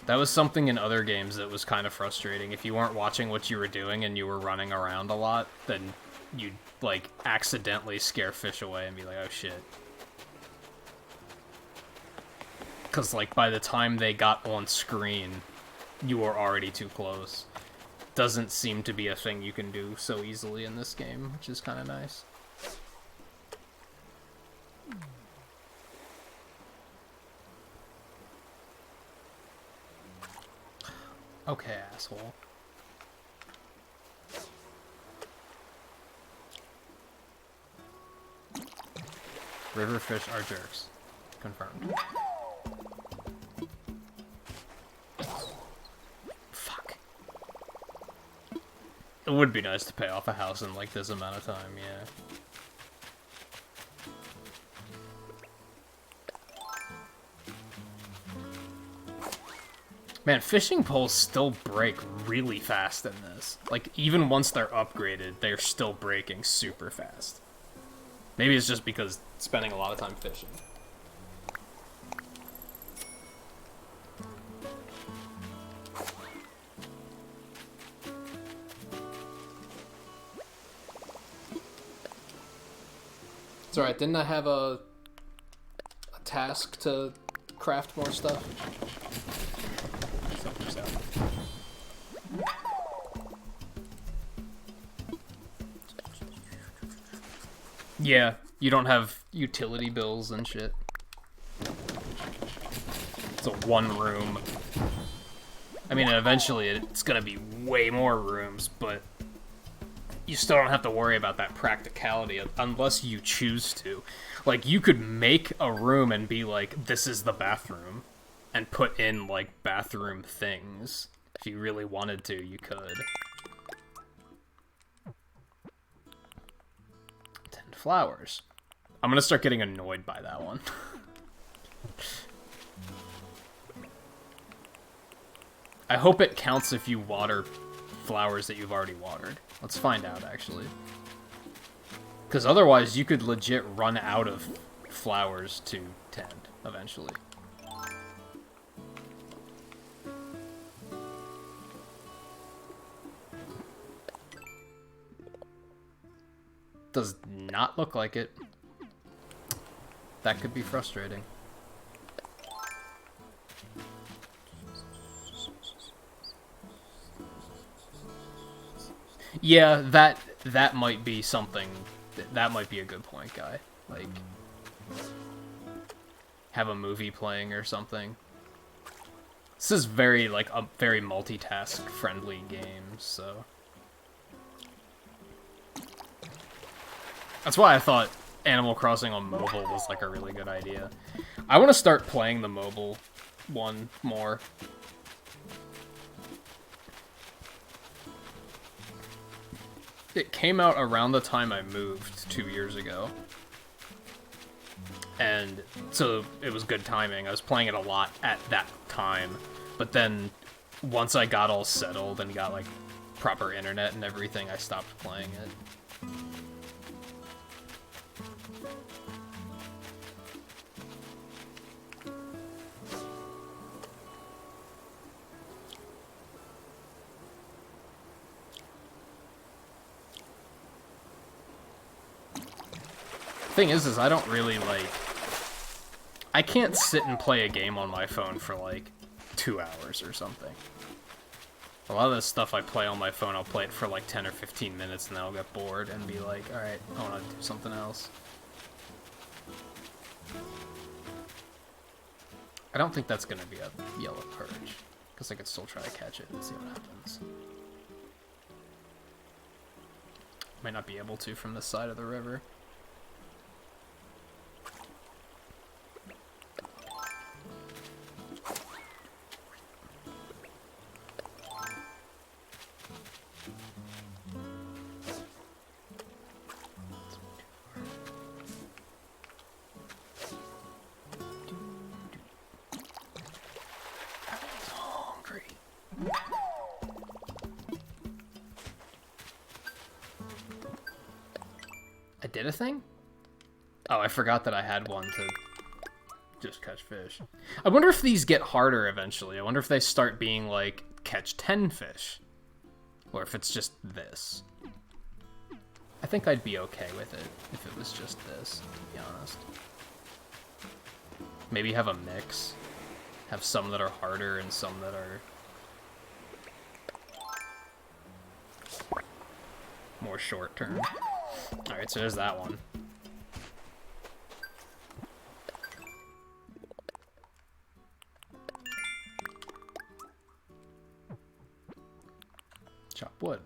That was something in other games that was kind of frustrating. If you weren't watching what you were doing and you were running around a lot, then you'd, like, accidentally scare fish away and be like, oh shit. Because, like, by the time they got on screen, you were already too close. Doesn't seem to be a thing you can do so easily in this game, which is kind of nice. Okay, asshole. River fish are jerks. Confirmed. Fuck. It would be nice to pay off a house in like this amount of time, yeah. Man, fishing poles still break really fast in this. Like, even once they're upgraded, they're still breaking super fast. Maybe it's just because spending a lot of time fishing. It's alright, didn't I have a task to craft more stuff? Yeah, you don't have utility bills and shit. It's a one room. I mean, eventually it's gonna be way more rooms, but you still don't have to worry about that practicality unless you choose to. Like, you could make a room and be like, this is the bathroom, and put in, like, bathroom things. If you really wanted to, you could. 10 flowers. I'm gonna start getting annoyed by that one. I hope it counts if you water flowers that you've already watered. Let's find out, actually. Because otherwise, you could legit run out of flowers to tend, eventually. Does not look like it. That could be frustrating. Yeah, that might be something. That might be a good point, Guy. Like, have a movie playing or something. This is very, like, a very multitask-friendly game, so... That's why I thought Animal Crossing on mobile was, like, a really good idea. I want to start playing the mobile one more. It came out around the time I moved 2 years ago. And so it was good timing. I was playing it a lot at that time. But then once I got all settled and got like proper internet and everything, I stopped playing it. Thing is I don't really like... I can't sit and play a game on my phone for like 2 hours or something. A lot of the stuff I play on my phone, I'll play it for like 10 or 15 minutes and then I'll get bored and be like, alright, I want to do something else. I don't think that's going to be a yellow perch, because I could still try to catch it and see what happens. Might not be able to from this side of the river. Did a thing? Oh, I forgot that I had one to just catch fish. I wonder if these get harder eventually. I wonder if they start being like, catch 10 fish. Or if it's just this. I think I'd be okay with it if it was just this, to be honest. Maybe have a mix. Have some that are harder and some that are more short term. Alright, so there's that one. Chop wood.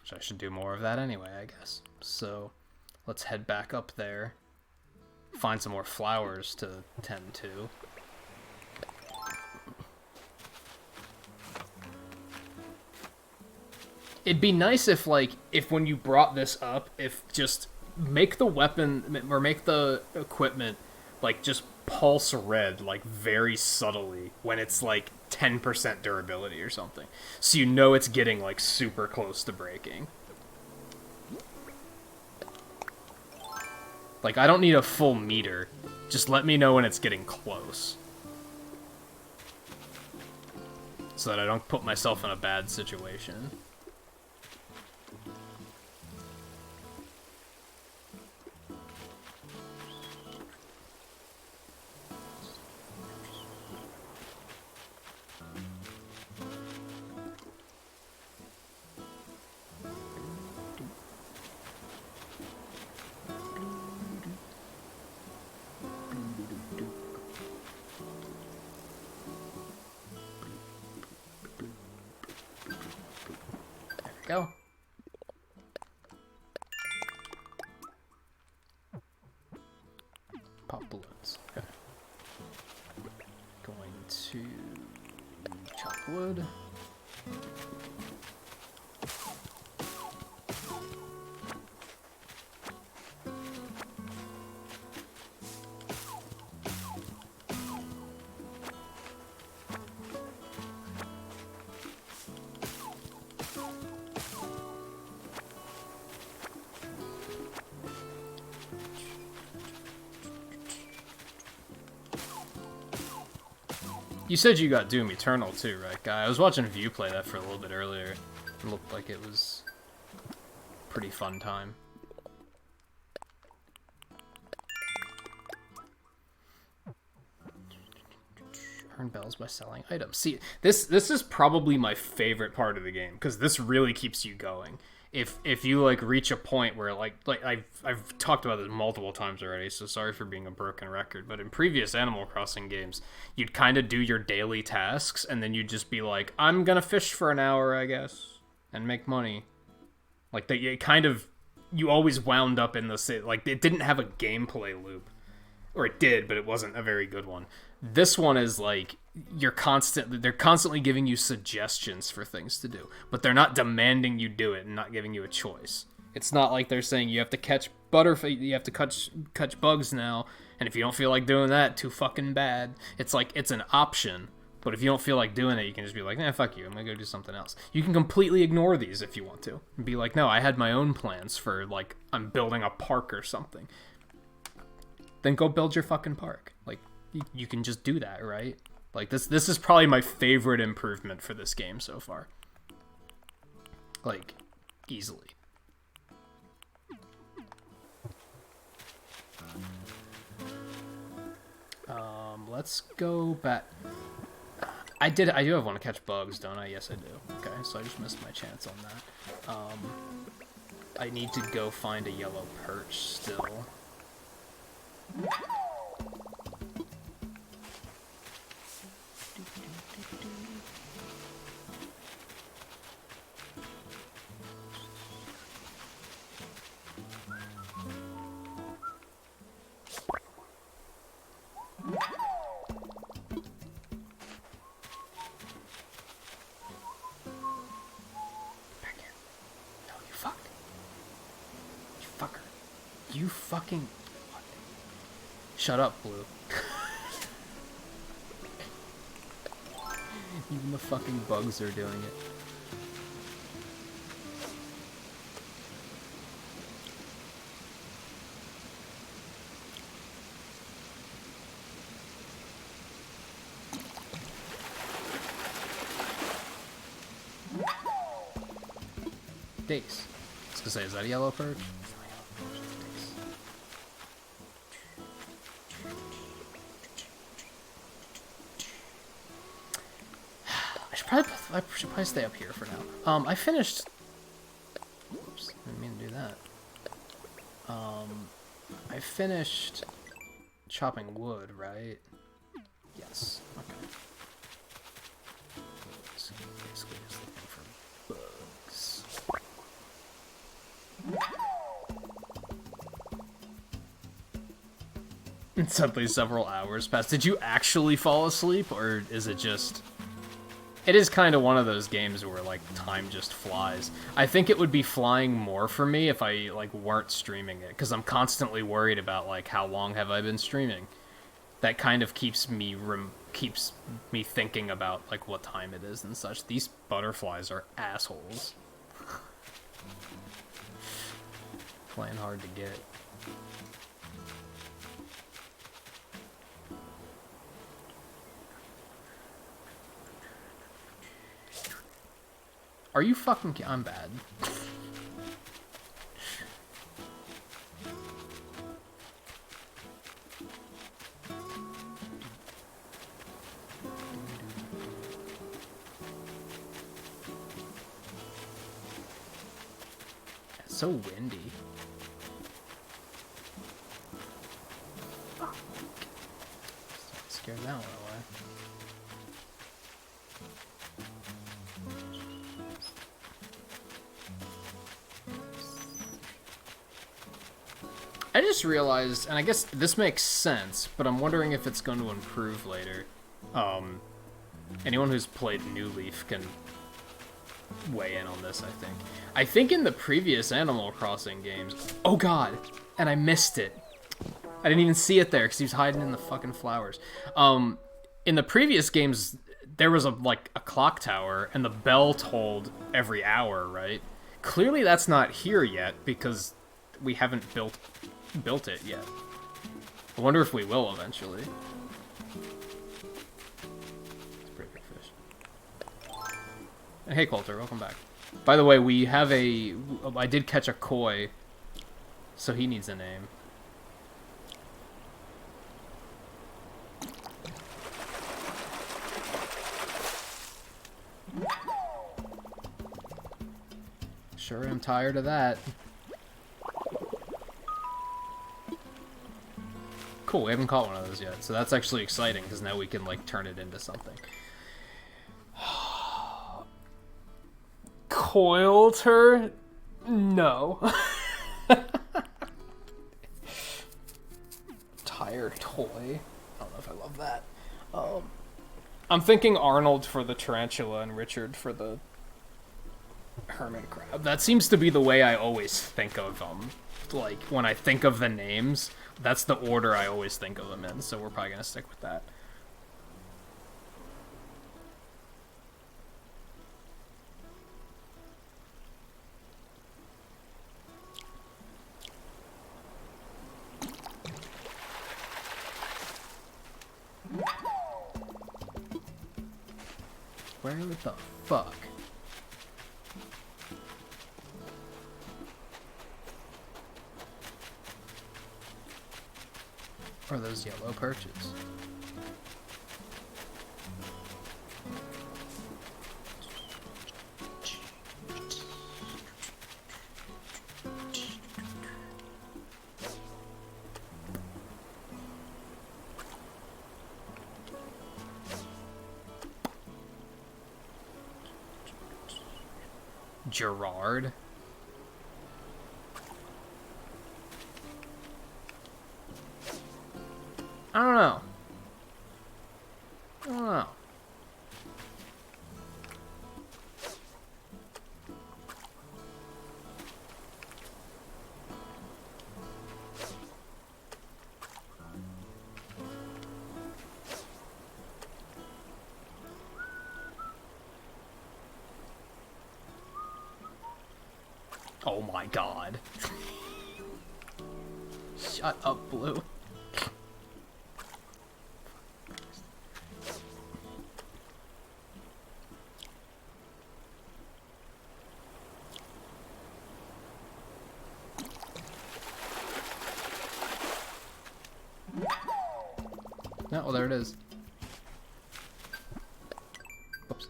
Which I should do more of that anyway, I guess. So, let's head back up there. Find some more flowers to tend to. It'd be nice if, like, if when you brought this up, if just make the weapon, or make the equipment, like, just pulse red, like, very subtly, when it's, like, 10% durability or something. So you know it's getting, like, super close to breaking. Like, I don't need a full meter. Just let me know when it's getting close. So that I don't put myself in a bad situation. Go. Pop balloons. Okay. Going to chop wood. You said you got Doom Eternal too, right, guy? I was watching View play that for a little bit earlier. It looked like it was a pretty fun time. Earn bells by selling items. See, this is probably my favorite part of the game, because this really keeps you going. If you like reach a point where like I've talked about this multiple times already, so sorry for being a broken record, but in previous Animal Crossing games, you'd kind of do your daily tasks and then you'd just be like, I'm gonna fish for an hour, I guess, and make money. Like that, you always wound up in the like it didn't have a gameplay loop, or it did, but it wasn't a very good one. This one is like they're constantly giving you suggestions for things to do, but they're not demanding you do it and not giving you a choice. It's not like they're saying you have to catch you have to catch bugs now, and if you don't feel like doing that, too fucking bad. It's like it's an option, but if you don't feel like doing it, you can just be like, nah, fuck you, I'm gonna go do something else. You can completely ignore these if you want to, and be like, no, I had my own plans for, like, I'm building a park or something. Then go build your fucking park. Like, you can just do that, right? Like, this is probably my favorite improvement for this game so far. Like, easily. Let's go back. I do have one to catch bugs, don't I? Yes, I do. Okay, so I just missed my chance on that. I need to go find a yellow perch still. You fucking... Shut up, Blue. Even the fucking bugs are doing it. Dace. I was gonna say, is that a yellow perch? I should probably stay up here for now. I finished... Oops, I didn't mean to do that. I finished chopping wood, right? Yes. Okay. So basically just looking for bugs. And suddenly several hours passed. Did you actually fall asleep, or is it just... It is kind of one of those games where, like, time just flies. I think it would be flying more for me if I, like, weren't streaming it, because I'm constantly worried about, like, how long have I been streaming. That kind of keeps me thinking about, like, what time it is and such. These butterflies are assholes. Playing hard to get. Are you fucking... I'm bad. It's so windy. Fuck. Scared that one away. I just realized, and I guess this makes sense, but I'm wondering if it's going to improve later. Anyone who's played New Leaf can weigh in on this, I think. I think in the previous Animal Crossing games... Oh god! And I missed it. I didn't even see it there, because he was hiding in the fucking flowers. In the previous games, there was a clock tower, and the bell tolled every hour, right? Clearly that's not here yet, because we haven't built it yet. I wonder if we will eventually. Hey, Coulter, welcome back. By the way, we have I did catch a koi, so he needs a name. Sure am tired of that. Cool, we haven't caught one of those yet, so that's actually exciting, because now we can, like, turn it into something. Coilter? No. Tire toy. I don't know if I love that. I'm thinking Arnold for the tarantula and Richard for the hermit crab. That seems to be the way I always think of them. Like, when I think of the names, that's the order I always think of them in, so we're probably gonna stick with that. Where the fuck? Are those yellow perches? Gerard? I don't know. I don't know. Oh my god. Shut up, Blue. No, well, there it is. Oops.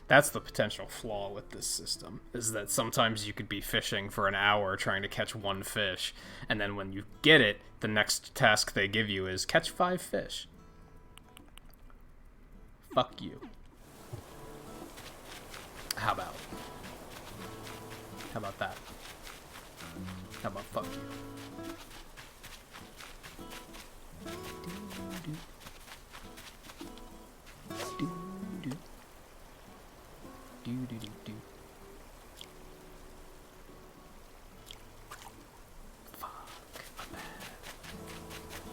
That's the potential flaw with this system, is that sometimes you could be fishing for an hour trying to catch one fish, and then when you get it, the next task they give you is catch 5 fish. Fuck you. How about? How about that? How about fuck you?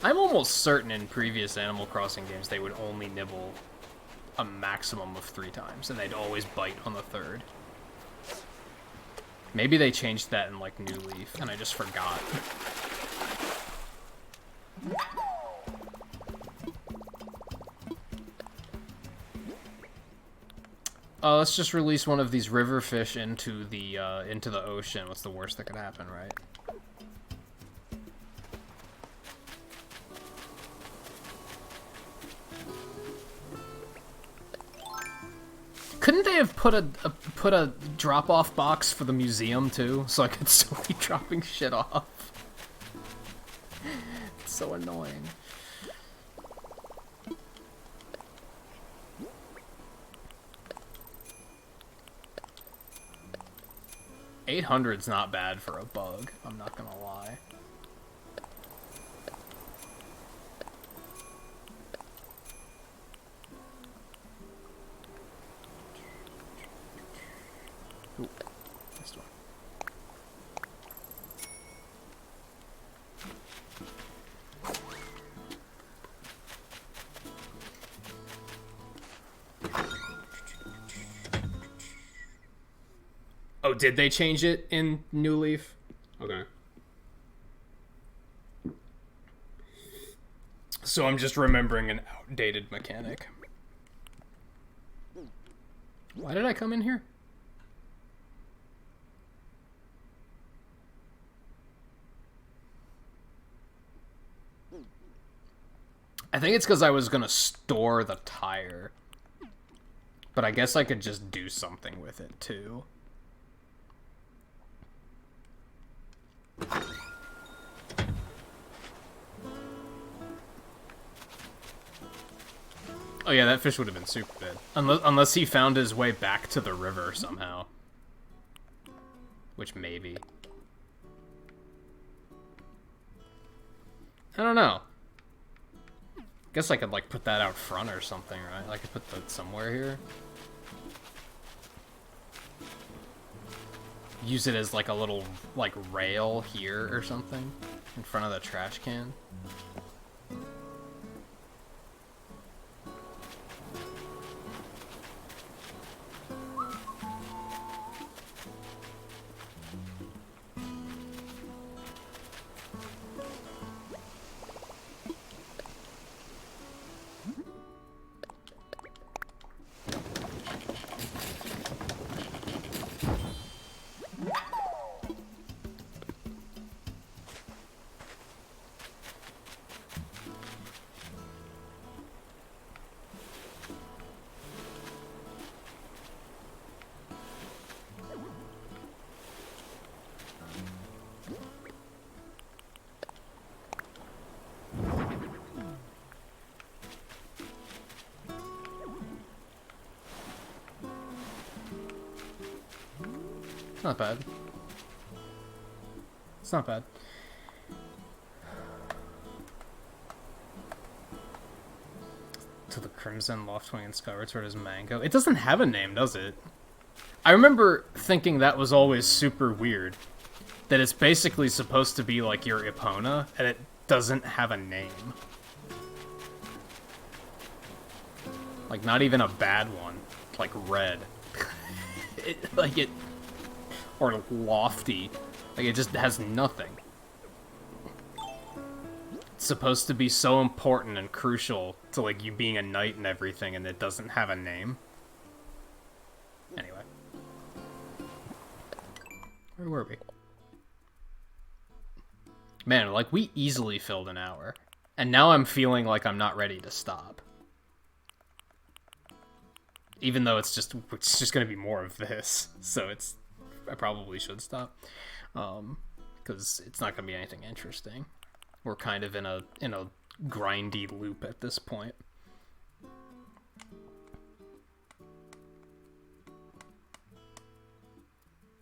I'm almost certain in previous Animal Crossing games they would only nibble a maximum of 3 times, and they'd always bite on the 3rd. Maybe they changed that in, like, New Leaf, and I just forgot. Let's just release one of these river fish into the ocean. What's the worst that could happen, right? Couldn't they have put a drop-off box for the museum too, so I could still be dropping shit off? It's so annoying. $800's not bad for a bug, I'm not gonna lie. Ooh, missed one. Oh, did they change it in New Leaf? Okay. So I'm just remembering an outdated mechanic. Why did I come in here? I think it's because I was going to store the tire. But I guess I could just do something with it, too. Oh yeah, that fish would have been super good. Unless he found his way back to the river somehow. Which maybe. I don't know. Guess I could, like, put that out front or something, right? I could put that somewhere here. Use it as, like, a little, like, rail here or something. In front of the trash can. Not bad. It's not bad. To the Crimson, Loftwing, and Skyward Sword is Mango. It doesn't have a name, does it? I remember thinking that was always super weird. That it's basically supposed to be like your Epona, and it doesn't have a name. Like, not even a bad one. Like Red. Or Lofty. Like, it just has nothing. It's supposed to be so important and crucial to, like, you being a knight and everything, and it doesn't have a name. Anyway. Where were we? Man, like, we easily filled an hour. And now I'm feeling like I'm not ready to stop. Even though it's just going to be more of this. So I probably should stop. Because it's not going to be anything interesting. We're kind of in a grindy loop at this point.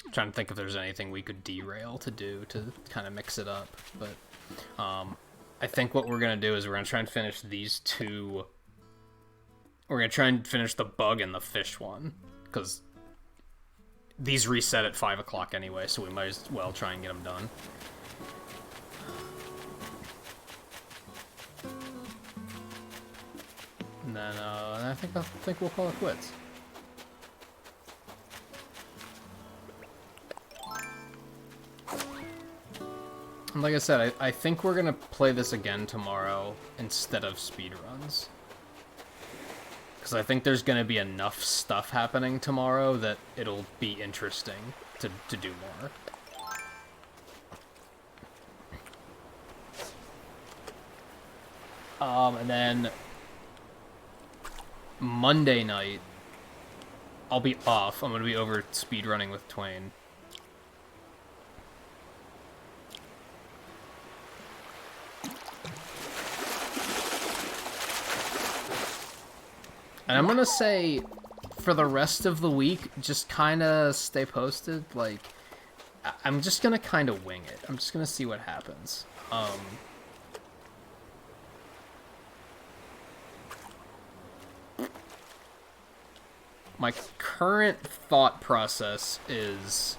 I'm trying to think if there's anything we could derail to do to kind of mix it up. But I think what we're going to do is we're going to try and finish these two. We're going to try and finish the bug and the fish one. Because these reset at 5 o'clock anyway, so we might as well try and get them done. And then I think we'll call it quits. And like I said, I think we're gonna play this again tomorrow instead of speedruns. Because I think there's gonna be enough stuff happening tomorrow that it'll be interesting to do more. And then Monday night, I'll be off. I'm gonna be over speedrunning with Twain. And I'm gonna say, for the rest of the week, just kind of stay posted. Like, I'm just gonna kind of wing it. I'm just gonna see what happens. My current thought process is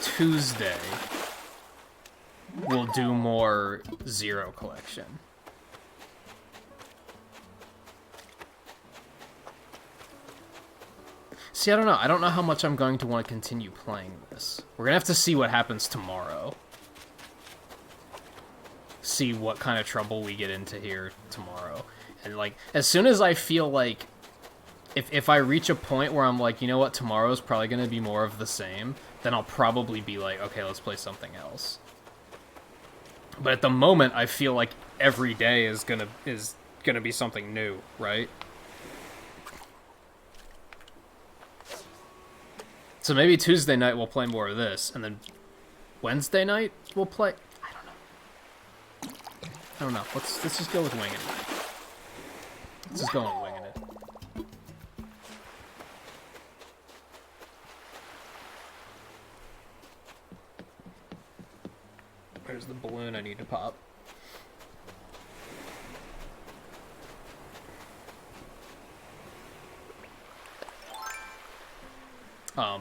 Tuesday we'll do more Zero Collection. See, I don't know. I don't know how much I'm going to want to continue playing this. We're gonna have to see what happens tomorrow. See what kind of trouble we get into here tomorrow. And, like, as soon as I feel like... If I reach a point where I'm like, you know what, tomorrow's probably gonna be more of the same, then I'll probably be like, okay, let's play something else. But at the moment, I feel like every day is gonna be something new, right? So maybe Tuesday night we'll play more of this, and then Wednesday night we'll play... I don't know. Let's just go with winging it. Let's just go with winging it. There's the balloon I need to pop.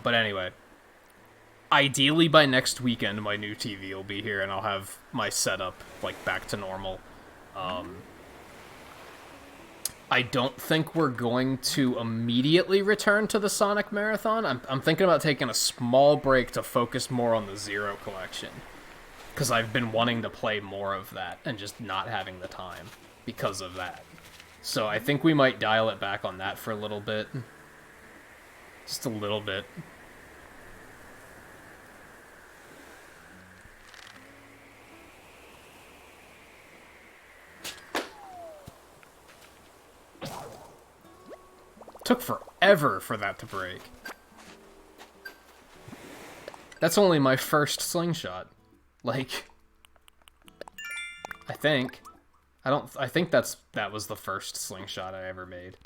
But anyway. Ideally by next weekend my new TV will be here and I'll have my setup, like, back to normal. I don't think we're going to immediately return to the Sonic Marathon. I'm thinking about taking a small break to focus more on the Zero Collection. Because I've been wanting to play more of that and just not having the time because of that. So I think we might dial it back on that for a little bit. Just a little bit. Took forever for that to break. That's only my first slingshot. Like, I think. I think that was the first slingshot I ever made.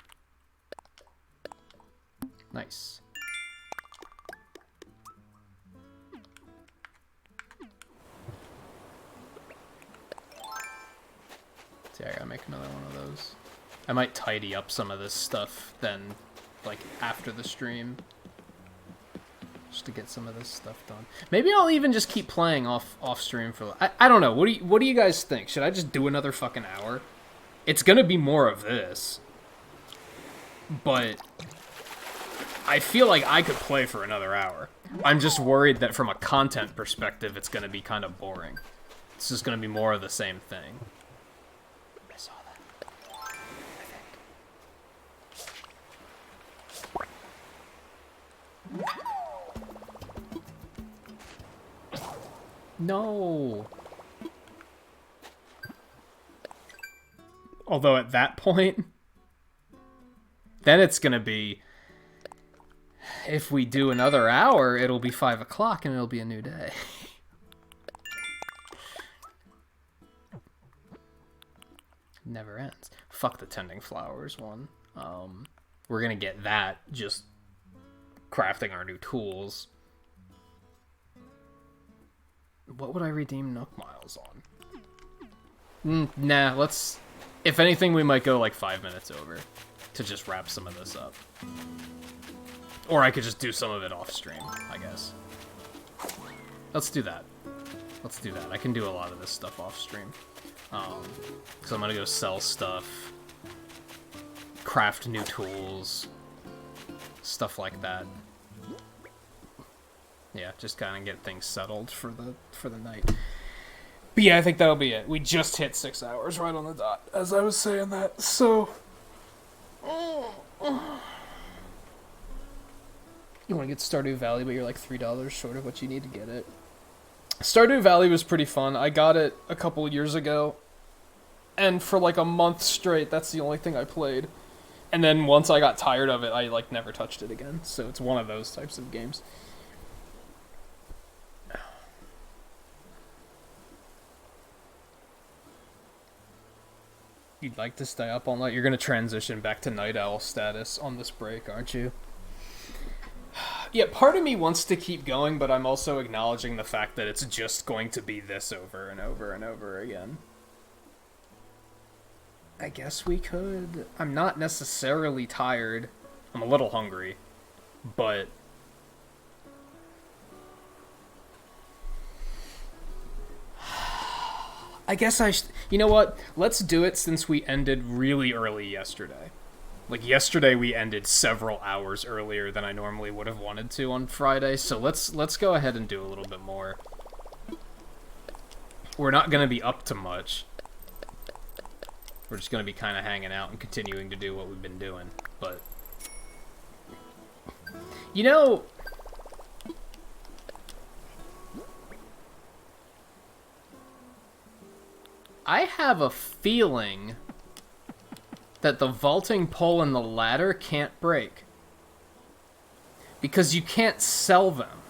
Nice. See, I gotta make another one of those. I might tidy up some of this stuff then, like, after the stream. Just to get some of this stuff done. Maybe I'll even just keep playing off stream for... I don't know. What do you guys think? Should I just do another fucking hour? It's gonna be more of this. But I feel like I could play for another hour. I'm just worried that from a content perspective, it's gonna be kind of boring. It's just gonna be more of the same thing. I saw that. I think. No. Although at that point, then it's gonna be, if we do another hour, it'll be 5 o'clock and it'll be a new day. Never ends. Fuck the tending flowers one. We're gonna get that just crafting our new tools. What would I redeem Nook Miles on? Nah, let's... If anything, we might go like 5 minutes over to just wrap some of this up. Or I could just do some of it off stream, I guess. Let's do that. Let's do that. I can do a lot of this stuff off stream. So I'm gonna go sell stuff, craft new tools, stuff like that. Yeah, just kind of get things settled for the night. But yeah, I think that'll be it. We just hit 6 hours right on the dot, as I was saying that. So, you want to get Stardew Valley, but you're like $3 short of what you need to get it. Stardew Valley was pretty fun. I got it a couple years ago, and for like a month straight, that's the only thing I played. And then once I got tired of it, I like never touched it again. So it's one of those types of games. You'd like to stay up all night? You're going to transition back to night owl status on this break, aren't you? Yeah, part of me wants to keep going, but I'm also acknowledging the fact that it's just going to be this over and over and over again. I guess we could. I'm not necessarily tired. I'm a little hungry, but... I guess you know what? Let's do it since we ended really early yesterday. Like, yesterday we ended several hours earlier than I normally would have wanted to on Friday, so let's go ahead and do a little bit more. We're not going to be up to much. We're just going to be kind of hanging out and continuing to do what we've been doing, but... You know... I have a feeling that the vaulting pole and the ladder can't break. Because you can't sell them.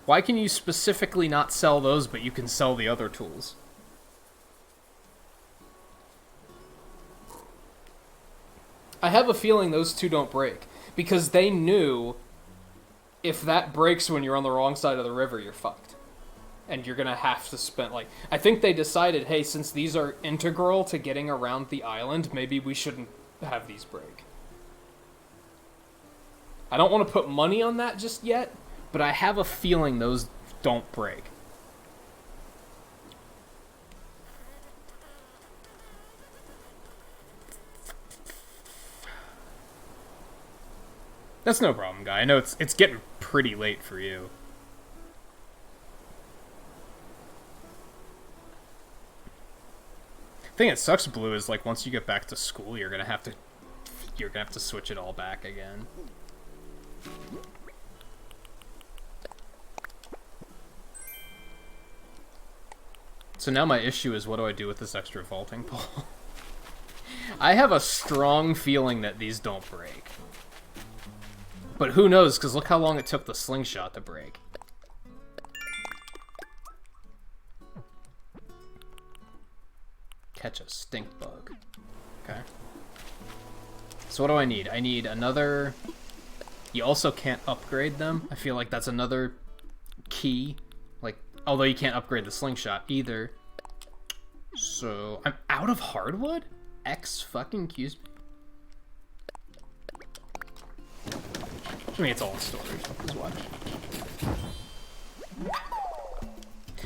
Why can you specifically not sell those, but you can sell the other tools? I have a feeling those two don't break. Because they knew if that breaks when you're on the wrong side of the river, you're fucked. And you're gonna have to spend, like... I think they decided, hey, since these are integral to getting around the island, maybe we shouldn't have these break. I don't want to put money on that just yet, but I have a feeling those don't break. That's no problem, guy. I know it's getting pretty late for you. The thing that sucks, Blue, is like once you get back to school, you're gonna have to switch it all back again. So now my issue is, what do I do with this extra vaulting pole? I have a strong feeling that these don't break. But who knows, because look how long it took the slingshot to break. Catch a stink bug. Okay. So what do I need? I need another... You also can't upgrade them. I feel like that's another key. Like, although you can't upgrade the slingshot either. So, I'm out of hardwood? X fucking Q's. I mean, it's all in storage. Just watch.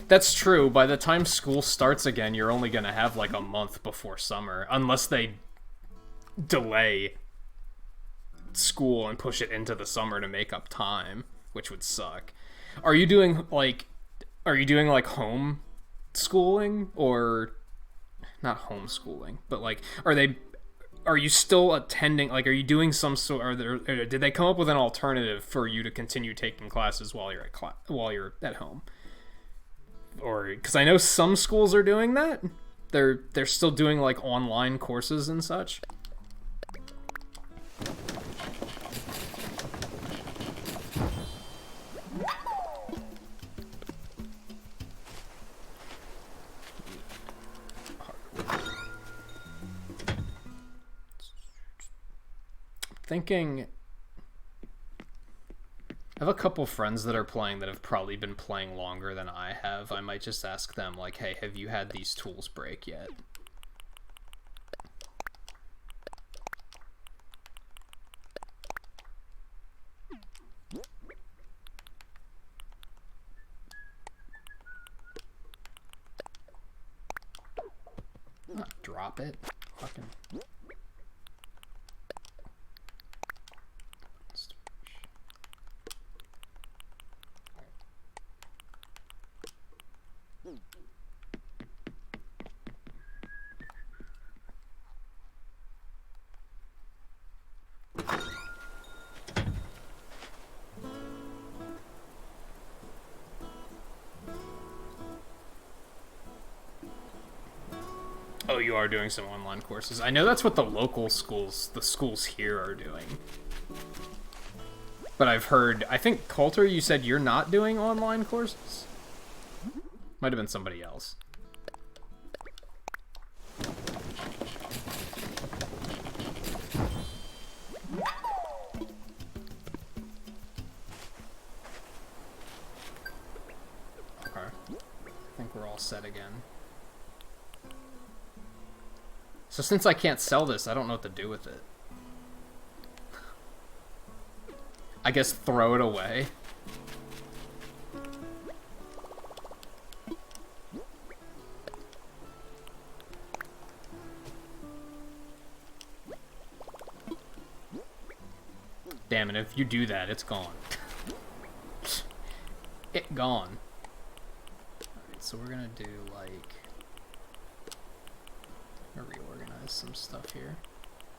That's true. By the time school starts again, you're only gonna have like a month before summer. Unless they delay school and push it into the summer to make up time, which would suck. Are you doing like home schooling, or not homeschooling, but like are you still attending, like, are you doing some sort, did they come up with an alternative for you to continue taking classes while you're at home? Or, because I know some schools are doing that. They're still doing like online courses and such. Thinking, I have a couple friends that are playing that have probably been playing longer than I have. I might just ask them, like, hey, have you had these tools break yet? Drop it. Fucking... Oh, you are doing some online courses. I know that's what the local schools, the schools here, are doing. But I've heard, I think, Coulter, you said you're not doing online courses? Might have been somebody else. Okay. I think we're all set again. So since I can't sell this, I don't know what to do with it. I guess throw it away. scam, and if you do that, it's gone. It gone. Alright, so we're gonna do, like... I'm gonna reorganize some stuff here.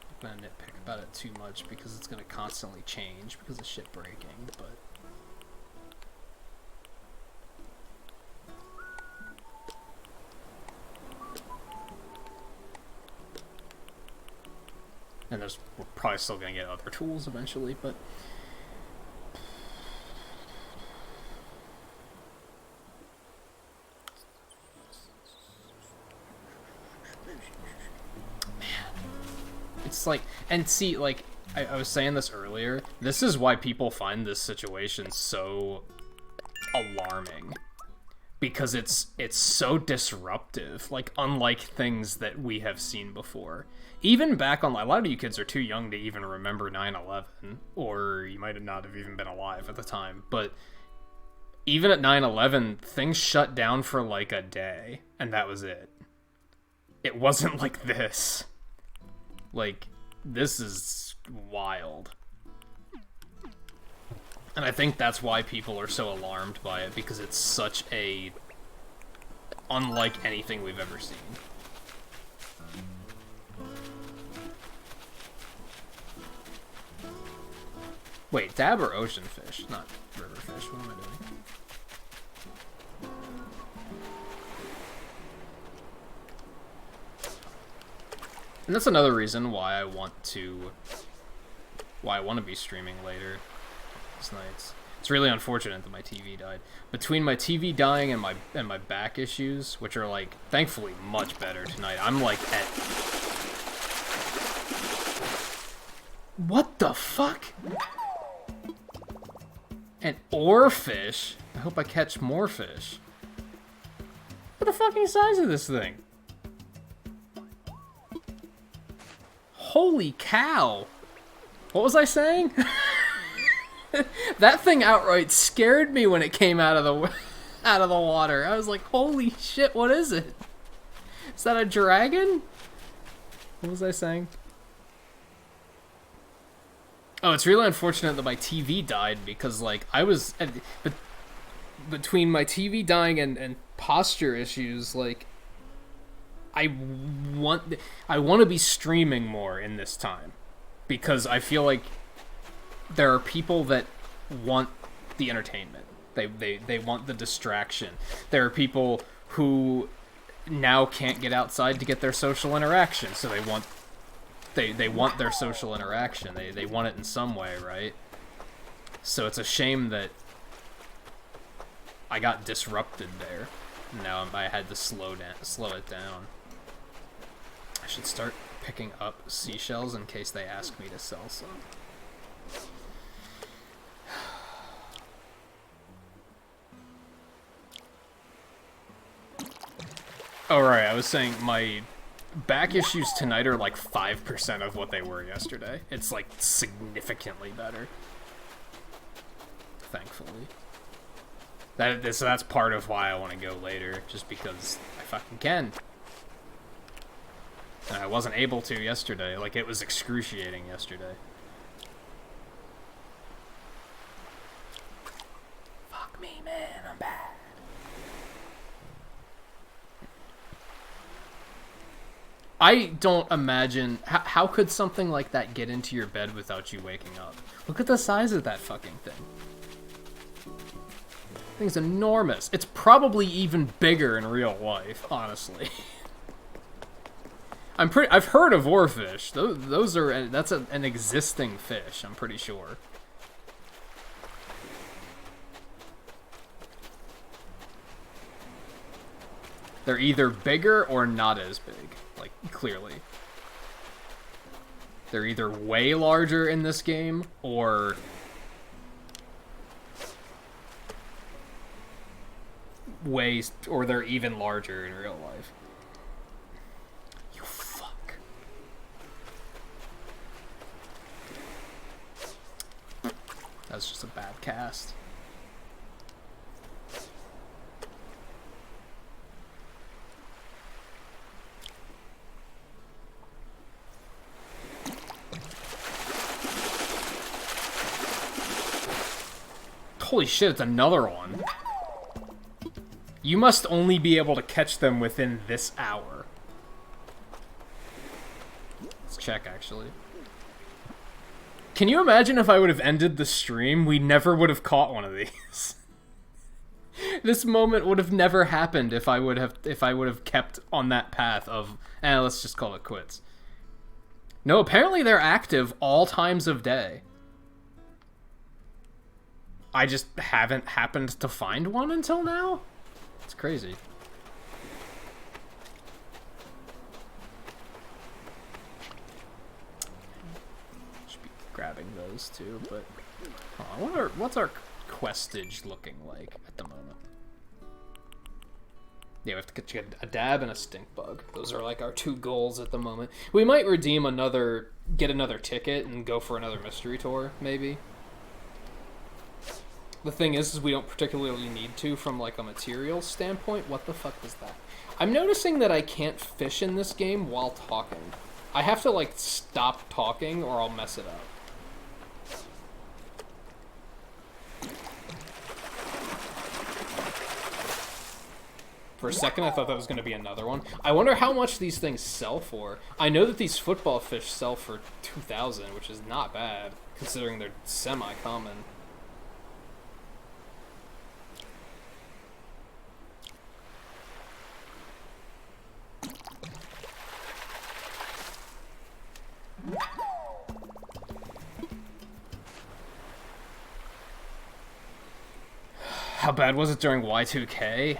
I'm gonna nitpick about it too much because it's gonna constantly change because of shit breaking, but... And we're probably still gonna get other tools eventually, but... It's like, and see, like, I was saying this earlier, this is why people find this situation so alarming. Because it's so disruptive, like, unlike things that we have seen before. Even back on, a lot of you kids are too young to even remember 9/11, or you might not have even been alive at the time, but even at 9/11, things shut down for, like, a day, and that was it. It wasn't like this. Like, this is wild. And I think that's why people are so alarmed by it, because it's such a... unlike anything we've ever seen. Wait, dab or ocean fish? Not river fish. What am I doing? And that's another reason why I want to be streaming later these nights. It's really unfortunate that my TV died. Between my TV dying and my back issues, which are, like, thankfully much better tonight, I'm like at... What the fuck? An oarfish? I hope I catch more fish. What the fucking size of this thing? Holy cow! What was I saying? That thing outright scared me when it came out of the water. I was like, holy shit, what is it? Is that a dragon? What was I saying? Oh, it's really unfortunate that my TV died because, like, I was... But between my TV dying and posture issues, like... I want to be streaming more in this time. Because I feel like there are people that want the entertainment. They want the distraction. There are people who now can't get outside to get their social interaction, so they want their social interaction. They want it in some way, right? So it's a shame that I got disrupted there. Now I had to slow it down. I should start picking up seashells in case they ask me to sell some. Oh, right, I was saying my back issues tonight are like 5% of what they were yesterday. It's like significantly better. Thankfully. So that's part of why I want to go later, just because I fucking can. And I wasn't able to yesterday. Like, it was excruciating yesterday. Fuck me, man, I'm bad. I don't imagine... How could something like that get into your bed without you waking up? Look at the size of that fucking thing. Thing's enormous. It's probably even bigger in real life, honestly. I've heard of oarfish. That's an existing fish, I'm pretty sure. They're either bigger or not as big, like, clearly. They're either way larger in this game, or they're even larger in real life. You fuck. That's just a bad cast. Holy shit, it's another one. You must only be able to catch them within this hour. Let's check, actually. Can you imagine if I would have ended the stream? We never would have caught one of these. This moment would have never happened if I would have kept on that path of, let's just call it quits. No, apparently they're active all times of day. I just haven't happened to find one until now? It's crazy. Should be grabbing those too, but I wonder what's our questage looking like at the moment. Yeah, we have to get a dab and a stink bug. Those are like our 2 goals at the moment. We might redeem get another ticket and go for another mystery tour, maybe. The thing is we don't particularly need to from like a material standpoint. What the fuck was that? I'm noticing that I can't fish in this game while talking. I have to like stop talking or I'll mess it up. For a second, I thought that was going to be another one. I wonder how much these things sell for. I know that these football fish sell for 2,000, which is not bad, considering they're semi-common. How bad was it during Y2K?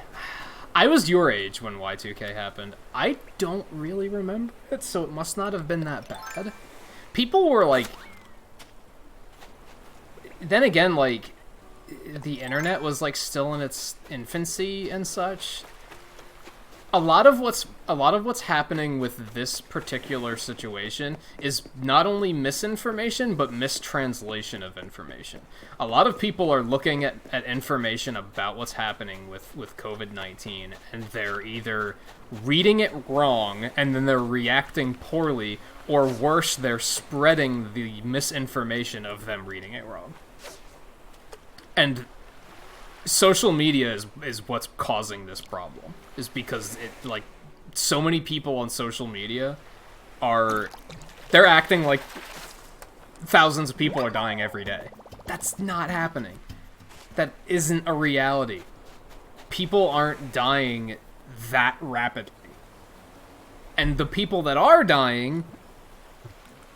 I was your age when Y2K happened. I don't really remember it, so it must not have been that bad. People were like... Then again, like, the internet was like still in its infancy and such. A lot of what's happening with this particular situation is not only misinformation, but mistranslation of information. A lot of people are looking at information about what's happening with COVID-19, and they're either reading it wrong, and then they're reacting poorly, or worse, they're spreading the misinformation of them reading it wrong. And social media is what's causing this problem. Is because it, like, so many people on social media they're acting like thousands of people are dying every day. That's not happening. That isn't a reality. People aren't dying that rapidly. And the people that are dying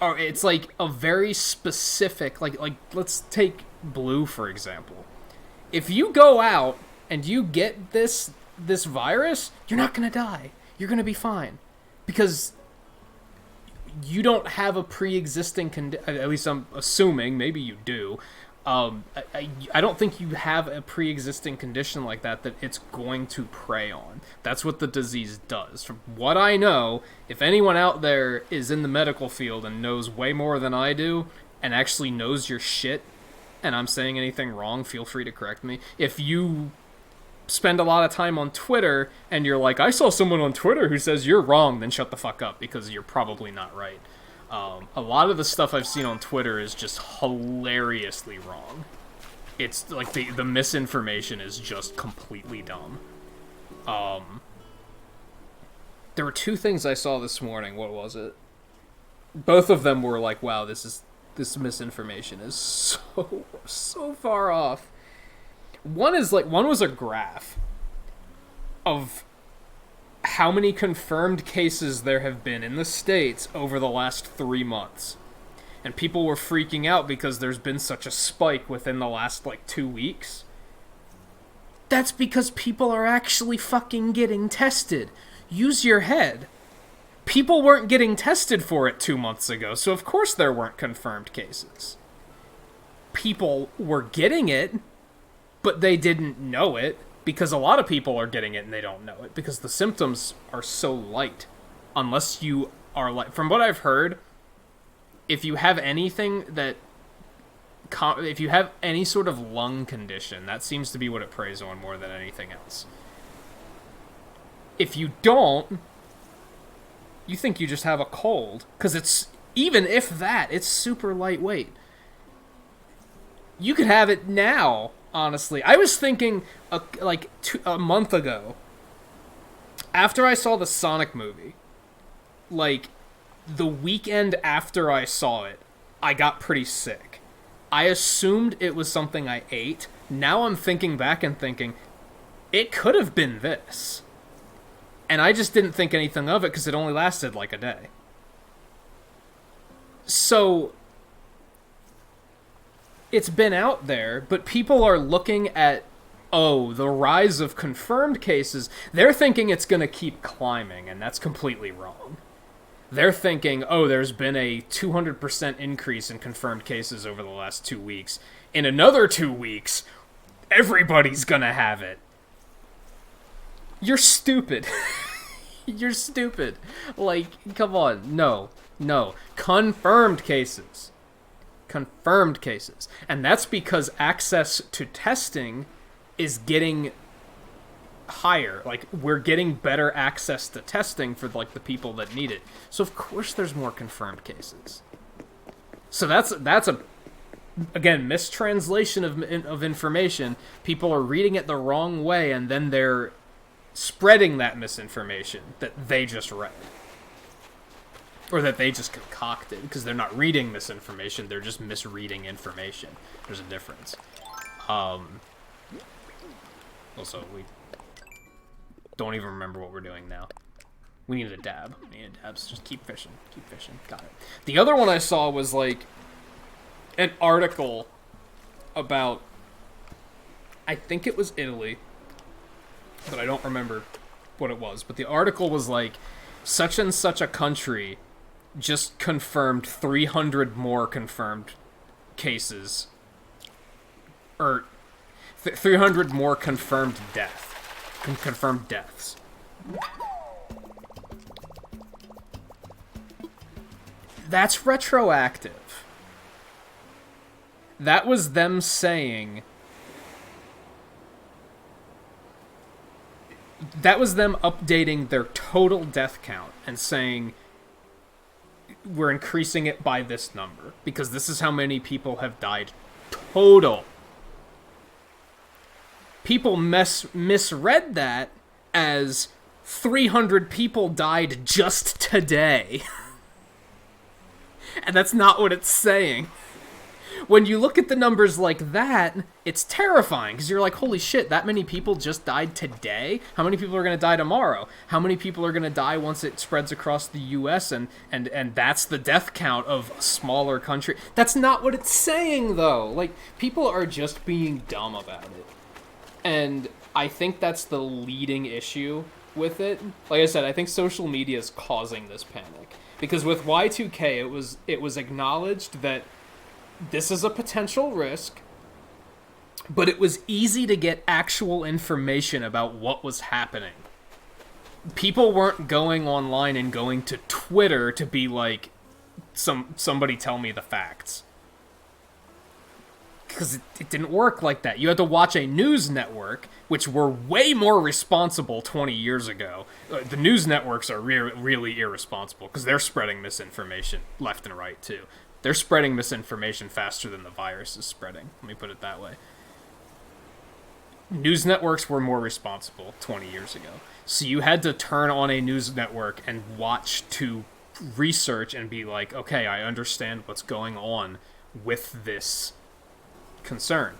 it's like a very specific, like let's take Blue for example. If you go out and you get this virus, you're not gonna die. You're gonna be fine. Because you don't have a pre-existing condition, at least I'm assuming, maybe you do. I don't think you have a pre-existing condition like that it's going to prey on. That's what the disease does. From what I know, if anyone out there is in the medical field and knows way more than I do, and actually knows your shit, and I'm saying anything wrong, feel free to correct me. If you spend a lot of time on Twitter and you're like, I saw someone on Twitter who says you're wrong, then shut the fuck up, because you're probably not right. A lot of the stuff I've seen on Twitter is just hilariously wrong. It's like the misinformation is just completely dumb. There were 2 things I saw this morning. What was it? Both of them were like, wow, this misinformation is so far off. One was a graph of how many confirmed cases there have been in the States over the last 3 months. And people were freaking out because there's been such a spike within the last, 2 weeks. That's because people are actually fucking getting tested. Use your head. People weren't getting tested for it 2 months ago, so of course there weren't confirmed cases. People were getting it, but they didn't know it, because a lot of people are getting it and they don't know it, because the symptoms are so light. Unless you are like, from what I've heard, if you have anything that, if you have any sort of lung condition, that seems to be what it preys on more than anything else. If you don't, you think you just have a cold, because it's, even if that, it's super lightweight. You could have it now, honestly. I was thinking, a month ago, after I saw the Sonic movie, like, the weekend after I saw it, I got pretty sick. I assumed it was something I ate. Now I'm thinking back and thinking, it could have been this. And I just didn't think anything of it because it only lasted like a day. So, it's been out there, but people are looking at, the rise of confirmed cases. They're thinking it's going to keep climbing, and that's completely wrong. They're thinking, there's been a 200% increase in confirmed cases over the last 2 weeks. In another 2 weeks, everybody's gonna have it. You're stupid. You're stupid. Like, come on. No. Confirmed cases. Confirmed cases. And that's because access to testing is getting higher. Like, we're getting better access to testing for, like, the people that need it. So, of course, there's more confirmed cases. So that's a, again, mistranslation of information. People are reading it the wrong way, and then they're spreading that misinformation that they just read. Or that they just concocted, because they're not reading misinformation, they're just misreading information. There's a difference. Also, we don't even remember what we're doing now. We need a dab. So just keep fishing. Got it. The other one I saw was, like, an article about, I think it was Italy, but I don't remember what it was. But the article was like, such and such a country just confirmed 300 more confirmed cases. Or 300 more confirmed confirmed deaths. That's retroactive. That was them saying... That was them updating their total death count and saying, we're increasing it by this number, because this is how many people have died total. People misread that as 300 people died just today. And that's not what it's saying. When you look at the numbers like that, it's terrifying, because you're like, holy shit, that many people just died today? How many people are going to die tomorrow? How many people are going to die once it spreads across the US, and that's the death count of a smaller country? That's not what it's saying, though. Like, people are just being dumb about it. And I think that's the leading issue with it. Like I said, I think social media is causing this panic. Because with Y2K, it was acknowledged that this is a potential risk, but it was easy to get actual information about what was happening. People weren't going online and going to Twitter to be like, somebody tell me the facts. Because it didn't work like that. You had to watch a news network, which were way more responsible 20 years ago. The news networks are really irresponsible, because they're spreading misinformation left and right, too. They're spreading misinformation faster than the virus is spreading. Let me put it that way. News networks were more responsible 20 years ago. So you had to turn on a news network and watch to research and be like, okay, I understand what's going on with this concern.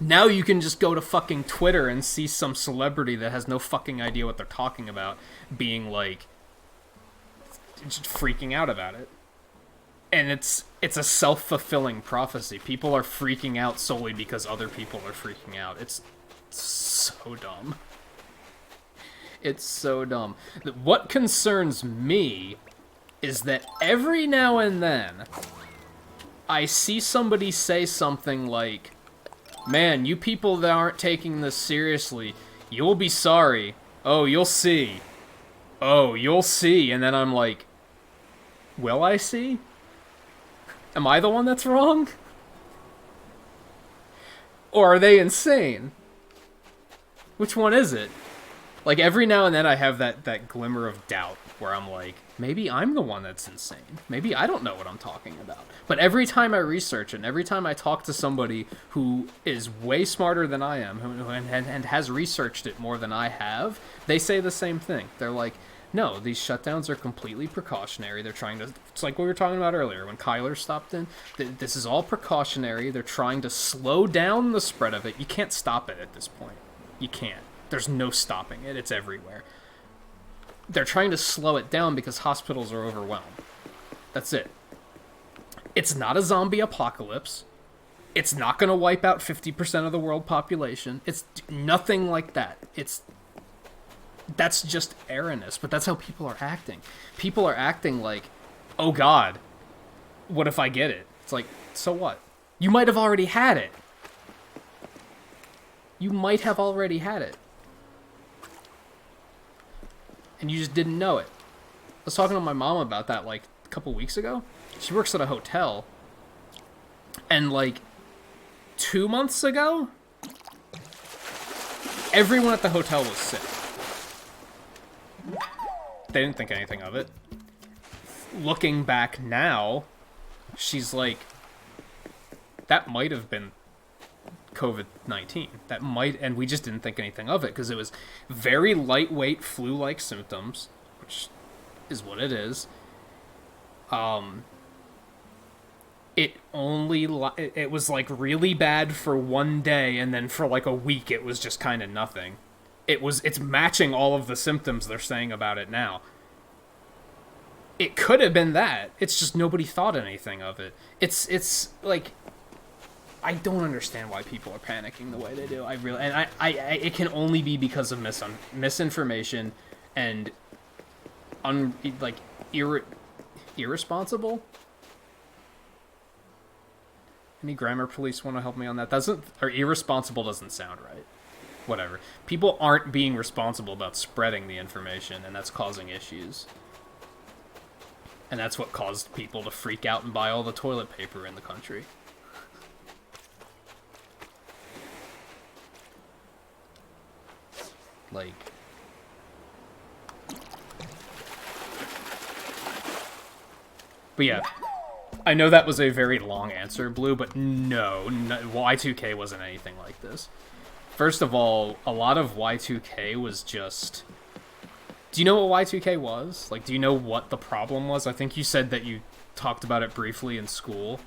Now you can just go to fucking Twitter and see some celebrity that has no fucking idea what they're talking about being like, just freaking out about it. And it's a self-fulfilling prophecy. People are freaking out solely because other people are freaking out. It's so dumb. It's so dumb. What concerns me is that every now and then I see somebody say something like, man, you people that aren't taking this seriously, you'll be sorry. Oh, you'll see. Oh, you'll see. And then I'm like, will I see? Am I the one that's wrong? Or are they insane? Which one is it? Like, every now and then I have that glimmer of doubt where I'm like, maybe I'm the one that's insane. Maybe I don't know what I'm talking about. But every time I research and every time I talk to somebody who is way smarter than I am and has researched it more than I have, they say the same thing. They're like, no, these shutdowns are completely precautionary. They're trying to... It's like what we were talking about earlier when Kyler stopped in. This is all precautionary. They're trying to slow down the spread of it. You can't stop it at this point. You can't. There's no stopping it. It's everywhere. They're trying to slow it down because hospitals are overwhelmed. That's it. It's not a zombie apocalypse. It's not going to wipe out 50% of the world population. It's nothing like that. That's just erroneous, but that's how people are acting. People are acting like, oh God, what if I get it? It's like, so what? You might have already had it. You might have already had it. And you just didn't know it. I was talking to my mom about that like a couple weeks ago. She works at a hotel. And like 2 months ago, everyone at the hotel was sick. They didn't think anything of it. Looking back now, she's like, that might have been COVID-19. That might, and we just didn't think anything of it because it was very lightweight flu-like symptoms, which is what it is. It was like really bad for one day, and then for like a week it was just kind of nothing. It's matching all of the symptoms they're saying about it now. It could have been that. It's just nobody thought anything of it. It's like, I don't understand why people are panicking the way they do. It can only be because of misinformation and irresponsible. Any grammar police want to help me on that? Irresponsible doesn't sound right. Whatever. People aren't being responsible about spreading the information, and that's causing issues. And that's what caused people to freak out and buy all the toilet paper in the country. Like... But yeah, I know that was a very long answer, Blue, but no, Y2K wasn't anything like this. First of all, a lot of Y2K was just... Do you know what Y2K was? Like, do you know what the problem was? I think you said that you talked about it briefly in school,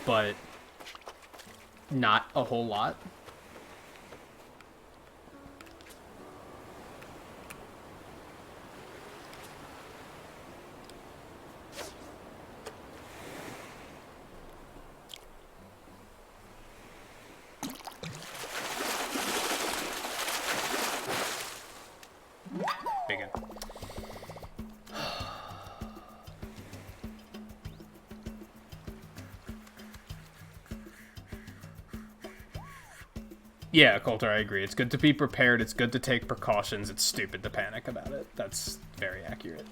but not a whole lot. Begin. Yeah, Coulter, I agree. It's good to be prepared. It's good to take precautions. It's stupid to panic about it. That's very accurate.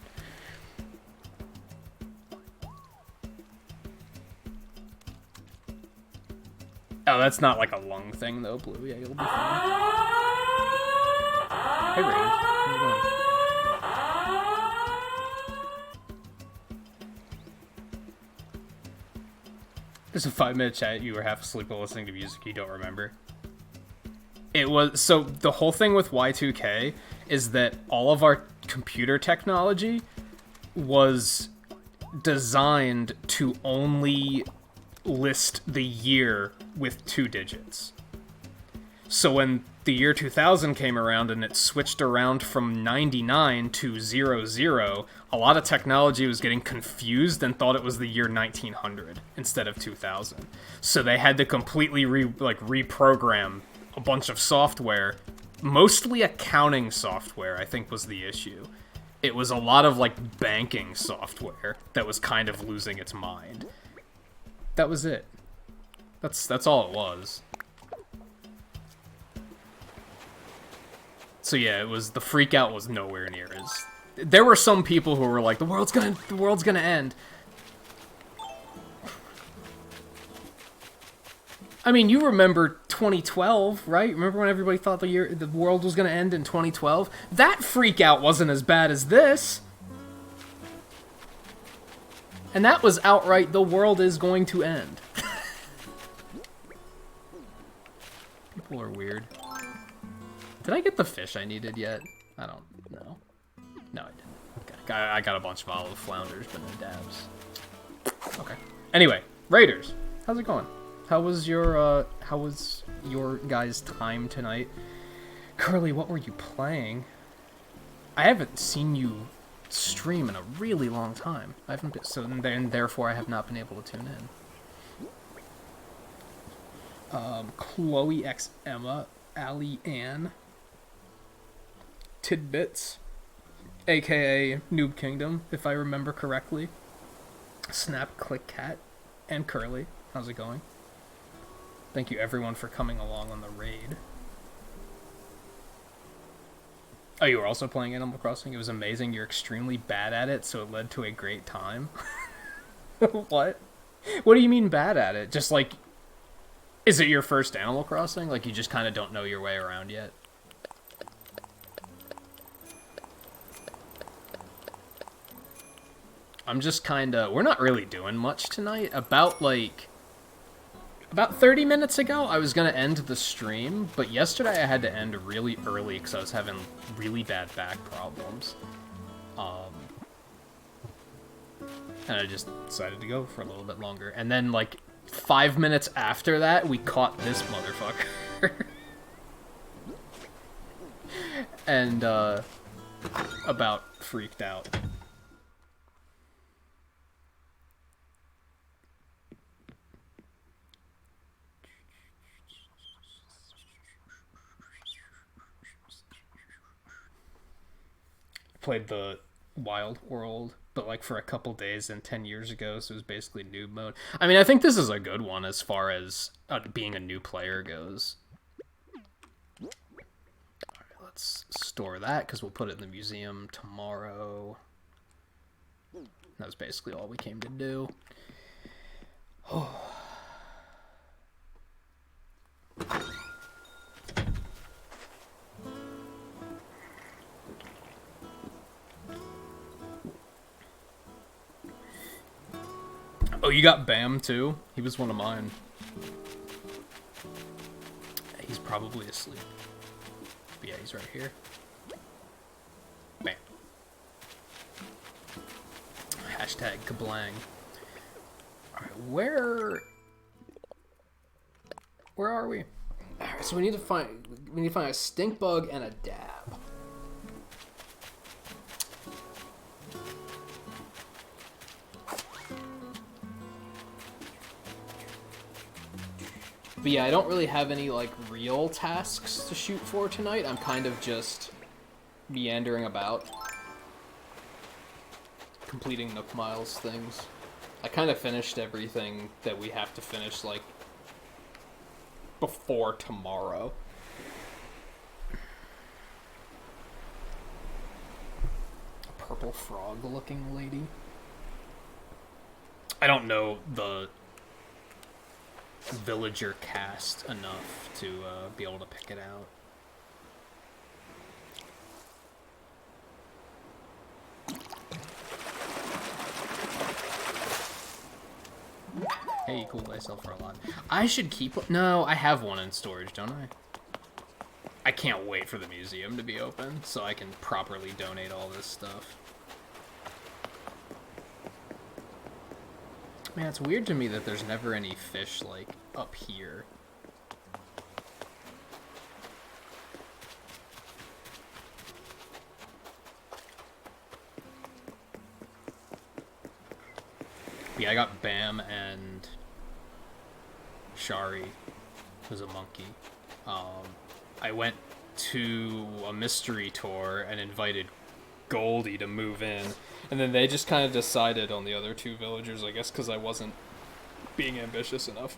Oh, that's not like a lung thing, though, Blue. Yeah, you'll be fine. Hey, Rage. How you doing? There's a 5-minute chat. You were half asleep while listening to music you don't remember. It was... So, the whole thing with Y2K is that all of our computer technology was designed to only list the year with 2 digits. So when the year 2000 came around and it switched around from 99 to 00, a lot of technology was getting confused and thought it was the year 1900 instead of 2000. So they had to completely reprogram a bunch of software, mostly accounting software, I think was the issue. It was a lot of like banking software that was kind of losing its mind. That was it. That's all it was. So yeah, it was, the freak out was nowhere near as... There were some people who were like, the world's gonna end. I mean, you remember 2012, right? Remember when everybody thought the world was going to end in 2012? That freak out wasn't as bad as this. And that was outright, the world is going to end. People are weird. Did I get the fish I needed yet? I don't know. No, I didn't. Okay. I got a bunch of olive flounders, but no dabs. Okay. Anyway, Raiders. How's it going? How was your guys' time tonight? Curly, what were you playing? I haven't seen you stream in a really long time. I haven't been, so then therefore I have not been able to tune in. Chloe X Emma, Ali Ann, Tidbits, aka Noob Kingdom, if I remember correctly. Snap Click Cat, and Curly. How's it going? Thank you everyone for coming along on the raid. Oh, you were also playing Animal Crossing? It was amazing. You're extremely bad at it, so it led to a great time. What? What do you mean bad at it? Just like, is it your first Animal Crossing? Like you just kind of don't know your way around yet? I'm just kind of... We're not really doing much tonight. About 30 minutes ago, I was going to end the stream, but yesterday I had to end really early because I was having really bad back problems. And I just decided to go for a little bit longer. And then, 5 minutes after that, we caught this motherfucker. And, about freaked out. Played the Wild World, but for a couple days and 10 years ago, so it was basically noob mode. I mean, I think this is a good one as far as being a new player goes. Alright, let's store that, because we'll put it in the museum tomorrow. That was basically all we came to do. Oh. Oh, you got Bam, too? He was one of mine. He's probably asleep. But yeah, he's right here. Bam. Hashtag kablang. Alright, where are we? Alright, so we need to find a stink bug and a dab. But yeah, I don't really have any, real tasks to shoot for tonight. I'm kind of just meandering about. Completing Nook Miles things. I kind of finished everything that we have to finish, before tomorrow. A purple frog-looking lady. I don't know the villager cast enough to be able to pick it out. Hey, you cooled myself for a lot. I should keep... No, I have one in storage, don't I? I can't wait for the museum to be open so I can properly donate all this stuff. Man, it's weird to me that there's never any fish, up here. Yeah, I got Bam and Shari, who's a monkey. I went to a mystery tour and invited Goldie to move in. And then they just kind of decided on the other two villagers, I guess, because I wasn't being ambitious enough.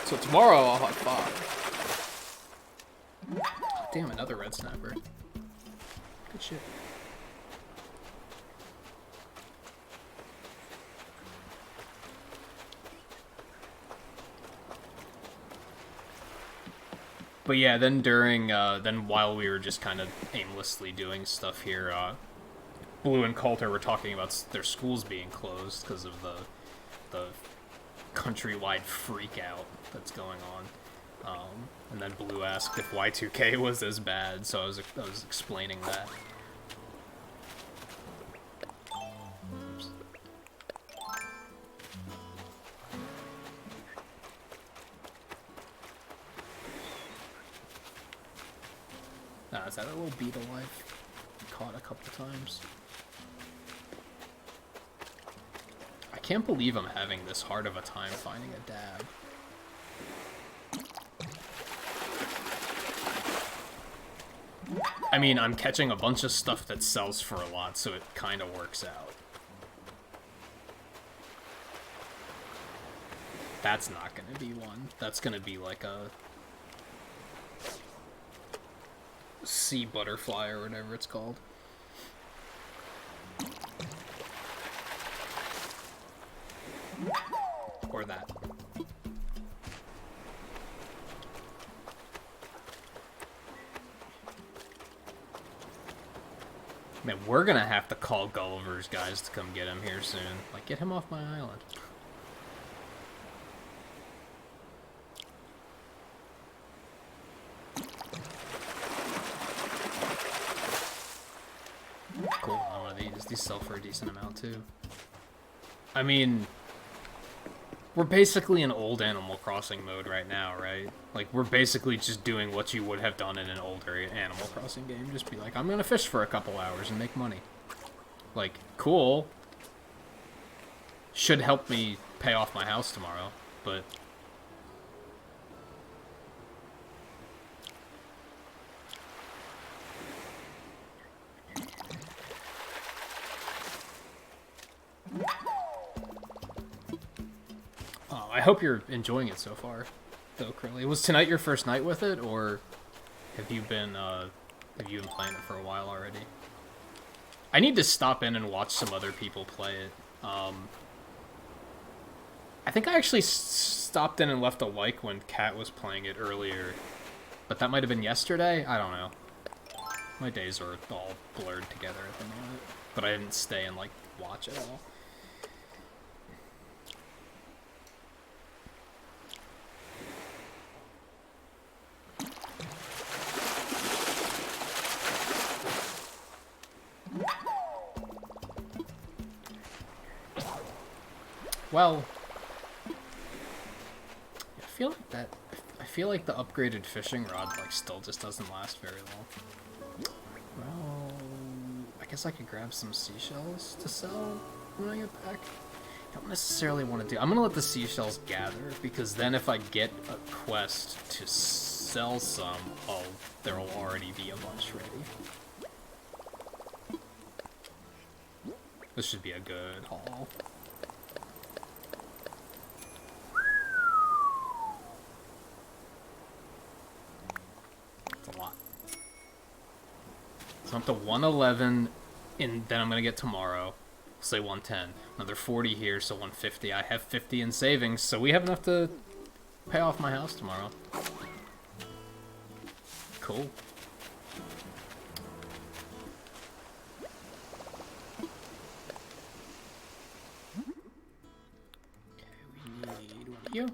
So tomorrow I'll have 5. Oh, damn, another red snapper. Good shit. But yeah, then then while we were just kind of aimlessly doing stuff here, Blue and Coulter were talking about their schools being closed because of the countrywide freak out that's going on. And then Blue asked if Y2K was as bad, so I was explaining that. Oops. Is that a little beetle I've caught a couple times? I can't believe I'm having this hard of a time finding a dab. I mean, I'm catching a bunch of stuff that sells for a lot, so it kind of works out. That's not going to be one. That's going to be like a sea butterfly or whatever it's called. Or that. Man, we're gonna have to call Gulliver's guys to come get him here soon. Like, get him off my island. Cool, one of these. These sell for a decent amount, too. I mean, we're basically in old Animal Crossing mode right now, right? Like, we're basically just doing what you would have done in an older Animal Crossing game. Just be like, I'm gonna fish for a couple hours and make money. Like, cool. Should help me pay off my house tomorrow, but... I hope you're enjoying it so far, though, Curly. Was tonight your first night with it, or have you been playing it for a while already? I need to stop in and watch some other people play it. I think I actually stopped in and left a like when Kat was playing it earlier, but that might have been yesterday? I don't know. My days are all blurred together at the moment, but I didn't stay and, like, watch it all. Well, I feel like the upgraded fishing rod, like, still just doesn't last very long. Well, I guess I could grab some seashells to sell when I get back. I don't necessarily want to do... I'm going to let the seashells gather, because then if I get a quest to sell some, there will already be a bunch ready. This should be a good haul. It's a lot. So I'm up to 111, and then I'm going to get tomorrow. Say 110. Another 40 here, so 150. I have 50 in savings, so we have enough to pay off my house tomorrow. Cool. Okay, we need one of you.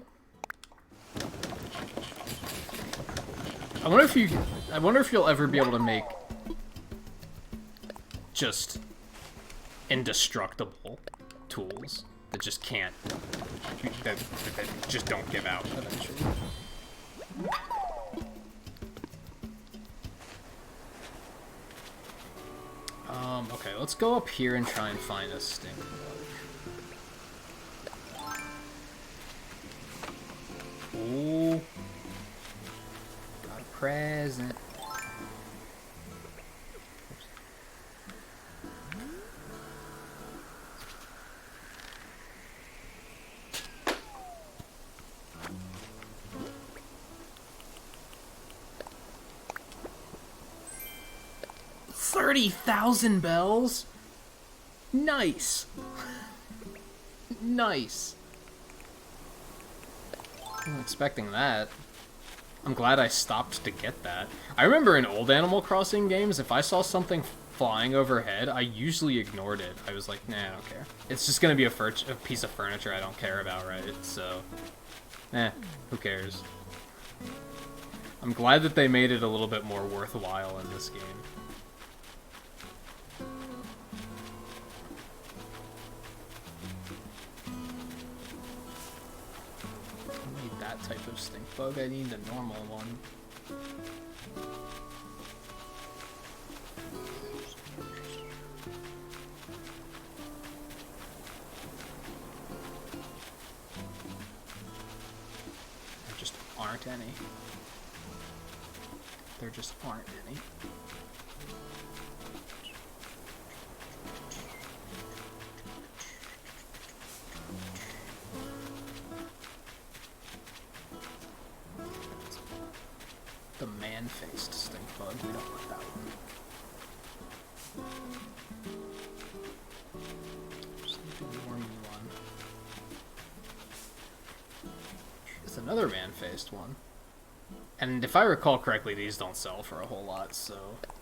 I wonder if you'll ever be able to make just indestructible tools that just can't, that just don't give out eventually. Okay, let's go up here and try and find a stink bug. Ooh. Got a present. $30,000 bells? Nice. Nice. I'm expecting that. I'm glad I stopped to get that. I remember in old Animal Crossing games, if I saw something flying overhead, I usually ignored it. I was like, nah, I don't care. It's just gonna be a piece of furniture I don't care about, right? So, who cares? I'm glad that they made it a little bit more worthwhile in this game. I don't need that type of stink bug, I need the normal one. There just aren't any. There just aren't any. The man-faced stink bug. We don't want that one. Just need to warm one. There's another man-faced one. And if I recall correctly, these don't sell for a whole lot, so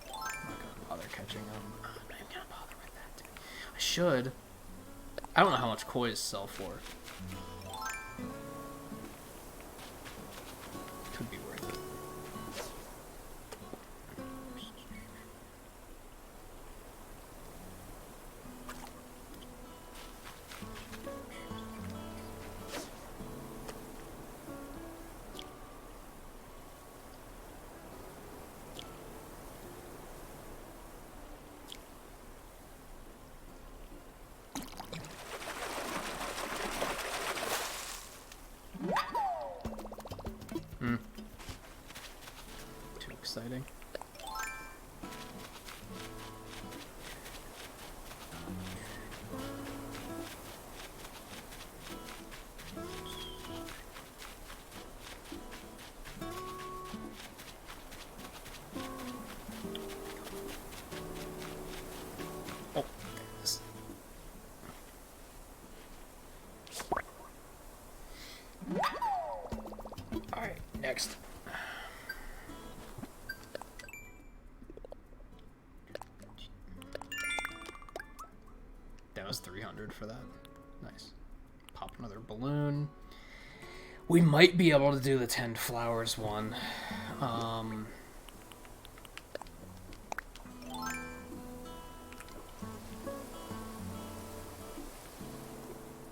I'm not gonna bother catching them. I'm not even gonna bother with that, dude. I should. I don't know how much koi's sell for. Could be worth it. Too exciting. Oh, there it is. Alright, next. That was 300 for that. Nice. Pop another balloon. We might be able to do the 10 flowers one.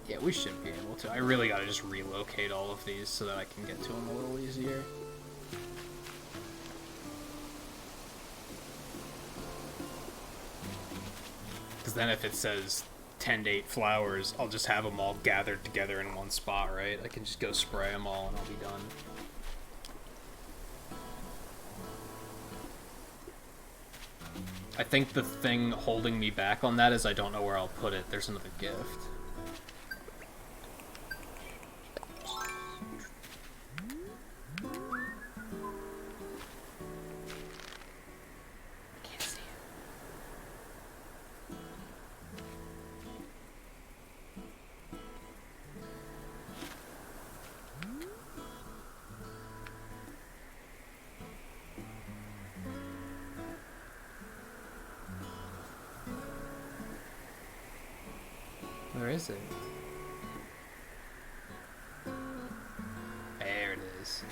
Yeah, we should be able to. I really gotta just relocate all of these so that I can get to them a little easier. Because then if it says 10 to 8 flowers, I'll just have them all gathered together in one spot, right? I can just go spray them all and I'll be done. I think the thing holding me back on that is I don't know where I'll put it. There's another gift. Where is it? There it is.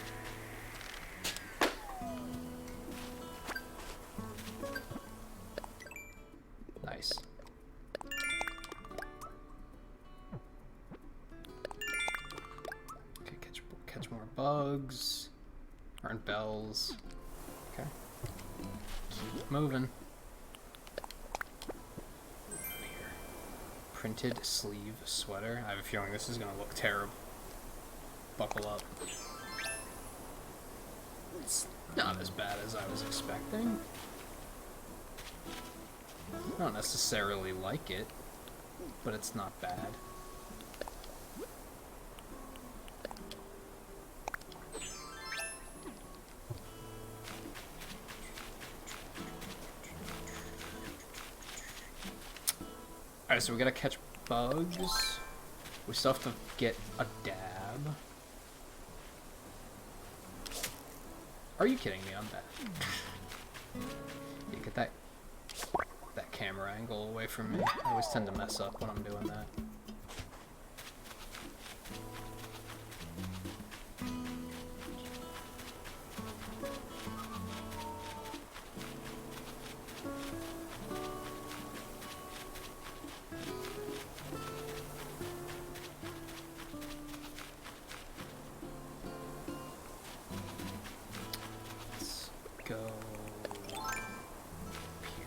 Nice. Okay, catch more bugs. Earn bells. Okay. Keep moving. Printed sleeve sweater. I have a feeling this is gonna look terrible. Buckle up. It's not as bad as I was expecting. I don't necessarily like it, but it's not bad. Alright, so we gotta catch bugs. We still have to get a dab. Are you kidding me? I'm bad. You get that camera angle away from me. I always tend to mess up when I'm doing that. Go here.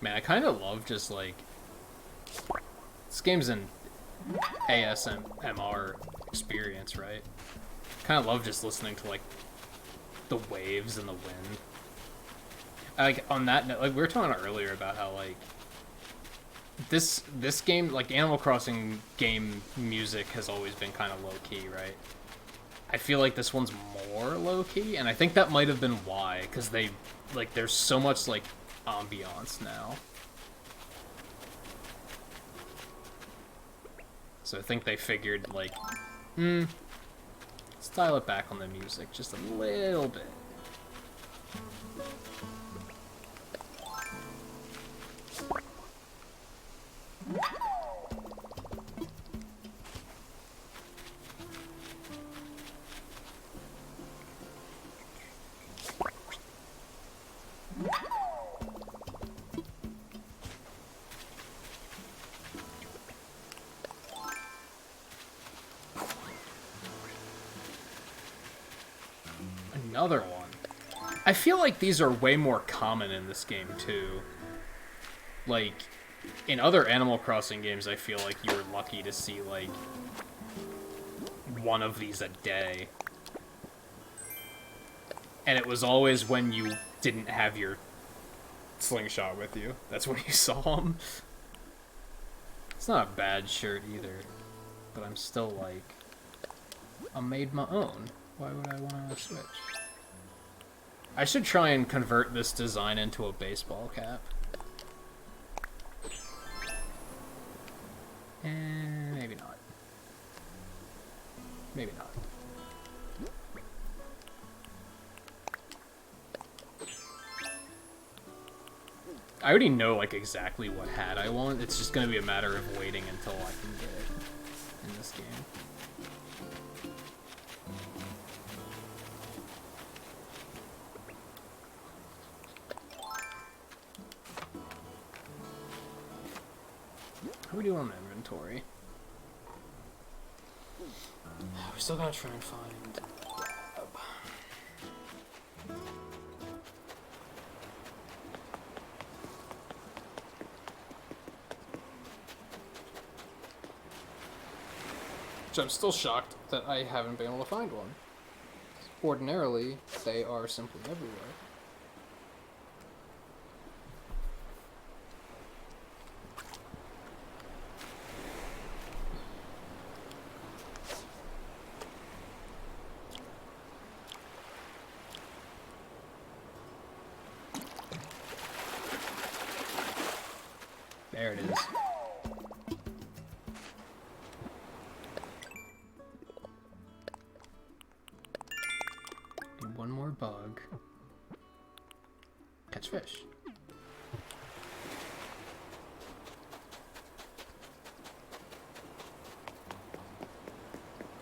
Man, I kind of love just like this game's an ASMR experience, right? Kind of love just listening to like the waves and the wind. Like on that note, like we were talking earlier about how like this game, like Animal Crossing game music has always been kind of low-key, right? I feel like this one's more low-key, and I think that might have been why, because they, like, there's so much, like, ambiance now. So I think they figured, like, let's dial it back on the music just a little bit. Another one. I feel like these are way more common in this game too. Like, in other Animal Crossing games, I feel like you're lucky to see, like, one of these a day. And it was always when you didn't have your slingshot with you. That's when you saw them. It's not a bad shirt either. But I'm still like, I made my own. Why would I want to switch? I should try and convert this design into a baseball cap. Maybe not. Maybe not. I already know, like, exactly what hat I want. It's just gonna be a matter of waiting until I can get it in this game. How are we doing on inventory? We're still gonna try and find Dab. Which I'm still shocked that I haven't been able to find one. Ordinarily, they are simply everywhere. There it is. And one more bug. Catch fish.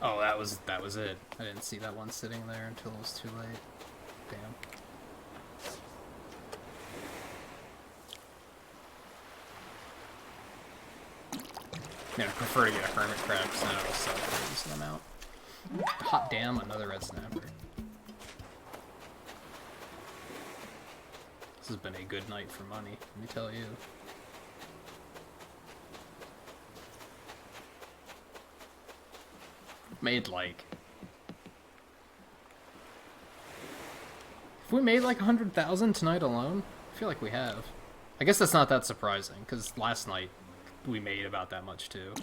Oh, that was it. I didn't see that one sitting there until it was too late. Damn. Yeah, I prefer to get a hermit crab because then it'll sell for a decent amount. Hot damn, another red snapper. This has been a good night for money, let me tell you. Made like... Have we made like 100,000 tonight alone? I feel like we have. I guess that's not that surprising, because last night we made about that much too.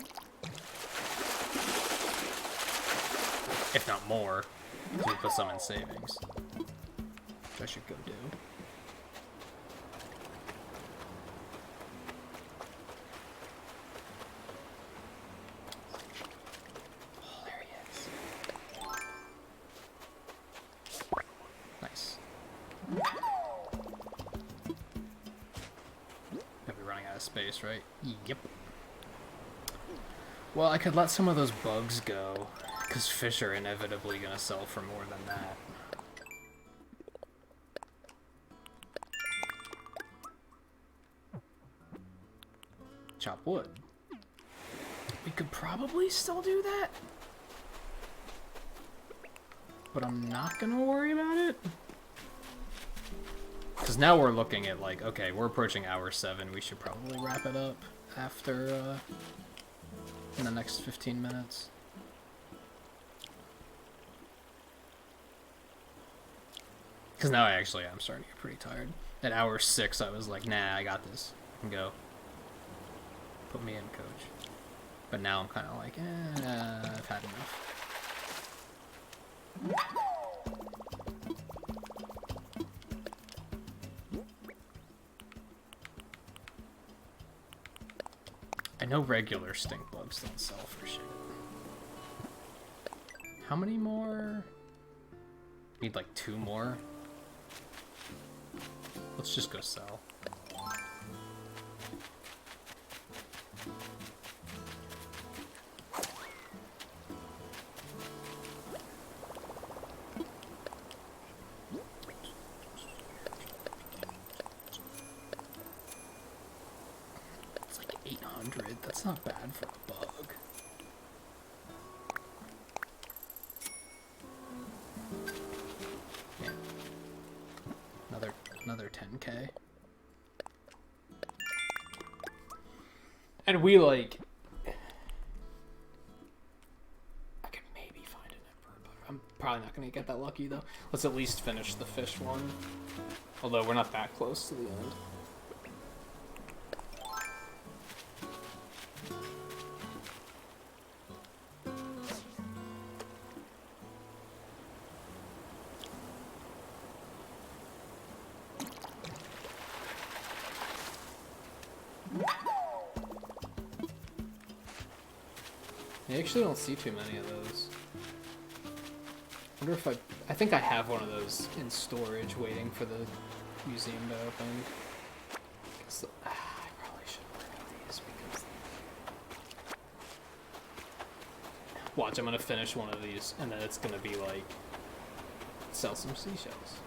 If not more, because we put some in savings. Which I should go do. grass space, right? Yep. Well, I could let some of those bugs go, because fish are inevitably going to sell for more than that. Chop wood. We could probably still do that, but I'm not going to worry about it. Because now we're looking at, like, okay, we're approaching hour 7. We should probably wrap it up after, in the next 15 minutes. Because now I'm starting to get pretty tired. At hour 6, I was like, nah, I got this. I can go. Put me in, coach. But now I'm kind of like, I've had enough. I know regular stink bugs don't sell for shit. How many more? Need like 2 more. Let's just go sell. It's like 800. That's not bad for a bug. Yeah. Another 10k. And we like... I can maybe find an emperor, but I'm probably not going to get that lucky though. Let's at least finish the fish one. Although we're not that close to the end. I actually don't see too many of those. I wonder if I think I have one of those in storage waiting for the museum to open. I probably should order these because... Watch, I'm gonna finish one of these and then it's gonna be like... Sell some seashells.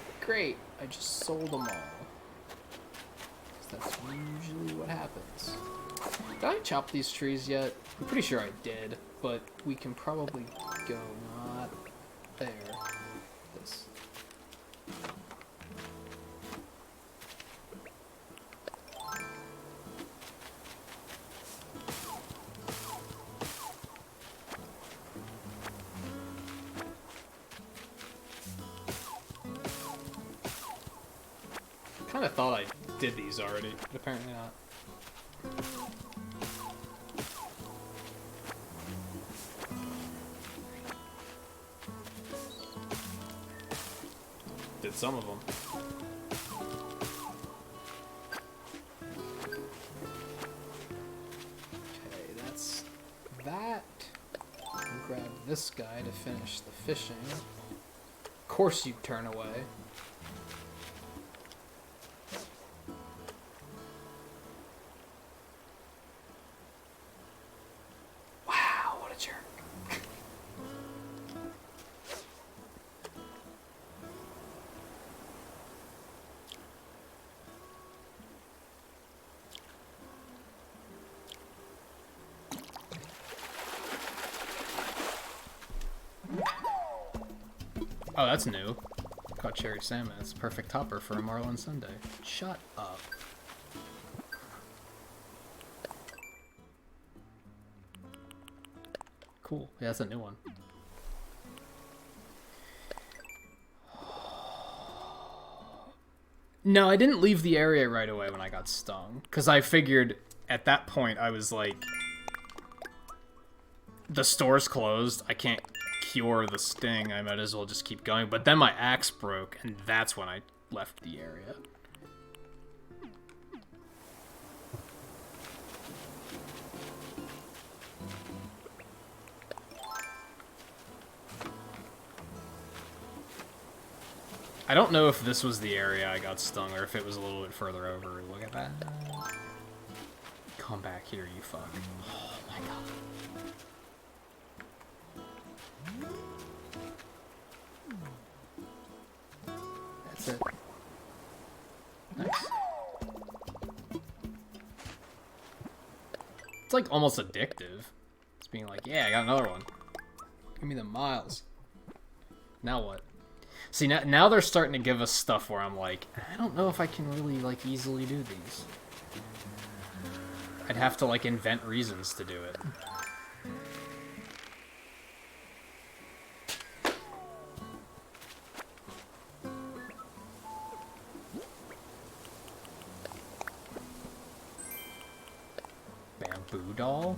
Like, great, I just sold them all. That's usually what happens. Did I chop these trees yet? I'm pretty sure I did, but we can probably go not there. This. Kind of thought I did these already, but apparently not. Did some of them. Okay, that's that. I'll grab this guy to finish the fishing. Of course you turn away. Wow, what a jerk. Oh, that's new. Caught cherry salmon. It's a perfect topper for a marlin sundae. Shut up. Cool. Yeah, that's a new one. No, I didn't leave the area right away when I got stung. Because I figured at that point I was like... The store's closed. I can't cure the sting. I might as well just keep going. But then my axe broke, and that's when I left the area. I don't know if this was the area I got stung or if it was a little bit further over. Look at that. Come back here, you fuck. Oh my god. That's it. Nice. It's like almost addictive. It's being like, yeah, I got another one. Give me the miles. Now what? See, now they're starting to give us stuff where I'm like, I don't know if I can really, like, easily do these. I'd have to, like, invent reasons to do it. Bamboo doll?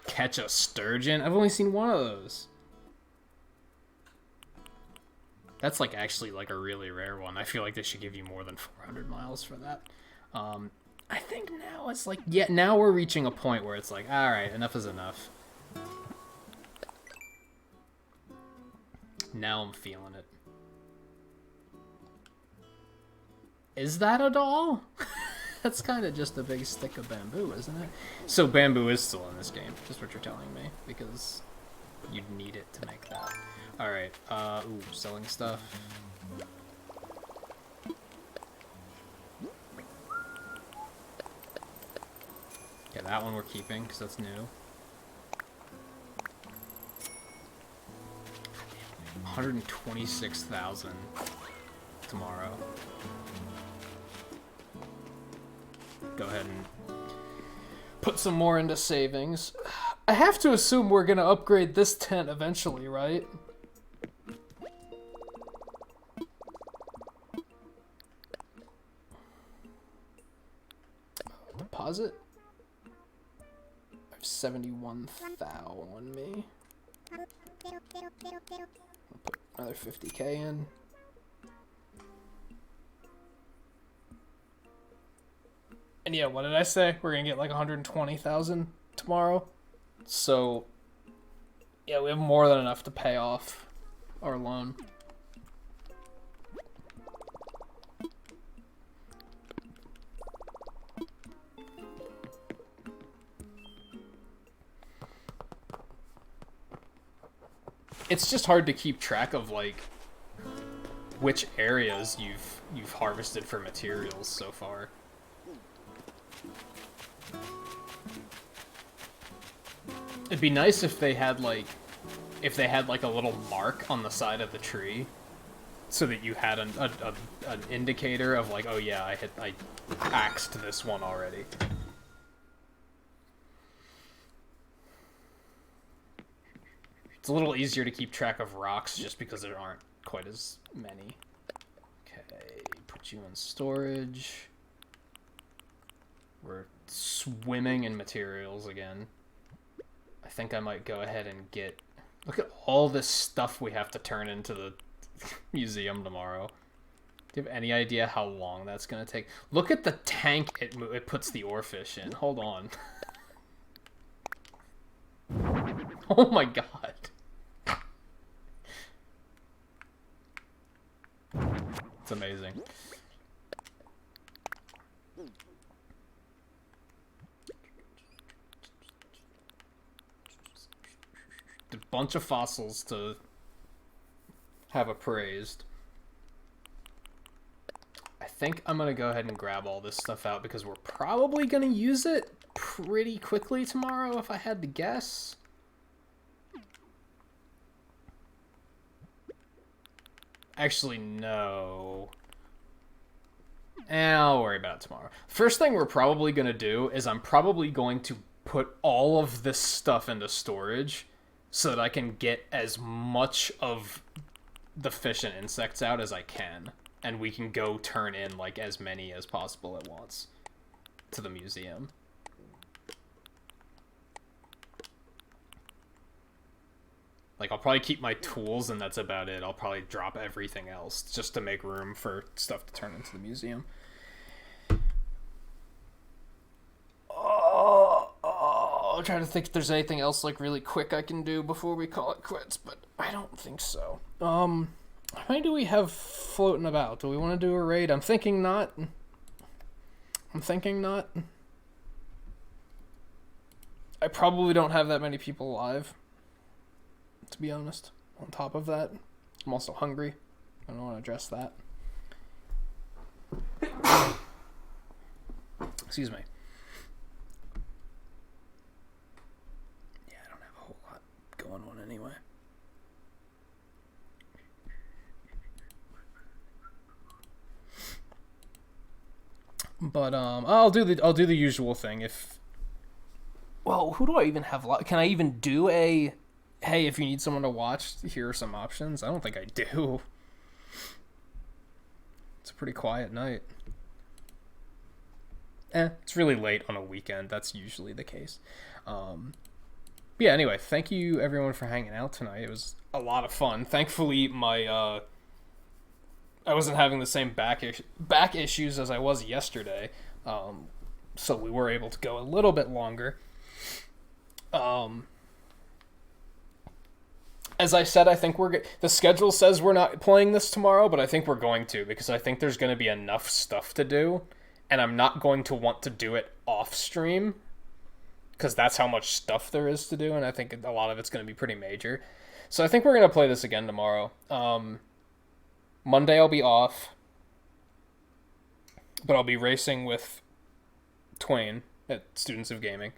Catch a sturgeon? I've only seen one of those. That's like actually like a really rare one. I feel like they should give you more than 400 miles for that. I think now it's like, yeah, now we're reaching a point where it's like, all right, enough is enough. Now I'm feeling it. Is that a doll? That's kind of just a big stick of bamboo, isn't it? So bamboo is still in this game, just what you're telling me, because you'd need it to make that. Alright, ooh, selling stuff. Yeah, that one we're keeping, because that's new. 126,000 tomorrow. Go ahead and put some more into savings. I have to assume we're gonna upgrade this tent eventually, right? Deposit? I have 71,000 on me. I'll put another 50k in. And yeah, what did I say? We're gonna get like 120,000 tomorrow. So, yeah, we have more than enough to pay off our loan. It's just hard to keep track of like which areas you've harvested for materials so far. It'd be nice if they had like a little mark on the side of the tree, so that you had an indicator of like, oh yeah, I axed this one already. It's a little easier to keep track of rocks just because there aren't quite as many. Okay, put you in storage. We're swimming in materials again. I think I might go ahead and get... Look at all this stuff we have to turn into the museum tomorrow. Do you have any idea how long that's going to take? Look at the tank it puts the oarfish in. Hold on. Oh my god. It's amazing. A bunch of fossils to have appraised. I think I'm gonna go ahead and grab all this stuff out because we're probably gonna use it pretty quickly tomorrow if I had to guess. Actually, no. I'll worry about it tomorrow. First thing we're probably gonna do is I'm probably going to put all of this stuff into storage so that I can get as much of the fish and insects out as I can. And we can go turn in, like, as many as possible at once to the museum. Like, I'll probably keep my tools, and that's about it. I'll probably drop everything else just to make room for stuff to turn into the museum. I'm trying to think if there's anything else, like, really quick I can do before we call it quits, but I don't think so. How many do we have floating about? Do we want to do a raid? I'm thinking not. I probably don't have that many people alive, to be honest. On top of that, I'm also hungry. I don't want to address that. Excuse me. Yeah, I don't have a whole lot going on anyway. But I'll do the usual thing. Well, who do I even have? Can I even do a, hey, if you need someone to watch, here are some options? I don't think I do. It's a pretty quiet night. It's really late on a weekend. That's usually the case. Yeah, anyway, thank you everyone for hanging out tonight. It was a lot of fun. Thankfully, I wasn't having the same back issues as I was yesterday, so we were able to go a little bit longer. As I said, I think the schedule says we're not playing this tomorrow, but I think we're going to, because I think there's going to be enough stuff to do, and I'm not going to want to do it off stream, because that's how much stuff there is to do, and I think a lot of it's going to be pretty major. So I think we're going to play this again tomorrow. Monday I'll be off, but I'll be racing with Twain at Students of Gaming.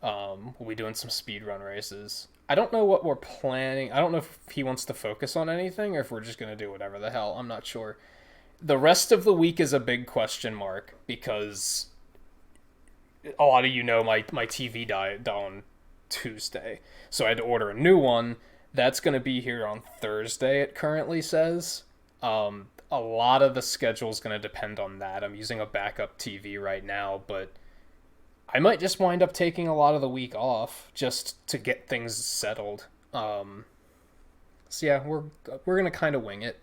We'll be doing some speedrun races. I don't know what we're planning. I don't know if he wants to focus on anything or if we're just going to do whatever the hell. I'm not sure. The rest of the week is a big question mark because a lot of you know my TV died on Tuesday. So I had to order a new one. That's going to be here on Thursday, it currently says. A lot of the schedule is going to depend on that. I'm using a backup TV right now, but I might just wind up taking a lot of the week off just to get things settled. So yeah, we're going to kind of wing it.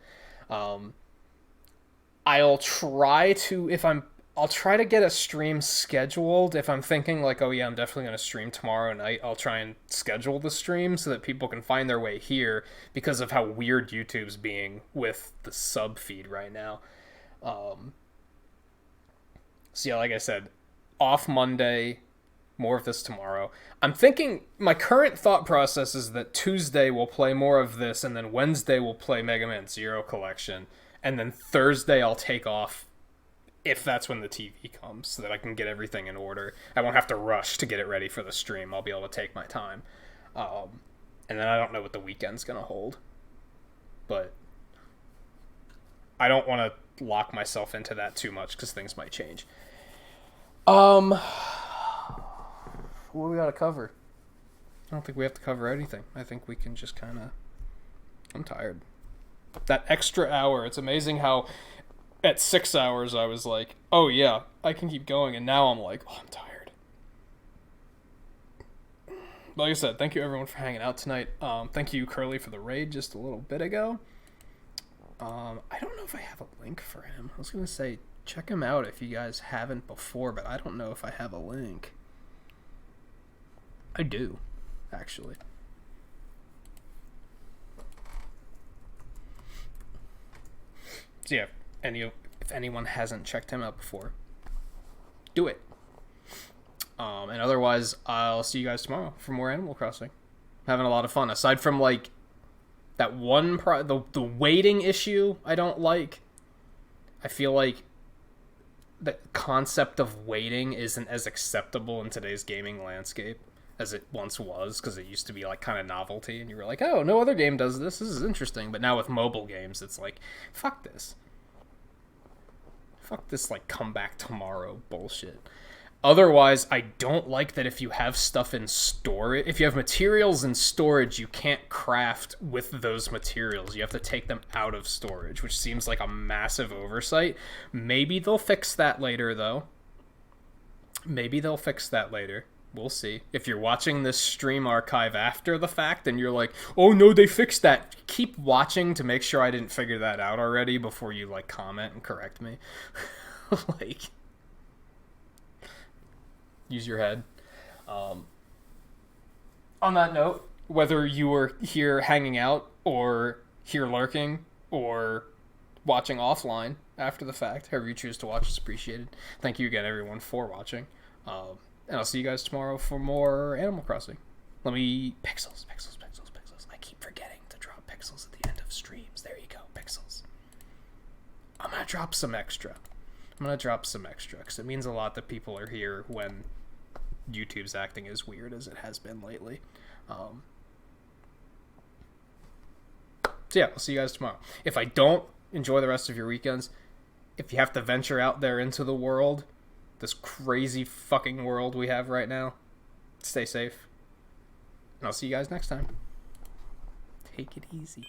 I'll try to get a stream scheduled. If I'm thinking like, oh yeah, I'm definitely going to stream tomorrow night, I'll try and schedule the stream so that people can find their way here because of how weird YouTube's being with the sub feed right now. So yeah, like I said, off Monday, more of this tomorrow. I'm thinking, my current thought process is that Tuesday we'll play more of this, and then Wednesday we'll play Mega Man Zero Collection, and then Thursday I'll take off if that's when the TV comes, so that I can get everything in order. I won't have to rush to get it ready for the stream. I'll be able to take my time. And then I don't know what the weekend's going to hold. But I don't want to lock myself into that too much, because things might change. What do we got to cover? I don't think we have to cover anything. I think we can just kind of... I'm tired. That extra hour, it's amazing how at 6 hours I was like, oh yeah, I can keep going, and now I'm like, oh, I'm tired. Like I said, thank you everyone for hanging out tonight. Thank you, Curly, for the raid just a little bit ago. I don't know if I have a link for him. I was going to say, check him out if you guys haven't before, but I don't know if I have a link. I do, actually. So yeah, if anyone hasn't checked him out before, do it. And otherwise, I'll see you guys tomorrow for more Animal Crossing. I'm having a lot of fun. Aside from like that one the waiting issue I don't like. I feel like the concept of waiting isn't as acceptable in today's gaming landscape as it once was, because it used to be like kind of novelty, and you were like, oh, no other game does this. This is interesting. But now with mobile games, it's like, fuck this. Fuck this, like, come back tomorrow bullshit. Otherwise, I don't like that if you have stuff in storage, if you have materials in storage, you can't craft with those materials. You have to take them out of storage, which seems like a massive oversight. Maybe they'll fix that later, though. Maybe they'll fix that later. We'll see. If you're watching this stream archive after the fact and you're like, oh no, they fixed that, keep watching to make sure I didn't figure that out already before you, like, comment and correct me. Like, use your head. On that note, whether you were here hanging out or here lurking or watching offline after the fact, however you choose to watch is appreciated. Thank you again, everyone, for watching. And I'll see you guys tomorrow for more Animal Crossing. Let me... Pixels. I keep forgetting to drop pixels at the end of streams. There you go, pixels. I'm going to drop some extra. Because it means a lot that people are here when YouTube's acting as weird as it has been lately. So yeah, I'll see you guys tomorrow. If I don't, enjoy the rest of your weekends. If you have to venture out there into the world, this crazy fucking world we have right now, stay safe. And I'll see you guys next time. Take it easy.